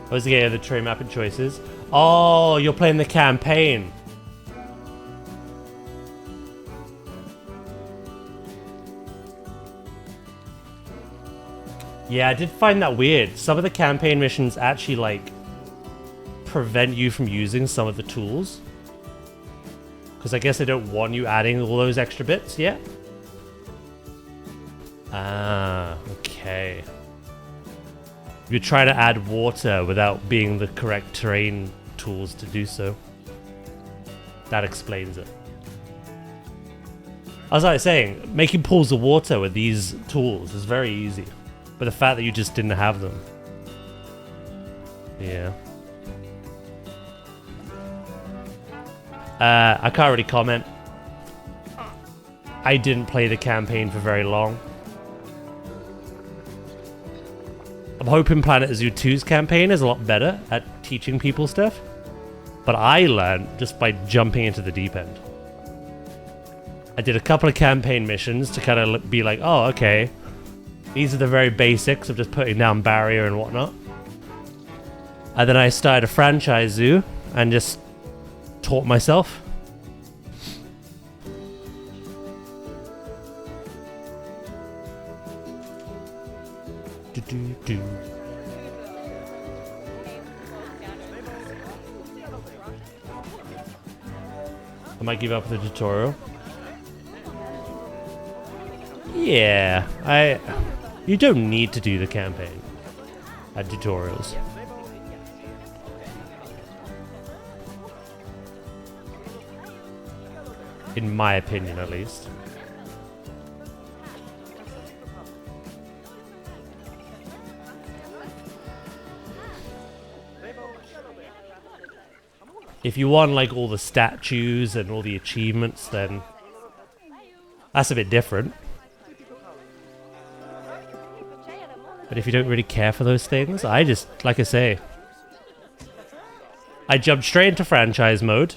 I was getting the terrain mapping choices. Oh, you're playing the campaign. Yeah, I did find that weird. Some of the campaign missions actually, like, prevent you from using some of the tools. Because I guess they don't want you adding all those extra bits yet. Ah, okay. You're trying to add water without being the correct terrain tools to do so. That explains it. As I was saying, making pools of water with these tools is very easy. But the fact that you just didn't have them. Yeah. I can't really comment. I didn't play the campaign for very long. I'm hoping planetzoo 2's campaign is a lot better at teaching people stuff. But I learned just by jumping into the deep end. I did a couple of campaign missions to kind of be like, oh, okay. These are the very basics of just putting down barrier and whatnot. And then I started a franchise zoo and just taught myself. I might give up the tutorial. Yeah, you don't need to do the campaign at tutorials. In my opinion, at least. If you want like all the statues and all the achievements, then that's a bit different. But if you don't really care for those things, I just, like I say, I jumped straight into franchise mode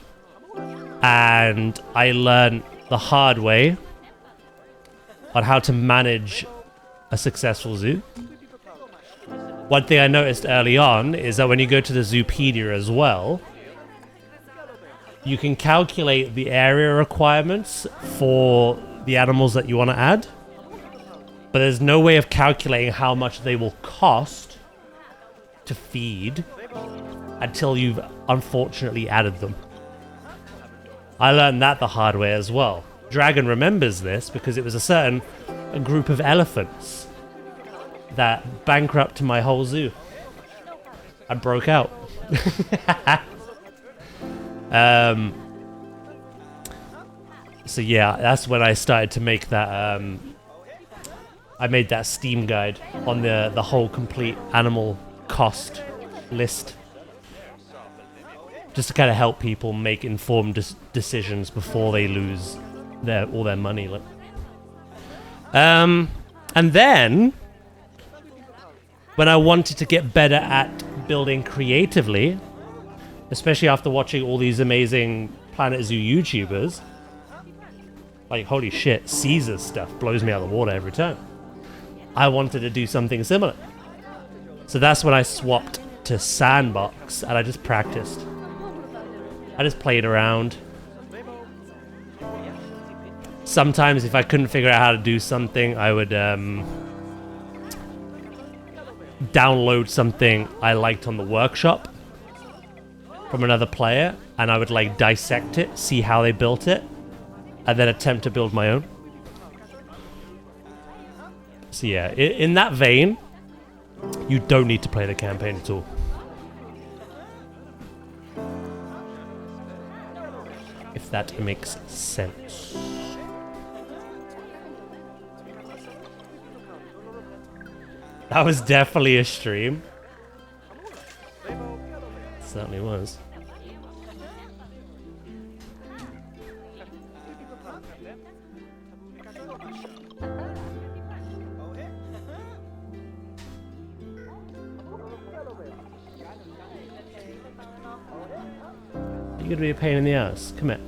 and I learned the hard way on how to manage a successful zoo. One thing I noticed early on is that when you go to the Zoopedia as well, you can calculate the area requirements for the animals that you want to add. But there's no way of calculating how much they will cost to feed until you've unfortunately added them. I learned that the hard way as well. Dragon remembers this because it was a group of elephants that bankrupted my whole zoo. I broke out. So yeah, that's when I started to make that I made that Steam guide on the whole complete animal cost list. Just to kind of help people make informed decisions before they lose all their money. And then, when I wanted to get better at building creatively, especially after watching all these amazing planetzoo YouTubers, like holy shit, Caesar's stuff blows me out of the water every time. I wanted to do something similar. So that's when I swapped to Sandbox and I just practiced. I just played around. Sometimes if I couldn't figure out how to do something, I would download something I liked on the workshop from another player and I would like dissect it, see how they built it, and then attempt to build my own. So yeah, in that vein, you don't need to play the campaign at all. If that makes sense. That was definitely a stream. Certainly was. You're gonna be a pain in the ass. Come here.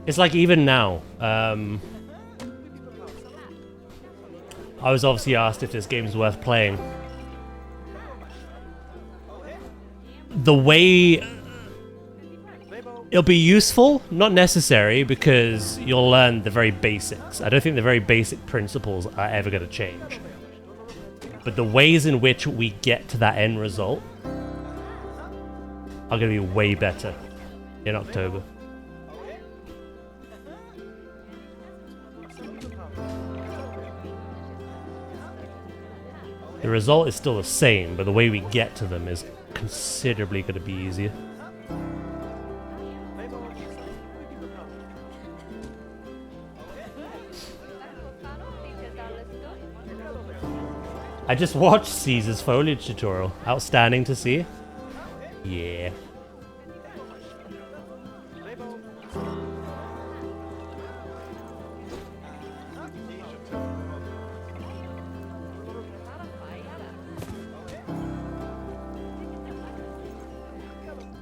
It's like even now. I was obviously asked if this game's worth playing. The way it'll be useful, not necessary, because you'll learn the very basics. I don't think the very basic principles are ever going to change. But the ways in which we get to that end result are going to be way better in October. The result is still the same, but the way we get to them is considerably going to be easier. I just watched Caesar's foliage tutorial. Outstanding to see. Yeah.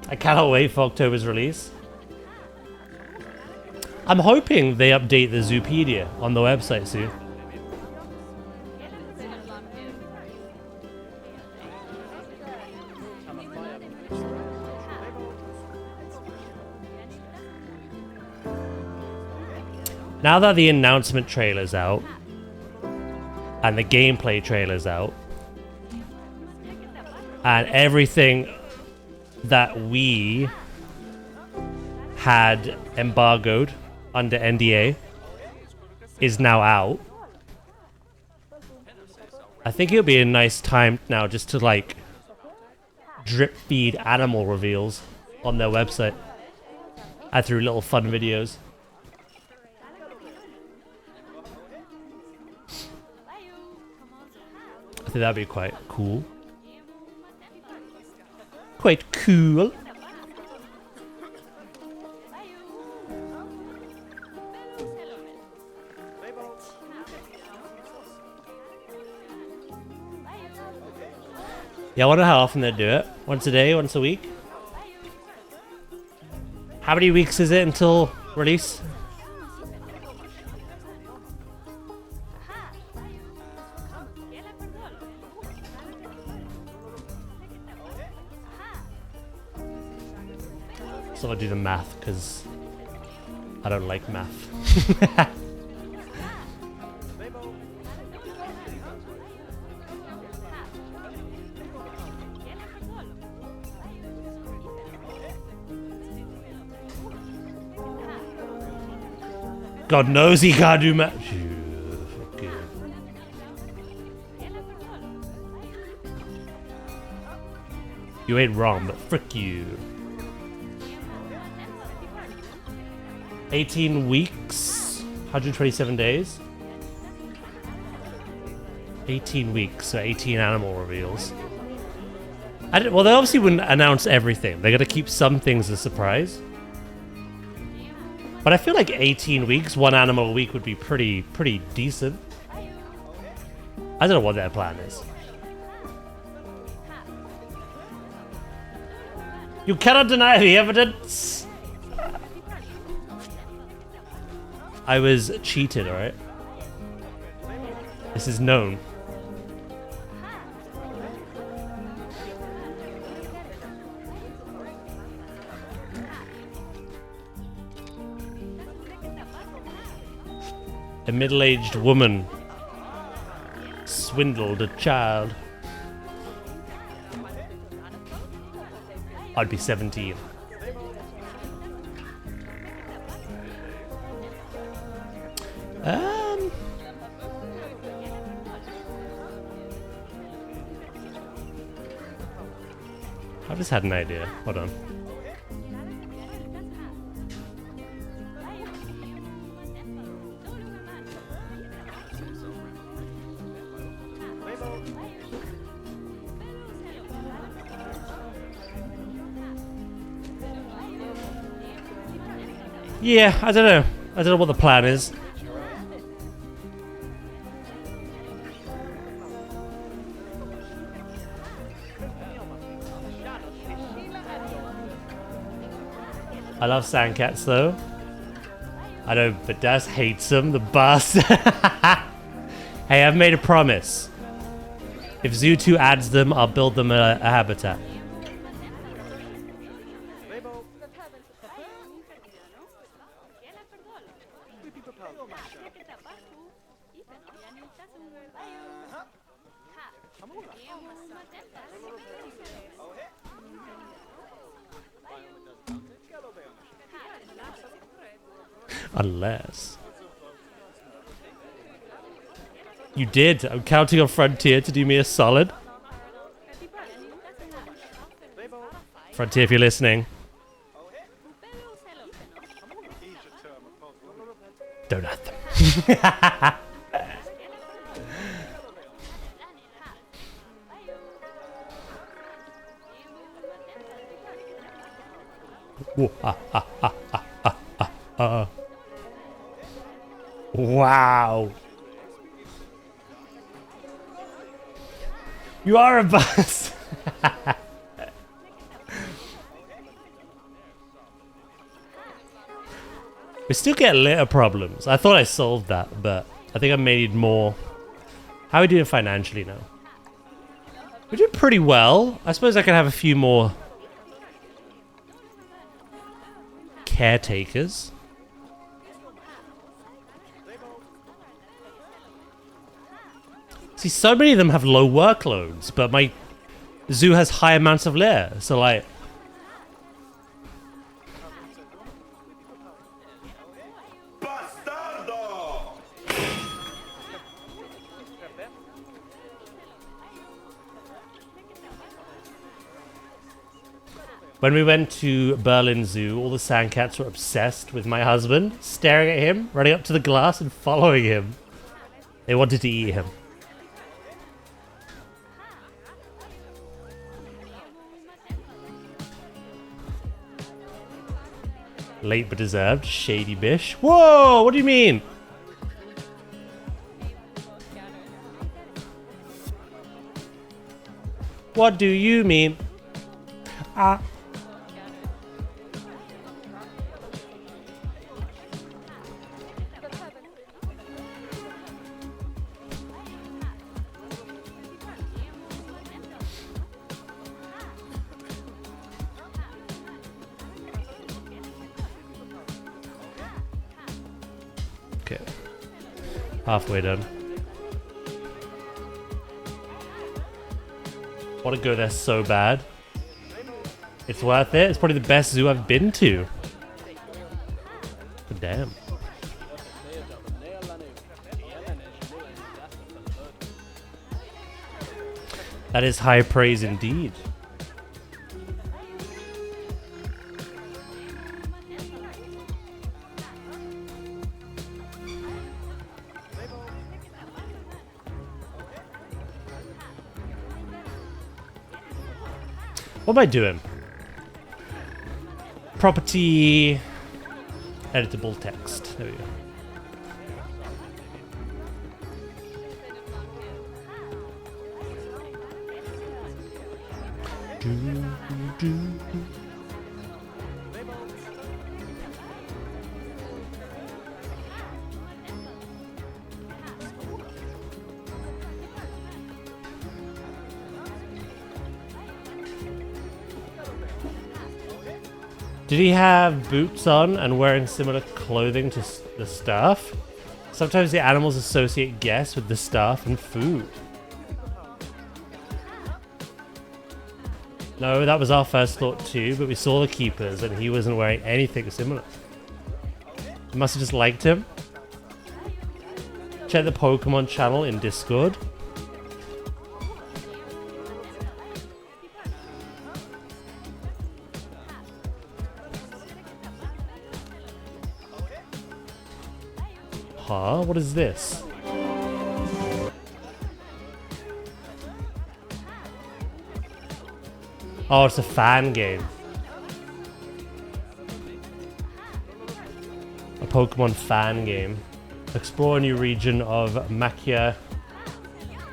I cannot wait for October's release. I'm hoping they update the Zoopedia on the website soon. Now that the announcement trailer's out and the gameplay trailer's out and everything that we had embargoed under NDA is now out, I think it'll be a nice time now just to like drip feed animal reveals on their website and through little fun videos. I think that'd be quite cool. Quite cool. Yeah, I wonder how often they do it. Once a day, once a week? How many weeks is it until release? So I'll do the math because I don't like math. God knows he can't do math. You ain't wrong, but frick you. 18 weeks, 127 days. 18 weeks, so 18 animal reveals. Well, they obviously wouldn't announce everything. They're gonna keep some things a surprise. But I feel like 18 weeks, one animal a week would be pretty decent. I don't know what their plan is. You cannot deny the evidence! I was cheated, alright? This is known. A middle-aged woman swindled a child. I'd be 17. I just had an idea. Hold on. Yeah, I don't know. I don't know what the plan is. I love sandcats though. I know Vadas hates them, the bastard. Hey, I've made a promise. If Zoo 2 adds them, I'll build them a habitat. Unless... You did. I'm counting on Frontier to do me a solid. Frontier, if you're listening. Don't add them. Wow. You are a bus. We still get litter problems. I thought I solved that, but I think I made more. How are we doing financially now? We're doing pretty well. I suppose I can have a few more caretakers. See, so many of them have low workloads, but my zoo has high amounts of litter. So, like... When we went to Berlin Zoo, all the sandcats were obsessed with my husband, staring at him, running up to the glass and following him. They wanted to eat him. Late but deserved. Shady bish. Whoa! What do you mean? What do you mean? Ah. Okay. Halfway done. Want to go there so bad. It's worth it. It's probably the best zoo I've been to. But damn. That is high praise indeed. What am I doing? Property, editable text. There we go. Did he have boots on and wearing similar clothing to the staff? Sometimes the animals associate guests with the staff and food. No, that was our first thought too, but we saw the keepers and he wasn't wearing anything similar. We must have just liked him. Check the Pokemon channel in Discord. Huh? What is this? Oh, it's a fan game. Pokemon fan game. Explore a new region of Makia,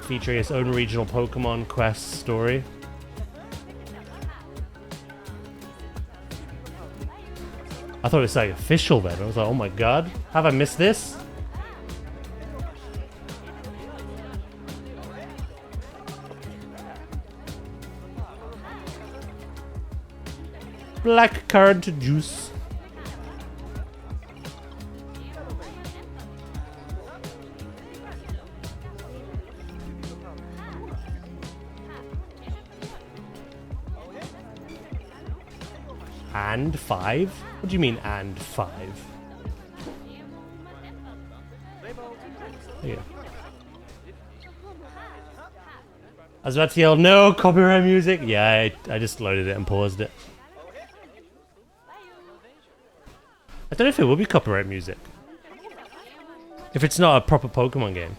featuring its own regional Pokemon quest story. I thought it was like official then. I was like, oh my god, have I missed this? Blackcurrant juice. And 5? What do you mean and 5? Yeah. I was about to yell, no copyright music. Yeah, I just loaded it and paused it. I don't know if it will be copyright music. If it's not a proper Pokemon game.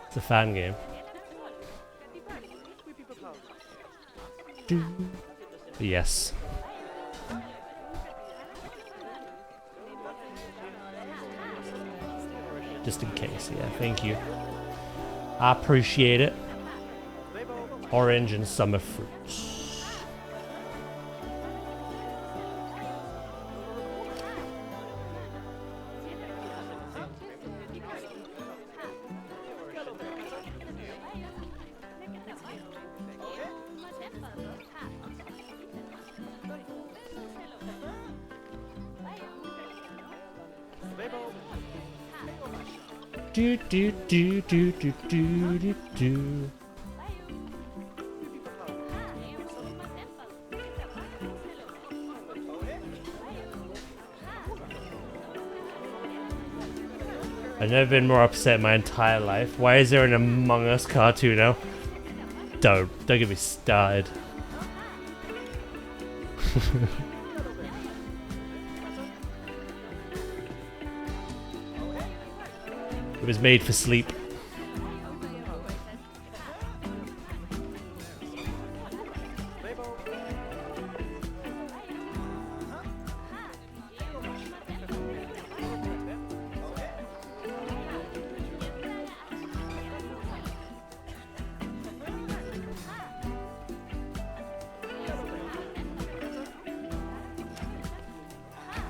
It's a fan game. Yes. Just in case, yeah, thank you. I appreciate it. Orange and summer fruits. Do do do do do do do do. I've never been more upset in my entire life. Why is there an Among Us cartoon now? Don't get me started. It was made for sleep.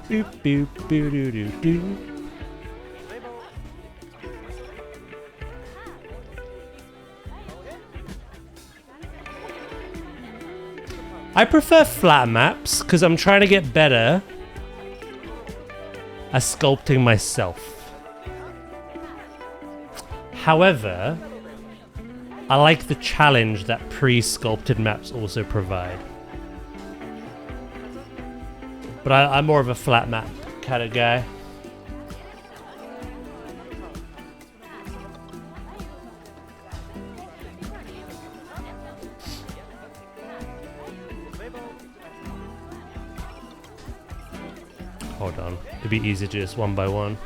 Boop boop boo doo doo doo. I prefer flat maps because I'm trying to get better at sculpting myself. However, I like the challenge that pre-sculpted maps also provide. But I'm more of a flat map kind of guy. Hold on, it'd be easy to just one by one.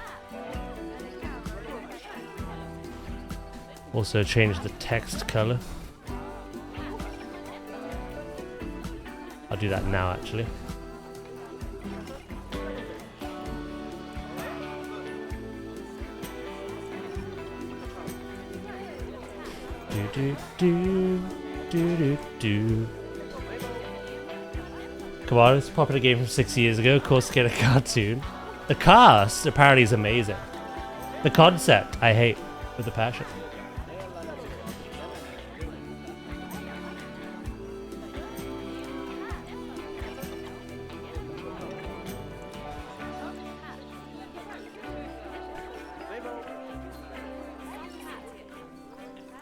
Also change the text color. I'll do that now actually. Do do do do do do. Come on, it's a popular game from 6 years ago. Of course, get a cartoon. The cast apparently is amazing. The concept, I hate with a passion.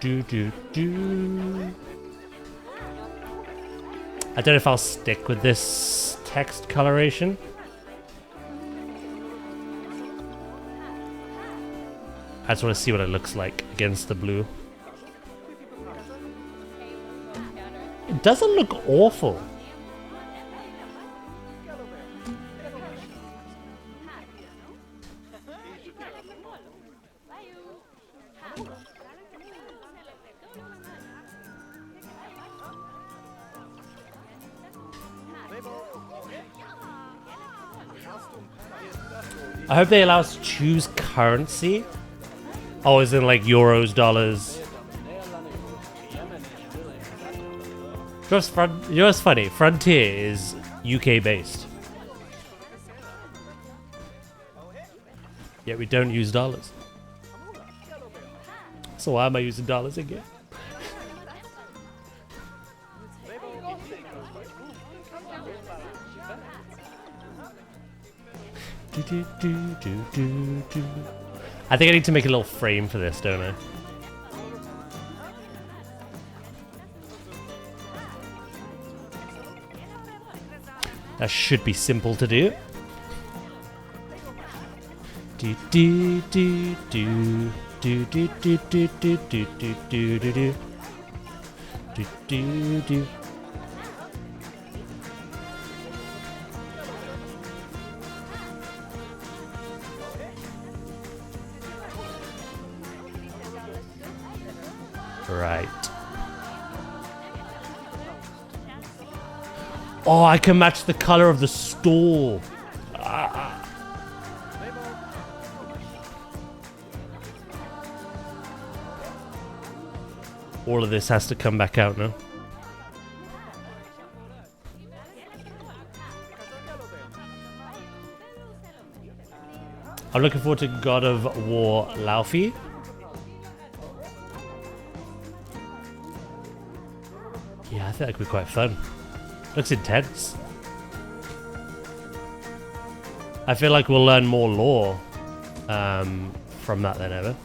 Do do do. I don't know if I'll stick with this text coloration. I just want to see what it looks like against the blue. It doesn't look awful. I hope they allow us to choose currency. Oh, as in like euros, dollars. You know what's funny? Frontier is UK based. Yet we don't use dollars. So why am I using dollars again? I think I need to make a little frame for this, don't I? That should be simple to do. Do do do do do do do do do do do do do do do do. Right. Oh, I can match the color of the stall. All of this has to come back out now. I'm looking forward to God of War Laufey. Yeah, I think that could be quite fun. Looks intense. I feel like we'll learn more lore from that than ever.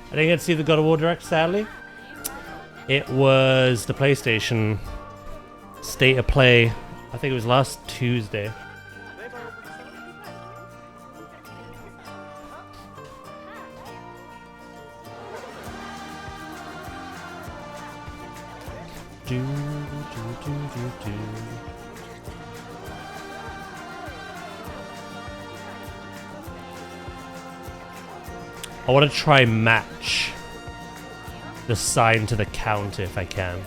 I didn't get to see the God of War Direct, sadly. It was the PlayStation State of Play. I think it was last Tuesday. I want to try match the sign to the counter if I can.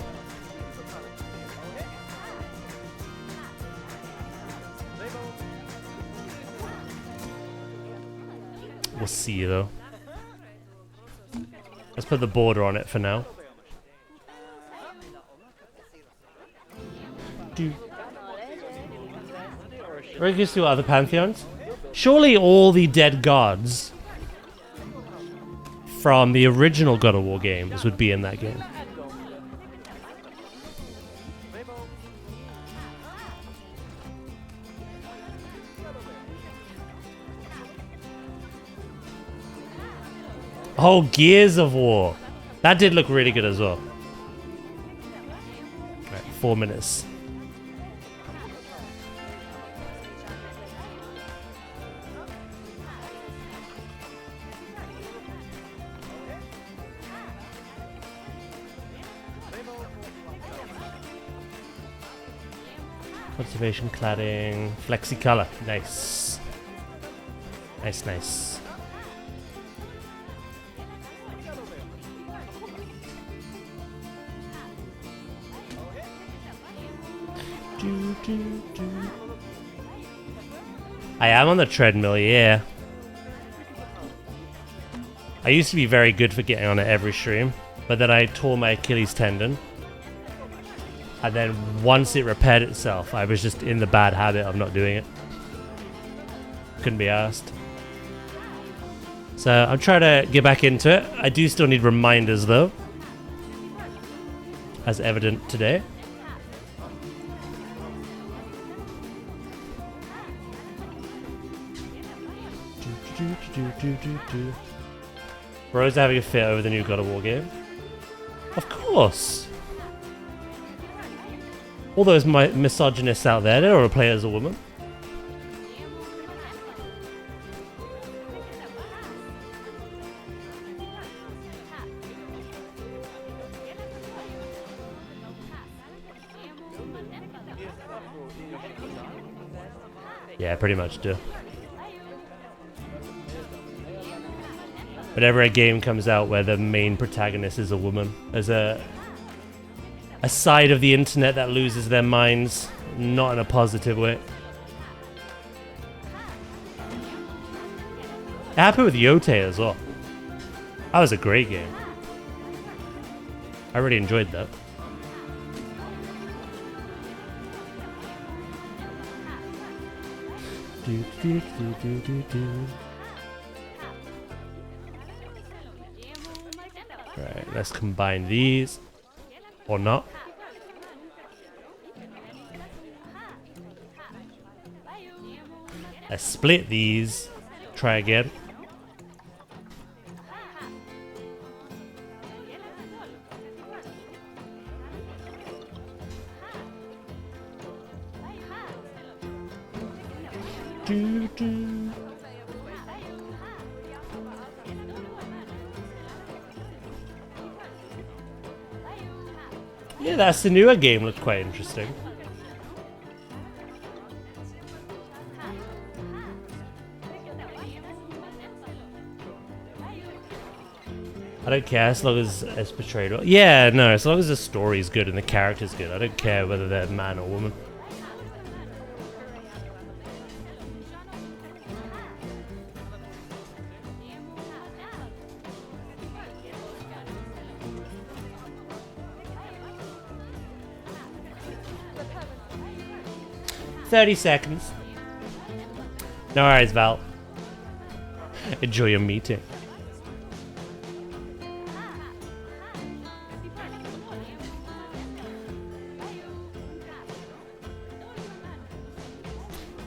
We'll see though. Let's put the border on it for now. We're going to do other pantheons. Surely all the dead gods from the original God of War games would be in that game. Oh, Gears of War. That did look really good as well. Right, 4 minutes. Cultivation, cladding, flexi color. Nice. Nice, nice. I am on the treadmill, yeah. I used to be very good for getting on it every stream, but then I tore my Achilles tendon. And then once it repaired itself, I was just in the bad habit of not doing it. Couldn't be asked. So I'm trying to get back into it. I do still need reminders though, as evident today. Bro's having a fit over the new God of War game. Of course. All those misogynists out there, they don't want to play as a woman. Yeah, pretty much do. Whenever a game comes out where the main protagonist is a woman, there's a side of the internet that loses their minds, not in a positive way. It happened with Yote as well. That was a great game. I really enjoyed that. Right, let's combine these. Or not. Let's split these. Try again. Do. Yeah, that's the newer game. Looked quite interesting. I don't care as long as it's portrayed well. Yeah, no, as long as the story's good and the character's good. I don't care whether they're man or woman. "30 seconds. No worries, Val. Enjoy your meeting."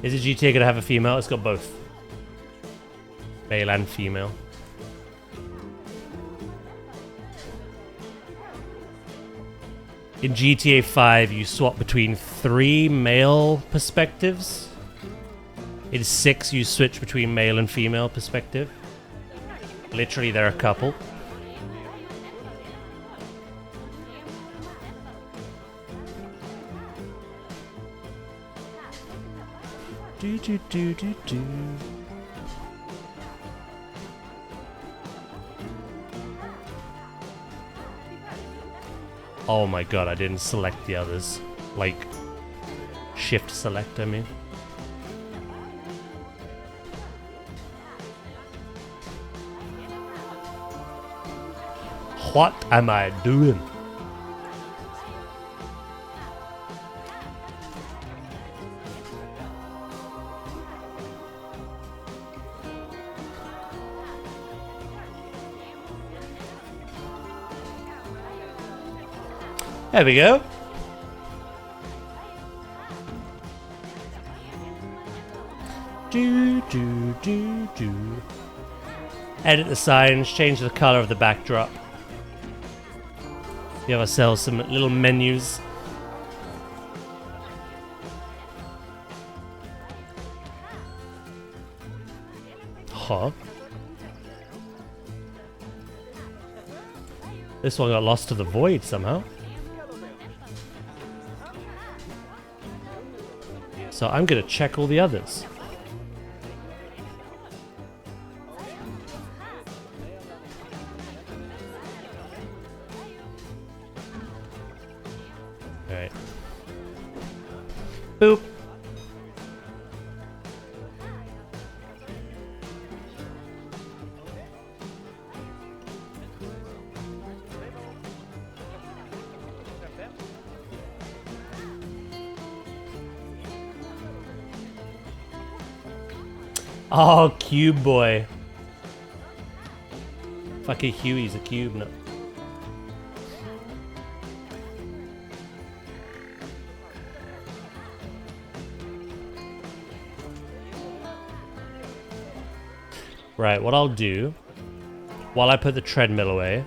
Is a GTA gonna have a female? It's got both. Male and female. In GTA 5, you swap between 3 male perspectives. In 6, you switch between male and female perspective. Literally, they're a couple. Do. Oh my god, I didn't select the others. Like, shift select, I mean. What am I doing? There we go. Do. Edit the signs, change the color of the backdrop. We have ourselves some little menus. Huh? This one got lost to the void somehow. So I'm gonna check all the others. Alright. Boop. Oh, Cube Boy. Fucking Huey's a cube now. Right, what I'll do, while I put the treadmill away,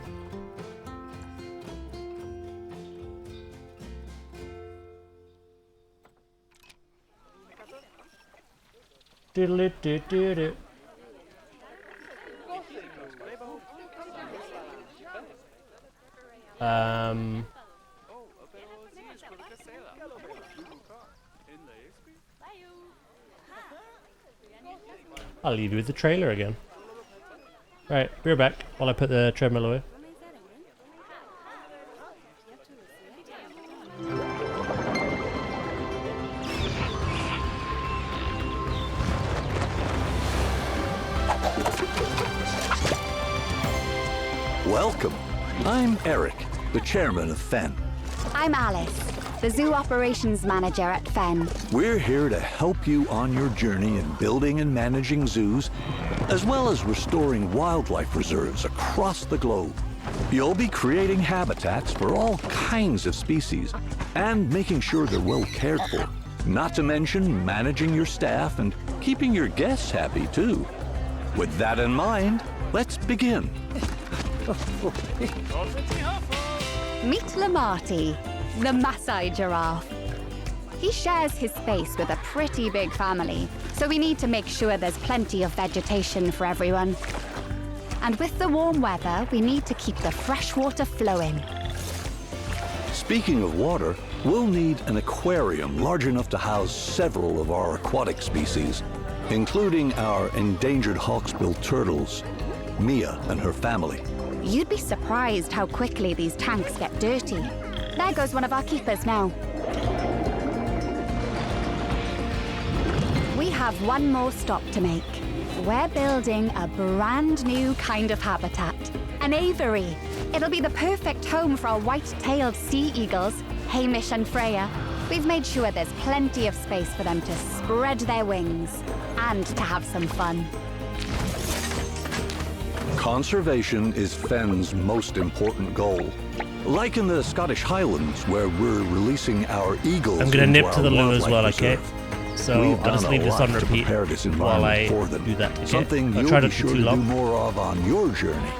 doodle-doo-doo-doo. I'll leave you with the trailer again. Right, be right back while I put the treadmill away. Welcome. I'm Eric, the chairman of Fen. I'm Alice, the zoo operations manager at Fen. We're here to help you on your journey in building and managing zoos, as well as restoring wildlife reserves across the globe. You'll be creating habitats for all kinds of species and making sure they're well cared for. Not to mention managing your staff and keeping your guests happy too. With that in mind, let's begin. Meet Lamarty, the Maasai giraffe. He shares his space with a pretty big family, so we need to make sure there's plenty of vegetation for everyone. And with the warm weather, we need to keep the fresh water flowing. Speaking of water, we'll need an aquarium large enough to house several of our aquatic species, including our endangered hawksbill turtles, Mia and her family. You'd be surprised how quickly these tanks get dirty. There goes one of our keepers now. We have one more stop to make. We're building a brand new kind of habitat, an aviary. It'll be the perfect home for our white-tailed sea eagles, Hamish and Freya. We've made sure there's plenty of space for them to spread their wings and to have some fun. Conservation is Fen's most important goal. Like in the Scottish Highlands, where we're releasing our eagles. I'm gonna into nip to our the loo as wildlife well, reserve. okay? So We've I'll done just a leave this lot on to repeat prepare this while I environment for them. do that, okay? Something I'll you'll try be not to sure too to do long. more of on your journey.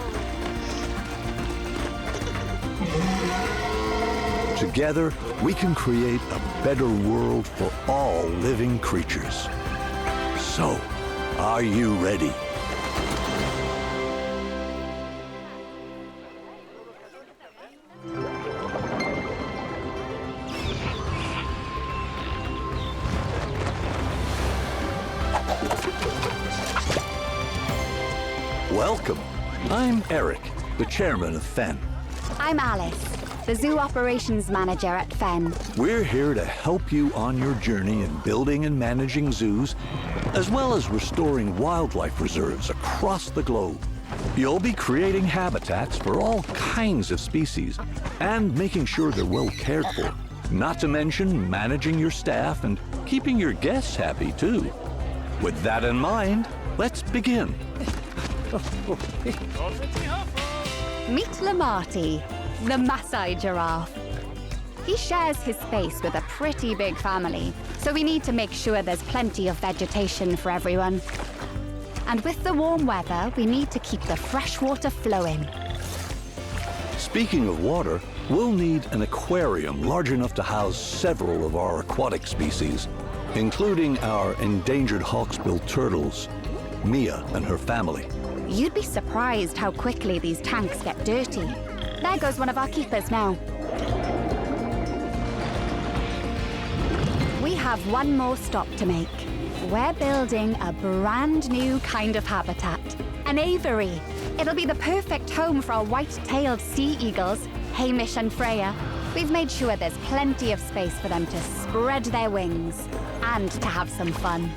Together, we can create a better world for all living creatures. So, are you ready? Welcome. I'm Eric, the chairman of Fen. I'm Alice, the zoo operations manager at Fen. We're here to help you on your journey in building and managing zoos, as well as restoring wildlife reserves across the globe. You'll be creating habitats for all kinds of species and making sure they're well cared for. Not to mention managing your staff and keeping your guests happy too. With that in mind, let's begin. Meet Lamarty, the Maasai giraffe. He shares his space with a pretty big family, so we need to make sure there's plenty of vegetation for everyone. And with the warm weather, we need to keep the fresh water flowing. Speaking of water, we'll need an aquarium large enough to house several of our aquatic species, including our endangered hawksbill turtles, Mia and her family. You'd be surprised how quickly these tanks get dirty. There goes one of our keepers now. We have one more stop to make. We're building a brand new kind of habitat, an aviary. It'll be the perfect home for our white-tailed sea eagles, Hamish and Freya. We've made sure there's plenty of space for them to spread their wings and to have some fun.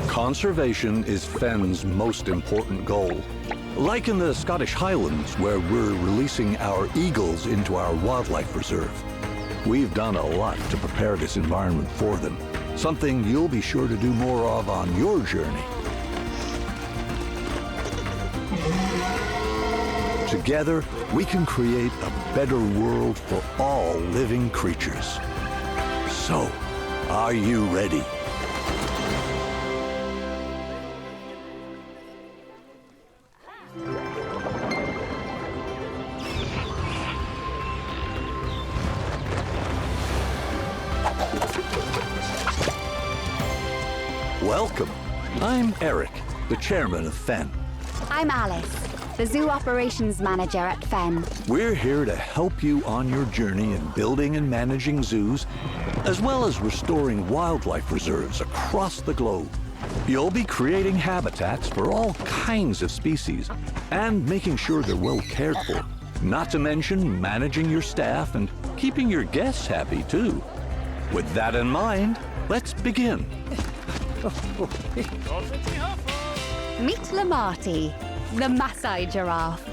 Conservation is Fen's most important goal. Like in the Scottish Highlands, where we're releasing our eagles into our wildlife reserve. We've done a lot to prepare this environment for them, something you'll be sure to do more of on your journey. Together, we can create a better world for all living creatures. So, are you ready? Welcome. I'm Eric, the chairman of Fen. I'm Alice, the Zoo Operations Manager at Fen. We're here to help you on your journey in building and managing zoos, as well as restoring wildlife reserves across the globe. You'll be creating habitats for all kinds of species and making sure they're well cared for. Not to mention managing your staff and keeping your guests happy too. With that in mind, let's begin. Meet Lamarty, the Maasai giraffe.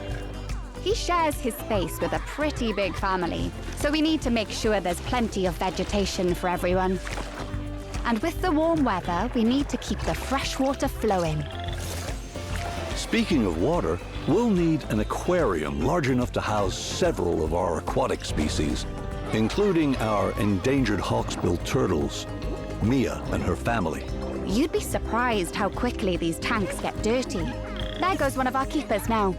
He shares his space with a pretty big family, so we need to make sure there's plenty of vegetation for everyone. And with the warm weather, we need to keep the fresh water flowing. Speaking of water, we'll need an aquarium large enough to house several of our aquatic species, including our endangered hawksbill turtles, Mia and her family. You'd be surprised how quickly these tanks get dirty. There goes one of our keepers now.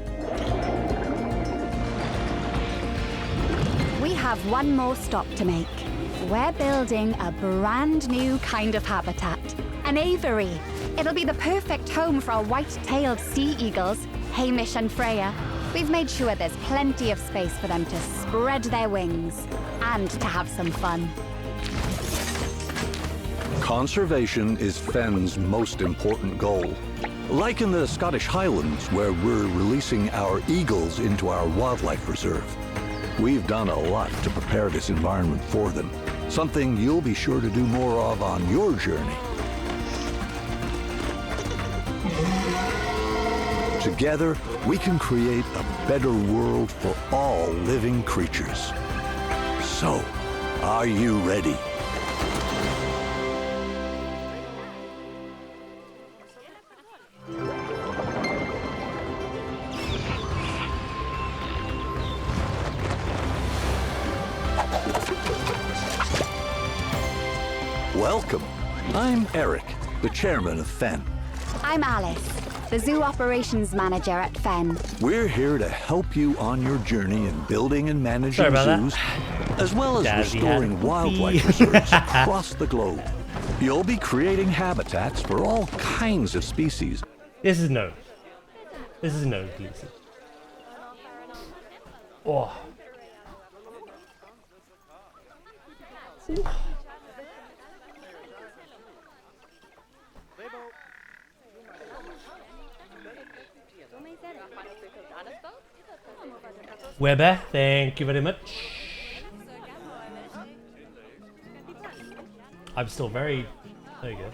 We have one more stop to make. We're building a brand new kind of habitat, an aviary. It'll be the perfect home for our white-tailed sea eagles, Hamish and Freya. We've made sure there's plenty of space for them to spread their wings and to have some fun. Conservation is Fen's most important goal. Like in the Scottish Highlands, where we're releasing our eagles into our wildlife reserve. We've done a lot to prepare this environment for them, something you'll be sure to do more of on your journey. Together, we can create a better world for all living creatures. So, are you ready? Welcome. I'm Eric, the chairman of Fen. I'm Alice, the Zoo Operations Manager at Fen. We're here to help you on your journey in building and managing Sorry about zoos, as well as Jazzy restoring had a wildlife whoopee. reserves across the globe. You'll be creating habitats for all kinds of species. This is no. This is no, Gleason. Oh. Weber, thank you very much. I'm still very... There you go.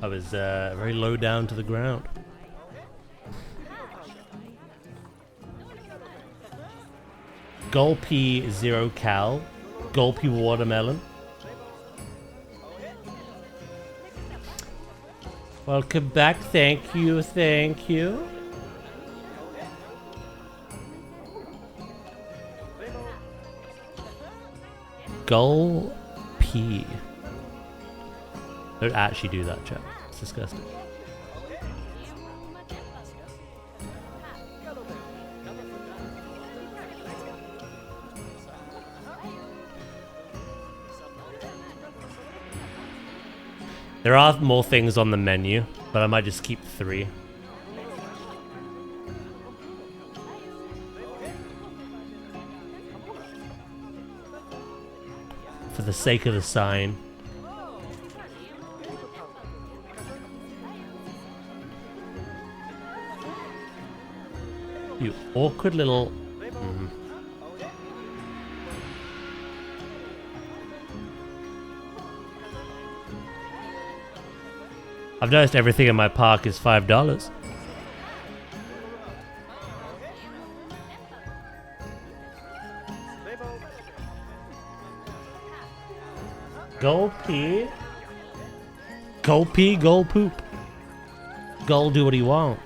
I was very low down to the ground. Gulpy Zero Cal. Gulpy Watermelon. Welcome back. Thank you. Thank you. Gulpy. Don't actually do that, chat. It's disgusting. There are more things on the menu, but I might just keep 3. For the sake of the sign. You awkward little... I've noticed everything in my park is $5. Go pee. Go pee, go poop. Go do what he want.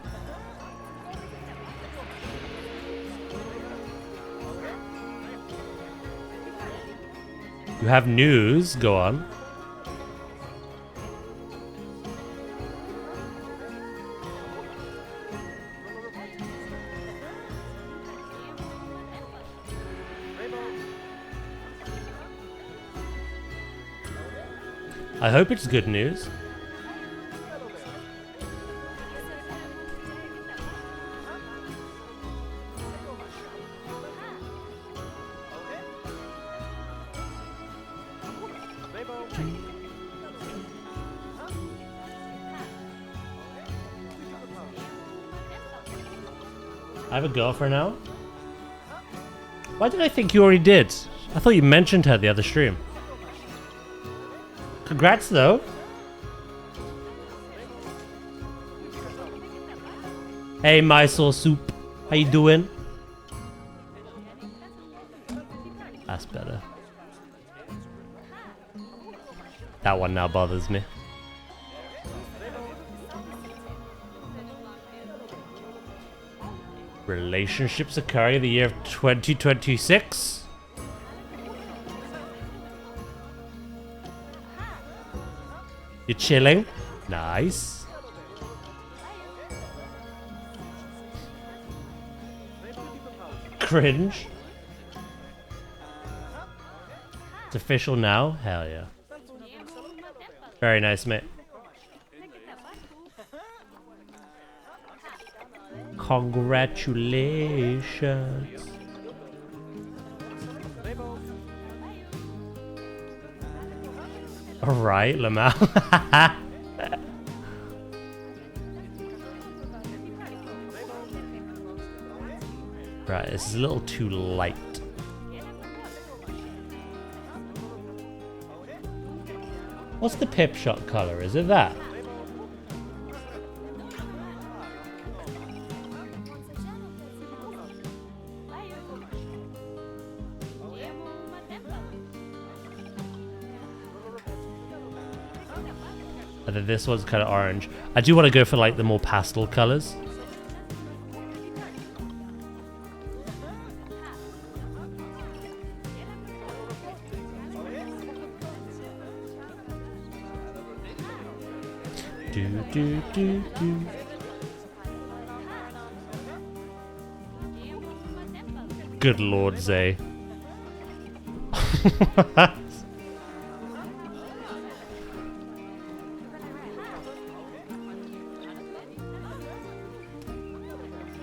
You have news, go on. I hope it's good news. I have a girlfriend now? Why did I think you already did? I thought you mentioned her the other stream. Congrats though. Hey Mysore Soup, how you doing? That's better. That one now bothers me. Relationships occurring in the year of 2026? You're chilling? Nice. Cringe. It's official now? Hell yeah. Very nice, mate. Congratulations. Alright, Lamau. Right, this is a little too light. What's the pip shot color? Is it that? And then this one's kind of orange. I do want to go for like the more pastel colors. Do. Good Lord, Zay.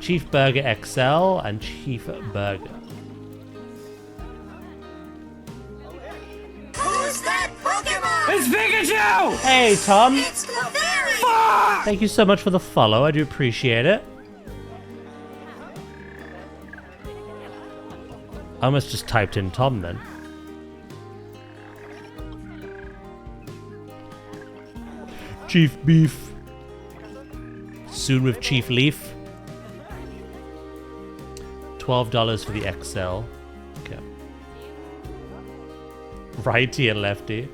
Chief Burger XL and Chief Burger. Who's that Pokemon? It's Pikachu! Hey, Tom. It's Clefairy! Thank you so much for the follow. I do appreciate it. I almost just typed in Tom then. Chief Beef. Soon with Chief Leaf. $12 for the XL. Okay. Righty and lefty.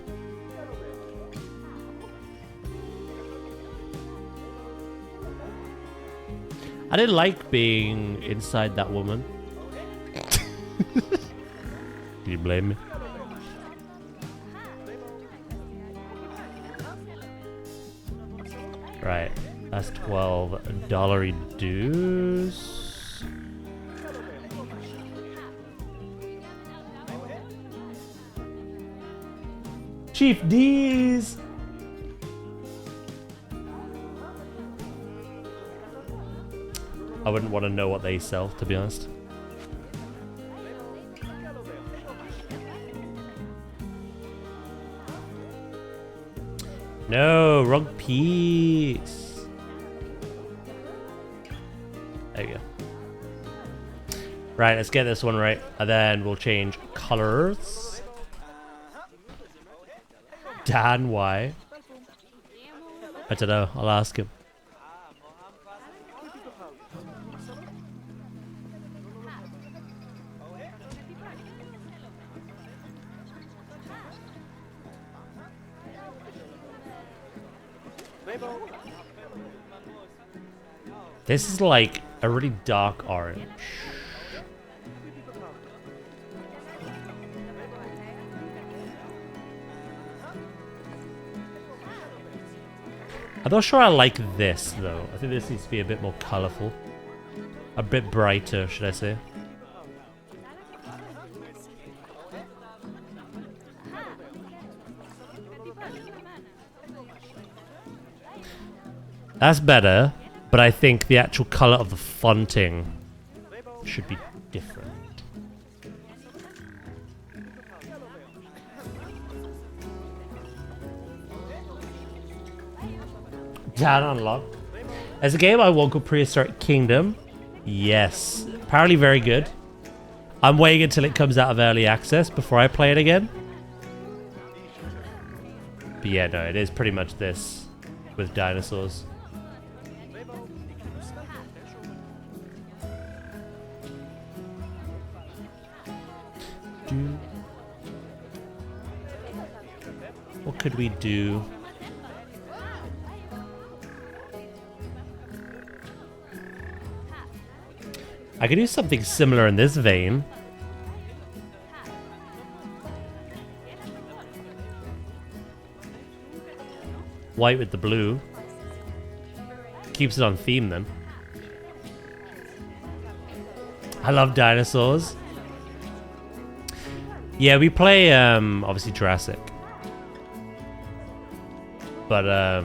I didn't like being inside that woman. Can you blame me? Right, that's $12 dues. Chief D's. I wouldn't want to know what they sell, to be honest. No, wrong piece. There you go. Right, let's get this one right, and then we'll change colors. Dan, why? I don't know. I'll ask him. This is like a really dark orange. I'm not sure I like this though. I think this needs to be a bit more colorful. A bit brighter, should I say. That's better. But I think the actual color of the fonting should be different. Dan unlocked. As a game I want called Prehistoric Kingdom. Yes. Apparently very good. I'm waiting until it comes out of early access before I play it again. But yeah, no, it is pretty much this with dinosaurs. What could we do? I could do something similar in this vein. White with the blue. Keeps it on theme then. I love dinosaurs. Yeah, we play obviously Jurassic. But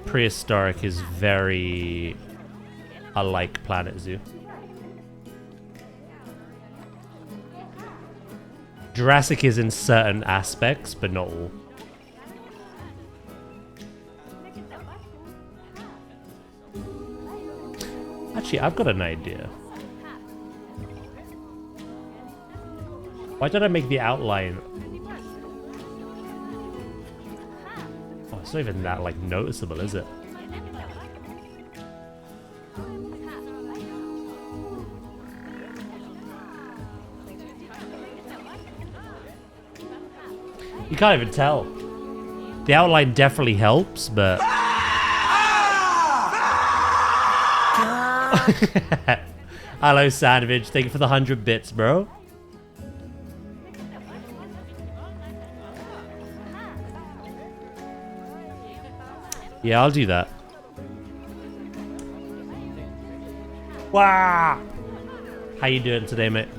prehistoric is very unlike Planet Zoo. Jurassic is in certain aspects, but not all. Actually, I've got an idea. Why don't I make the outline? Oh, it's not even that like noticeable, is it? You can't even tell. The outline definitely helps, but... Hello, Sandwich. Thank you for the 100 bits, bro. Yeah, I'll do that. Wow! How you doing today, mate?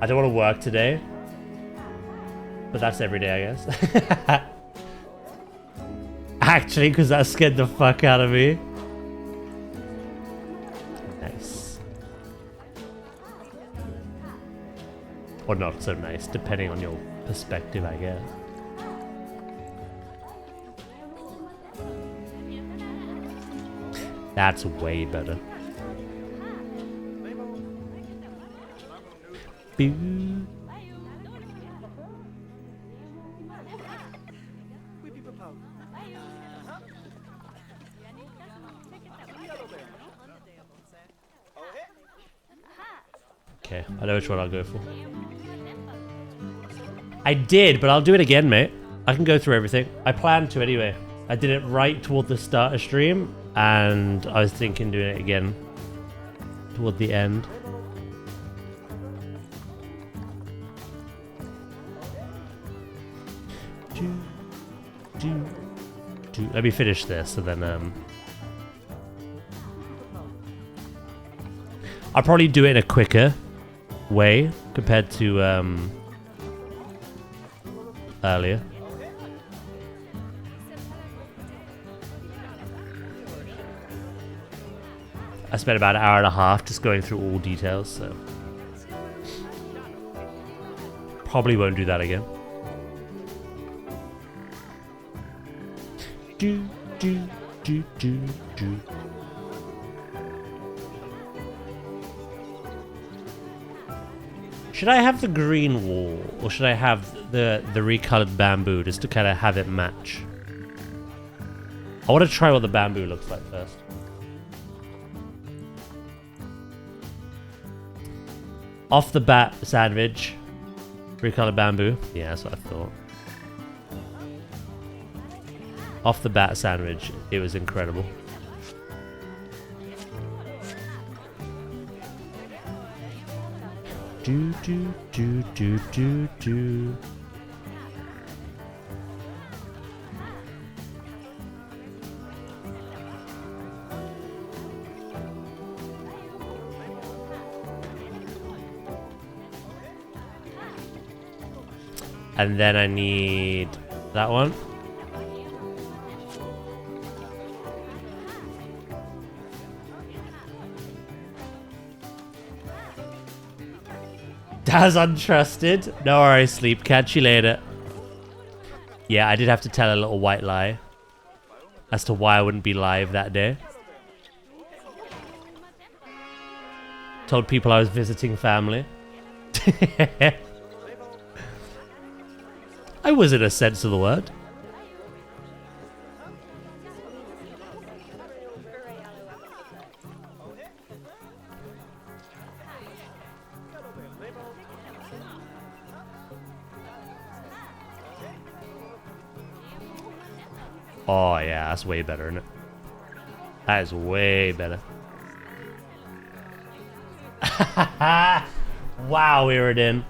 I don't want to work today. But that's every day, I guess. Actually, because that scared the fuck out of me. Nice. Or not so nice, depending on your perspective, I guess. That's way better. Boo. Okay, I know which one I'll go for. I did, but I'll do it again, mate. I can go through everything. I planned to anyway. I did it right toward the start of stream, and I was thinking doing it again toward the end. Let me finish this, and then I'll probably do it in a quicker way compared to earlier. I spent about an hour and a half just going through all details, so probably won't do that again. Should I have the green wall, or should I have the recolored bamboo just to kind of have it match? I want to try what the bamboo looks like first. Off the bat, Sandwich. Recolored bamboo. Yeah, that's what I thought. Off the bat, Sandwich. It was incredible. Do do do do do do. And then I need that one. Daz untrusted. No worries, sleep. Catch you later. Yeah, I did have to tell a little white lie as to why I wouldn't be live that day. Told people I was visiting family. I was in a sense of the word. Oh yeah, that's way better, isn't it? That is way better. Wow, we were in.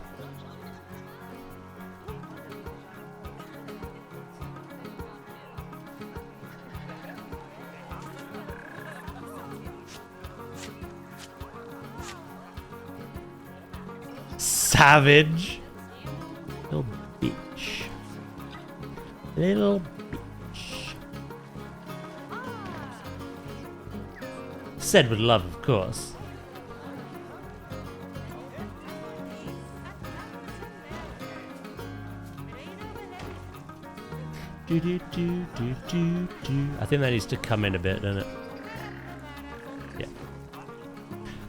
Savage. Little bitch. Little bitch. Said with love, of course. I think that needs to come in a bit, doesn't it? Yeah.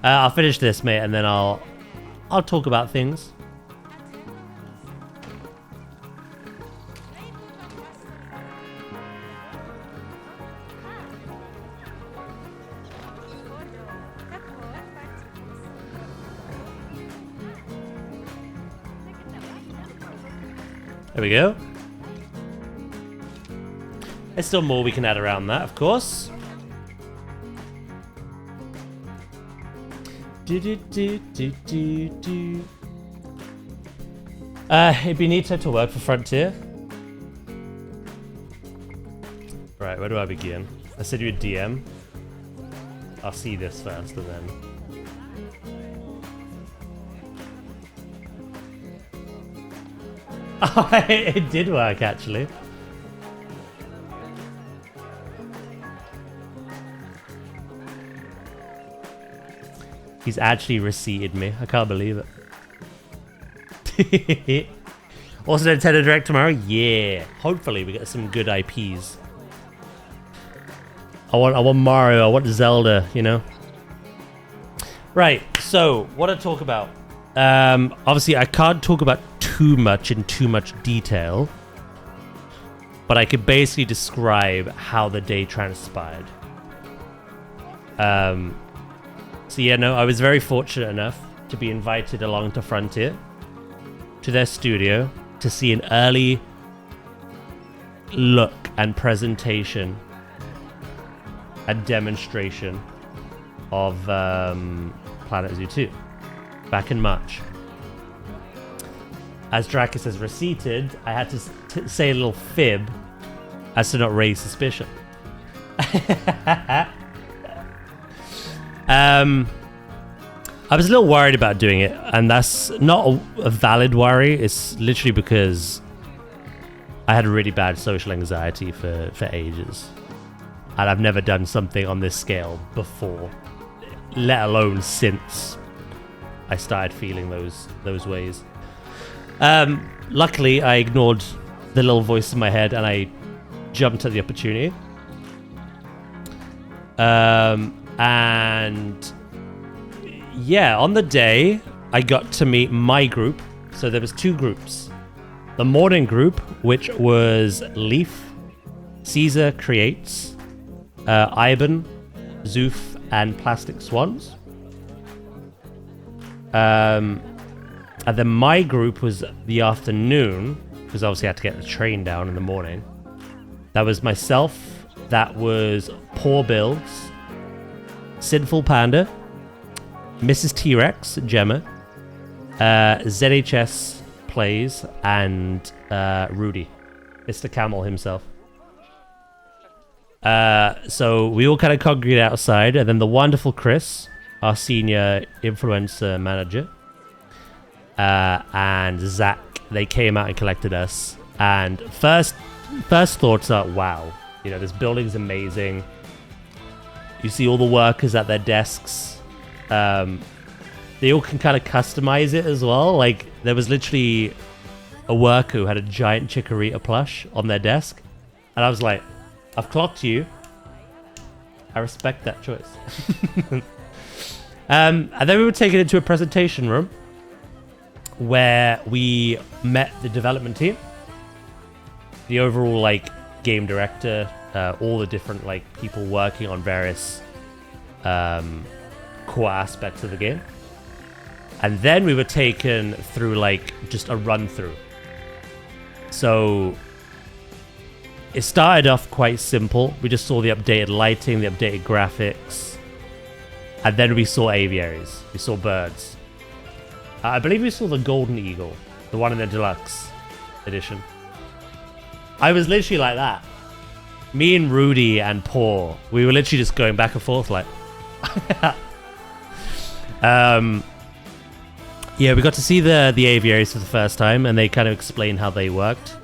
I'll finish this, mate, and then I'll talk about things. There we go. There's still more we can add around that, of course. It'd be neater to work for Frontier. Right, where do I begin? I said you a DM. I'll see this first and then. Oh, it did work actually. He's actually receipted me. I can't believe it. Also Nintendo Direct tomorrow? Yeah. Hopefully we get some good IPs. I want Mario, I want Zelda, you know? Right, so what to talk about? Obviously I can't talk about too much in too much detail. But I could basically describe how the day transpired. So yeah, no, I was very fortunate enough to be invited along to Frontier, to their studio, to see an early look and presentation and demonstration of PlanetZoo 2 back in March. As Dracus has receipted, I had to say a little fib as to not raise suspicion. I was a little worried about doing it, and that's not a valid worry. It's literally because I had really bad social anxiety for ages, and I've never done something on this scale before, let alone since I started feeling those ways. Luckily, I ignored the little voice in my head, and I jumped at the opportunity. And yeah, on the day I got to meet my group. So there was two groups. The morning group, which was Leaf, Caesar Creates, Iban, Zoof, and Plastic Swans. And then my group was the afternoon, because obviously I had to get the train down in the morning. That was myself. That was Poor Builds, Sinful Panda, Mrs. T-Rex, Gemma, ZHS Plays, and Rudy, Mr. Camel himself. So we all kind of congregated outside, and then the wonderful Chris, our senior influencer manager, and Zach, they came out and collected us. And first thoughts are, wow, you know, this building's amazing. You see all the workers at their desks. They all can kind of customize it as well. Like, there was literally a worker who had a giant Chikorita plush on their desk. And I was like, I've clocked you. I respect that choice. And then we were taken into a presentation room where we met the development team, the overall like game director, all the different like people working on various core aspects of the game. And then we were taken through like just a run through. So it started off quite simple. We just saw the updated lighting, the updated graphics. And then we saw aviaries. We saw birds. I believe we saw the golden eagle, the one in the deluxe edition. I was literally like that. Me and Rudy and Paul, we were literally just going back and forth like... yeah, we got to see the aviaries for the first time, and they kind of explained how they worked.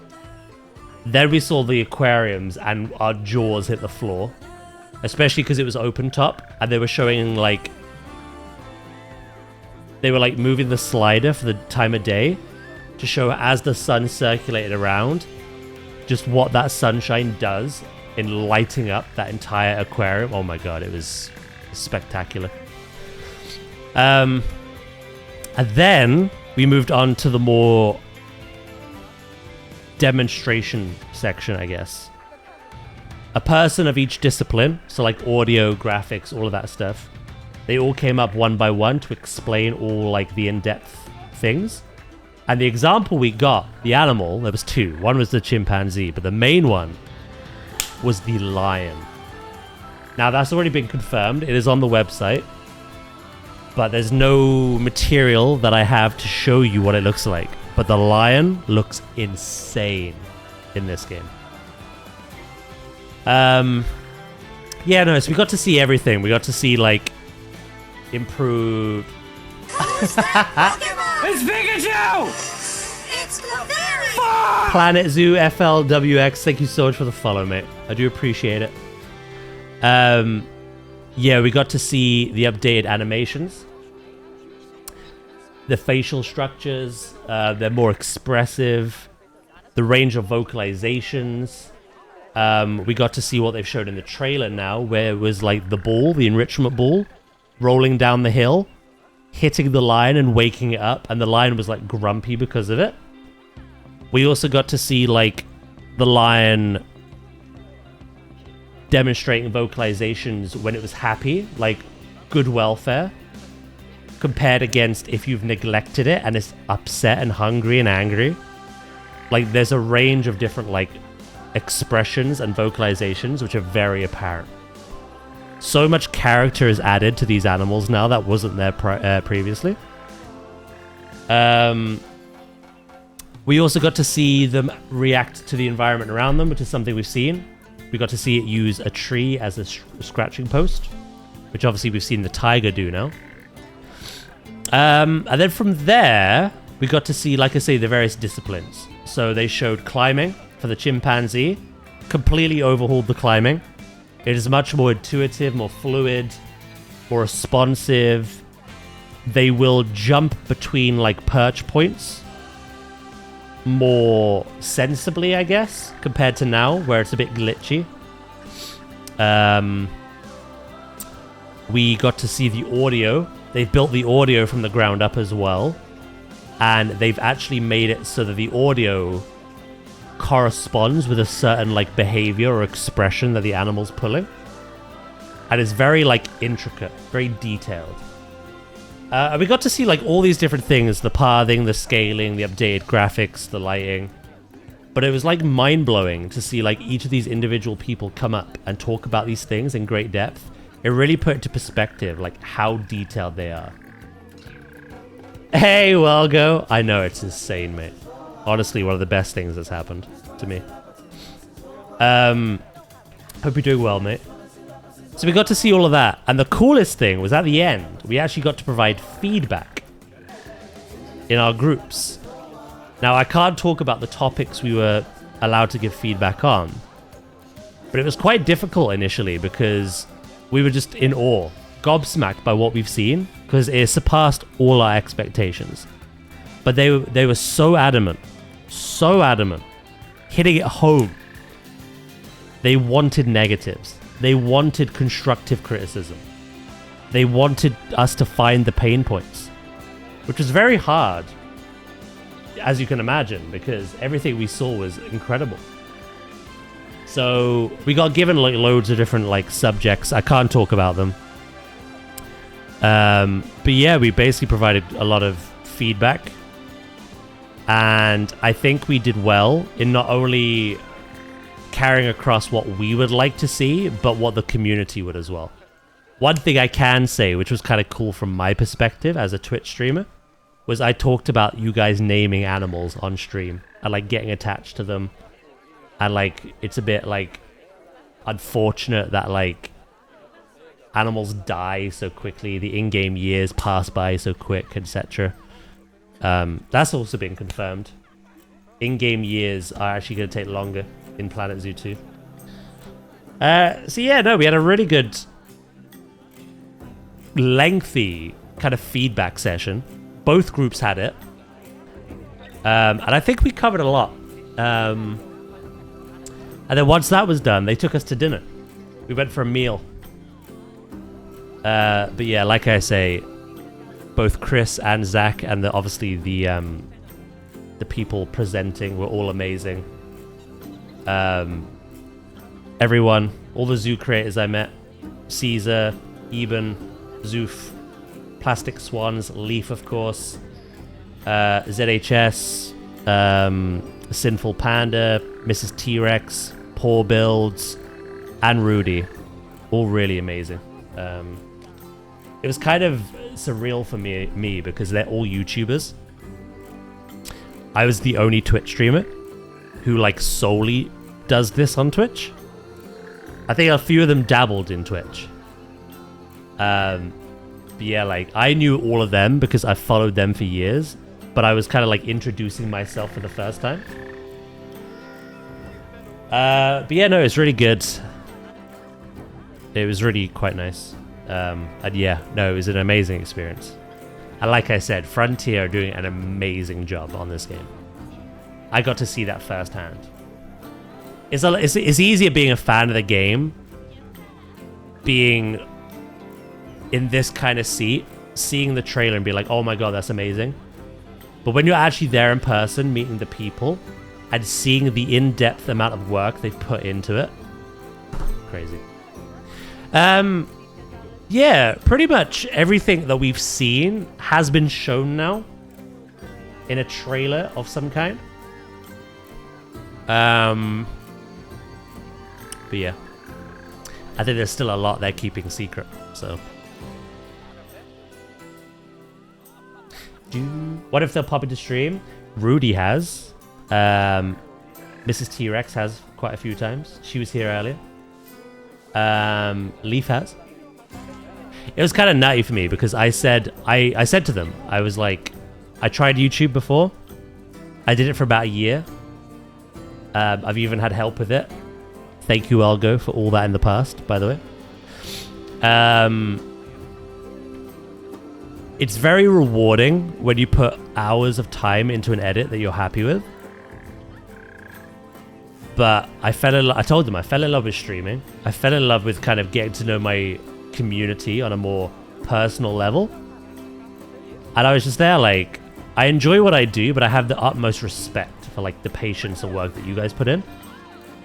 Then we saw the aquariums, and our jaws hit the floor. Especially because it was open top, and they were showing like... They were like moving the slider for the time of day to show as the sun circulated around, just what that sunshine does in lighting up that entire aquarium. Oh my god, it was spectacular. And then we moved on to the more demonstration section, I guess. A person of each discipline, so like audio, graphics, all of that stuff, they all came up one by one to explain all like the in-depth things. And the example we got, the animal, there was two. One was the chimpanzee, but the main one was the lion. Now that's already been confirmed. It is on the website. But there's no material that I have to show you what it looks like. But the lion looks insane in this game. Yeah, no, so we got to see everything. We got to see, like, improved... Who's that Pokemon? It's Pikachu! It's Clefairy! planetzoo FLWX, thank you so much for the follow, mate. I do appreciate it. Yeah, we got to see the updated animations. The facial structures, they're more expressive. The range of vocalizations. We got to see what they've showed in the trailer now, where it was like the ball, the enrichment ball, rolling down the hill, hitting the lion and waking it up, and the lion was like grumpy because of it. We also got to see like the lion demonstrating vocalizations when it was happy, like good welfare, compared against if you've neglected it and it's upset and hungry and angry. Like there's a range of different like expressions and vocalizations which are very apparent. So much character is added to these animals now that wasn't there previously. We also got to see them react to the environment around them, which is something we've seen. We got to see it use a tree as a scratching post, which obviously we've seen the tiger do now. And then from there, we got to see, like I say, the various disciplines. So they showed climbing for the chimpanzee, completely overhauled the climbing. It is much more intuitive, more fluid, more responsive. They will jump between like perch points more sensibly, I guess, compared to now, where it's a bit glitchy. We got to see the audio. They've built the audio from the ground up as well. And they've actually made it so that the audio corresponds with a certain like behavior or expression that the animal's pulling. And it's very like intricate, very detailed. We got to see like all these different things, the pathing, the scaling, the updated graphics, the lighting. But it was like mind-blowing to see like each of these individual people come up and talk about these things in great depth. It really put into perspective like how detailed they are. Hey, Welgo. I know, it's insane, mate. Honestly, one of the best things that's happened to me. Hope you're doing well, mate. So we got to see all of that. And the coolest thing was at the end, we actually got to provide feedback in our groups. Now, I can't talk about the topics we were allowed to give feedback on, but it was quite difficult initially because we were just in awe, gobsmacked by what we've seen, because it surpassed all our expectations. But they were so adamant, hitting it home. They wanted negatives. They wanted constructive criticism. They wanted us to find the pain points, which was very hard, as you can imagine, because everything we saw was incredible. So we got given like loads of different like subjects. I can't talk about them. But yeah, we basically provided a lot of feedback. And I think we did well in not only carrying across what we would like to see, but what the community would as well. One thing I can say, which was kind of cool from my perspective as a Twitch streamer, was I talked about you guys naming animals on stream and like getting attached to them. And like, it's a bit like unfortunate that like animals die so quickly, the in-game years pass by so quick, etc. That's also been confirmed. In-game years are actually going to take longer in Planet Zoo 2. So yeah, no, we had a really good, lengthy kind of feedback session. Both groups had it. And I think we covered a lot. And then once that was done, they took us to dinner. We went for a meal. But yeah, like I say, both Chris and Zach and obviously the people presenting were all amazing. Everyone, all the zoo creators I met, Caesar, Eben, Zoof, Plastic Swans, Leaf of course, ZHS, Sinful Panda, Mrs. T-Rex, Poor Builds, and Rudy. All really amazing. It was kind of surreal for me because they're all YouTubers. I was the only Twitch streamer who like solely does this on Twitch. I think a few of them dabbled in Twitch. But yeah, like I knew all of them because I followed them for years, but I was kind of like introducing myself for the first time. But yeah, no, it's really good. It was really quite nice. And yeah, no, it was an amazing experience. And like I said, Frontier are doing an amazing job on this game. I got to see that firsthand. It's easier being a fan of the game, being in this kind of seat, seeing the trailer and be like, oh my god, that's amazing. But when you're actually there in person, meeting the people, and seeing the in-depth amount of work they've put into it, crazy. Yeah, pretty much everything that we've seen has been shown now in a trailer of some kind. But yeah, I think there's still a lot they're keeping secret, so. What if they'll pop into stream? Rudy has. Mrs. T-Rex has quite a few times. She was here earlier. Leaf has. It was kind of nutty for me because I said to them, I was like, I tried YouTube before. I did it for about a year. I've even had help with it. Thank you, Elgo, for all that in the past, by the way. It's very rewarding when you put hours of time into an edit that you're happy with. But I told them I fell in love with streaming. I fell in love with kind of getting to know my community on a more personal level. And I was just there like, I enjoy what I do, but I have the utmost respect for like the patience and work that you guys put in.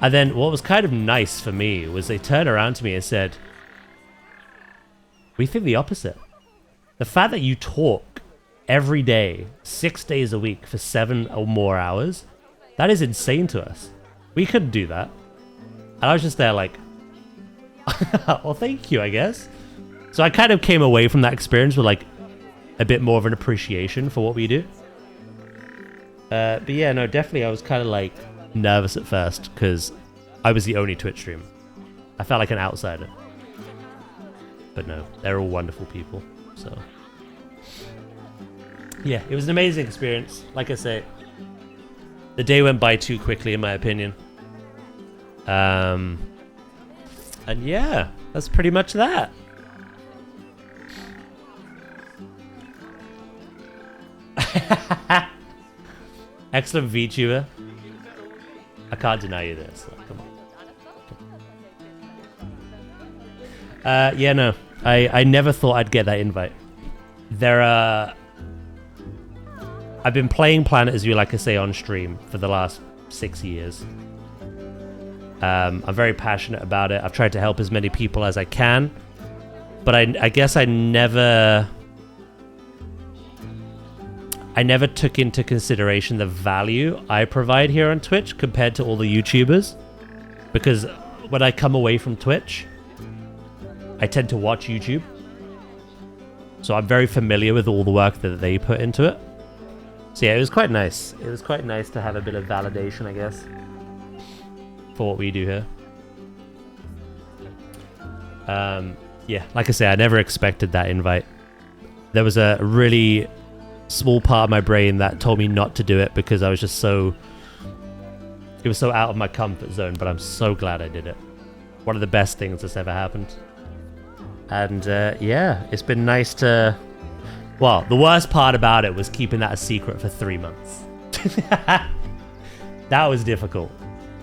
And then what was kind of nice for me was they turned around to me and said, we think the opposite. The fact that you talk every day, 6 days a week for 7 or more hours, that is insane to us. We couldn't do that. And I was just there like, well, thank you, I guess. So I kind of came away from that experience with like a bit more of an appreciation for what we do. But yeah, no, definitely I was kind of like nervous at first because I was the only Twitch streamer. I felt like an outsider. But no, they're all wonderful people. So yeah, it was an amazing experience. Like I say, The day went by too quickly, in my opinion. And yeah, that's pretty much that. Excellent VTuber. I can't deny you this. Come on. Yeah, no. I never thought I'd get that invite. I've been playing planetzoo, like I say, on stream for the last 6 years. I'm very passionate about it. I've tried to help as many people as I can. But I guess I never took into consideration the value I provide here on Twitch compared to all the YouTubers. Because when I come away from Twitch, I tend to watch YouTube. So I'm very familiar with all the work that they put into it. So yeah, it was quite nice. It was quite nice to have a bit of validation, I guess, for what we do here. Yeah, like I say, I never expected that invite. There was a really small part of my brain that told me not to do it because I was just so... It was so out of my comfort zone, but I'm so glad I did it. One of the best things that's ever happened. And yeah, it's been nice to... Well, the worst part about it was keeping that a secret for 3 months. That was difficult.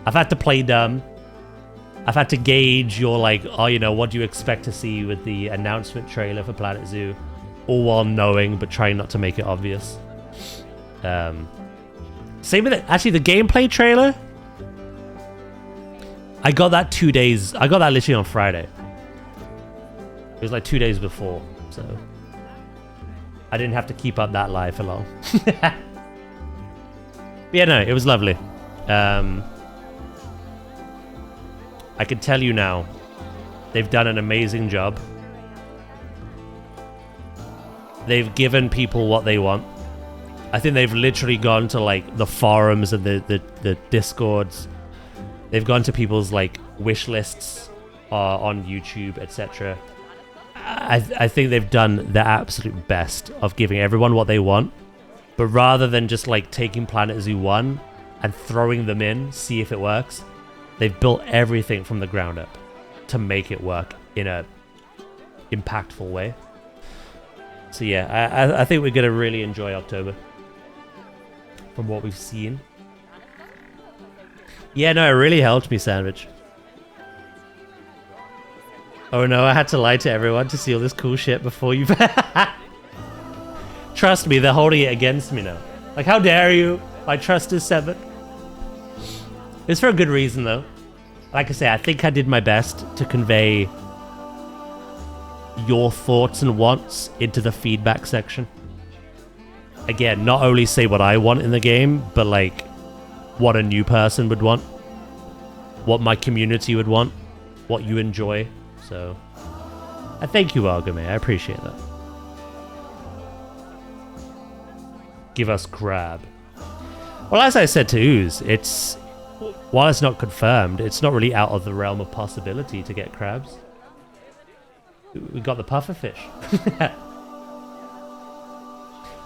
I've had to play dumb. I've had to gauge your, like, oh, you know, what do you expect to see with the announcement trailer for planetzoo? All while knowing, but trying not to make it obvious. Same with it. Actually, the gameplay trailer, I got that 2 days. I got that literally on Friday. It was like 2 days before, so I didn't have to keep up that lie for long. Yeah, no, it was lovely. I can tell you now, they've done an amazing job. They've given people what they want. I think they've literally gone to like the forums and the discords. They've gone to people's like wish lists on YouTube, etc. I think they've done the absolute best of giving everyone what they want. But rather than just like taking planetzoo 1 and throwing them in, see if it works, they've built everything from the ground up to make it work in a impactful way. So yeah, I think we're going to really enjoy October from what we've seen. Yeah, no, it really helped me, Sandwich. Oh no, I had to lie to everyone to see all this cool shit before you... Trust me, they're holding it against me now. Like, how dare you? My trust is severed. It's for a good reason, though. Like I say, I think I did my best to convey your thoughts and wants into the feedback section. Again, not only say what I want in the game, but like what a new person would want, what my community would want, what you enjoy. So I thank you, Argume. I appreciate that. Give us crab. Well, as I said to Ooze, it's... While it's not confirmed, it's not really out of the realm of possibility to get crabs. We got the pufferfish.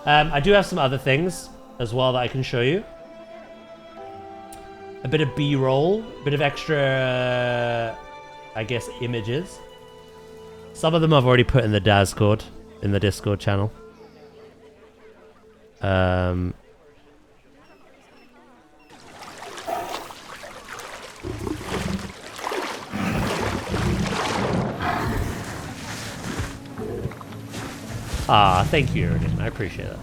I do have some other things as well that I can show you. A bit of B-roll, a bit of extra, I guess, images. Some of them I've already put in the Discord, channel. Ah, thank you, Iridian. I appreciate that.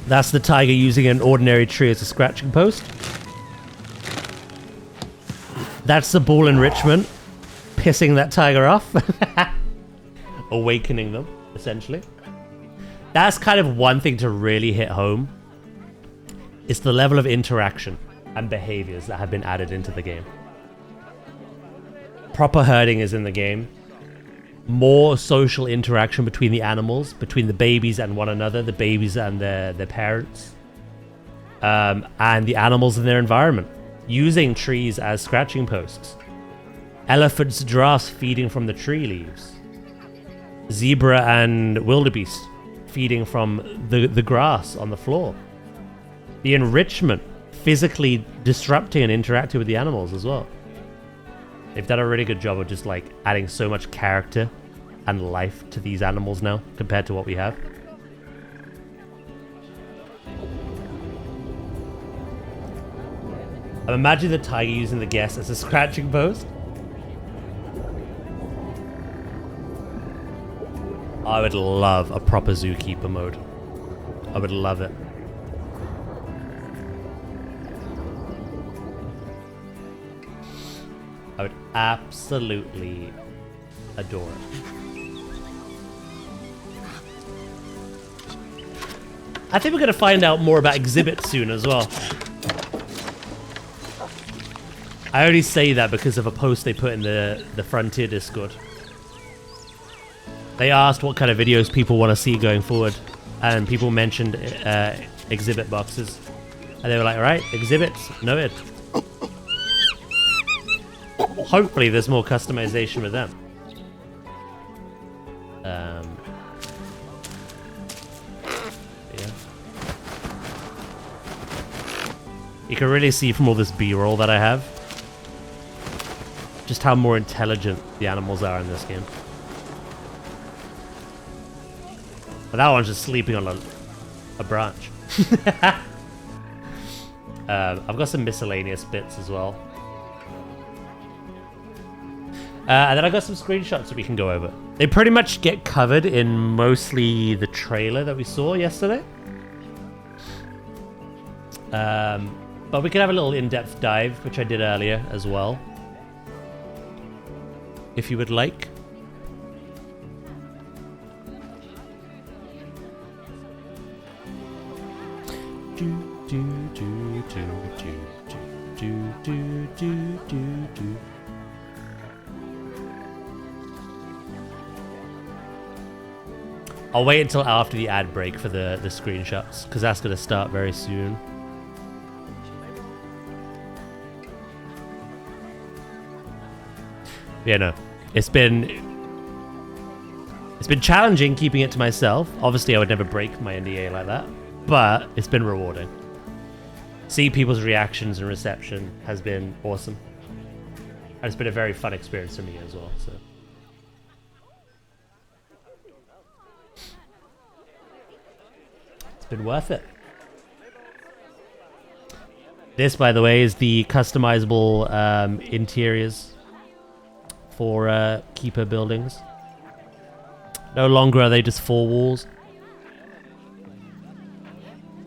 That's the tiger using an ordinary tree as a scratching post. That's the ball enrichment pissing that tiger off. Awakening them, essentially. That's kind of one thing to really hit home. It's the level of interaction and behaviors that have been added into the game. Proper herding is in the game. More social interaction between the animals, between the babies and one another, the babies and their parents, and the animals in their environment, using trees as scratching posts. Elephants, giraffes feeding from the tree leaves. Zebra and wildebeest feeding from the grass on the floor. The enrichment, physically disrupting and interacting with the animals as well. They've done a really good job of just like adding so much character and life to these animals now compared to what we have. I'm imagining the tiger using the guest as a scratching post. I would love a proper zookeeper mode. I would love it. I would absolutely adore it. I think we're going to find out more about exhibits soon as well. I only say that because of a post they put in the Frontier Discord. They asked what kind of videos people want to see going forward, and people mentioned exhibit boxes. And they were like, alright, exhibits, noted. Hopefully there's more customization with them. Yeah. You can really see from all this B-roll that I have just how more intelligent the animals are in this game. But that one's just sleeping on a branch. I've got some miscellaneous bits as well. And then I got some screenshots that we can go over. They pretty much get covered in mostly the trailer that we saw yesterday. But we can have a little in-depth dive, which I did earlier as well, if you would like. I'll wait until after the ad break for the screenshots, because that's going to start very soon. Yeah, no. It's been challenging keeping it to myself. Obviously, I would never break my NDA like that, but it's been rewarding. Seeing people's reactions and reception has been awesome. And it's been a very fun experience for me as well, so. It's been worth it. This, by the way, is the customizable interiors for keeper buildings. No longer are they just 4 walls.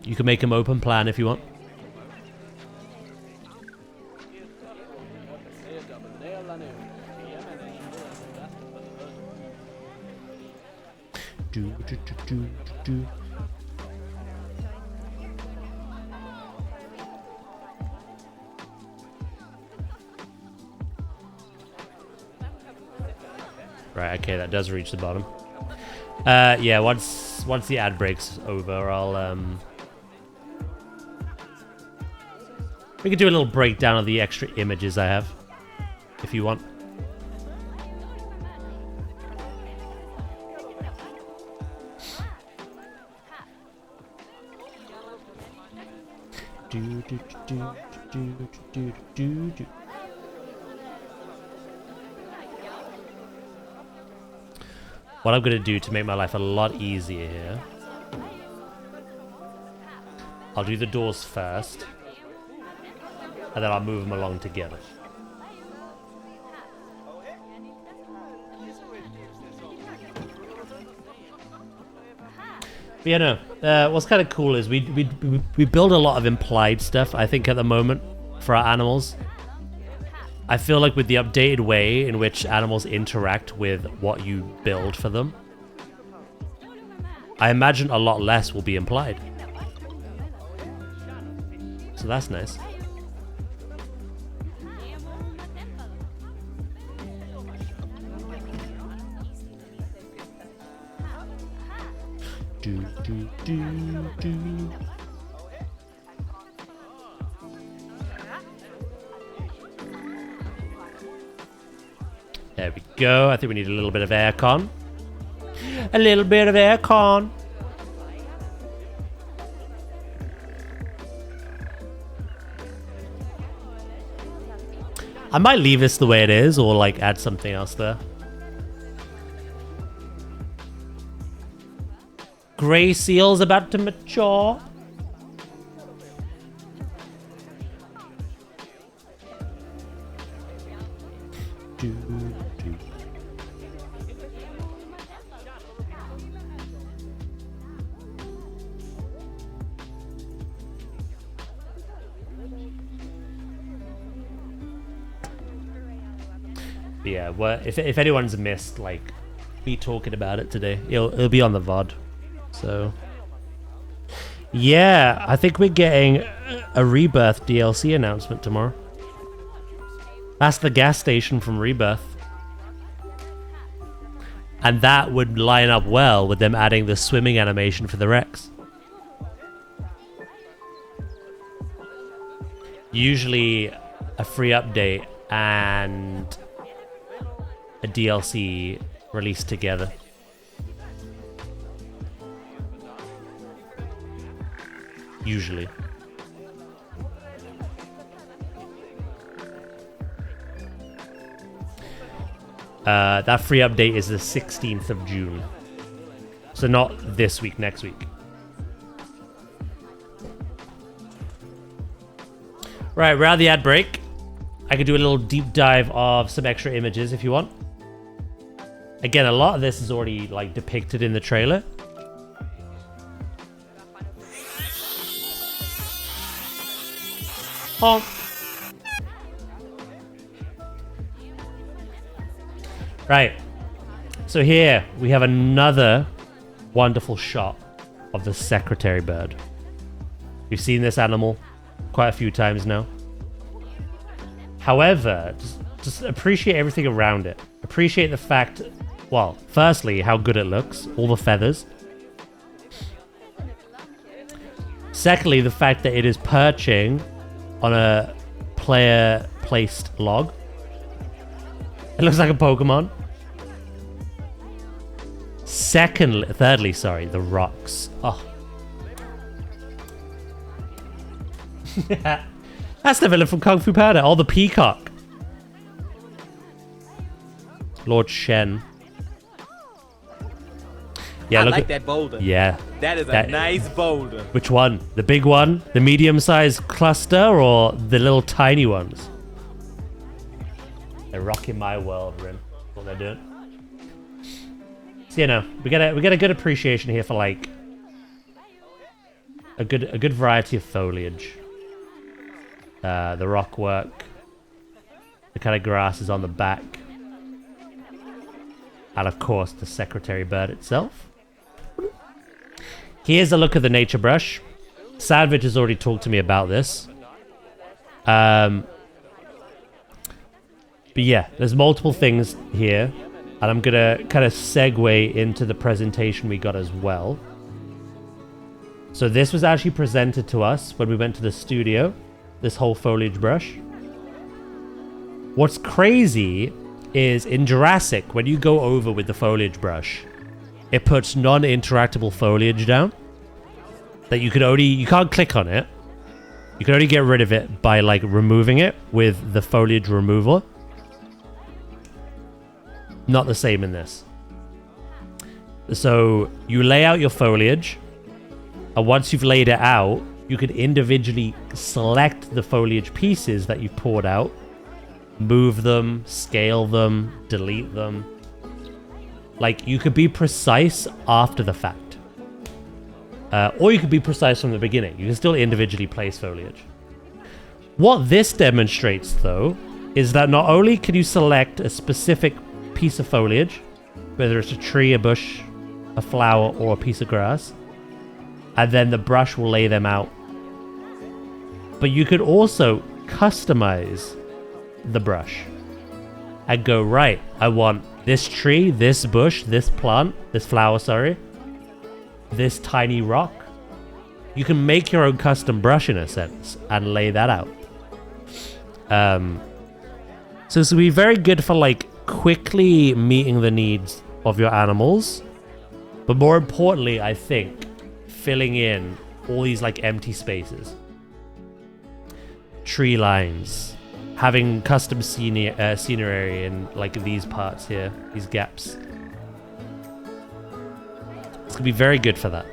You can make them open plan if you want. Right, okay, that does reach the bottom. Yeah, once the ad break's over, I'll we could do a little breakdown of the extra images I have, if you want. What I'm going to do to make my life a lot easier here, I'll do the doors first, and then I'll move them along together. But yeah, no. What's kind of cool is we build a lot of implied stuff, I think, at the moment for our animals. I feel like with the updated way in which animals interact with what you build for them, I imagine a lot less will be implied. So that's nice. There we go. I think we need a little bit of aircon. A little bit of aircon. I might leave this the way it is or like add something else there. Gray seal's about to mature. Yeah, well, if anyone's missed like me talking about it today, it'll be on the VOD. So yeah, I think we're getting a Rebirth DLC announcement tomorrow. That's the gas station from Rebirth. And that would line up well with them adding the swimming animation for the Rex. Usually a free update and a DLC released together. Usually. That free update is the 16th of June. So not this week, next week. Right, we're at the ad break. I could do a little deep dive of some extra images if you want. Again, a lot of this is already like depicted in the trailer. Oh. Right. So here we have another wonderful shot of the secretary bird. We've seen this animal quite a few times now. However, just appreciate everything around it. Appreciate the fact, well, firstly, how good it looks, all the feathers. Secondly, the fact that it is perching on a player-placed log. It looks like a Pokemon. Thirdly, sorry, the rocks. Oh. That's the villain from Kung Fu Panda. Oh, the peacock. Lord Shen. Yeah, I look like at that boulder. Yeah. That is a nice boulder. Which one? The big one? The medium-sized cluster or the little tiny ones? They're rocking my world, Rin. That's what they're doing. So, you know, we get a good appreciation here for like a good variety of foliage. The rock work, the kind of grasses on the back, and of course the secretary bird itself. Here's a look at the nature brush. Savage has already talked to me about this. But yeah, there's multiple things here, and I'm gonna kind of segue into the presentation we got as well. So this was actually presented to us when we went to the studio, this whole foliage brush. What's crazy is in Jurassic, when you go over with the foliage brush, it puts non-interactable foliage down that you can't click on it. You can only get rid of it by like removing it with the foliage remover. Not the same in this. So you lay out your foliage, and once you've laid it out, you can individually select the foliage pieces that you've poured out, move them, scale them, delete them. Like, you could be precise after the fact. Or you could be precise from the beginning. You can still individually place foliage. What this demonstrates, though, is that not only can you select a specific piece of foliage, whether it's a tree, a bush, a flower, or a piece of grass, and then the brush will lay them out. But you could also customize the brush and go, right, I want this tree, this bush, this plant, this flower, sorry, this tiny rock. You can make your own custom brush in a sense and lay that out. So this will be very good for like quickly meeting the needs of your animals, but more importantly, I think filling in all these like empty spaces, tree lines, having custom scenery in like these parts here, these gaps. It's gonna be very good for that.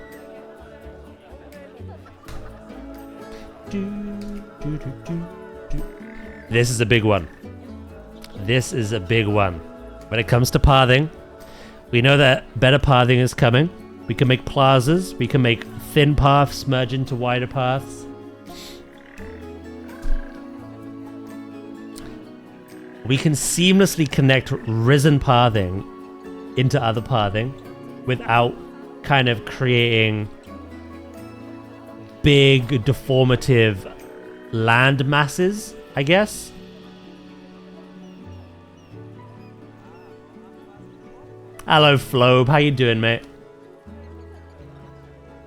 This is a big one. This is a big one. When it comes to pathing, we know that better pathing is coming. We can make plazas. We can make thin paths merge into wider paths. We can seamlessly connect risen pathing into other pathing without kind of creating big deformative land masses, I guess. Hello, Flobe. How you doing, mate?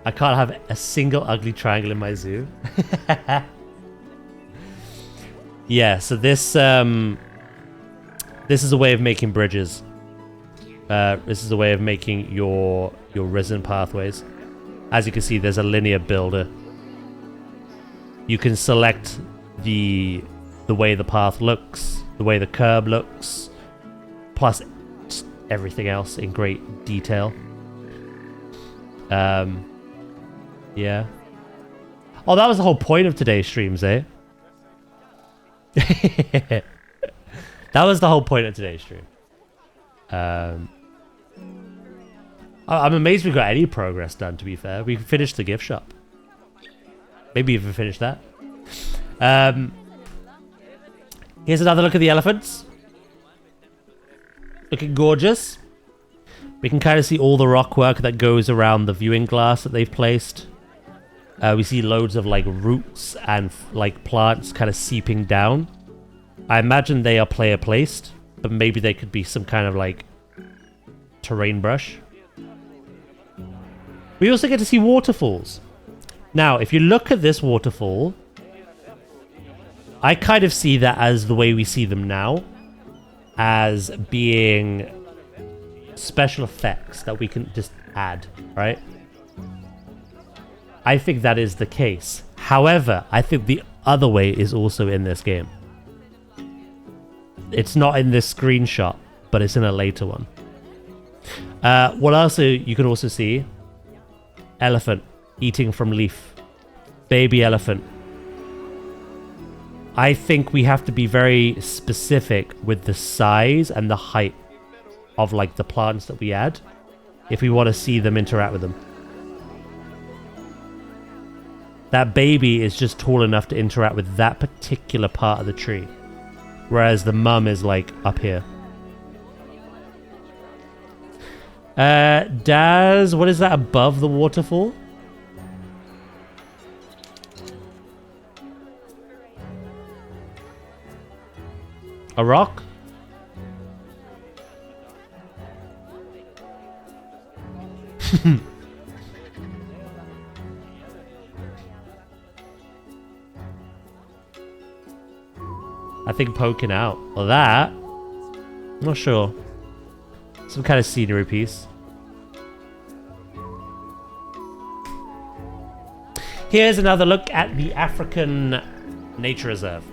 I can't have a single ugly triangle in my zoo. Yeah, so this is a way of making bridges. This is a way of making your risen pathways. As you can see, there's a linear builder. You can select the way the path looks, the way the curb looks, plus everything else in great detail. Yeah. Oh, that was the whole point of today's streams, eh? That was the whole point of today's stream. I'm amazed we got any progress done, to be fair. We finished the gift shop. Maybe even finished that. Here's another look at the elephants. Looking gorgeous. We can kind of see all the rock work that goes around the viewing glass that they've placed. We see loads of like roots and like plants kind of seeping down. I imagine they are player placed, but maybe they could be some kind of like terrain brush. We also get to see waterfalls. Now, if you look at this waterfall, I kind of see that as the way we see them now, as being special effects that we can just add, right? I think that is the case. However, I think the other way is also in this game. It's not in this screenshot, but it's in a later one. What else you can also see? Elephant eating from leaf. Baby elephant. I think we have to be very specific with the size and the height of like the plants that we add if we want to see them interact with them. That baby is just tall enough to interact with that particular part of the tree, whereas the mum is like up here. Daz, what is that above the waterfall? A rock? I think poking out. Well, that... I'm not sure. Some kind of scenery piece. Here's another look at the African Nature Reserve.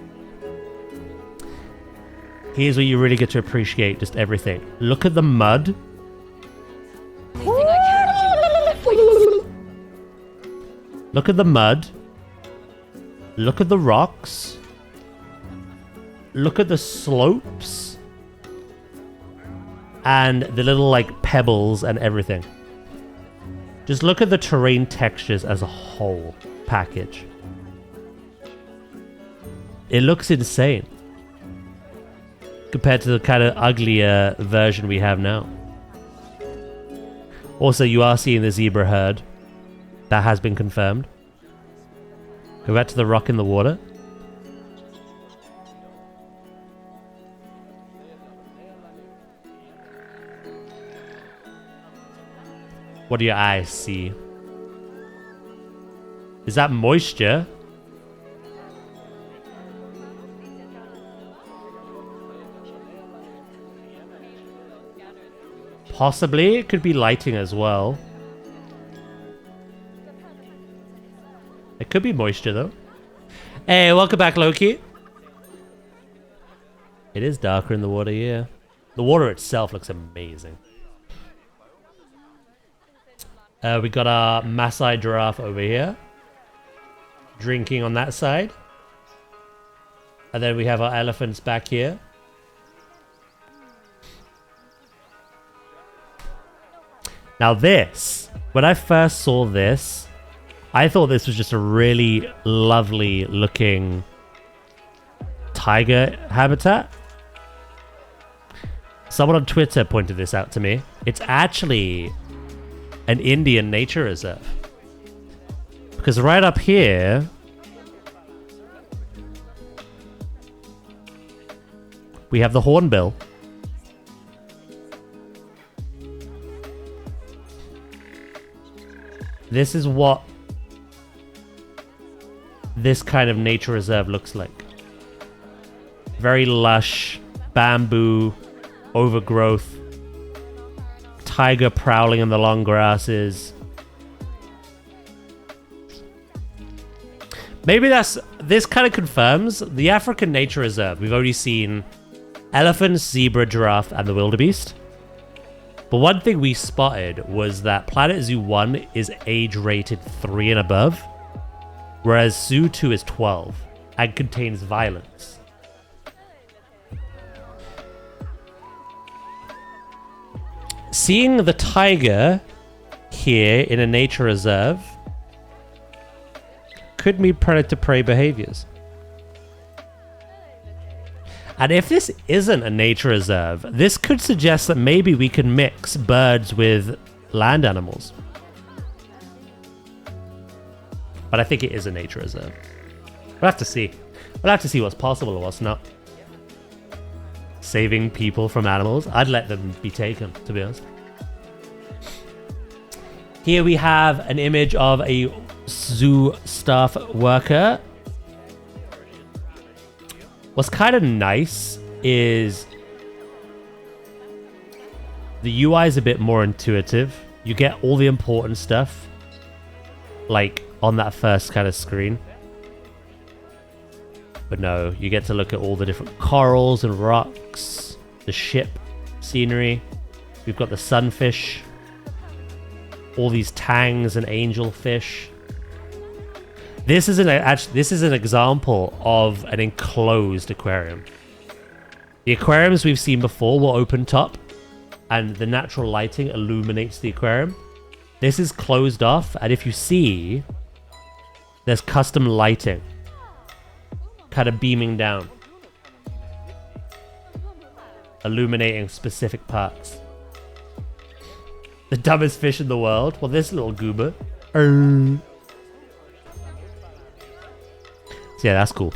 Here's where you really get to appreciate just everything. Look at the mud. Look at the mud. Look at the rocks. Look at the slopes. And the little like pebbles and everything. Just look at the terrain textures as a whole package. It looks insane compared to the kind of uglier version we have now. Also, you are seeing the zebra herd. That has been confirmed. Go back to the rock in the water. What do your eyes see? Is that moisture? Possibly. It could be lighting as well. It could be moisture though. Hey, welcome back, Loki. It is darker in the water, yeah. The water itself looks amazing. We got our Maasai giraffe over here. Drinking on that side. And then we have our elephants back here. Now this, when I first saw this, I thought this was just a really lovely looking tiger habitat. Someone on Twitter pointed this out to me. It's actually an Indian nature reserve. Because right up here, we have the hornbill. This is what this kind of nature reserve looks like. Very lush, bamboo, overgrowth, tiger prowling in the long grasses. Maybe this kind of confirms the African Nature Reserve. We've already seen elephants, zebra, giraffe, and the wildebeest. But one thing we spotted was that Planet Zoo 1 is age rated 3 and above, whereas Zoo 2 is 12 and contains violence. Seeing the tiger here in a nature reserve could mean predator-prey behaviors. And if this isn't a nature reserve, this could suggest that maybe we can mix birds with land animals. But I think it is a nature reserve. We'll have to see. We'll have to see what's possible or what's not. Saving people from animals. I'd let them be taken, to be honest. Here we have an image of a zoo staff worker. What's kind of nice is the UI is a bit more intuitive. You get all the important stuff like on that first kind of screen. But no, you get to look at all the different corals and rocks, the ship scenery. We've got the sunfish, all these tangs and angelfish. This is an example of an enclosed aquarium. The aquariums we've seen before were open top, and the natural lighting illuminates the aquarium. This is closed off, and if you see, there's custom lighting kind of beaming down, illuminating specific parts. The dumbest fish in the world? Well, this little goober. So yeah, that's cool.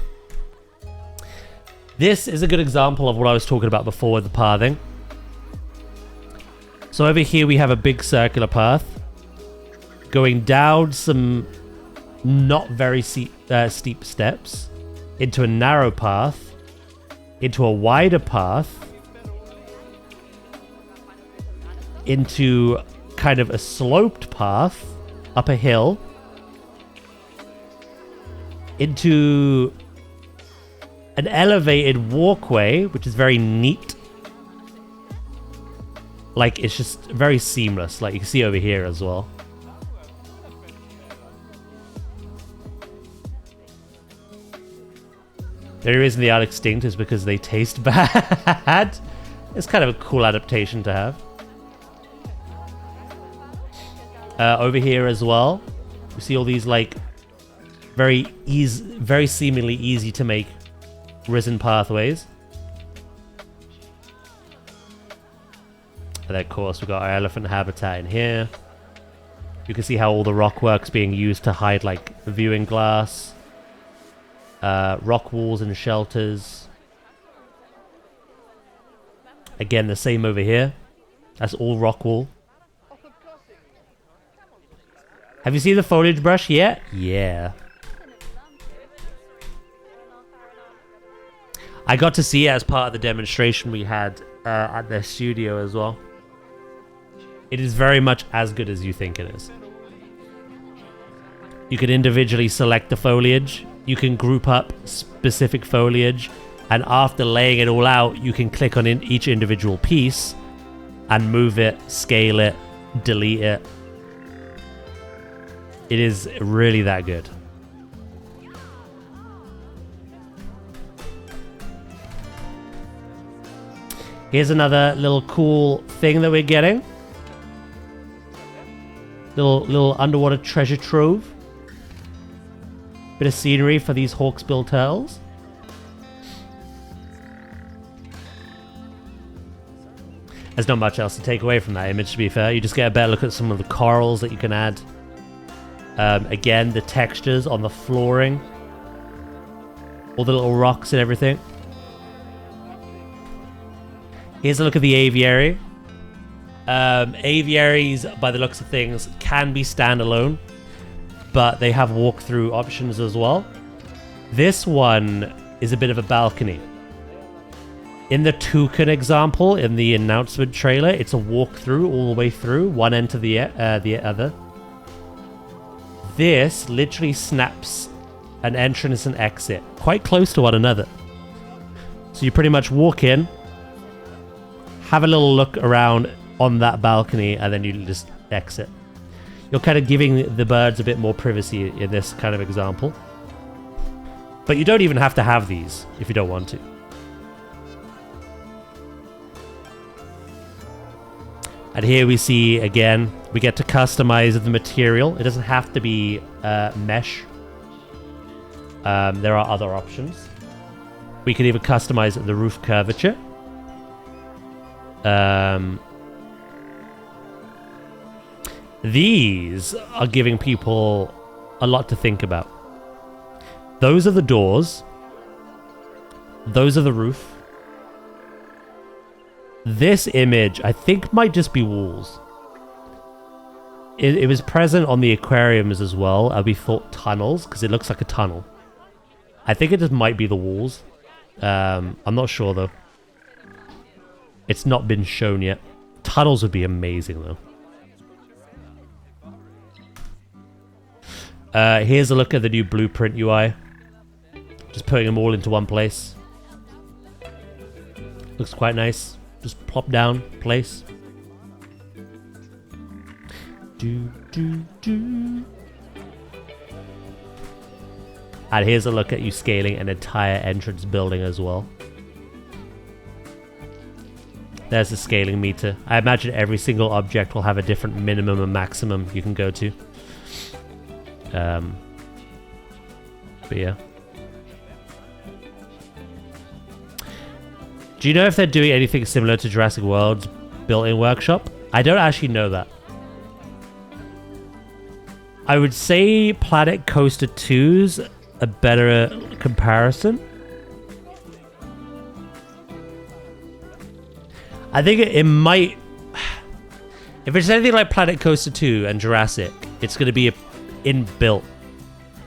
This is a good example of what I was talking about before with the pathing. So over here we have a big circular path going down some not very steep steps into a narrow path, into a wider path, into kind of a sloped path up a hill, into an elevated walkway, which is very neat. Like, it's just very seamless, like you can see over here as well. The only reason they are extinct is because they taste bad. It's kind of a cool adaptation to have. Over here as well, you see all these like very seemingly easy to make risen pathways. And then of course we've got our elephant habitat in here. You can see how all the rock work's being used to hide like viewing glass, rock walls and shelters. Again, the same over here. That's all rock wall. Have you seen the foliage brush yet? Yeah. I got to see it as part of the demonstration we had at their studio as well. It is very much as good as you think it is. You can individually select the foliage. You can group up specific foliage And after laying it all out, you can click on each individual piece and move it, scale it, delete it. It is really that good. Here's another little cool thing that we're getting. Little underwater treasure trove. Bit of scenery for these hawksbill turtles. There's not much else to take away from that image, to be fair. You just get a better look at some of the corals that you can add. Again, the textures on the flooring. All the little rocks and everything. Here's a look at the aviary. Aviaries, by the looks of things, can be standalone, but they have walkthrough options as well. This one is a bit of a balcony. In the toucan example, in the announcement trailer, it's a walkthrough all the way through, one end to the other. This literally snaps an entrance and exit quite close to one another. So you pretty much walk in, have a little look around on that balcony, and then you just exit. You're kind of giving the birds a bit more privacy in this kind of example. But you don't even have to have these if you don't want to. And here we see, again, we get to customize the material. It doesn't have to be mesh. There are other options. We can even customize the roof curvature. These are giving people a lot to think about. Those are the doors. Those are the roof. This image, I think, might just be walls. It was present on the aquariums as well. We thought tunnels, because it looks like a tunnel. I think it just might be the walls. I'm not sure, though. It's not been shown yet. Tunnels would be amazing, though. Here's a look at the new blueprint UI. Just putting them all into one place. Looks quite nice. Just plop down, place. And here's a look at you scaling an entire entrance building as well. There's the scaling meter. I imagine every single object will have a different minimum and maximum you can go to. But yeah. Do you know if they're doing anything similar to Jurassic World's built-in workshop? I don't actually know that. I would say Planet Coaster 2's a better comparison. I think it might... If it's anything like Planet Coaster 2 and Jurassic, it's going to be an inbuilt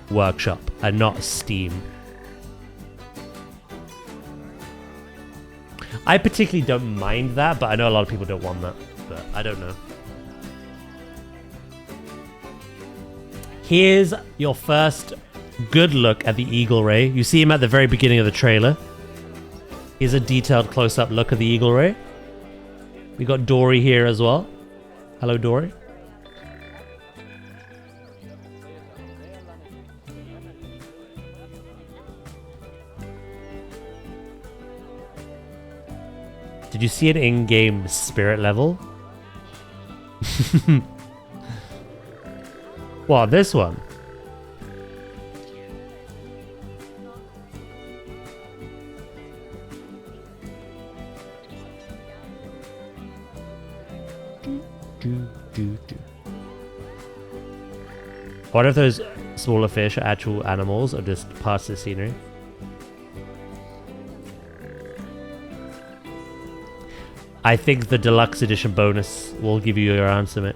workshop and not Steam. I particularly don't mind that, but I know a lot of people don't want that. But I don't know. Here's your first good look at the Eagle Ray. You see him at the very beginning of the trailer. Here's a detailed close-up look of the Eagle Ray. We got Dory here as well. Hello, Dory. Did you see an in-game spirit level? What, this one? What if those smaller fish are actual animals or just parts of the scenery? I think the deluxe edition bonus will give you your answer, mate.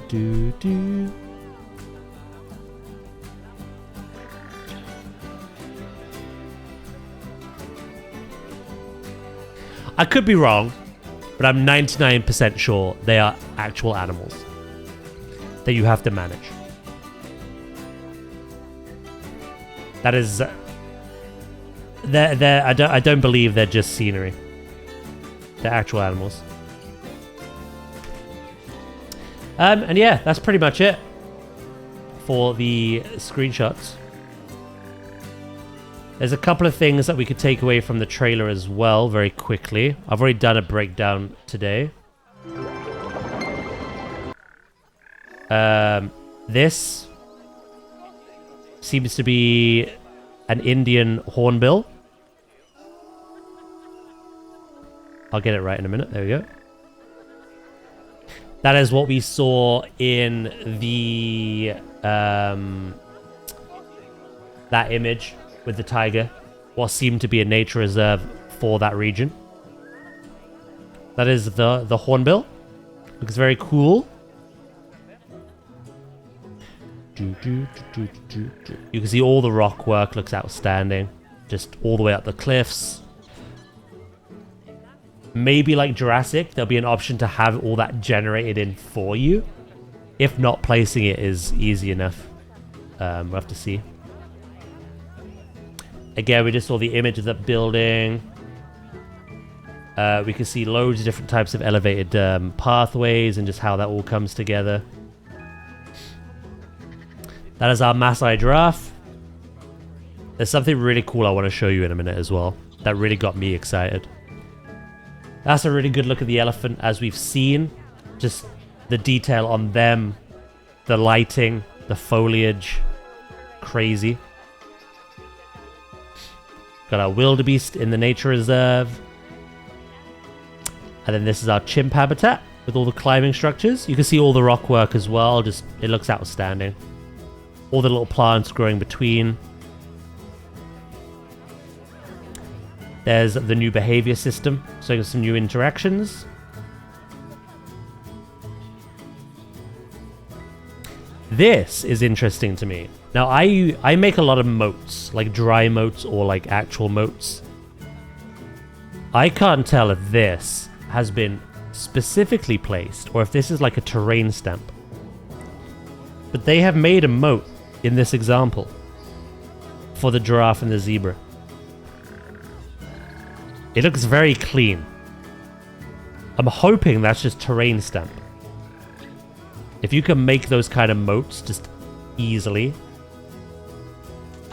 Do. I could be wrong. but I'm 99% sure they are actual animals that you have to manage. That is... I don't believe they're just scenery. They're actual animals. And yeah, that's pretty much it for the screenshots. There's a couple of things that we could take away from the trailer as well, very quickly. I've already done a breakdown today. This seems to be an Indian hornbill. I'll get it right in a minute. There we go. That is what we saw in the that image with the tiger, what seemed to be a nature reserve for that region. That is the hornbill. Looks very cool. You can see all the rock work looks outstanding. Just all the way up the cliffs. Maybe like Jurassic, there'll be an option to have all that generated in for you. If not, placing it is easy enough. We'll have to see. Again, we just saw the image of that building. We can see loads of different types of elevated pathways and just how that all comes together. That is our Maasai giraffe. There's something really cool I want to show you in a minute as well. That really got me excited. That's a really good look at the elephant as we've seen. Just the detail on them. The lighting. The foliage. Crazy. Got our wildebeest in the nature reserve. And then this is our chimp habitat with all the climbing structures. You can see all the rock work as well. Just, it looks outstanding. All the little plants growing between. There's the new behavior system, so some new interactions. This is interesting to me. Now, I make a lot of moats, like dry moats or like actual moats. I can't tell if this has been specifically placed or if this is like a terrain stamp. But they have made a moat in this example for the giraffe and the zebra. It looks very clean. I'm hoping that's just terrain stamp. If you can make those kind of moats just easily,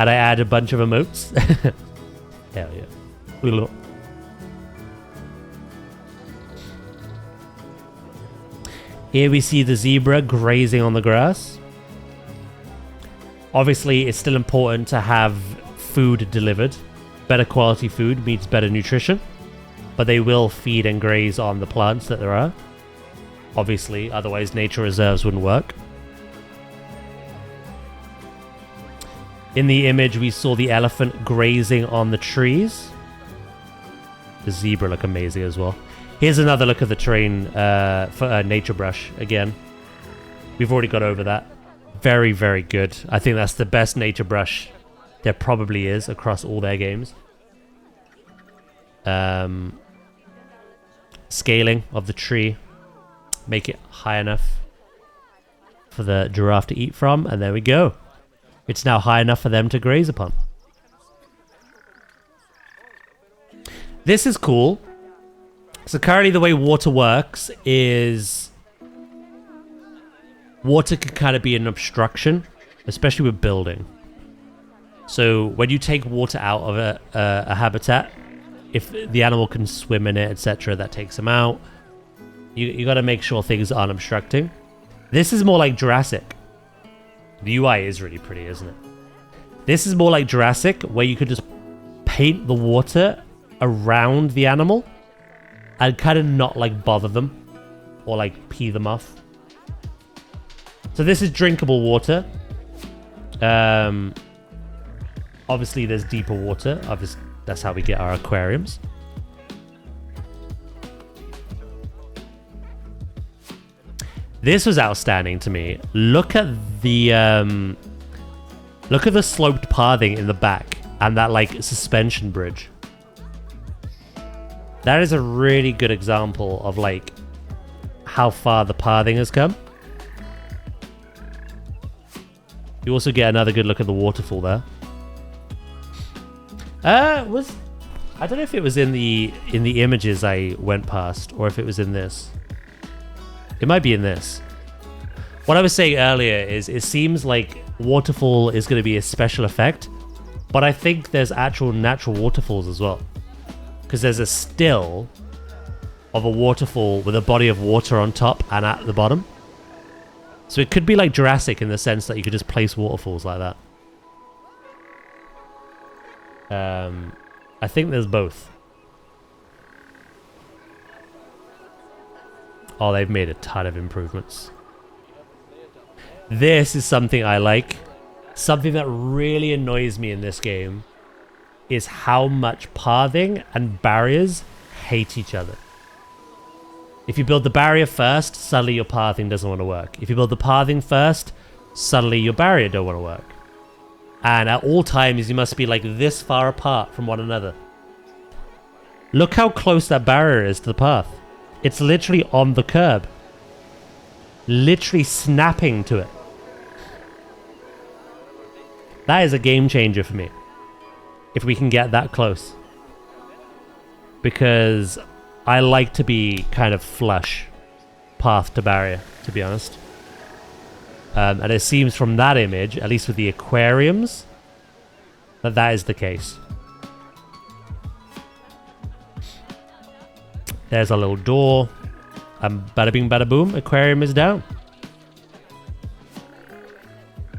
and I add a bunch of emotes, hell yeah. Here we see the zebra grazing on the grass. Obviously, it's still important to have food delivered. Better quality food means better nutrition, but they will feed and graze on the plants that there are. Obviously, otherwise nature reserves wouldn't work. In the image, we saw the elephant grazing on the trees. The zebra look amazing as well. Here's another look at the terrain for nature brush again. We've already got over that. Very, very good. I think that's the best nature brush there probably is across all their games. Scaling of the tree. Make it high enough for the giraffe to eat from. And there we go. It's now high enough for them to graze upon. This is cool. So currently the way water works is... water can kind of be an obstruction, especially with building. So when you take water out of a habitat, if the animal can swim in it, etc., that takes them out. You got to make sure things aren't obstructing. This is more like Jurassic. The UI is really pretty, isn't it? This is more like Jurassic, where you could just paint the water around the animal and kind of not like bother them or like pee them off. So this is drinkable water. Obviously there's deeper water. Obviously, that's how we get our aquariums. This was outstanding to me. Look at the sloped pathing in the back and that like suspension bridge. That is a really good example of like how far the pathing has come. You also get another good look at the waterfall there. I don't know if it was in the images I went past or if it was in this. It might be in this. What I was saying earlier is it seems like waterfall is going to be a special effect, but I think there's actual natural waterfalls as well. Because there's a still of a waterfall with a body of water on top and at the bottom. So it could be like Jurassic in the sense that you could just place waterfalls like that. I think there's both. Oh, they've made a ton of improvements. This is something I like. Something that really annoys me in this game is how much pathing and barriers hate each other. If you build the barrier first, suddenly your pathing doesn't want to work. If you build the pathing first, suddenly your barrier don't want to work. And at all times, you must be like this far apart from one another. Look how close that barrier is to the path. It's literally on the curb. Literally snapping to it. That is a game changer for me. If we can get that close. Because I like to be kind of flush path to barrier, to be honest. And it seems from that image, at least with the aquariums, that is the case. There's a little door. And bada bing bada boom, aquarium is down.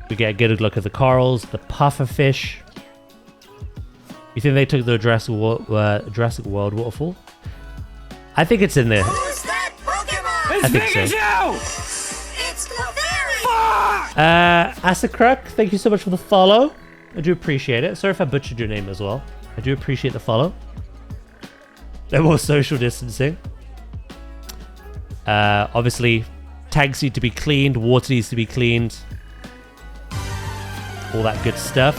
We get a good look at the corals, the puffer fish. You think they took the Jurassic World waterfall? I think it's in there. Who's that Pokemon? I think so. It's Clefairy! Asacruck, thank you so much for the follow. I do appreciate it. Sorry if I butchered your name as well. I do appreciate the follow. No more social distancing. Obviously, tanks need to be cleaned, water needs to be cleaned. All that good stuff.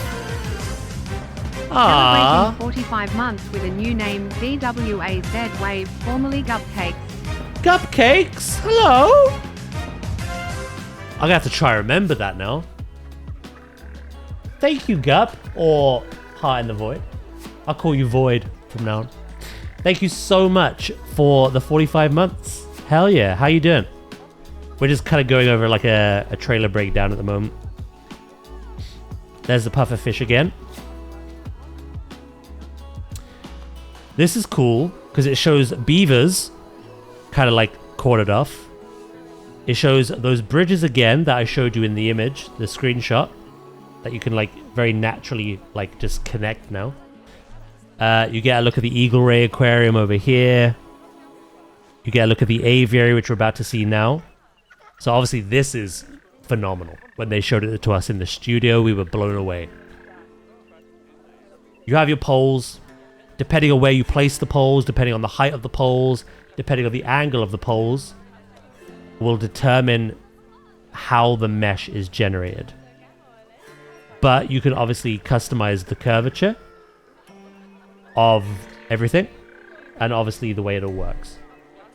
Celebrating 45 months with a new name, DWAZ Wave, formerly Gupcakes. Cupcakes? Hello? I'm gonna have to try and remember that now. Thank you, Gup, or Heart in the Void. I'll call you Void from now on. Thank you so much for the 45 months. Hell yeah, how you doing? We're just kind of going over like a trailer breakdown at the moment. There's the puffer fish again. This is cool because it shows beavers kind of like cornered off. It shows those bridges again that I showed you in the image, the screenshot, that you can like very naturally like just connect now. You get a look at the Eagle Ray Aquarium over here. You get a look at the aviary, which we're about to see now. So obviously this is phenomenal. When they showed it to us in the studio, we were blown away. You have your poles. Depending on where you place the poles, depending on the height of the poles, depending on the angle of the poles, will determine how the mesh is generated. But you can obviously customize the curvature of everything and obviously the way it all works.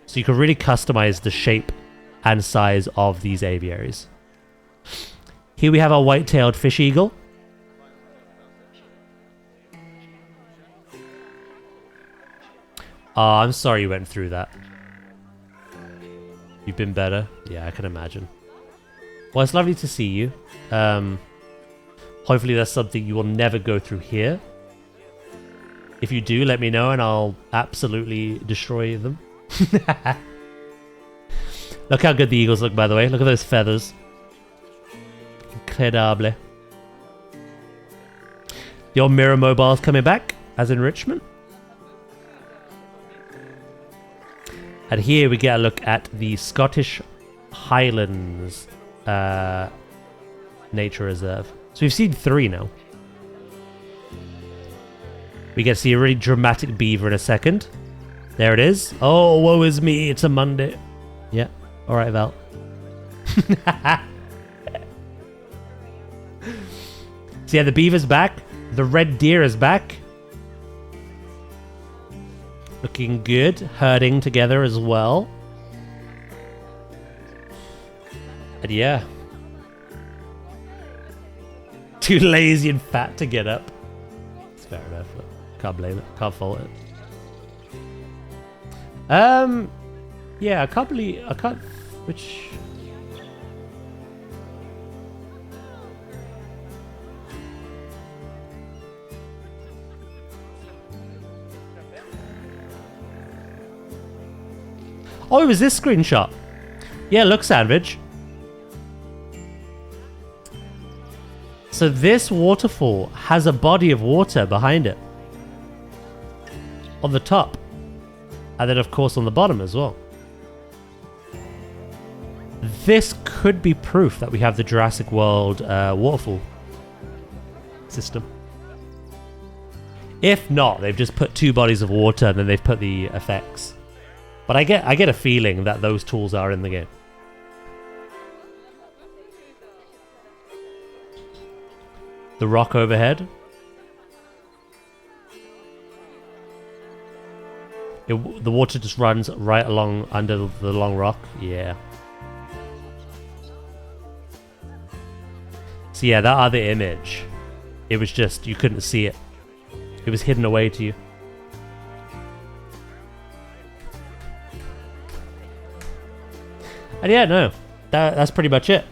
So you can really customize the shape and size of these aviaries. Here we have our white-tailed fish eagle. Oh, I'm sorry you went through that. You've been better? Yeah, I can imagine. Well, it's lovely to see you. Hopefully that's something you will never go through here. If you do, let me know and I'll absolutely destroy them. Look how good the eagles look, by the way. Look at those feathers. Incredible. The old mirror mobile's coming back as enrichment. And here we get a look at the Scottish Highlands Nature Reserve. So we've seen 3 now. We get to see a really dramatic beaver in a second. There it is. Oh, woe is me. It's a Monday. Yeah. All right, Val. So yeah, the beaver's back. The red deer is back. Looking good. Herding together as well. And yeah. Too lazy and fat to get up. It's fair enough. Can't blame it. Can't fault it. Yeah, I can't... Which... Oh, it was this screenshot. Yeah, look, Sandwich. So this waterfall has a body of water behind it. On the top. And then, of course, on the bottom as well. This could be proof that we have the Jurassic World waterfall system. If not, they've just put 2 bodies of water and then they've put the effects. But I get a feeling that those tools are in the game. The rock overhead. The water just runs right along under the long rock. Yeah. So yeah, that other image, it was just, you couldn't see it. It was hidden away to you. And yeah, no, that's pretty much it.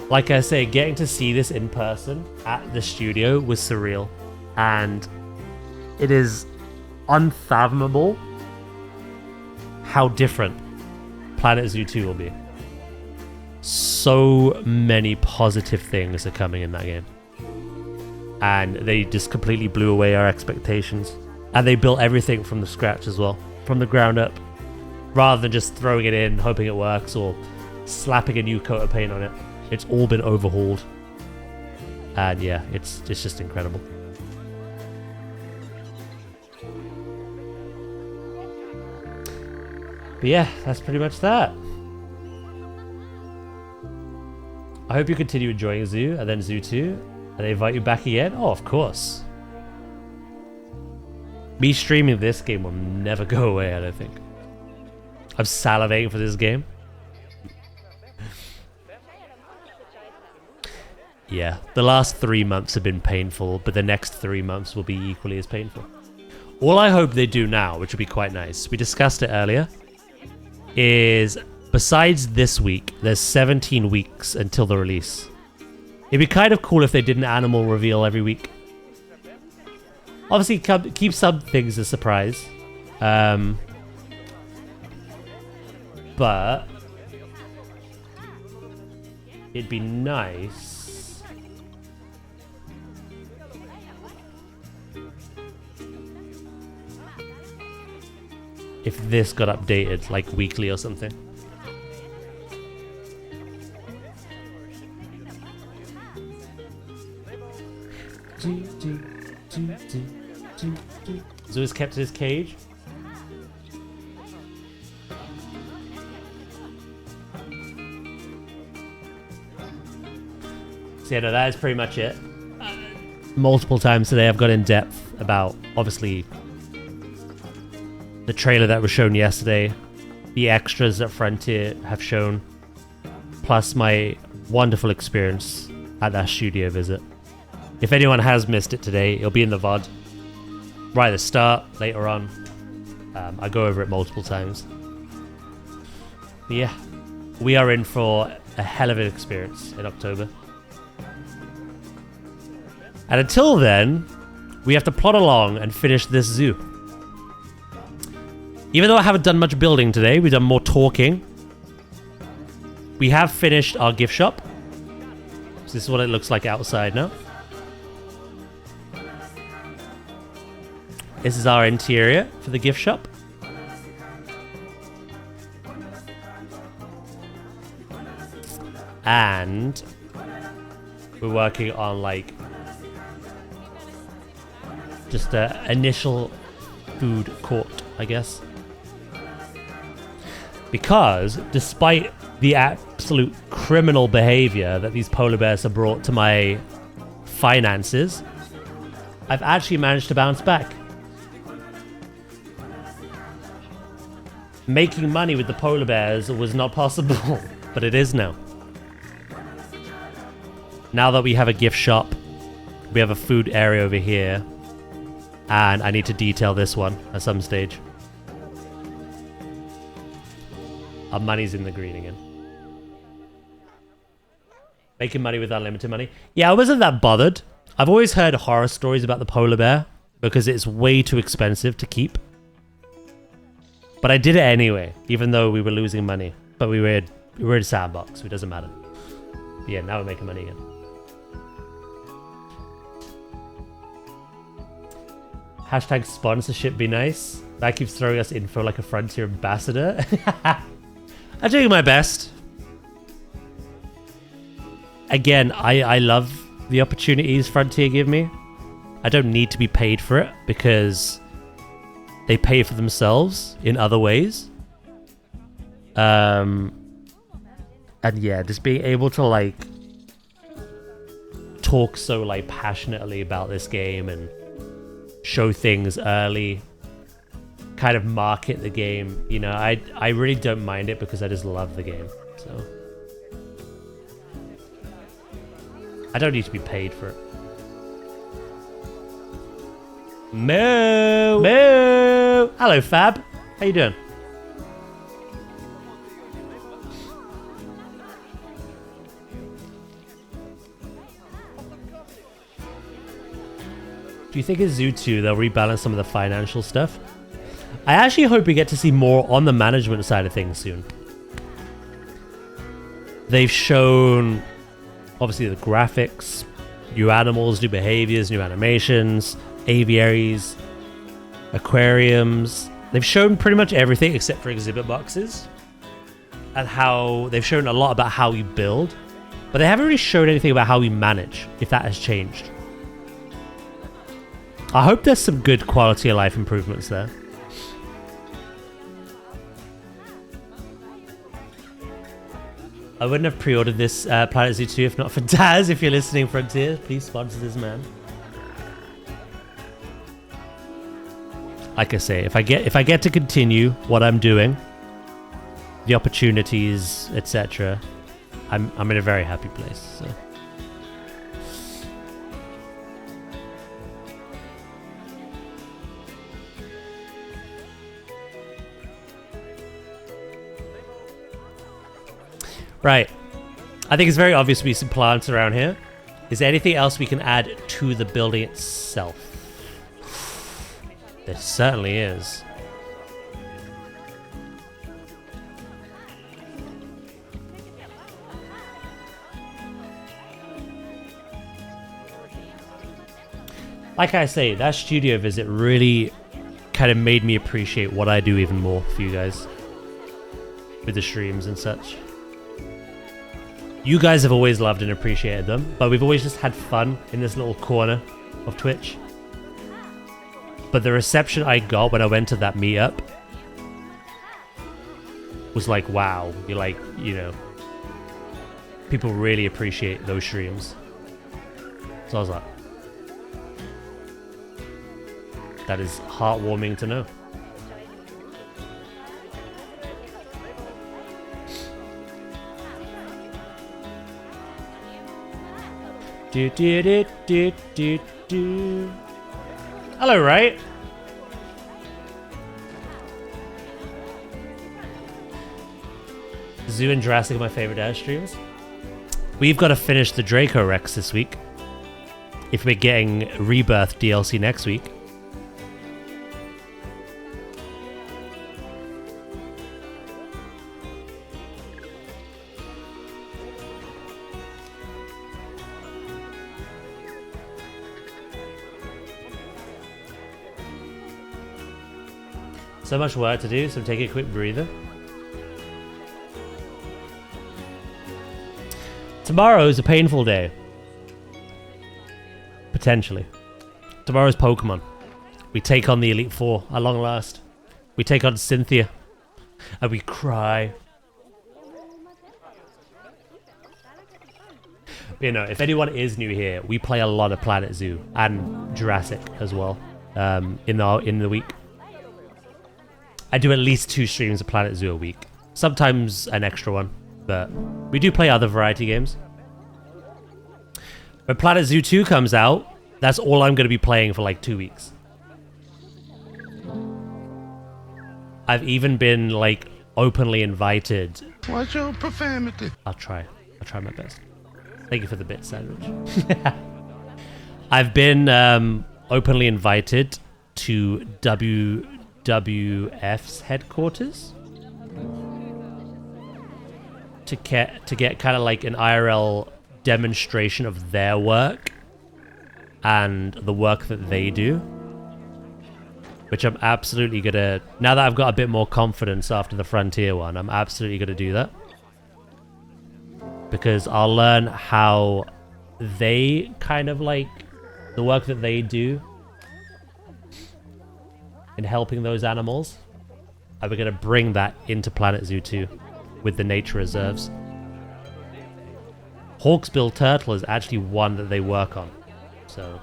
Like I say, getting to see this in person at the studio was surreal. And it is unfathomable how different Planet Zoo 2 will be. So many positive things are coming in that game. And they just completely blew away our expectations. And they built everything from the scratch as well, from the ground up. Rather than just throwing it in, hoping it works, or slapping a new coat of paint on it. It's all been overhauled. And yeah, it's just incredible. But yeah, that's pretty much that. I hope you continue enjoying Zoo, and then Zoo 2, and they invite you back again. Oh, of course. Me streaming this game will never go away, I don't think. I'm salivating for this game. Yeah, the last 3 months have been painful, but the next 3 months will be equally as painful. All I hope they do now, which would be quite nice, we discussed it earlier, is besides this week, there's 17 weeks until the release. It'd be kind of cool if they did an animal reveal every week. Obviously, keep some things a surprise. But it'd be nice if this got updated like weekly or something. So he's kept in his cage. So yeah, no, that is pretty much it. Multiple times today I've got in depth about, obviously, the trailer that was shown yesterday, the extras that Frontier have shown, plus my wonderful experience at that studio visit. If anyone has missed it today, it'll be in the VOD. Right at the start, later on. I go over it multiple times. But yeah, we are in for a hell of an experience in October. And until then, we have to plod along and finish this zoo. Even though I haven't done much building today, we've done more talking. We have finished our gift shop. So this is what it looks like outside now. This is our interior for the gift shop. And we're working on like just an initial food court, I guess. Because despite the absolute criminal behavior that these polar bears have brought to my finances, I've actually managed to bounce back. making money with the polar bears was not possible, but it is now. Now that we have a gift shop, we have a food area over here, and I need to detail this one at some stage. Our money's in the green again. Making money with unlimited money. Yeah, I wasn't that bothered. I've always heard horror stories about the polar bear because it's way too expensive to keep. But I did it anyway, even though we were losing money. But we were in a sandbox, so it doesn't matter. Yeah, now we're making money again. Hashtag sponsorship be nice. That keeps throwing us info like a Frontier ambassador. I'm doing my best. Again, I love the opportunities Frontier give me. I don't need to be paid for it because they pay for themselves in other ways. And yeah, just being able to like talk so like passionately about this game and show things early, kind of market the game, you know, I really don't mind it because I just love the game. So I don't need to be paid for it. Moo! Moo! Hello, Fab. How you doing? Do you think in Zoo 2 they'll rebalance some of the financial stuff? I actually hope we get to see more on the management side of things soon. They've shown, obviously, the graphics, new animals, new behaviors, new animations, aviaries, aquariums. They've shown pretty much everything except for exhibit boxes. And how they've shown a lot about how you build, but they haven't really shown anything about how we manage, if that has changed. I hope there's some good quality of life improvements there. I wouldn't have pre-ordered this planetzoo 2 if not for Daz. If you're listening, Frontier, please sponsor this man. Like I say, if I get to continue what I'm doing, the opportunities, etc., I'm in a very happy place. So. Right. I think it's very obvious we see some plants around here. Is there anything else we can add to the building itself? There certainly is. Like I say, that studio visit really kind of made me appreciate what I do even more for you guys. With the streams and such. You guys have always loved and appreciated them, but we've always just had fun in this little corner of Twitch. But the reception I got when I went to that meetup was like, wow, you're like, you know, people really appreciate those streams. So I was like, that is heartwarming to know. Do, do, do, do, do, do. Hello, right? Zoo and Jurassic are my favorite air streams. We've got to finish the Draco Rex this week. If we're getting Rebirth DLC next week. So much work to do, so I'm taking a quick breather. Tomorrow is a painful day. Potentially. Tomorrow's Pokemon. We take on the Elite Four at long last. We take on Cynthia. And we cry. You know, if anyone is new here, we play a lot of planetzoo and Jurassic as well in the week. I do at least 2 streams of Planet Zoo a week. Sometimes an extra one, but we do play other variety games. When Planet Zoo 2 comes out, that's all I'm going to be playing for like 2 weeks. I've even been like openly invited. What's your profanity? I'll try my best. Thank you for the bit sandwich. I've been openly invited to WWF's headquarters to get kind of like an IRL demonstration of their work and the work that they do, which I'm absolutely gonna, now that I've got a bit more confidence after the Frontier one, I'm absolutely gonna do that, because I'll learn how they kind of like the work that they do in helping those animals, and we're gonna bring that into Planet Zoo 2 with the nature reserves. Hawksbill turtle is actually one that they work on, so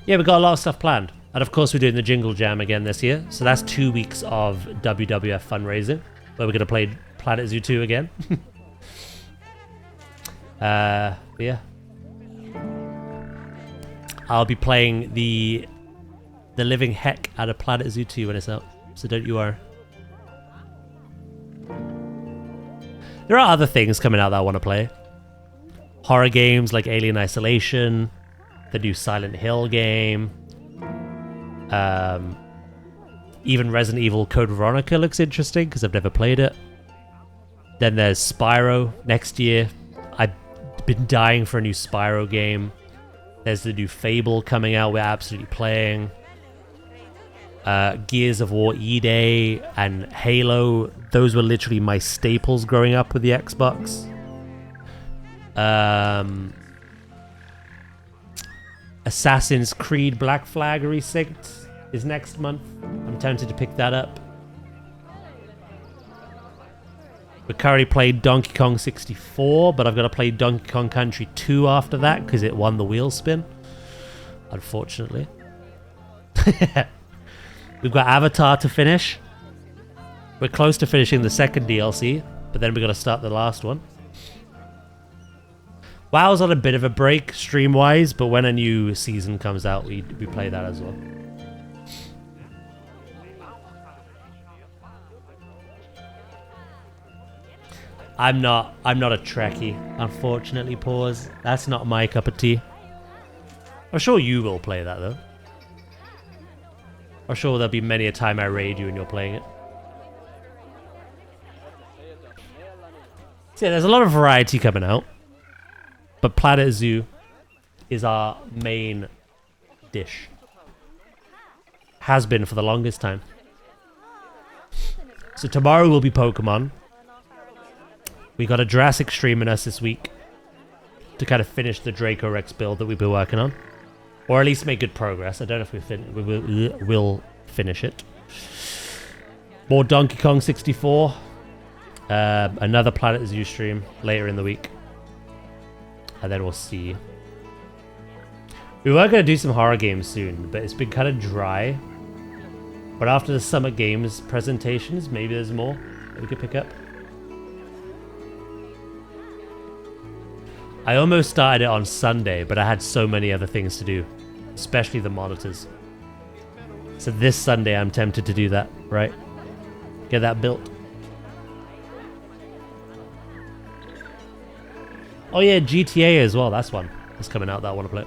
yeah, we got a lot of stuff planned. And of course we're doing the Jingle Jam again this year, so that's 2 weeks of WWF fundraising where we're gonna play Planet Zoo 2 again. Yeah, I'll be playing the living heck out of Planet Zoo 2 when it's out, so don't you worry. There are other things coming out that I want to play. Horror games like Alien Isolation, the new Silent Hill game, even Resident Evil Code Veronica looks interesting because I've never played it. Then there's Spyro next year. I've been dying for a new Spyro game. There's the new Fable coming out we're absolutely playing. Gears of War E-Day and Halo, those were literally my staples growing up with the Xbox. Assassin's Creed Black Flag Resynced is next month. I'm tempted to pick that up. We currently played Donkey Kong 64, but I've got to play Donkey Kong Country 2 after that because it won the wheel spin, unfortunately. We've got Avatar to finish. We're close to finishing the second DLC, but then we've got to start the last one. WoW's on a bit of a break stream-wise, but when a new season comes out, we play that as well. I'm not a Trekkie, unfortunately, Pause. That's not my cup of tea. I'm sure you will play that, though. I'm sure there'll be many a time I raid you and you're playing it. So yeah, there's a lot of variety coming out. But Planet Zoo is our main dish. Has been for the longest time. So tomorrow will be Pokemon. We got a Jurassic stream in us this week to kind of finish the Draco Rex build that we've been working on. Or at least make good progress. I don't know if we'll finish it. More Donkey Kong 64. Another Planet Zoo stream later in the week. And then we'll see. We were going to do some horror games soon, but it's been kind of dry. But after the Summer Games presentations, maybe there's more that we could pick up. I almost started it on Sunday, but I had so many other things to do, especially the monitors. So this Sunday I'm tempted to do that, right? Get that built. Oh yeah, GTA as well, that's one that's coming out that I want to play.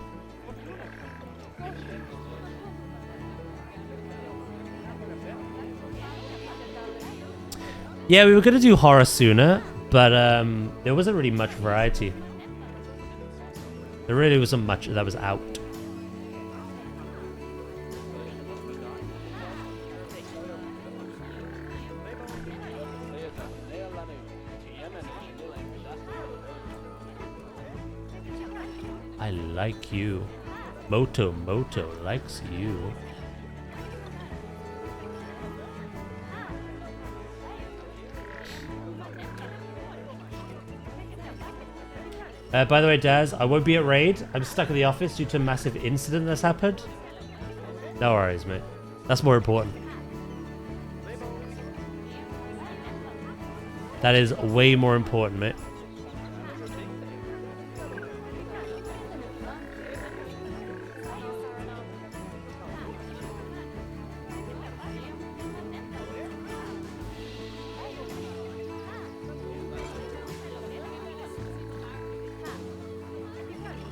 Yeah, we were going to do horror sooner, but there wasn't really much variety. There really wasn't much that was out. I like you. Moto likes you. By the way, Daz, I won't be at raid. I'm stuck in the office due to a massive incident that's happened. No worries, mate. That's more important. That is way more important, mate.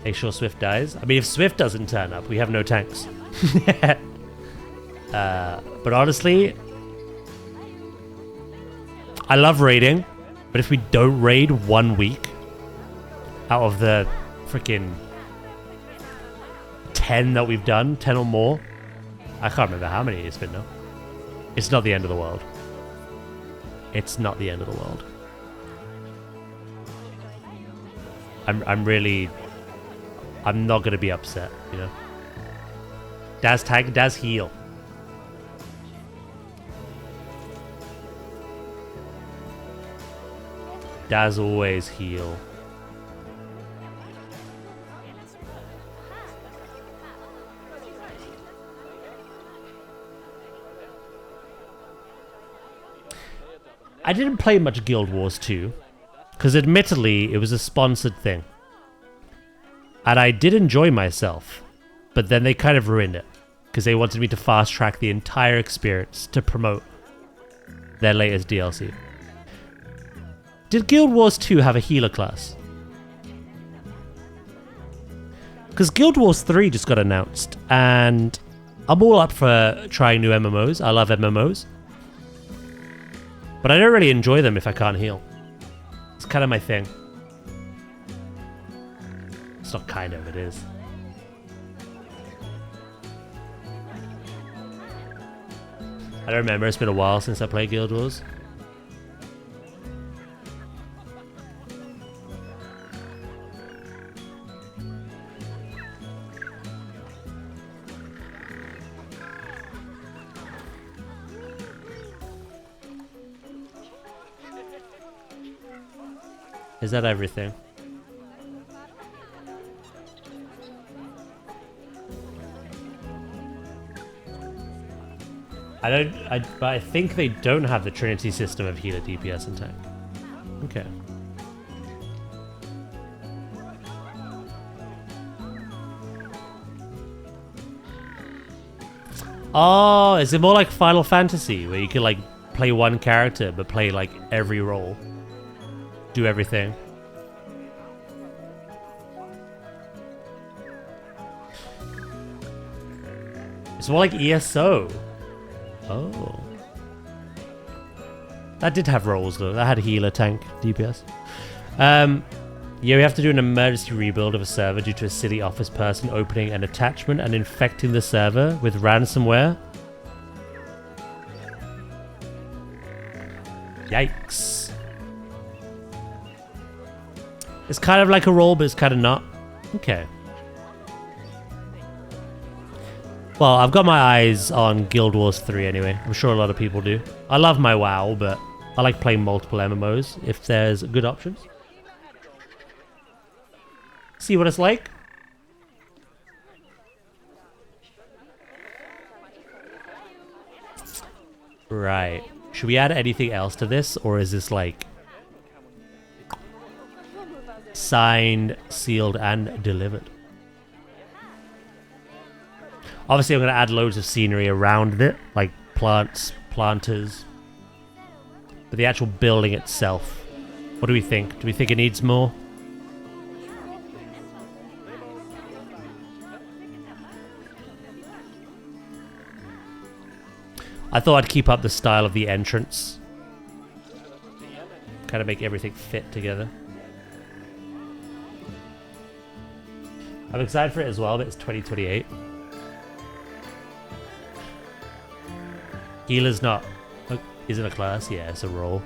Make sure Swift dies. I mean, if Swift doesn't turn up, we have no tanks. But honestly, I love raiding, but if we don't raid 1 week out of the freaking 10 that we've done, 10 or more, I can't remember how many it's been now. It's not the end of the world. It's not the end of the world. I'm not gonna be upset, you know. Daz tag, Daz heal. Daz always heal. I didn't play much Guild Wars 2, because admittedly it was a sponsored thing. And I did enjoy myself, but then they kind of ruined it, because they wanted me to fast track the entire experience to promote their latest DLC. Did Guild Wars 2 have a healer class? Because Guild Wars 3 just got announced, and I'm all up for trying new MMOs. I love MMOs. But I don't really enjoy them if I can't heal. It's kind of my thing. It's not kind of, it is. I don't remember, it's been a while since I played Guild Wars. Is that everything? But I think they don't have the Trinity system of healer, DPS, and tank. Okay. Oh, is it more like Final Fantasy, where you can like play one character, but play like every role? Do everything. It's more like ESO. Oh. That did have roles though. That had healer, tank, DPS. Yeah, we have to do an emergency rebuild of a server due to a city office person opening an attachment and infecting the server with ransomware. Yikes. It's kind of like a role, but it's kind of not. Okay. Well, I've got my eyes on Guild Wars 3 anyway. I'm sure a lot of people do. I love my WoW, but I like playing multiple MMOs if there's good options. See what it's like? Right. Should we add anything else to this, or is this like signed, sealed, and delivered? Obviously, I'm going to add loads of scenery around it, like plants, planters. But the actual building itself, what do we think? Do we think it needs more? I thought I'd keep up the style of the entrance. Kind of make everything fit together. I'm excited for it as well, but it's 2028. Healer's not... Isn't a class? Yeah, it's a role.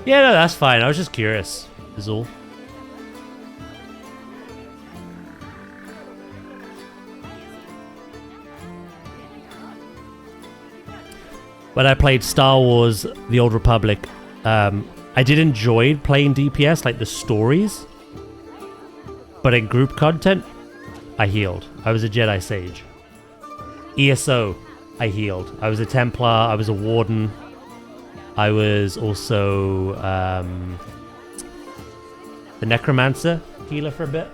Yeah, no, that's fine. I was just curious, is all. when I played Star Wars: The Old Republic, I did enjoy playing DPS, like the stories. But in group content, I healed. I was a Jedi Sage. ESO, I healed. I was a Templar. I was a Warden. I was also the Necromancer healer for a bit.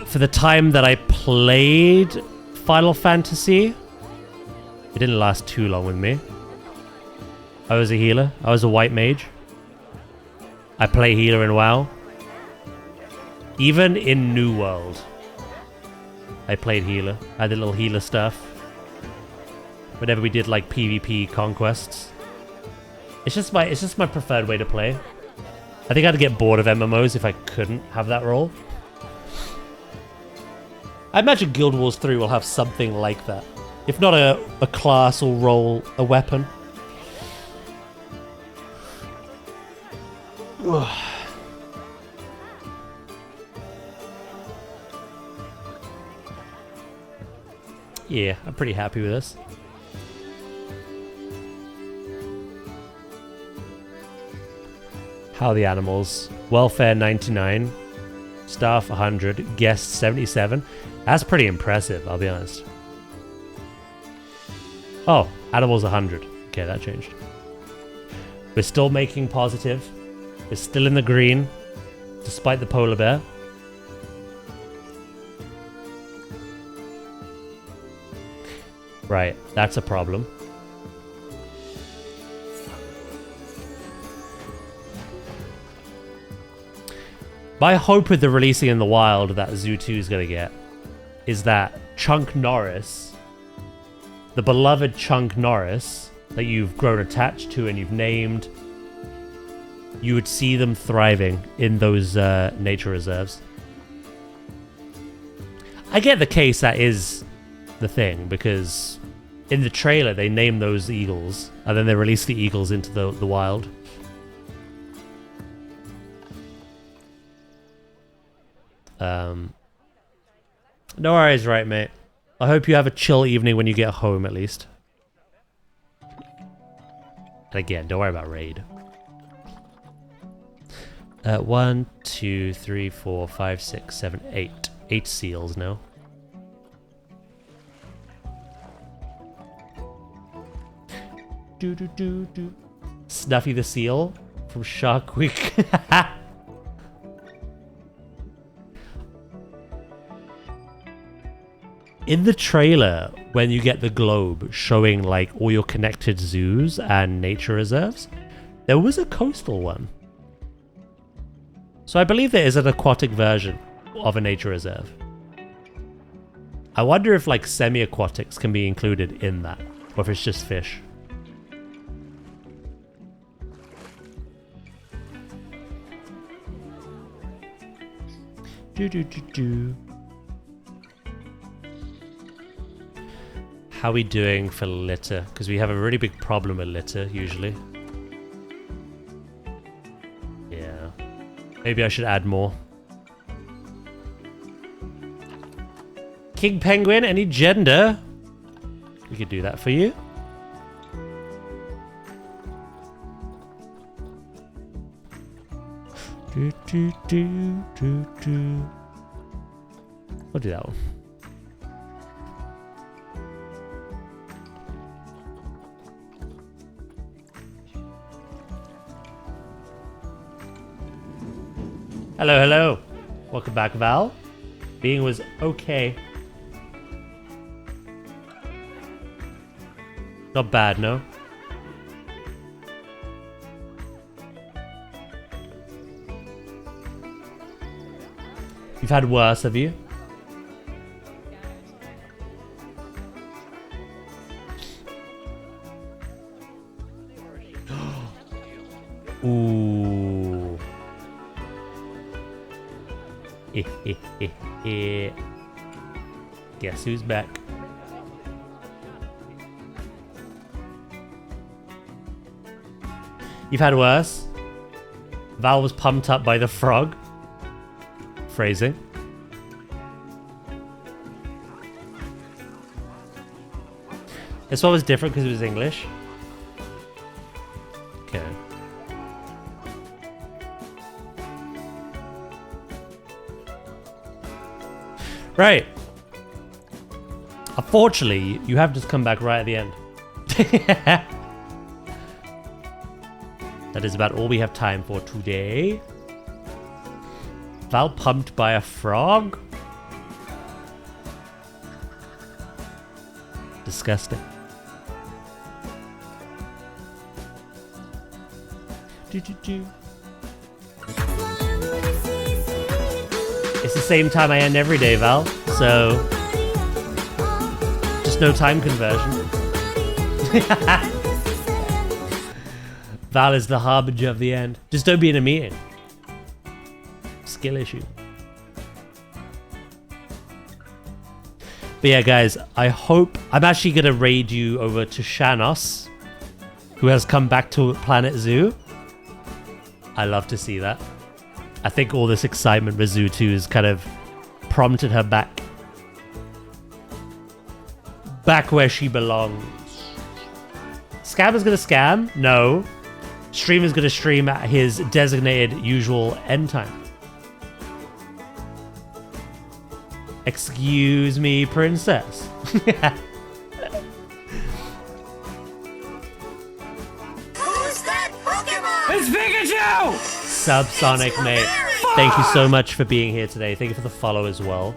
For the time that I played Final Fantasy, it didn't last too long with me. I was a healer. I was a white mage. I play healer in WoW. Even in New World, I played healer. I had a little healer stuff. Whenever we did like PvP conquests. It's just my preferred way to play. I think I'd get bored of MMOs if I couldn't have that role. I imagine Guild Wars 3 will have something like that. If not a class or role, a weapon. Yeah, I'm pretty happy with this. How are the animals? Welfare 99. Staff 100. Guests 77. That's pretty impressive, I'll be honest. Oh, animals 100. Okay, that changed. We're still making positive. We're still in the green, despite the polar bear. Right, that's a problem. My hope with the releasing in the wild that Zoo 2 is going to get is that Chunk Norris, the beloved Chunk Norris that you've grown attached to and you've named, you would see them thriving in those nature reserves. I get the case that is the thing, because in the trailer they name those eagles and then they release the eagles into the wild. No worries, right, mate. I hope you have a chill evening when you get home, at least. And again, don't worry about raid. 1, 2, 3, 4, 5, 6, 7, 8. 8 seals now. Do. Snuffy the Seal from Shark Week. In the trailer, when you get the globe showing like all your connected zoos and nature reserves, there was a coastal one. So I believe there is an aquatic version of a nature reserve. I wonder if like semi-aquatics can be included in that, or if it's just fish. Do. How are we doing for litter? Because we have a really big problem with litter, usually. Yeah. Maybe I should add more. King Penguin, any gender? We could do that for you. Do. I'll do that one. Hello. Welcome back, Val. Being was okay. Not bad, no? You've had worse, have you? Ooh. Guess who's back? You've had worse. Val was pumped up by the frog. Phrasing. This one was different because it was English. Okay. Right. Unfortunately, you have just come back right at the end. That is about all we have time for today. Val pumped by a frog? Disgusting. It's the same time I end every day, Val, so just no time conversion. Val is the harbinger of the end. Just don't be in a meeting. Skill issue. But yeah, guys, I hope... I'm actually going to raid you over to Shanos, who has come back to Planet Zoo. I love to see that. I think all this excitement with Zoo 2 has kind of prompted her back. Back where she belongs. Scammer's going to scam? No. Streamer's going to stream at his designated usual end time. Excuse me, princess. Who's that Pokemon? It's Pikachu! Subsonic, mate. Thank you so much for being here today. Thank you for the follow as well.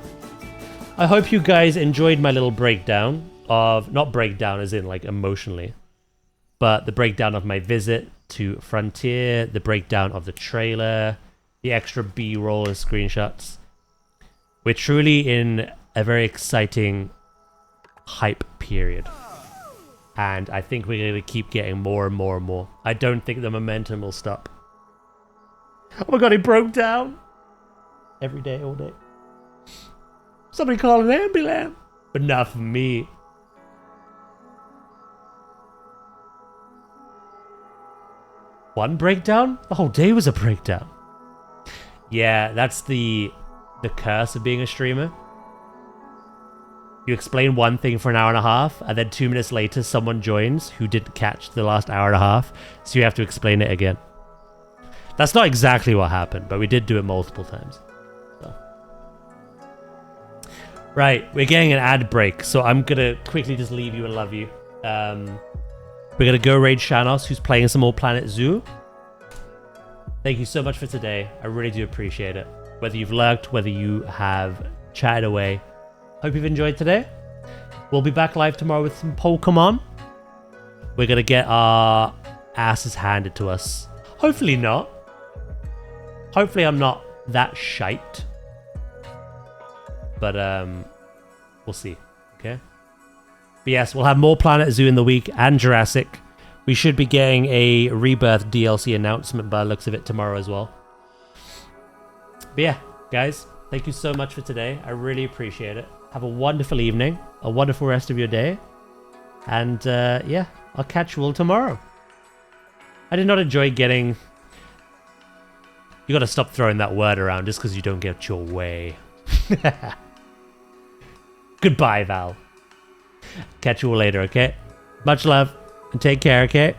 I hope you guys enjoyed my little breakdown of... Not breakdown as in, like, emotionally. But the breakdown of my visit to Frontier. The breakdown of the trailer. The extra B-roll and screenshots. We're truly in a very exciting hype period. And I think we're going to keep getting more and more and more. I don't think the momentum will stop. Oh my god, he broke down. Every day, all day. Somebody call an ambulance. But not for me. One breakdown? The whole day was a breakdown. Yeah, that's the curse of being a streamer. You explain one thing for an hour and a half, and then 2 minutes later someone joins who didn't catch the last hour and a half, so you have to explain it again. That's not exactly what happened, but we did do it multiple times. So. Right, we're getting an ad break, so I'm gonna quickly just leave you and love you. We're gonna go raid Shanos, who's playing some more Planet Zoo. Thank you so much for today. I really do appreciate it. Whether you've lurked, whether you have chatted away. Hope you've enjoyed today. We'll be back live tomorrow with some Pokemon. We're going to get our asses handed to us. Hopefully not. Hopefully I'm not that shite. But we'll see. Okay? But yes, we'll have more Planet Zoo in the week and Jurassic. We should be getting a Rebirth DLC announcement by the looks of it tomorrow as well. But yeah, guys, thank you so much for today. I really appreciate it. Have a wonderful evening, a wonderful rest of your day. And yeah, I'll catch you all tomorrow. I did not enjoy getting... You gotta stop throwing that word around just because you don't get your way. Goodbye, Val. Catch you all later, okay? Much love, and take care, okay?